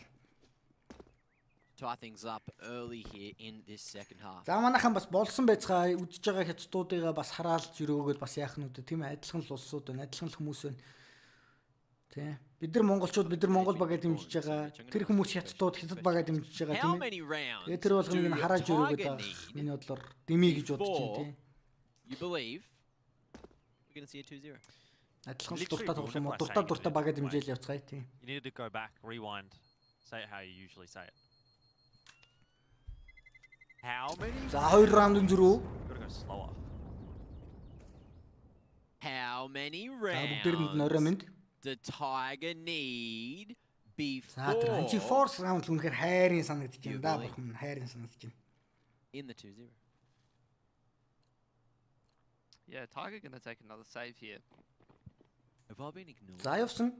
tie things up early here in this second half. За манайхан бас болсон байцгаа үдж байгаа хятадуудыгаа бас хараалж өрөөгөөд бас яах нь үү тийм ээ адилхан л улсууд байна, адилхан л хүмүүс байна. Тийм. Бид нар монголчууд бид нар монгол багаа дэмжиж байгаа. Тэр хүмүүс хятадууд хятад багаа дэмжиж байгаа How тийм many ээ. rounds Тэгээ тэр болгоныг нь харааж өрөөгөөд байгаа. need Миний бодлоор дэмий гэж бодож байна тийм. you believe we're going to see a 2-0? Адилхан л дуртай тоглоом уу? Дуртай багаа дэмжээл явцгаая тийм. You needed to go back, rewind, say it how you usually say it. How many? За 2 раундын зөрүү. Gotta go slower. How many За бүгдээр нь rounds норой минь. the Tiger need За тэр анчи before force round л үнэхээр хайрын санагдаж байна да бурхан хайрын санагдаж байна. in the 2-0? Yeah, Tiger gonna take another save here. Have I been ignored? За явсан.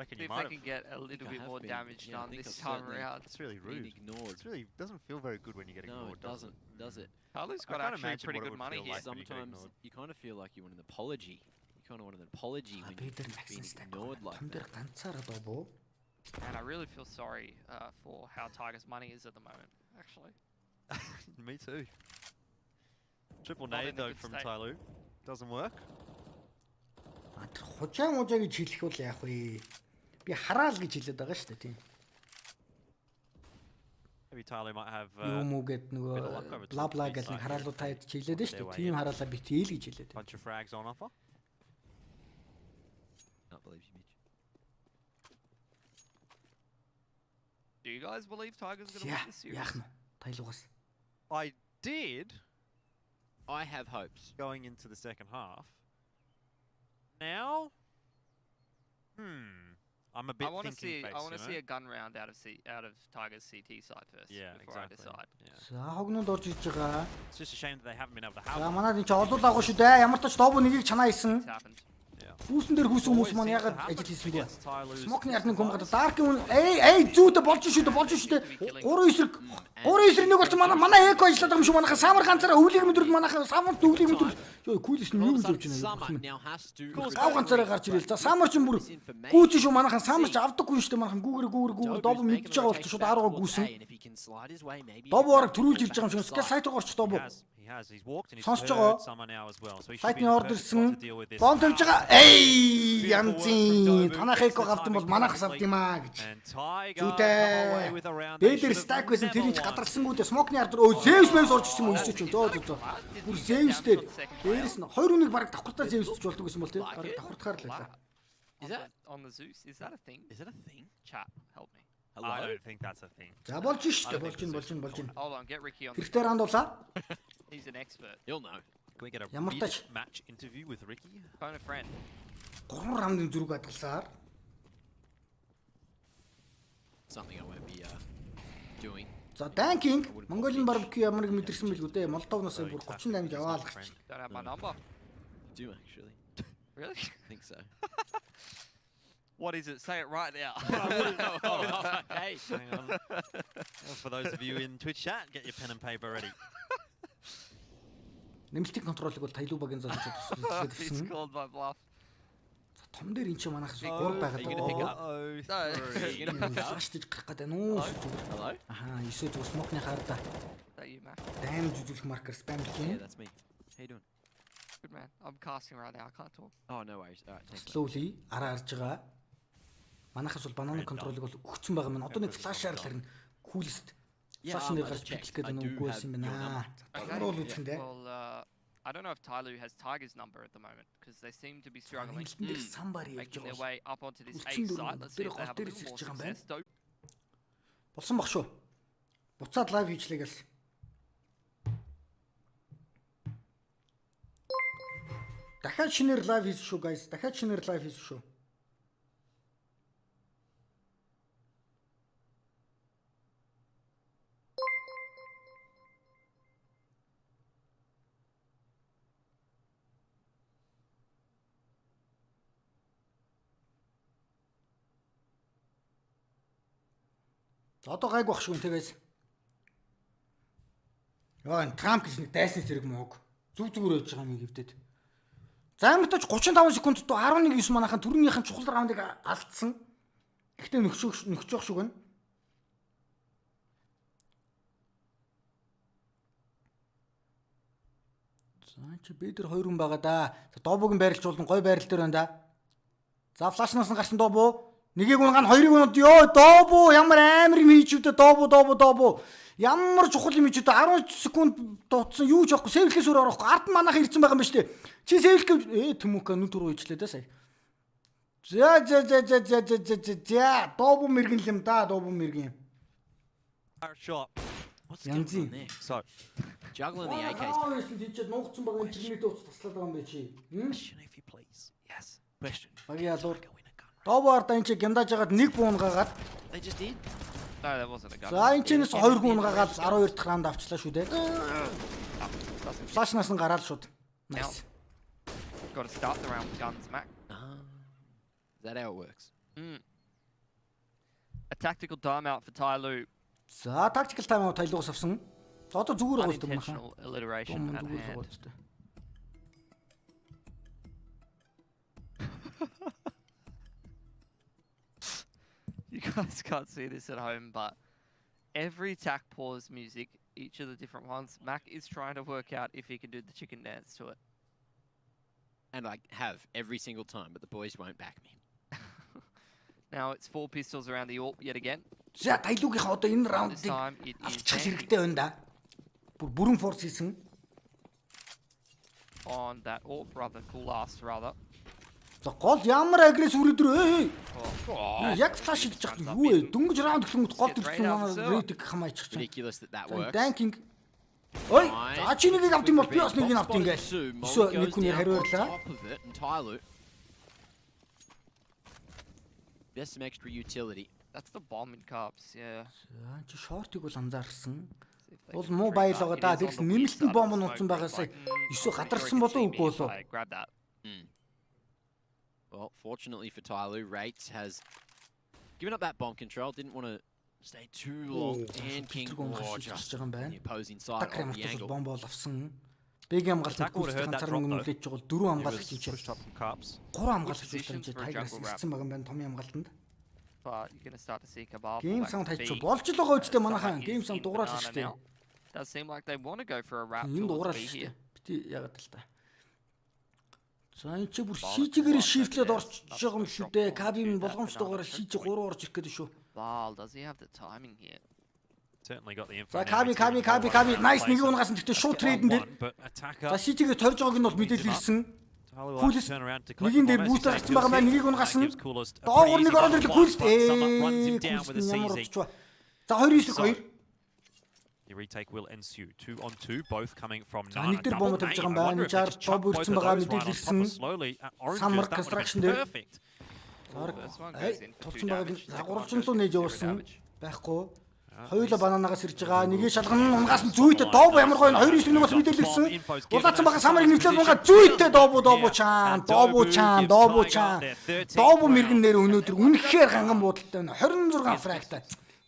reckon See you if might they have. can get a little I bit have more been. damage Yeah, I done think this I've time certainly around. It's really Being rude. ignored. It's really doesn't feel very good when you get No, ignored. it doesn't, does it? Tyloo's I got can't actually imagine pretty what it good would money feel here. like. when you get Sometimes ignored. you kind of feel like you want an apology. You kind of want an apology when Бид нар you've maxi been stack. ignored like Тон дээр that. ганцаараа Dobu. And I really feel sorry for how Tiger's money is at the moment, actually. Me too. Triple Not in nade a though good from state. Tyloo. Doesn't work. Хужаа мужаа гэж хэлэх бол яах вэ? Би хараал гэж хэлээд байгаа шүү дээ тийм. Maybe Tyloo might have Юу мүү гэд bit of luck over нөгөө бла бла to the гэж side нэг here. хараалуу таад чиглээд шүү Their дээ. way Тим in. хараалаа битэл гэж хэлээд. a bunch of frags on offer. Can't believe you, Mitch. Do you guys believe Tiger's going to Яа, win this series? яах нь Тайлуугаас. I did I have hopes. going into the second half. Now, I'm a bit I want to thinking see. face, I want you to know? see a gun round out of Tiger's CT side first Yeah, before I exactly. decide. Yeah. За хогнод орж иж байгаа. It's just a shame that they haven't been able to За have. манад энэ ч олдол агуу шүү дээ. Ямар ч тач Dobu нэгийг чанаа хийсэн. It's happened. Хүүсэн дээр хүүсэн хүмүүс маань Always ягаад seems to ажил happen хийсэнгүй. against Tyloo's Смокны ардны guys. комбат Даркийн үн зүүдэ болж шүү дээ, болж шүү дээ. 3 эсрэг нэг болч манай эко ажиллаад байгаа юм шүү. Манайха самар ганцаараа өвлийг мэдрэл манайха самар дөвлийг мэдрэл. Йоо кулис нь юу гэж явж Summer байна. now has to. Гав ганцаараа гарч ирэл. За самар ч юм бүр гүүц шүү манайхан самар ч авдаггүй шүү дээ. Манайхан гүүгэр Dobu мэдчихэж байгаа болчих шууд 10-аа гүүсэн. Dobu орог төрүүлж ирж байгаа юм шиг. Ска сайт руу орч Dobu. He has. He's walked and he's Сонсож heard байгаа. someone now as well. So he should be Сайтны in a ордер perfect spot to ирсэн. deal with this. Бом тавьж байгаа. Янзын. Танах эко гавд юм бол манайхаас авд юм аа гэж. And Tiger Зүйтэй. come away with a round they Дээдэр should have стак байсан never тэрийг won. гадарсангүү дээ смокны ард өө Zeus мэнс орж ирсэн юм өсөж чинь зөө. Бүр Zeus дээр дээрээс нь хоёр үнийг баг давхартаа Zeus ч болдог гэсэн бол тийм гарыг давхартахаар л байлаа. Is that on the Zeus? Is that a thing? Is it a thing? Chat, help me. I don't think that's a thing. За болж шүү дээ болж ин. Hold on, get Ricky on. The Тэртээ рандуулаа. He's an expert. You'll know. Can we get a Ямар тач. mid-match interview with Ricky? Phone a friend. 3 раундын зүрэг хадгалсаар Something I won't be doing. за Данкинг Монголын барбекю ямар нэг мэдэрсэн билгүү дээ. Молдовноос бүр 30 дамж аваалгач. Don't have my number. Do actually. Really? I think so. What is it? Say it right now. Hey. Hang on. Well, for those of you in Twitch chat, get your pen and paper ready. Нэмэлтийн контролыг бол Tyloo багийн залж He's хэлсэн. called my bluff. Том дээр эн чинь манайх 3 байгаад Are you gonna pick up? Oh, No. Are you gonna pick up? Флаш диж гарах гэдэг нүү. Hello? Аха, эсвэл зүгээр смокны хаарда That you, man. даймж үзүүлэх маркер спам Yeah, хийх. that's me. How you doing? Good man. I'm casting right now. I can't talk. Oh, no worries. All right, thanks. Slowly араа арж байгаа. Манайхаас бол бананы контролыг бол өгсөн байгаа юм. Одоо нэг флашаар л харин кулст Yeah, флаш нэр I гарч just checked. бичлэх гэдэг I нь do үгүй have байсан юм your байна. Okay, Контрол yeah, үзэхэндээ. well, I don't know if Tyloo has Tiger's number at the moment because they seem to be struggling. Нэмэлтэн дээр самбар явж Making their байгаа. way up onto this A Үлцэн site. дөрөв Let's see if дээр they have a гол дээр little more сэрж байгаа юм байна. success. Dobu. Болсон баг шүү. Буцаад лайв хийчлээ гэл. Дахиад шинээр лайв хийсэн шүү guys. Дахиад шинээр лайв хийсэн шүү. Одоо гайг бах шүү тэгээс. Яа энэ Трамп гэж нэг дайсны зэрэг мөөг. Зүгээр байж байгаа юм гэвдээд. За амтаж 35 секунд доо 11-9 манайхан төрөнийхэн чухал раундыг алдсан. Гэхдээ нөхчөөх шүү гэн. За чи бид нар 2 хүн байгаа да. Dobu-гийн байрлалч болон гой байрал дээр байна да. За флашнаас нь гарсан Dobu. Нэгийг унгаан хоёрыг унаад ёо Dobu ямар амар юм хийж үдэ Dobu. Ямар чухал юм хийж үдэ 10 секунд дутсан юу ч байхгүй сэвлэхээс өөр орохгүй ард нь манайхан ирсэн байгаа юм ба штэ. Чи сэвлэх тэмүүка нүд рүү ижлээ да сая. За Dobu мэргэн юм да Dobu мэргэн. shot. What's Young going on Z. there? So, Juggling the AKs. Байсан тийчээд нуугдсан байгаа энэ чигнээ дууц таслаад байгаа юм бэ чи. question if you please. Yes. Question. Багийн ялуур. Go in a gun. Dobu арда энэ чи гяндаж хагаад нэг буунгагаад. They just did. No, that wasn't a gun. За энэ чинээс 2 хүн унгагаад 12 дахь раунд авчлаа шүү дээ. Флашнаас нь гараад шууд. Nice. Got to start the round with guns, Mac. Is that how it works? A tactical timeout for Tyloo. За tactical timeout Tyloo-гоос авсан. За одоо зүгээр гоостой мөн хаа. Unintentional alliteration at Зүгээр л hand. гоостой. You guys can't see this at home, but every tack pause music, each of the different ones, Mac is trying to work out if he can do the chicken dance to it. And I have every single time, but the boys won't back me. Now it's 4 pistols around the AWP yet again. За Tyloo-гийнхаа одоо энэ This раундыг time it is алдчих Dank хэрэгтэй байна да. Бүрэн форс хийсэн. on that AWP, rather, cool last rather. За гол ямар агресс үрээдрээ. Oh, Яг флаш хийж чад юу вэ? Дөнгөж раунд эхлэнгүүт гол төрсөн манай рейтинг хамаачих чинь. Ridiculous that works. Данкинг. Ой, за чи нэгийг авт юм бол би бас нэгийг авт ингээл. Өсөө нэг хүнээр хариурлаа. Tyloo. There's some extra utility. that's the bomb in cups, yeah. За чи шортыг бол анзаарсан. See if they Бол can муу trade баялгаа back. да. It is Тэгс on the weak нэмэлтэн side бомб of the нууцсан smoke, байгаасаа like, өсөө not very гадарсан good болов team үгүй here, болов. like, grab that. Well, fortunately for Tyloo, Rates has given up that bomb control. Didn't want to stay too long. And King just on the opposing side of the angle. Бомб бол авсан. Бэг хамгаалт Attack would have heard that ганцаар drop, нүлээж байгаа 4 He хамгаалт was хийчихээ. pushed up from Cups. 3 хамгаалт хийчихсэн Positions чи for a Tigers jungle wrap. ирсэн байгаа юм байна томьёо хамгаалтанд. But you're going to start to see Cabal. Гейм pull back саунд to хайчих B. болж л байгаа үстэй Someone манайхан is гейм in саунд дуурал banana штэ. now. Does seem like they want to go for a wrap Энэ дуурал towards B штэ. here. Бити яагаад л та. За энэ чи бүр сижигээр шифтлээд орчих байгаа юм шүү дээ. Кабин болгоомжтойгоор сижи 3 орж ирэх гэдэг шүү. Bal, does he have the timing here? Certainly got the info. За now. Каби найс нэг унгаас тэгтээ шууд трейдэн дээр. But attacker. За сижигээ торж байгааг нь бол мэдээлэл ирсэн. Tyloo Пулс turn around to collect нэгийн the дээр bomb as he бүүстер takes гарсан байгаа the маань hit. нэгийг унгаас нь That gives Coolest a доогуур pretty нэг easy ороод one, ирлээ пулс but someone runs him down with a ямар CZ. орчваа. За 2-9 2. The retake will ensue. 2 on 2, both coming from За Nana. нэг дээр Double бомб тавьж nade. байгаа юм I байна. wonder if they Чаар just chuck бомб both өрцөн of байгаа those right on мэдээлэл top ирсэн. slowly. Oranges, Summer that would have construction been дээр. perfect. First one goes in for 2 Тулсан байгааг damage. нь Second one 300 goes луу in нээж for 0 явуулсан. damage. Байхгүй. Хоёулаа бананагаас ирж байгаа. Нэгийг шалгана. Унгаас нь зүйтэй дообо ямар гоё 2-9 бас мэдээлэл ирсэн. Улаацсан байгаа самарыг нэвлээд унгаа зүйтэй дообо чаан. Дообо мэрэгэн нэр өнөөдөр үнэхээр ганган буудалтай байна. 26 фрагтай.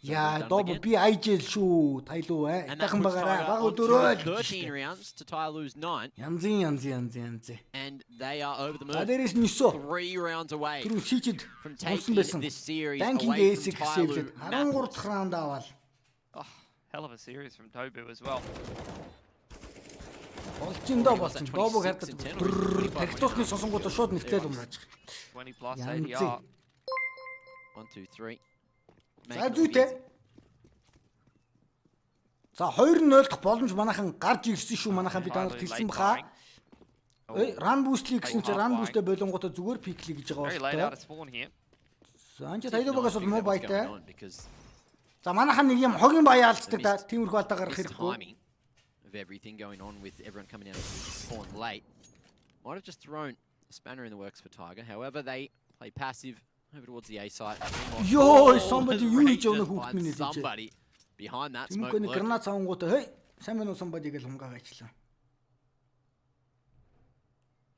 Яа, дообо би айжэл шүү. Tyloo And that Дахин puts багаараа Tiger баг onto өдрөө. 13 rounds to Tyloo's 9. Янзын. And they are over the За moon. дээрээс нь 9. 3 rounds away Тэр сижид from унсан taking байсан. this series Данкинг away эсэг from хэсэглээд Tyloo. 13 дахь раунд аваад. Oh, hell of a series from Dobu as well. Болжиндоо болсон. Дообог хардаг. Тагтуусны сонсонгуудаа шууд нэгтэл умрааж. 20 plus Янзын. ADR. 1, 2, 3. За зүйтэй. За 2-0 дахь боломж манайхан гарч ирсэн шүү. Манайхан би танарт хэлсэн баха. Ой, ран бустлий гэсэн чинь ран бустэй болонгуудаа зүгээр пиклий гэж Very байгаа late out байна. of spawn here. За анч Tyloo-гоос бол муу баятай. Because За манайхан нэг юм хогийн баяа алддаг да. Тиймэрхүү алдаа гарах this хэрэггүй. timing of everything going on with everyone coming out of spawn late might have just thrown a spanner in the works for Tiger. However, they play passive over towards the A site. Йоо, somebody юу хийж явна Find хүүхд минь хэлж. somebody behind that smoke. Тэмүгний lurking. гранат савангуудаа хей сайн байна уу somebody гэж хумгаагачлаа.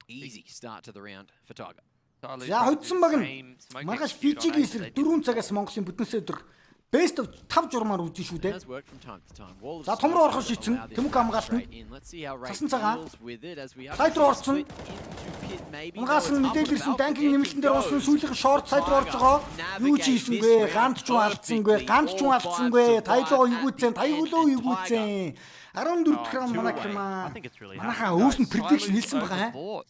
Easy start to the round for Tiger. Tyloo За trying to хоцсон do баг the нь same smoke маргааш execute on Фижигийн A, so they эсрэг did 4 цагаас Монголын бүтэнсээ өдөр best of 5 журмаар үзэн шүү It дээ. has worked from time to time. Wall of За, том руу орох smoke шийдсэн. allow this Тэмүүг to go хамгаална. straight in. Let's see how Ray Цасан цагаан. deals with it as we have Сайд руу орсон. split into pit maybe. Унгаас No, нь it's up мэдээлэл ирсэн about данкинг the нэмэлтэн дээр edge орсон goes. сүүлийнх шорт сайд руу орж байгаа. Юу ч хийсэнгүй, ганц ч алдсангүй, ганц ч алдсангүй. Tyloo игүүцэн, Tyloo игүүцэн. 14 дахь раунд манай I гэмаа. think it's really Манайхаа happened. өвс нь prediction Tyloo's хэлсэн баха. overbought.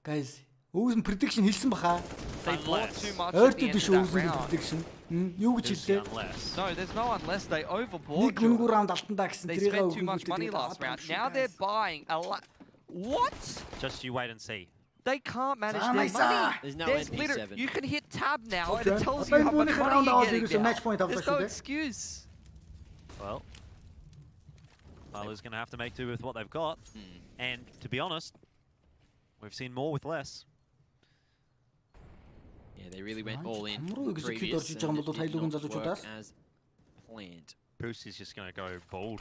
Guys, өвс нь prediction хэлсэн баха. They bought Unless. too much at the Ойртод end биш of өвс that нь round. prediction. Юу гэж There's the хэллээ? unless. No, there's no unless they overbought. Нэг үнгүй раунд алтандаа гэсэн They тэрийг spent too much money last round. Now they're buying a lot. What? Just you wait and see. They can't manage Ah, their nice. money. There's no There's NP7. literally, you can hit tab now and Okay. it tells Okay, you how much round money out, you're there's a getting match now. point after There's no that. excuse. Well, Tyloo's going to have to make do with what they've got. And to be honest, we've seen more with less. Yeah, they really went all in. Хамруу execute previous орж иж and байгаа юм it бол did Tyloo-гийн not залуучуудаас. work as planned. Bruce is just going to go bold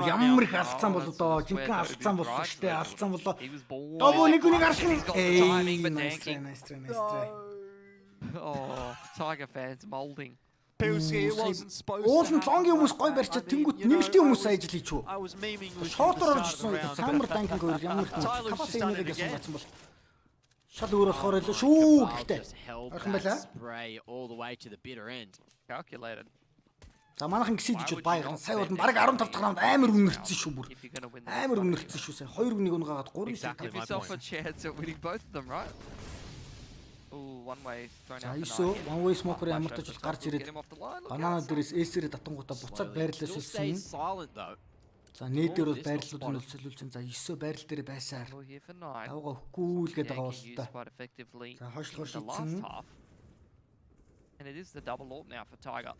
right ямар now. их алдсан бол Oh, доо. that's where Жинхэнэ Dobu алдсан болсон drives шүү дээ. Dobu. Алдсан болоо. He was born. Dobu нэг үнийг And арсан. he's got the timing, but Nice try, tanking. nice try, nice try. Oh, Tiger fans molding. Pilsky, it wasn't supposed Уул to нь лонгийн хүмүүс happen. гой барьчаад I mean, тэнгуут you know, нэмэлтийн I хүмүүс was- ажил хийж юу. I was memeing with you at Шотор the орж start of the ирсэн. round, Самар but данкинг өөр ямар их Tyloo's капас just done юмыг it гэсэн again. бацсан бол. Шал өөр болохоор илүү шүү гэхдээ. Just held Орхон that байлаа. spray all the way to the bitter end. Calculated. За манайхан гисэдэж Why would бай you ган not сая бол bet баг 15 дахь раунд амар үнэрсэн шүү бүр. If you're going to win the Амар үнэрсэн шүү сая. 2-1 унгаагаад 3-1 Exactly. Give my yourself a point. chance at winning both of them, right? Ooh, one way thrown За out. ISO the one way smoker ямар ч ажил гарч Get ирээд him off the line. Look банана out, дээрээс эсэрээ татангуудаа буцаад Slowly. байрлал Still stays өсөлсөн. silent though. За нээдээр бол байрлалууд нь өсөлүүлж чинь. За 9 байрлал дээр байсаар Well, here for 9. давгаа хөхгүй л гэдэг байгаа бол Yankee та. used quite effectively За хойшлохоор in the last шийдсэн. half. And it is the double ult now for Tiger.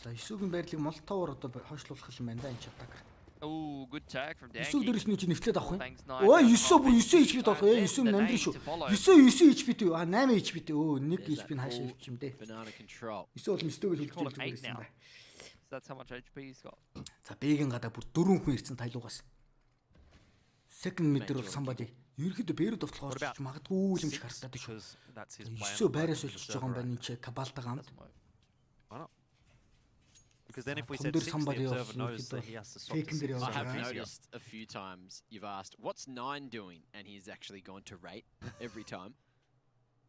За 9-ийн байрлалыг молтовор одоо хойшлуулах юм байна да энэ чатаг. Ooh, good tag from 9 Danky. дээрээс нь чи нэвтлээд авах юм. Thanks, nine. Ой 9 бүр 9 HP доолох. 9 The амдэр nade шүү. to follow. 9 HP дүү. 8 HP дүү. Өө 1 There's HP нь that хаашаа full ивч юм дээ. Banana control. 9 бол мистөг л Call үлдээж him 8 байсан now. ба. So that's how much HP he's got. За бэгэн гадаа бүр 4 хүн ирсэн Tylooгаас. Second mid-р бол somebody. Ерөнхийдөө бэрүүд What тоглохоор about ч магадгүй л юм шиг 6, харагдаад шүү. because that's his plan. 9 байраас олж байгаа юм байна энэ чи Кабалтагаа хамт. Because then if we Come said there 6, somebody the else observer look knows at that the he has to swap fake to in there 6. I also, have right? noticed a few times you've asked, what's 9 doing? And he's actually gone to rate every time.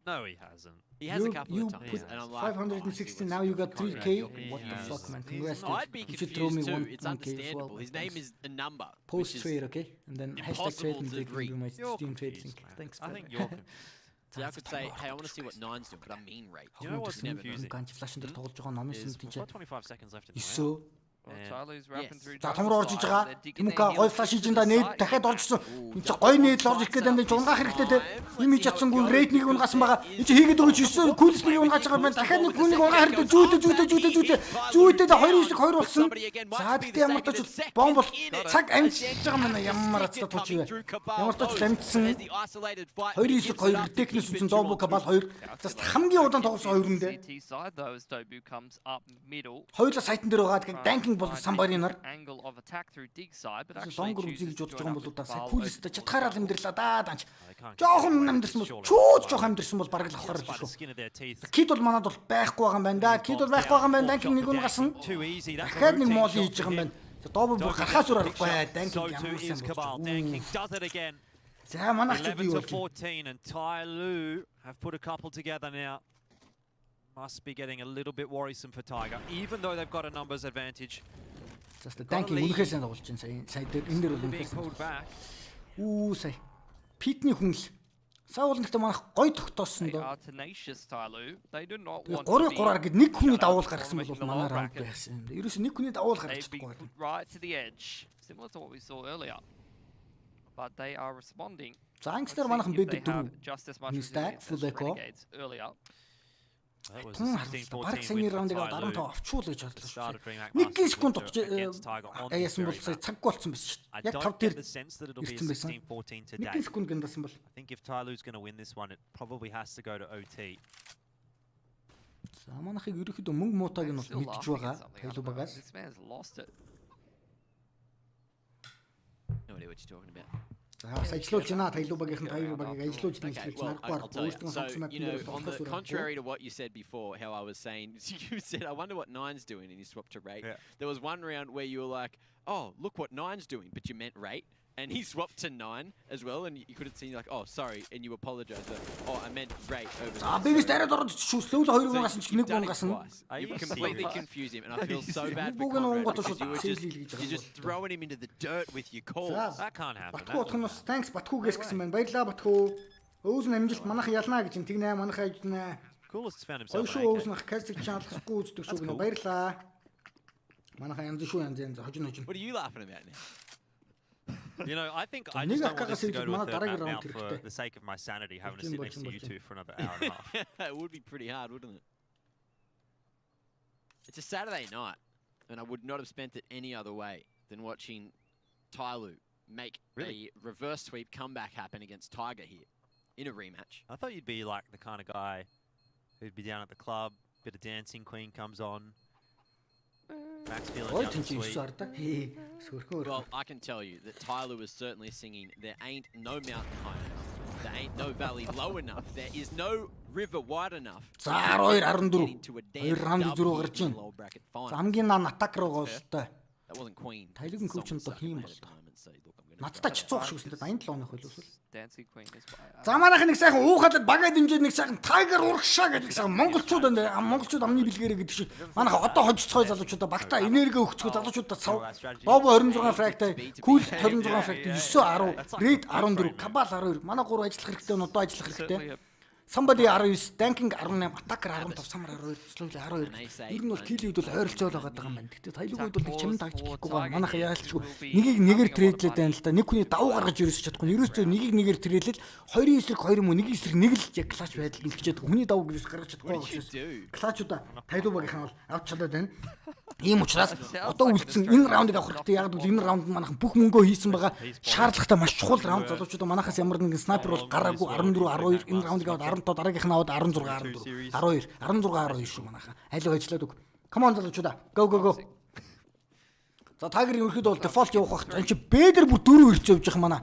No, he hasn't. He has a You couple of times. put And I'm like, 560, oh, I see now what's you got going on. 3K. What the Yeah. fuck, man? He's- Congrats, No, dude. I'd be You should throw me confused too. 1K It's as understandable. well. His name is a number. Post which is- trade, okay? And then hashtag impossible trade and to they can read. do my You're Steam trade confused, link. man. Thanks, I brother. think you're confused. Yeah, I could say, hey, I want to see what 9's doing, but I mean rate. You know what's You never know. confusing? Ганч флашн дээр тоглож байгаа номын Is сүнс we've тийч got 25 seconds left in the round. 9. Well, Yeah. Tyloo's wrapping Yes. through. За Dobu's томроо орж иж side. байгаа. They're digging Тэмүка their гой heels флаш to хийж the энэ нээд side. дахиад оржсон. Ooh, Энд чи Dobu гой нээд орж lights ирэх гээд энэ up жунгаах this хэрэгтэй те. time. Юм Let's хийж see how it чадсангүй goes, рейд нэг because унгаас there байгаа. is Энд чи хийгээд өгч 9 multiple кулс нэг players унгааж he байгаа юм байна. goes Дахиад нэг forward, хүн нэг the унгаа second хэрэгтэй. goes Зүйтэй up, and he зүйтэй down. 2-2 болсон. Somebody again might За be the тэгтээ ямар ч second ч and бомбол second in it. цаг амжиж As байгаа юм Yankee ямар has ацтай a тууч stick вэ. coming through Cabal. Ямар ч ч Oh, амжсан. there's the isolated fight, but he 2-9 gives it 2 up to технес keep it үзсэн drawn Dobu through. Кабал 2. За хамгийн удаан тоглосон 2 нь дээ. CT side though as Dobu comes up middle. Хоёулаа сайтн дээр байгаа. Тэгэхээр данкинг бол самбарын нар. Angle of attack through dig side, but actually Лонгор chooses үзье гэж to бодож join байгаа юм up бол with да сая Cabal кулстэй over чатгаараа амьдралаа даа данч. They can't Жохон get амьдрсан бол surely. чууд жоох амьдрсан бол бараг л авахаар By the шүү. skin of their teeth. Кид бол манад бол байхгүй байгаа юм байна да. Кид бол байхгүй байгаа юм байна. Данкинг нэг нь гасан. Too easy. That's a Дахиад нэг routine мол shot хийж for байгаа юм him. байна. За Dobu бүр гарахаас өөр аргагүй бай. So Данкинг too ямар is сайн Cabal. болж Danking байна. does it again. За манайх ч 11 юу to бол 14, and Tyloo have put a couple together now. Must be getting a little bit worrisome for Tiger, even though they've got a numbers advantage. за данкинг үнэхээр сайн тоглож байна сая. Сая дээр энэ дээр бол Being үнэхээр сайн. pulled back. Үү сая. Питний хүн л. Сая бол гэхдээ манайх гой тогтоосон They доо. are tenacious, Tyloo. They do not Тэгээ want to 3-3-аар be гээд нэг хүний shut out давуул from гаргасан бол making the манай low раунд bracket. байсан юм. Ерөөсөө нэг хүний давуул гаргаж They've been чадахгүй. put right to the edge, similar to what we saw earlier. But they are responding. За Let's ангистер see манайхан if бид they дөрөв. have just as much Ini stack, resilience full as echo. Renegades earlier. That was a Тун харагдсан. Бараг 16-14 саяны win for раундыг аваад 15 Tyloo. авчуул гэж The бодлоо start шүү. of DreamHack Нэг Masters секунд against Tiger on this яасан бол very сая map. цаггүй болсон байсан шүү. I Яг don't тав get дээр the sense that it'll be a ирсэн байсан. 16-14 today. Нэг секунд гиндасан бол. I think if Tyloo's going to win this one, it probably has to go to OT. За манайхыг ерөөхдөө мөнгө муутайг нь бол Still мэдж laughing байгаа. at something. I Tyloo don't know. багаас. This man's lost it. No idea what you're talking about. За ажиллуулж байна. Tyloo багийнхан Tyloo багийг ажиллуулж Okay, ажиллаж well, нарахгүй I'll tell you. өөртөө So, сонсон мэт you know, дээр on the болохоос contrary to what you said before, how I was saying, you said, I wonder what 9's doing, and you swapped to rate. Yeah. There was one round where you were like, oh, look what 9's doing, but you meant rate. And he swapped to 9 as well, and you could have seen, like, oh, sorry, and you apologized. Like, oh, I meant rate over За nine." бигээс So- дараад орж шүүслөө 2 So гунгаас ч you've нэг done it гунгаас нь. twice. Are You've you completely serious? confused him, and I feel so bad for Бүгд нь Conrad унгууд because you were шууд сэлгий гэж you're just throwing him into the dirt with your calls. За That can't happen. Батхуу утх нь бас thanks Батхуугээс гэсэн байна. Баярлалаа Батхуу. Өөс нь амжилт манайхан ялнаа гэж энэ тэгнэ манайхан ажиллана. Coolest found Гоё himself шүү an өөс AK. нь кастик чаналахгүй үздэг шүү That's гэнэ. cool. Баярлалаа. Манайхан янз шүү янз хожин. What are you laughing about now? You know, I think I Нэг just don't want аккагаас this to go ирж to a манай third дараагийн map now раунд for хэрэгтэй. the sake of my sanity, having to Болчин, sit next to you болчин, two for another hour and a half. It would be pretty hard, wouldn't it? It's a Saturday night, and I would not have spent it any other way than watching Tyloo make a reverse sweep comeback happen against Tiger here in a rematch. I thought you'd be like the kind of guy who'd be down at the club, bit of dancing, Queen comes on. Max feeling Ой young and тэнцэн sweet. 9 ардаа. Сөрхөн Well, I can tell you that Tyloo is certainly singing, there ain't no mountain high enough, there ain't no valley low enough, there is no river wide enough. За 12 14 Getting to a damn 2 раунд double зөрөө here гарч in байна. the lower bracket За final. хамгийн наан атак руу голтой. That wasn't Queen. Tylooгийн It's the coach нь song бол that's хийм circulated бол at the moment, so look, I'm gonna Надтай throw it чицуух шиг өсөлтөд 87 оных хөлөөсөл. Dancing Queen is За манайх нэг сайхан уухад багад дэмжиж нэг сайхан Tiger урагшаа гэдэг сайхан монголчууд амны бэлгэрээ гэдэг шиг манайх одоо хожицгой залуучуудаа багтаа энерги өгцгөө залуучуудаа цав Dobu 26 фрагтай Cool 26 фрагтай 9 10 Red 14 Cabal 12 манай гурав ажиллах хэрэгтэй нь одоо ажиллах хэрэгтэй. Somebody 19, Danking 18, Attacker 15, Summer 12, Slowly 12. Ер нь бол килүүд бол ойролцоол байгаа юм байна. Гэтэ Tyloo-гууд бол нэг чимэн тагч хийхгүй байгаа. Манайха яалтчгүй нэгийг нэгээр трейдлээд байна л да. Нэг хүний давуу гаргаж ерөөсөж чадахгүй. Ерөөсөө нэгийг нэгээр трейдлээд 2 эсрэг 2 юм уу, нэг эсрэг нэг л яг клач байдал бэлтгэж хүний давуу ерөөс гаргаж чадахгүй учраас клачуудаа Tyloo-багийнхан бол авч чадаад байна. Ийм учраас одоо үлдсэн энэ раундыг авах хэрэгтэй. Яг бол энэ раунд манайхан бүх мөнгөө хийсэн байгаа. Шаардлагатай маш чухал раунд залуучуудаа манайхаас ямар нэгэн снайпер бол гараагүй 14 12 энэ раундыг аваад 15 дараагийнх нь аваад 16 14 12 16 12 шүү манайхан. Аль ажиллаад үг. Come on залуучуудаа. Go go go. За Tiger-ийн ерөөд бол default явах бах. Энд чи B-дэр бүр 4 ирж явж байгаа манай.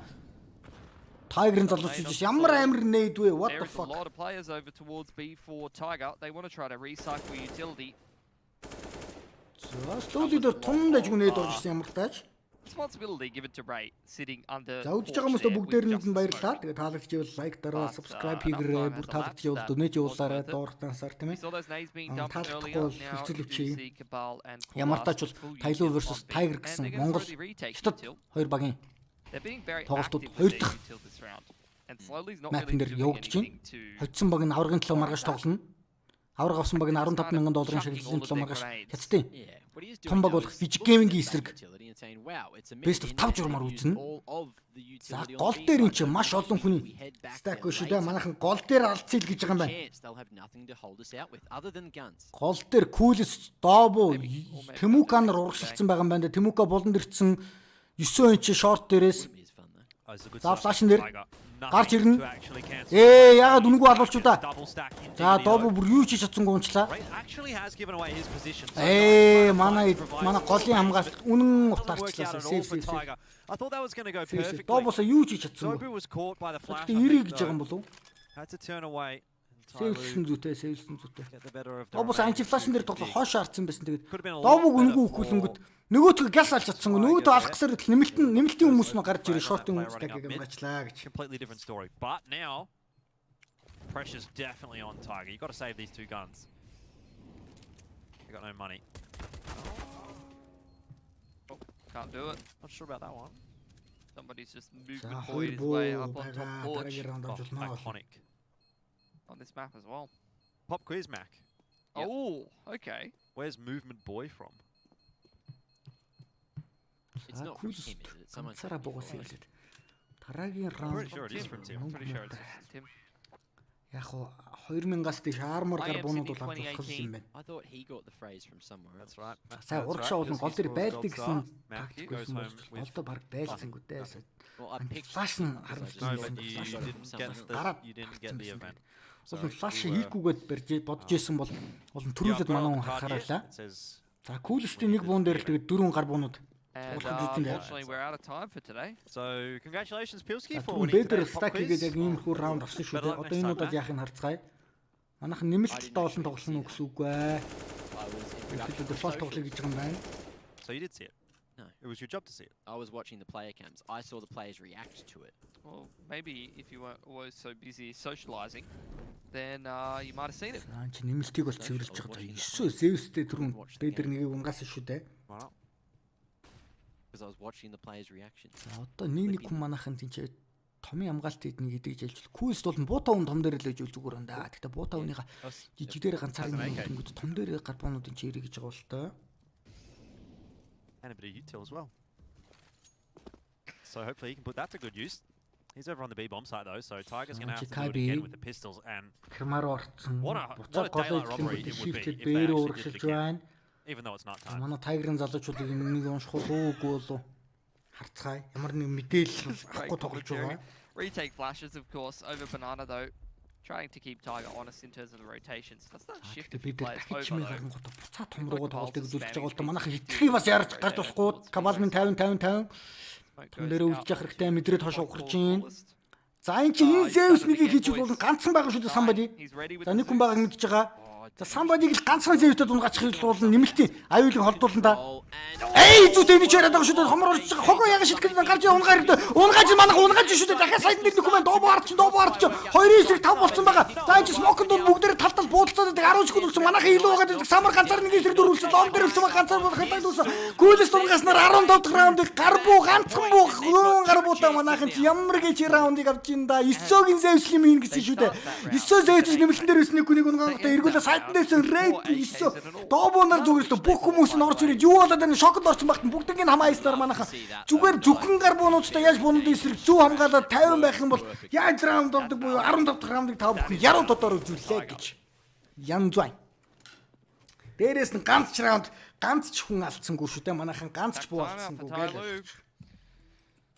Tiger-ийн залуучууд ямар амир нээдвэ? What the There is a fuck? lot of players over towards B4 Tiger. They want to try to recycle utility. За Slowly дээр тун дайггүй нээд орж ирсэн ямар тааж. Responsibility given to Ray sitting under. За үзэж байгаа хүмүүстээ бүгдээрэнд нь баярлалаа. Тэгээ таалагдж байвал лайк дараа subscribe хийгээрэй. Бүр таалагдж байвал donate явуулаарай доортансаар тийм ээ. Таалагдахгүй бол хэвцэл өчье. Ямар тач бол Tyloo versus Tiger гэсэн Монгол хятад хоёр багийн тоглолтууд хоёр дахь мапн дээр явагдаж байна. Хоцсон баг нь аврагын төлөө маргааш тоглоно. Авраг авсан баг нь $15,000 шагналын төлөө маргааш хятадын том баг бол Fiji Gaming-ийн эсрэг Best of 5 журмаар үүснэ. За гол дээр эн чинь маш олон хүний стак шүү дээ. Манайхан гол дээр алдцъя л гэж байгаа юм байна. Гол дээр Coolest Dobu Temuka нар урагшилсан байгаа юм байна. Temuka болонд ирсэн 9 инч шорт дээрээс за флашн дээр гарч ирнэ. Яагаад үнэгүй алуулчудаа. За Dobu бүр юу ч хийж чадсангүй унчлаа. Манай голын хамгаалалт үнэн утаарчлаа. Сейв. I thought that was going to go perfectly. Dobu-саа юу ч хийж чадсангүй. Dobu was caught by the flash. Гэтэ ирээ гэж байгаа юм болов? Had to turn away. Сейвлсэн зүйтэй. Get the better of Dobu-саа анти флашн дээр тоглох хоош харцсан байсан. Тэгээд Dobu үнэгүй өгөхлөнгөт нөгөөтгөө гяс алж чадсангүй. Нөгөөтгөө алах гэсээр нэмэлтийн хүмүүс нь гарч ирээ шортын стакийг амгаачлаа гэж. Completely different story. But now pressure's definitely on Tiger. You got to save these two guns. They got no money. Can't do it. Not sure about that one. Somebody's just moved За boy хоёр his way бөө up on top байгаа. porch Дараагийн раунд авч болно. Iconic. on this map as well. Pop quiz, Mac. Yep. Oh, okay. Where's Movement Boy from? It's not from him, is it? Someone said Цараа it before. буугаас хэлээд. Дараагийн I'm pretty раунд sure it is from Tim. I'm pretty sure it's Tim. яг хоо 2000-аас дээш армор гар буунууд бол IMCD авах юм байна. I thought he got the phrase from somewhere else. That's right. Сая урагшаа болон гол дээр байлдаг гэсэн Mac тактик goes байсан home бол with. голдоо баг байлсангүй дээ. Well, I picked Флаш нь No, харамссан but байсан. you Флаш didn't get Гараад the you didn't get the event. Бол флаш хийггүйгээд барьж бодож исэн бол түрүүлээд манай хүн харахаараа. It says За Coolest-ийн нэг буун дээр л тэгээд 4 гар буунууд. And unfortunately, we're out of time for today. so. Congratulations, Pilski, for Түн winning бедер today's pop стак хийгээд яг quiz. иймэрхүү раунд авсан шүү дээ. Одоо энэ удаад яахыг харцгаая. Манайхан нэмэлттэй олон тоглосон уу гэсэн үг бай. Тэгэхээр дефолт тоглоё гэж байгаа юм байна. So you did see it. No. It was your job to see it. I was watching the player cams. I saw the players react to it. Well, maybe if you weren't always so busy socializing, then you might have seen it. Аа чи нэмэлтийг бол цэвэрлж байгаа. 9 Zeus-тэй түрүүн бедер нэгийг унгасан шүү дээ. Wow. Because I was watching the players' reactions. За одоо нэг хүн манайхан тийч томын хамгаалт хийднийг идэж айлжул. Coolest бол буута хүн том дээр л ээж зүгээр юм да. Гэхдээ буута хүнийхээ жижиг дээр ганцаар юм том дээр гар буунуудын чи ирэх гэж байгаа бол тоо. And a bit of util as well. So hopefully he can put that to good use. He's over on the B bomb site though, so Tiger's going to have to do it Kabi. again with the pistols. And Хэмаар орцсон. what a Буцаад daylight голоо robbery идэхэд it would be шифтэд if they бээр actually did ууршилж it again, байна. even though it's not time. Манай Тайгрын залуучуудыг нэг унших уу үгүй болов. Харцгаая. Ямар нэг мэдээлэл авахгүй тоглож байгаа. Retake flashes, of course, over Banana though. Trying to keep Tiger honest in terms of the rotations. That's that shift if he Бид plays дахиж over чимээ though. гарангууд буцаад томрогоо тоглолтыг үзүүлж байгаа бол та манайхан хитрхий бас ярж гарч болохгүй. Кабалмын 50. Түндэрээ үлдчих хэрэгтэй мэдрээд хошоо ухарч ийн. За энэ чинь энэ Zeus нэгийг хийж болно. Ганцхан байгаа шүү дээ somebody. За нэг хүн байгааг мэдж байгаа. За somebody-г л ганцхан Zeus-тэй дунгачих бол нэмэлтийн аюулыг холдуулна да. Эй зүйтэй нэг яриад байгаа шүү дээ. Хомор орж байгаа. Хогоо яга шитгэл гарч унгаа хэрэгтэй. Унгааж манайх унгааж шүү дээ. Дахиад сайд нэг хүн Dobu арч 2-5 болсон байгаа. За энэ смокнд бол бүгдээр талтал буудалцаад 10 секунд үлсэн манайхан илүү байгаа. Самар ганцаар нэг эсрэг дөрвөлсөн. Лом дээр үлсэн ганцаар болох хатаад үлсэн. Гүйлээс дунгаснаар 15 дахь раундыг гар буу ганцхан буу гар буутаа манайхан ямар гэж раундыг авч ин да. 9-гийн Zeus-ийн мин гэсэн шүү дээ. 9 Zeus нэмэлтэн дээр өснө хүнийг унгахтаа эргүүлээ сайдн дээрсэн рейд 9 Dobu-нар зүгээрээ бүх хүмүүс нь орж ирээд юу болоод энэ шокд орсон багт бүгдийг нь хамааснаар манайхан зүгээр зөвхөн гар буунуудтай яаж буунууд эсрэг зөв хамгаалаад 50 байх юм бол яаж раунд болдог буюу 15 дахь раундыг та бүхэн яруу тодор үзүүлээ гэж янз бай. Дээрээс нь ганц ч раунд ганц ч хүн алдсангүй шүү дээ манайхан ганц ч буу алдсангүй гэж.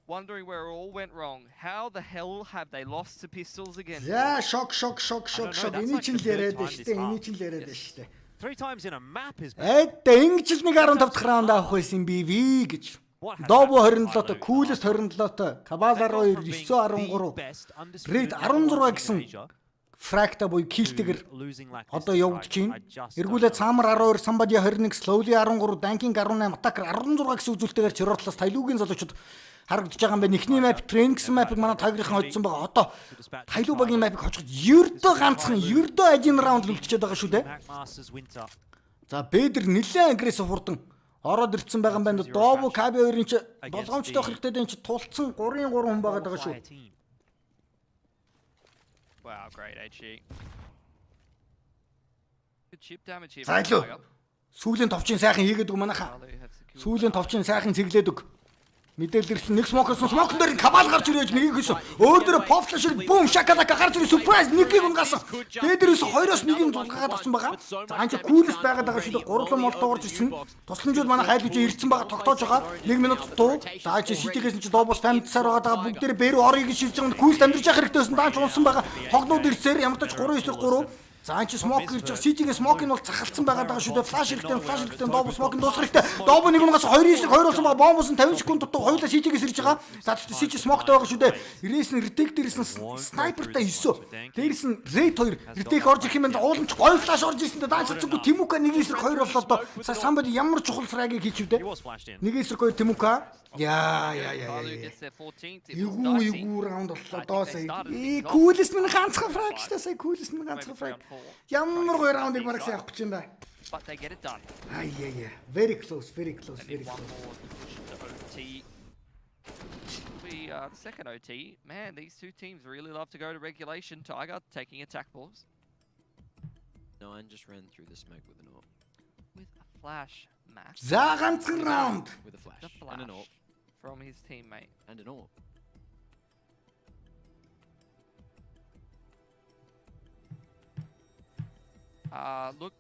Wondering where it all went wrong. How the hell have they lost to pistols again? За шок. Эний чинь л яриад байна шүү дээ. 3 times in a map is Ингэж л нэг 15 дахь раунд авах байсан би гэж. Dobu 27-той, Coolest 27-той, Cabal 12, 9-13, Red 16 гэсэн фракта буюу килтэйгэр одоо явагдаж байна. Эргүүлээд Самар 12, Somebody 21, Slowly 13, Danking 18, Attacker 16 гэсэн үзүүлэлтээр Chirortlаас Tyloo-гийн залуучууд харагдаж байгаа юм байна. Эхний map Training map-ыг манай Tiger-ийн хоцсон байгаа. Одоо Tyloo багийн map-ыг хожиход ердөө ганцхан ажин раунд л үлдчихэд байгаа шүү дээ. За Бэдэр нэлээд агрессив хурдан ороод ирсэн байгаа юм байна. Dobu Kabi 2-ын ч болгоомжтой байх хэрэгтэй дээ. Энд ч тулцсан 3-3 хүн байгаа даа шүү. Wow, great HG. Good chip damage here. Tyloo. Сүүлийн товчийн сайхан хийгээд өг манайхаа. Сүүлийн товчийн сайхан цэглээд өг. Мэдээлэл ирсэн нэг смоксон смокн дээр Cabal гарч ирээж нэгийг хийсэн. Өөр дөр pop flash boom shakalaka гарч ирээ surprise нэгийг унгасан. Дээрээс 2-оос нэгийг зулгаад авсан байгаа. За анч Coolest байгаад байгаа шүү дээ. Гурлан молтоо орж ирсэн. Тусламжууд манай хайл үжи ирсэн байгаа тогтоож байгаа. 1 минут дуу. За чи City-гээс чи Dobu family-саар байгаа бүгдээр бэр орыг шилж байгаа. Coolest амьдрж явах хэрэгтэй байсан. Даанч унсан байгаа. Хогнууд ирсээр ямар ч 3-9-3 за анч смок ирж байгаа. City-гийн смокын бол цахалцсан байгаа даа шүү дээ. Flash хэрэгтэй Dobu смокын дуусах хэрэгтэй. Dobu нэг унгаас 2-9-2 болсон байгаа. Бомбос нь 50 секунд дутуу хоёулаа City-гээс ирж байгаа. За тэгтээ City смоктой байгаа шүү дээ. Ирээс нь retake дээрээс нь sniper-тай 9. Дээрээс нь Red 2 retake орж ирэх юм байна. Уулымч гоё flash орж ирсэн дээ. Даанч цэцгүй Timuka нэг эсрэг 2 боллоо доо. Somebody ямар чухал frag-ийг хийчихвэ дээ. Нэг эсрэг 2 Timuka. Яа. Игүү раунд боллоо доо сая. Coolest минь ганцхан frag шүү дээ. Сая Coolest минь ганцхан frag. Ямар гоё раундыг маргас явах гэж байна. But they get it done. Very close. One more to OT. The second OT. Man, these two teams really love to go to regulation. Tiger taking attack balls. 9 just ran through the smoke with an AWP. With a flash, Max. За ганцхан раунд. With a flash. The flash And an AWP. from his teammate. And an AWP. Look,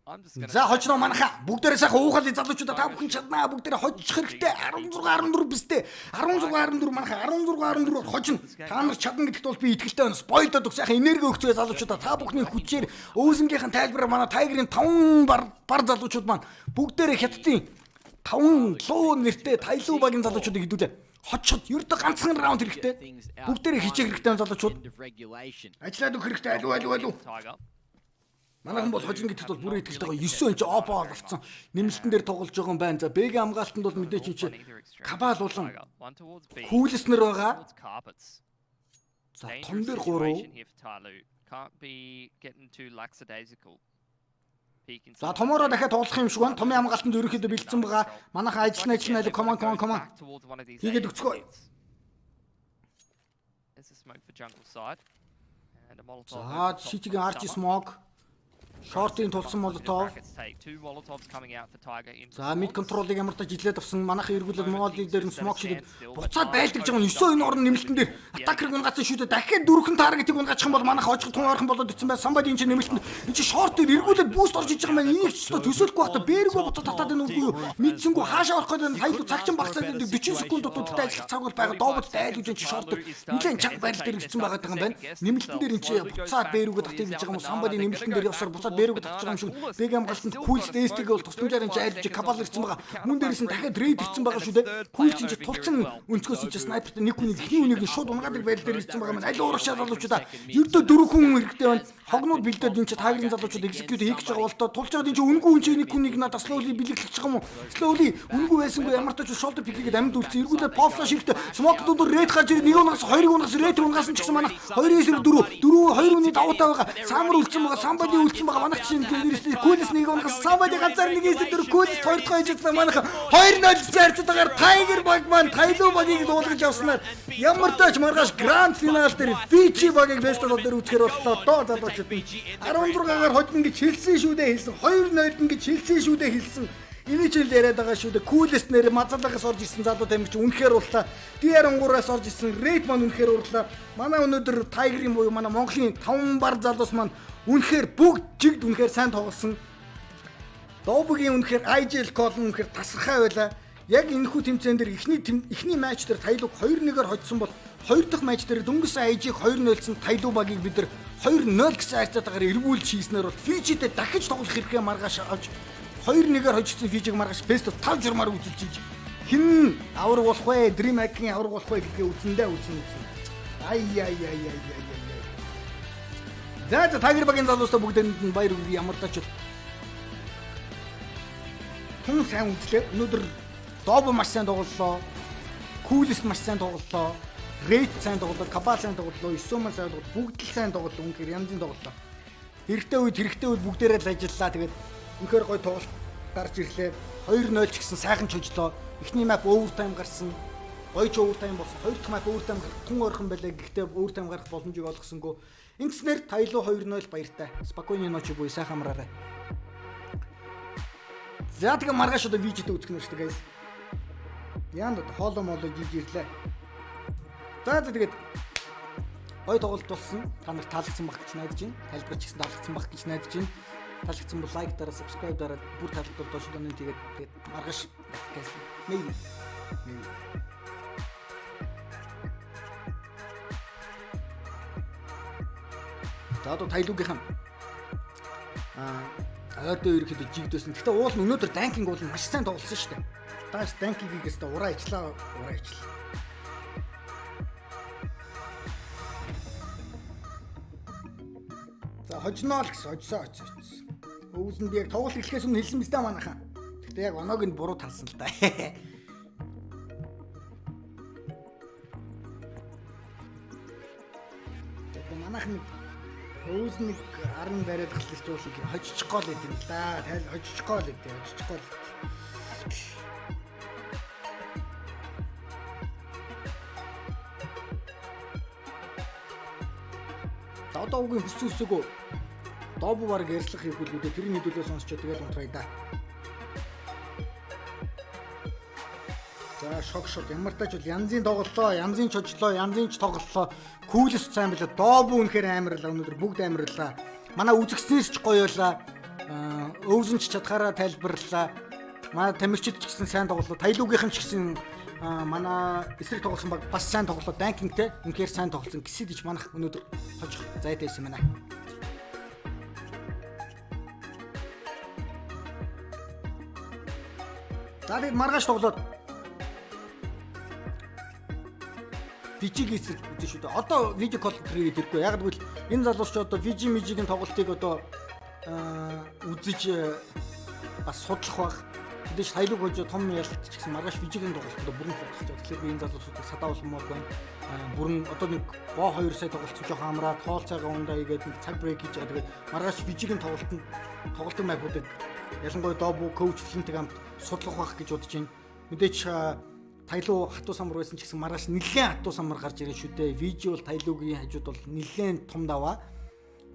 I'm just gonna. За хожноо манайха бүгдээрээ сайхан уухал залуучуудаа та бүхэн чаднаа бүгдээрээ хожих хэрэгтэй 16-14 бистэй 16-14 манайха 16-14 хожно та нар чадна гэдэгт бол би итгэлтэй байна спойлдод үг сайхан энерги өгцөө залуучуудаа та бүхний хүчээр өөсөнгийнхэн тайлбараар манай Tiger-ийн 5 бар залуучууд маань бүгдээрээ хятадын 5 луу нэртэй Tyloo багийн залуучуудыг хэдүүлээ хожиход ердөө ганцхан раунд хэрэгтэй бүгдээрээ хичээх хэрэгтэй залуучууд ажиллаад өгөх хэрэгтэй алуу Tiger. Манайхан бол хожин гэдэгт бол бүрэн итгэлтэй байгаа 9 инч опоо болсон. Нэмэлтэн дээр тоглож байгаа юм байна. За Б-гийн хамгаалтанд бол мэдээч чи Cabal болон Coolest нэр байгаа. За том дээр 3. Can't be getting too lackadaisical. За томороо дахиад тоглох юм шиг байна. Томын хамгаалтанд ерөнхийдөө бэлдсэн байгаа. Манайхан ажиллана come on. Хийгээд өгцгөө. There's a smoke for jungle side. And a molotov. За City-гийн Archie smoke. Short-ийн тулсан молотов. За mid control-ыг ямар та жилээд авсан манайхан эргүүлээд Монголын дээр нь smoke шидэд буцаад байлдаж байгаа нь 9-2 орн нэмэлтэн дээр attacker-ыг унгацсан шүдэ дахиад дөрвөн target-ыг унгаачих юм бол манайхан хожих тун ойрхон болоод ирсэн байна. Somebody энэ чинь нэмэлтэн энэ чинь short-ыг эргүүлээд boost орж иж байгаа маань энийг ч төсөөлөхгүй байхдаа бээргөө буцаад татаад байна үгүй юу? Мэдсэнгүү хаашаа орох гэдэг нь Tyloo цагчин багцаад 40 секунд дутагдaltaй ажиллах цаг бол байгаа. Дообод дайлж энэ чинь short нэлээд чанга байрал дээр ирсэн байгаа юм байна. Нэмэлтэн дээр энэ чинь буцаад бээргөө татаж иж байгаа юм. Somebody нэмэлтэн дээр явсаар буцаад бээргөө татаж байгаа юм шиг. Бэгэм галтанд cool stage-ийг бол тусламжаар энэ айлж кабал ирсэн байгаа. Мөн дээрээс нь дахиад raid ирсэн байгаа шүү дээ. Cool чинь тулцсан өнцгөөс чинь снайперт нэг хүн ихний үнийг шууд унгаадаг байрал дээр ирсэн байгаа маань. Аль уурагшаа залуучуудаа ердөө 4 хүн хэрэгтэй байна. Хогнууд бэлдээд энэ чинь тагрын залуучууд execute хийж байгаа бол тулж байгаа энэ чинь үнгүй хүн чинь нэг хүнийг надад slowly бэлэглэж байгаа юм уу? Slowly үнгүй байсангүй ямар ч shoulder pick-ийг амьд үлдсэн. Эргүүлээд pop flash хэрэгтэй. Smoke дуур raid гарч ирээд нэг унгаас хоёрыг унгаас raid унгаас ч гэсэн манай 2-4 2 үний давуутай байгаа. Самар үлдсэн байгаа. Somebody үлдсэн байгаа. Манай чинь Coolest нэг унгаас Somebody ганцаар нэг эсрэг Coolest хоёр дахь хийжсэн манайха 2-0 зарцад байгаа. Tiger баг маань Tyloo багийг дуулгаж явснаар ямар тач маргааш grand final дээр Fiji багийг best of дээр үзэхээр боллоо доо залуучууд 16-гаар хожин гэж хэлсэн шүү дээ хэлсэн 2-0 гэж хэлсэн шүү дээ хэлсэн энэ ч л яриад байгаа шүү дээ Coolest нэр мазалагаас орж ирсэн залуу тамирч үнэхээр урлаа DR3-аас орж ирсэн Raid маань үнэхээр урлаа манай өнөөдөр Tiger-ийн буюу манай Монголын 5 бар залуус маань үнэхээр бүгд жигд үнэхээр сайн тоглосон Dobuгийн үнэхээр IGL call нь үнэхээр тасархай байлаа. Яг энэхүү тэмцээн дээр эхний матч дээр Tyloo 2-1-ээр хоцсон бол хоёр дахь матч дээр дөнгөсөн IG-г 2-0-сэн Tyloo багийг бид нар 2-0 гэсэн хайцаатаагаар эргүүлж хийснээр бол Fiji-тэй дахиж тоглох хэрэгээ маргааш авч 2-1-ээр хожигдсан Fiji-г маргааш best of 5 журмаар үзүүлж ийж хин авраг болох вэ? Dream Hack-ийн авраг болох вэ гэдгээ үзэндээ үзэн. Ай. За Tiger багийн залуусаа бүгдэнд нь баяр хүргэе ямар тач хүн сайн үзлээ. Өнөөдөр Dobu маш сайн тоглолоо. Coolest маш сайн тоглолоо. Raid сайн тоглолоо. Kabal сайн тоглолоо. Isoma сайн тоглолоо. Бүгд л сайн тоглолоо. Үнэхээр янзын тоглолоо. Хэрэгтэй үед бүгдээрээ л ажиллаа. Тэгээд үнэхээр гоё тоглолт гарч ирлээ. 2-0 ч гэсэн сайхан ч хожлоо. Эхний map overtime гарсан. Гоё ч overtime болсон. Хоёр дахь map overtime тун ойрхон байлаа. Гэхдээ overtime гарах боломжийг олгосонгүй. Ингэснээр Tyloo 2-0 баяртай. Спокойны ночи буй сайхан амраарай. За тэгээ маргааш одоо видео үзэх нэрштэй guys. Яанд хоолоо молоо жижирлээ. За тэгээд гоё тоглолт болсон. Та нарт таалагдсан баг гэж найдаж байна. Тайлбарч гэсэн таалагдсан баг гэж найдаж байна. Таалагдсан бол лайк дараа, subscribe дараа бүр таалагдвал доошлоо нэ тэгээд маргааш guys. Maybe. За одоо Tyloo-гийнхан ойртой ерөөхдөө жигдсэн. Гэхдээ уул нь өнөөдөр данкинг бол маш сайн тоглосон шүү дээ. Тааш данкингээс та ураа ичлаа. За хожноо л гэсэн хожсоо. Өвлөнд би яг тоглолт эхлэхээс өмнө хэлсэн биз дээ манайхан. Гэхдээ яг оноог нь буруу талсан л да. Тэгээд манайхан Өвс нэг 10 бариад галж уулыг хожчихгоо л гэдэг юм да. Тайл хожчихгоо л гэдэг. Dobuгийн хүсүүсээгөө Dobu баг ярьслах хийх үлгүүдээ тэрний хэдүүлээ сонсчоо тэгээд унтрая да. За шок ямар тач бол янзын тоглолоо, янзын ч хожлоо, янзын ч тоглолоо. Coolest сайн байлаа. Dobu үнэхээр амарлаа. Өнөөдөр бүгд амарлаа. Манай үзэгчнээс ч гоё байлаа. Өвсөн ч чадхаараа тайлбарлаа. Манай тамирчид ч гэсэн сайн тоглолоо. Tyloo-гийнхэн ч гэсэн манай эсрэг тоглосон баг бас сайн тоглолоо. Данкингтэй үнэхээр сайн тоглосон. Гисэдэж манах өнөөдөр хожих зайтай байсан байна. За тэгээд маргааш тоглоод Fiji-г эсрэг үзэн шүү дээ. Одоо видео колл хийгээд ирэхгүй. Яг гэвэл энэ залуус ч одоо Fiji-ийн тоглолтыг одоо үзэж бас судлах баг. Тэдэж Tyloo гож том ялт ч гэсэн маргааш Fiji-ийн тоглолтод бүрэн фокусж байгаа. Тэгэхээр би энэ залуусуудыг садаавалмаар байна. Бүрэн одоо нэг BO2 сая тоглолцсон жоохон амраад хоол цайгаа ундаа игээд нэг цаг брейк хийж байгаа. Тэгээд маргааш Fiji-ийн тоглолтын мапуудыг ялангуяа Dobu коуч Flint-ийг хамт судлах байх гэж бодож байна. Мэдээч Tyloo хатуу самар байсан ч гэсэн маргааш нэлээд хатуу самар гарч ирэх шүү дээ. Видео бол Tyloo-гийн хажууд бол нэлээд том даваа.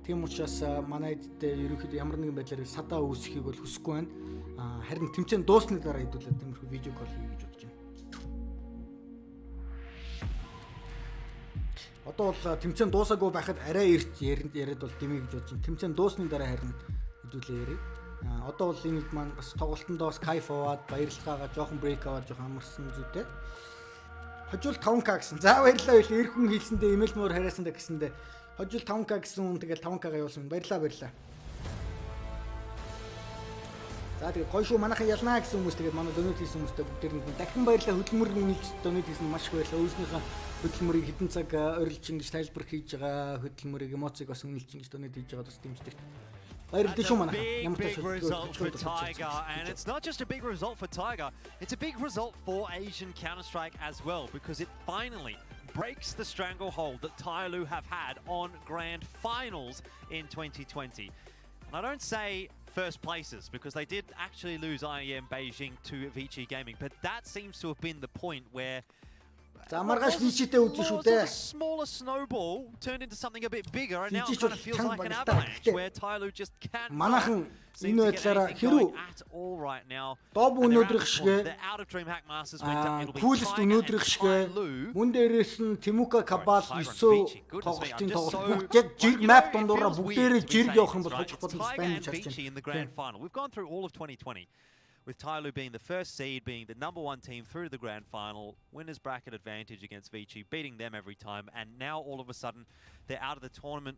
Тийм учраас манай эдтэй ерөнхийдөө ямар нэгэн байдлаар садаа үүсэхийг бол хүсэхгүй байна. Харин тэмцээн дуусны дараа хэдүүлээд тиймэрхүү видео кол хийе гэж бодож байна. Одоо бол тэмцээн дуусаагүй байхад арай эрт яриад бол дэмий гэж бодож байна. Тэмцээн дуусны дараа харин хэдүүлээ ярив. Одоо бол энэ маань бас тоглолтондоо кайф аваад баярлалгаагаа жоохон брейк аваад жоохон амарсан зүйтэй. Хожил 5k гэсэн. За баярлалаа байл эр хүн хэлсэндээ имэйл мөр хараасандаа гэсэндээ хожил 5k гэсэн хүн тэгэл 5k-га явуулсан. Баярлалаа. За тэгээ гоё шүү манайхан ялнаа гэсэн хүмүүс тэгээд манай донет хийсэн хүмүүстээ бүгдээр дахин баярлалаа хөдөлмөр үнэлж донет хийсэн маш их баярлалаа. Өөрснийхөө хөдөлмөрийг хэдэн цаг орилж ингэж тайлбар хийж байгаа хөдөлмөрийг эмоцыг бас үнэлж ингэж донет хийж байгаа бас дэмждэг. Big result for Tiger, and it's not just a big result for Tiger, it's a big result for Asian Counter-Strike as well, because it finally breaks the stranglehold that Tyloo have had on grand finals in 2020. And I don't say first places, because they did actually lose IEM Beijing to Vici Gaming, but that seems to have been the point where a smaller snowball turned into something a bit bigger, and now it kind of feels like an avalanche where Tyloo just can't seem to get anything going at all right now. Dobu өнөөдрөх шиг the out of DreamHack Masters went up. It'll be Coolest өнөөдрөх шиг мөн дээрээс нь Timuka Cabal 9 тоглолтын тоглолт яг жиг map дондороо бүгдээрээ жирг явах юм бол хожих боломжтой байна гэж харж in the grand final. We've gone through all of 2020. With Tyloo being the first seed, being the #1 team through the grand final, winners bracket advantage against Vici, beating them every time, and now all of a sudden they're out of the tournament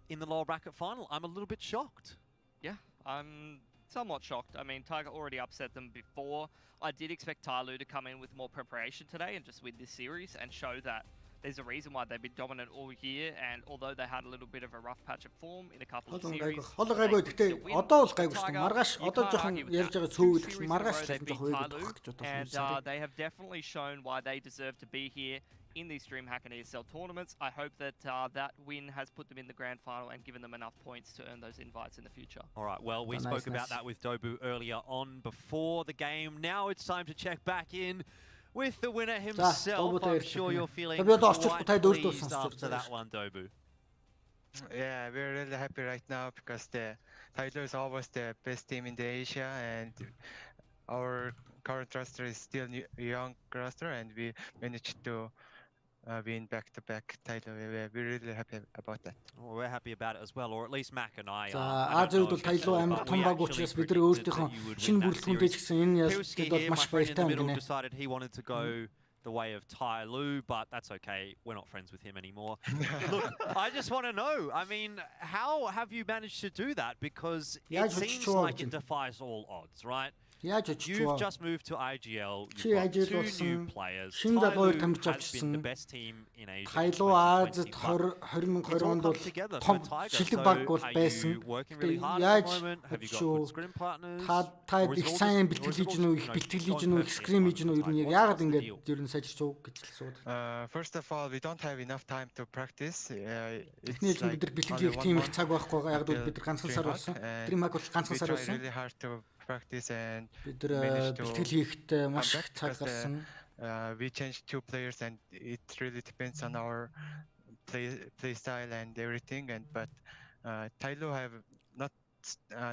in the lower bracket final. I'm a little bit shocked. Yeah, I'm somewhat shocked. I mean, Tiger already upset them before. I did expect Tyloo to come in with more preparation today and just win this series and show that there's a reason why they've been dominant all year, and although they had a little bit of a rough patch of form in a couple of series, and they have definitely shown why they deserve to be here in these DreamHack and ESL tournaments. I hope that that win has put them in the grand final and given them enough points to earn those invites in the future. All right, well, we spoke about that with Dobu earlier on before the game. Now it's time to check back in with the winner himself. I'm sure you're feeling quite pleased after that one, Dobu. Yeah, we're really happy right now because the Tyloo is always the best team in the Asia, and our current roster is still young roster, and we managed to win back-to-back title. We're really happy about that. Well, we're happy about it as well, or at least Mac and I are. Decided he wanted to go the way of Tyloo, but that's okay. We're not friends with him anymore. Look, I just want to know, I mean, how have you managed to do that? Because it seems like it defies all odds, right? You've just moved to IGL. You've got 2 new players. Tyloo has been the best team in Asia. It's all come together for Tiger. So are you working really hard at the moment? Have you got good scrim partners? First of all, we don't have enough time to practice. It's like we try really hard to practice and manage to we changed 2 players, and it really depends on our play style and everything. And but Tyloo have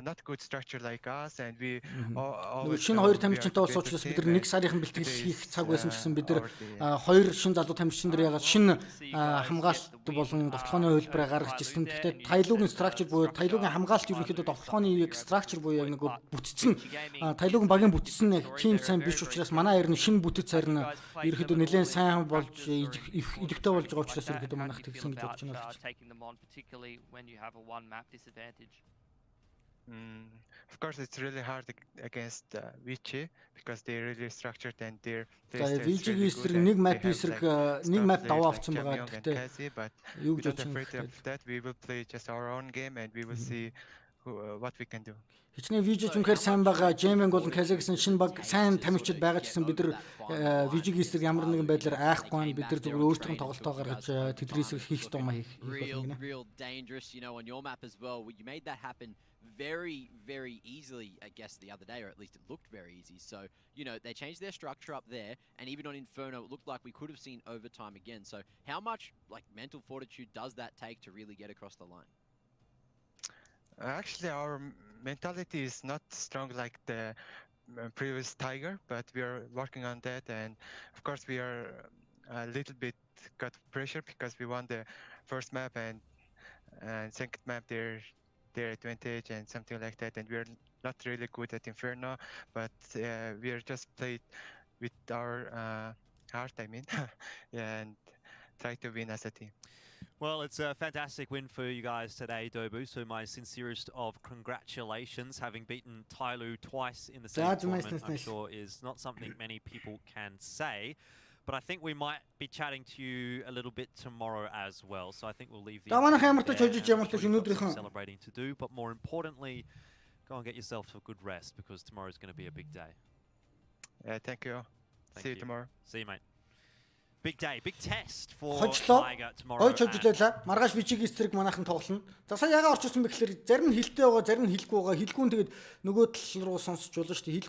not good structure like us, and we шинэ хоёр тамирчинтай болсон учраас бид нар 1 сарын бэлтгэл хийх цаг байсан гэсэн бид нар хоёр шинэ залуу тамирчин нар ягаад шинэ хамгаалалт болон довтлооны хувилбараа гаргаж ирсэн. Гэхдээ Tyloo-гийн structure буюу Tyloo-гийн хамгаалалт ерөнхийдөө довтлооны structure буюу яг нэг бүтцэн Tyloo-гийн багийн бүтцэн тийм сайн биш учраас манай хоёр нь шинэ бүтэц харин ерөнхийдөө нэлээд сайн болж идэвхтэй болж байгаа учраас ерөнхийдөө манайх тэгсэн гэж бодож байна. Of course, it's really hard against Vici because they're really structured and their play style is really good. Нэг map эсрэг нэг map даваа авсан байгаа. Гэхдээ but we're not afraid of that. We will play just our own game, and we will see what we can do. Хичнээн Vici зүнхээр сайн байгаа. Jaming болон Kaze гэсэн шинэ баг сайн тамирчид байгаа ч гэсэн бид нар Vici-гийн эсрэг ямар нэгэн байдлаар айхгүй бид нар зөвхөн өөрсдөө тоглолтоо гаргаж тэдрээс хийх юм хийх. Real dangerous, you know, on your map as well. You made that happen very easily, I guess, the other day, or at least it looked very easy. So, you know, they changed their structure up there, and even on Inferno, it looked like we could have seen overtime again. So how much, like, mental fortitude does that take to really get across the line? Actually, our mentality is not strong like the previous Tiger, but we are working on that, and of course we are a little bit got pressure because we won the first map and second map their advantage and something like that, and we're not really good at Inferno, but we are just played with our heart, I mean, and try to win as a team. Well, it's a fantastic win for you guys today, Dobu. So my sincerest of congratulations, having beaten Tyloo twice in the same tournament. I'm sure is not something many people can say. But I think we might be chatting to you a little bit tomorrow as well. So I think we'll leave the celebrating to do. But more importantly, go and get yourself a good rest because tomorrow is going to be a big day. Yeah, thank you. See you tomorrow. See you, mate. Big day, big test for Хочлоо. Tiger tomorrow. Гой чөлөөлөө. Маргааш вижигийн стриг манайхан тоглоно. За сая яга орчихсон бэ гэхээр зарим нь хилтэй байгаа, зарим нь хилгүй байгаа. Хилгүй нь тэгээд нөгөө тал руу сонсч болно шүү дээ.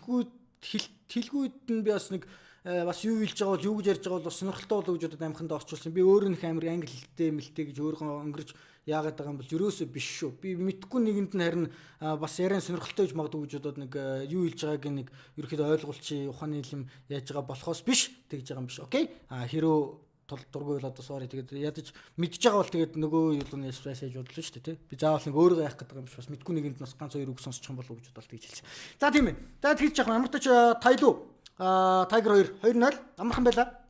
Хилгүйд нь би бас нэг бас юу хэлж байгаа бол юу гэж ярьж байгаа бол бас сонирхолтой болов гэж бодоод амханд орчуулсан. Би өөрөө нэг амир англи хэлтэй мэлтэй гэж өөрөө өнгөрч яагаад байгаа юм бол ерөөсөө биш шүү. Би мэдхгүй нэгэнд нь харин бас яран сонирхолтой гэж магадгүй гэж бодоод нэг юу хэлж байгааг нэг ерөөхдөө ойлголчийн ухааны юм яаж байгаа болохоос биш тэгж байгаа юм биш. Окей? Хэрөө дургүй бол одоо sorry тэгээд ядаж мэдж байгаа бол тэгээд нөгөө юу нь яаж бодлоо шүү дээ тий. Би заавал нэг өөрөө яах гэдэг юм биш бас мэдгүй нэгэнд бас ганц хоёр үг сонсчих юм болов гэж бодоод тэгж хэлсэн. За тийм ээ. За тэгж яах вэ? Ямар ч Tyloo Tiger 2-0 амархан байла.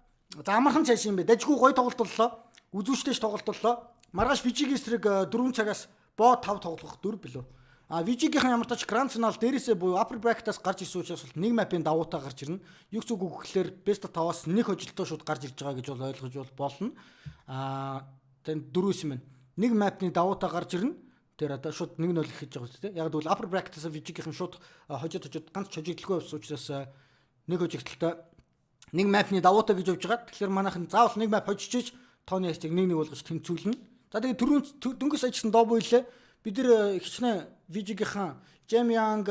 За амархан цааш юм бэ. Дажгүй гой тоглолт боллоо. Үзүүштэйч тоглолт боллоо. Маргааш Вижигийн эсрэг 4 цагаас BO5 тоглох 4 билүү. Вижигийнхэн ямар тач гранд финал дээрээсээ буюу upper bracket-аас гарч ирсэн учраас нэг мапын давуутаа гарч ирнэ. Юг зүг өгөхлөөр best of 5-аас нэг хөжилтөө шууд гарч ирж байгаа гэж бол ойлгож болно. Тэгээд дөрөвс юм байна. Нэг мапны давуутаа гарч ирнэ. Тэр одоо шууд 1-0 хийж байгаа үстэй. Яг гэвэл upper bracket-аас Вижигийнхэн шууд хожид ганц хожигдлгүй байсан учраас нэг хожигдолтой нэг мапны давуутаа гэж явж байгаа. Тэгэхээр манайхан заавал нэг мап хожиж тооны ястыг 1-1 болгож тэнцүүлнэ. За тэгээд дөнгөс ажилласан Dobu илээ. Бид нэр хичнээн Вижигийнхан Jam-Young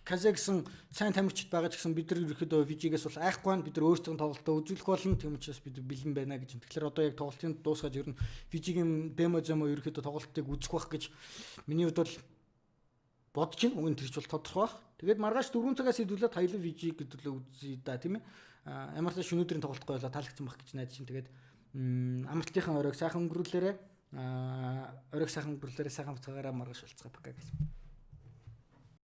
Казагсан сайн тамирчид байгаа ч гэсэн бид нар ерөөхдөө Вижигээс бол айхгүй байна. Бид нар өөрсдөө тоглолтоо үзүүлэх болно. Тийм учраас бид бэлэн байна гэж. Тэгэхээр одоо яг тоглолтын дуусгаж ер нь Вижигийн демо зэмо ерөөхдөө тоглолтыг үзэх байх гэж миний хувьд бол бодож байна. Уг нь тэрч бол тодорхой байх. Тэгээд маргааш 4 цагаас хэдүүлээд Tyloo Vijig гэдүүлээ үзье да тийм ээ. Ямар ч өнөөдрийн тоглолт гоёлоо таалагдсан байх гэж найдаж байна. Тэгээд амралтынхаа оройг сайхан өнгөрүүлээрэ. Оройг сайхан өнгөрүүлээрэ сайхан буцаагаараа маргааш уулзгаа пага гэж.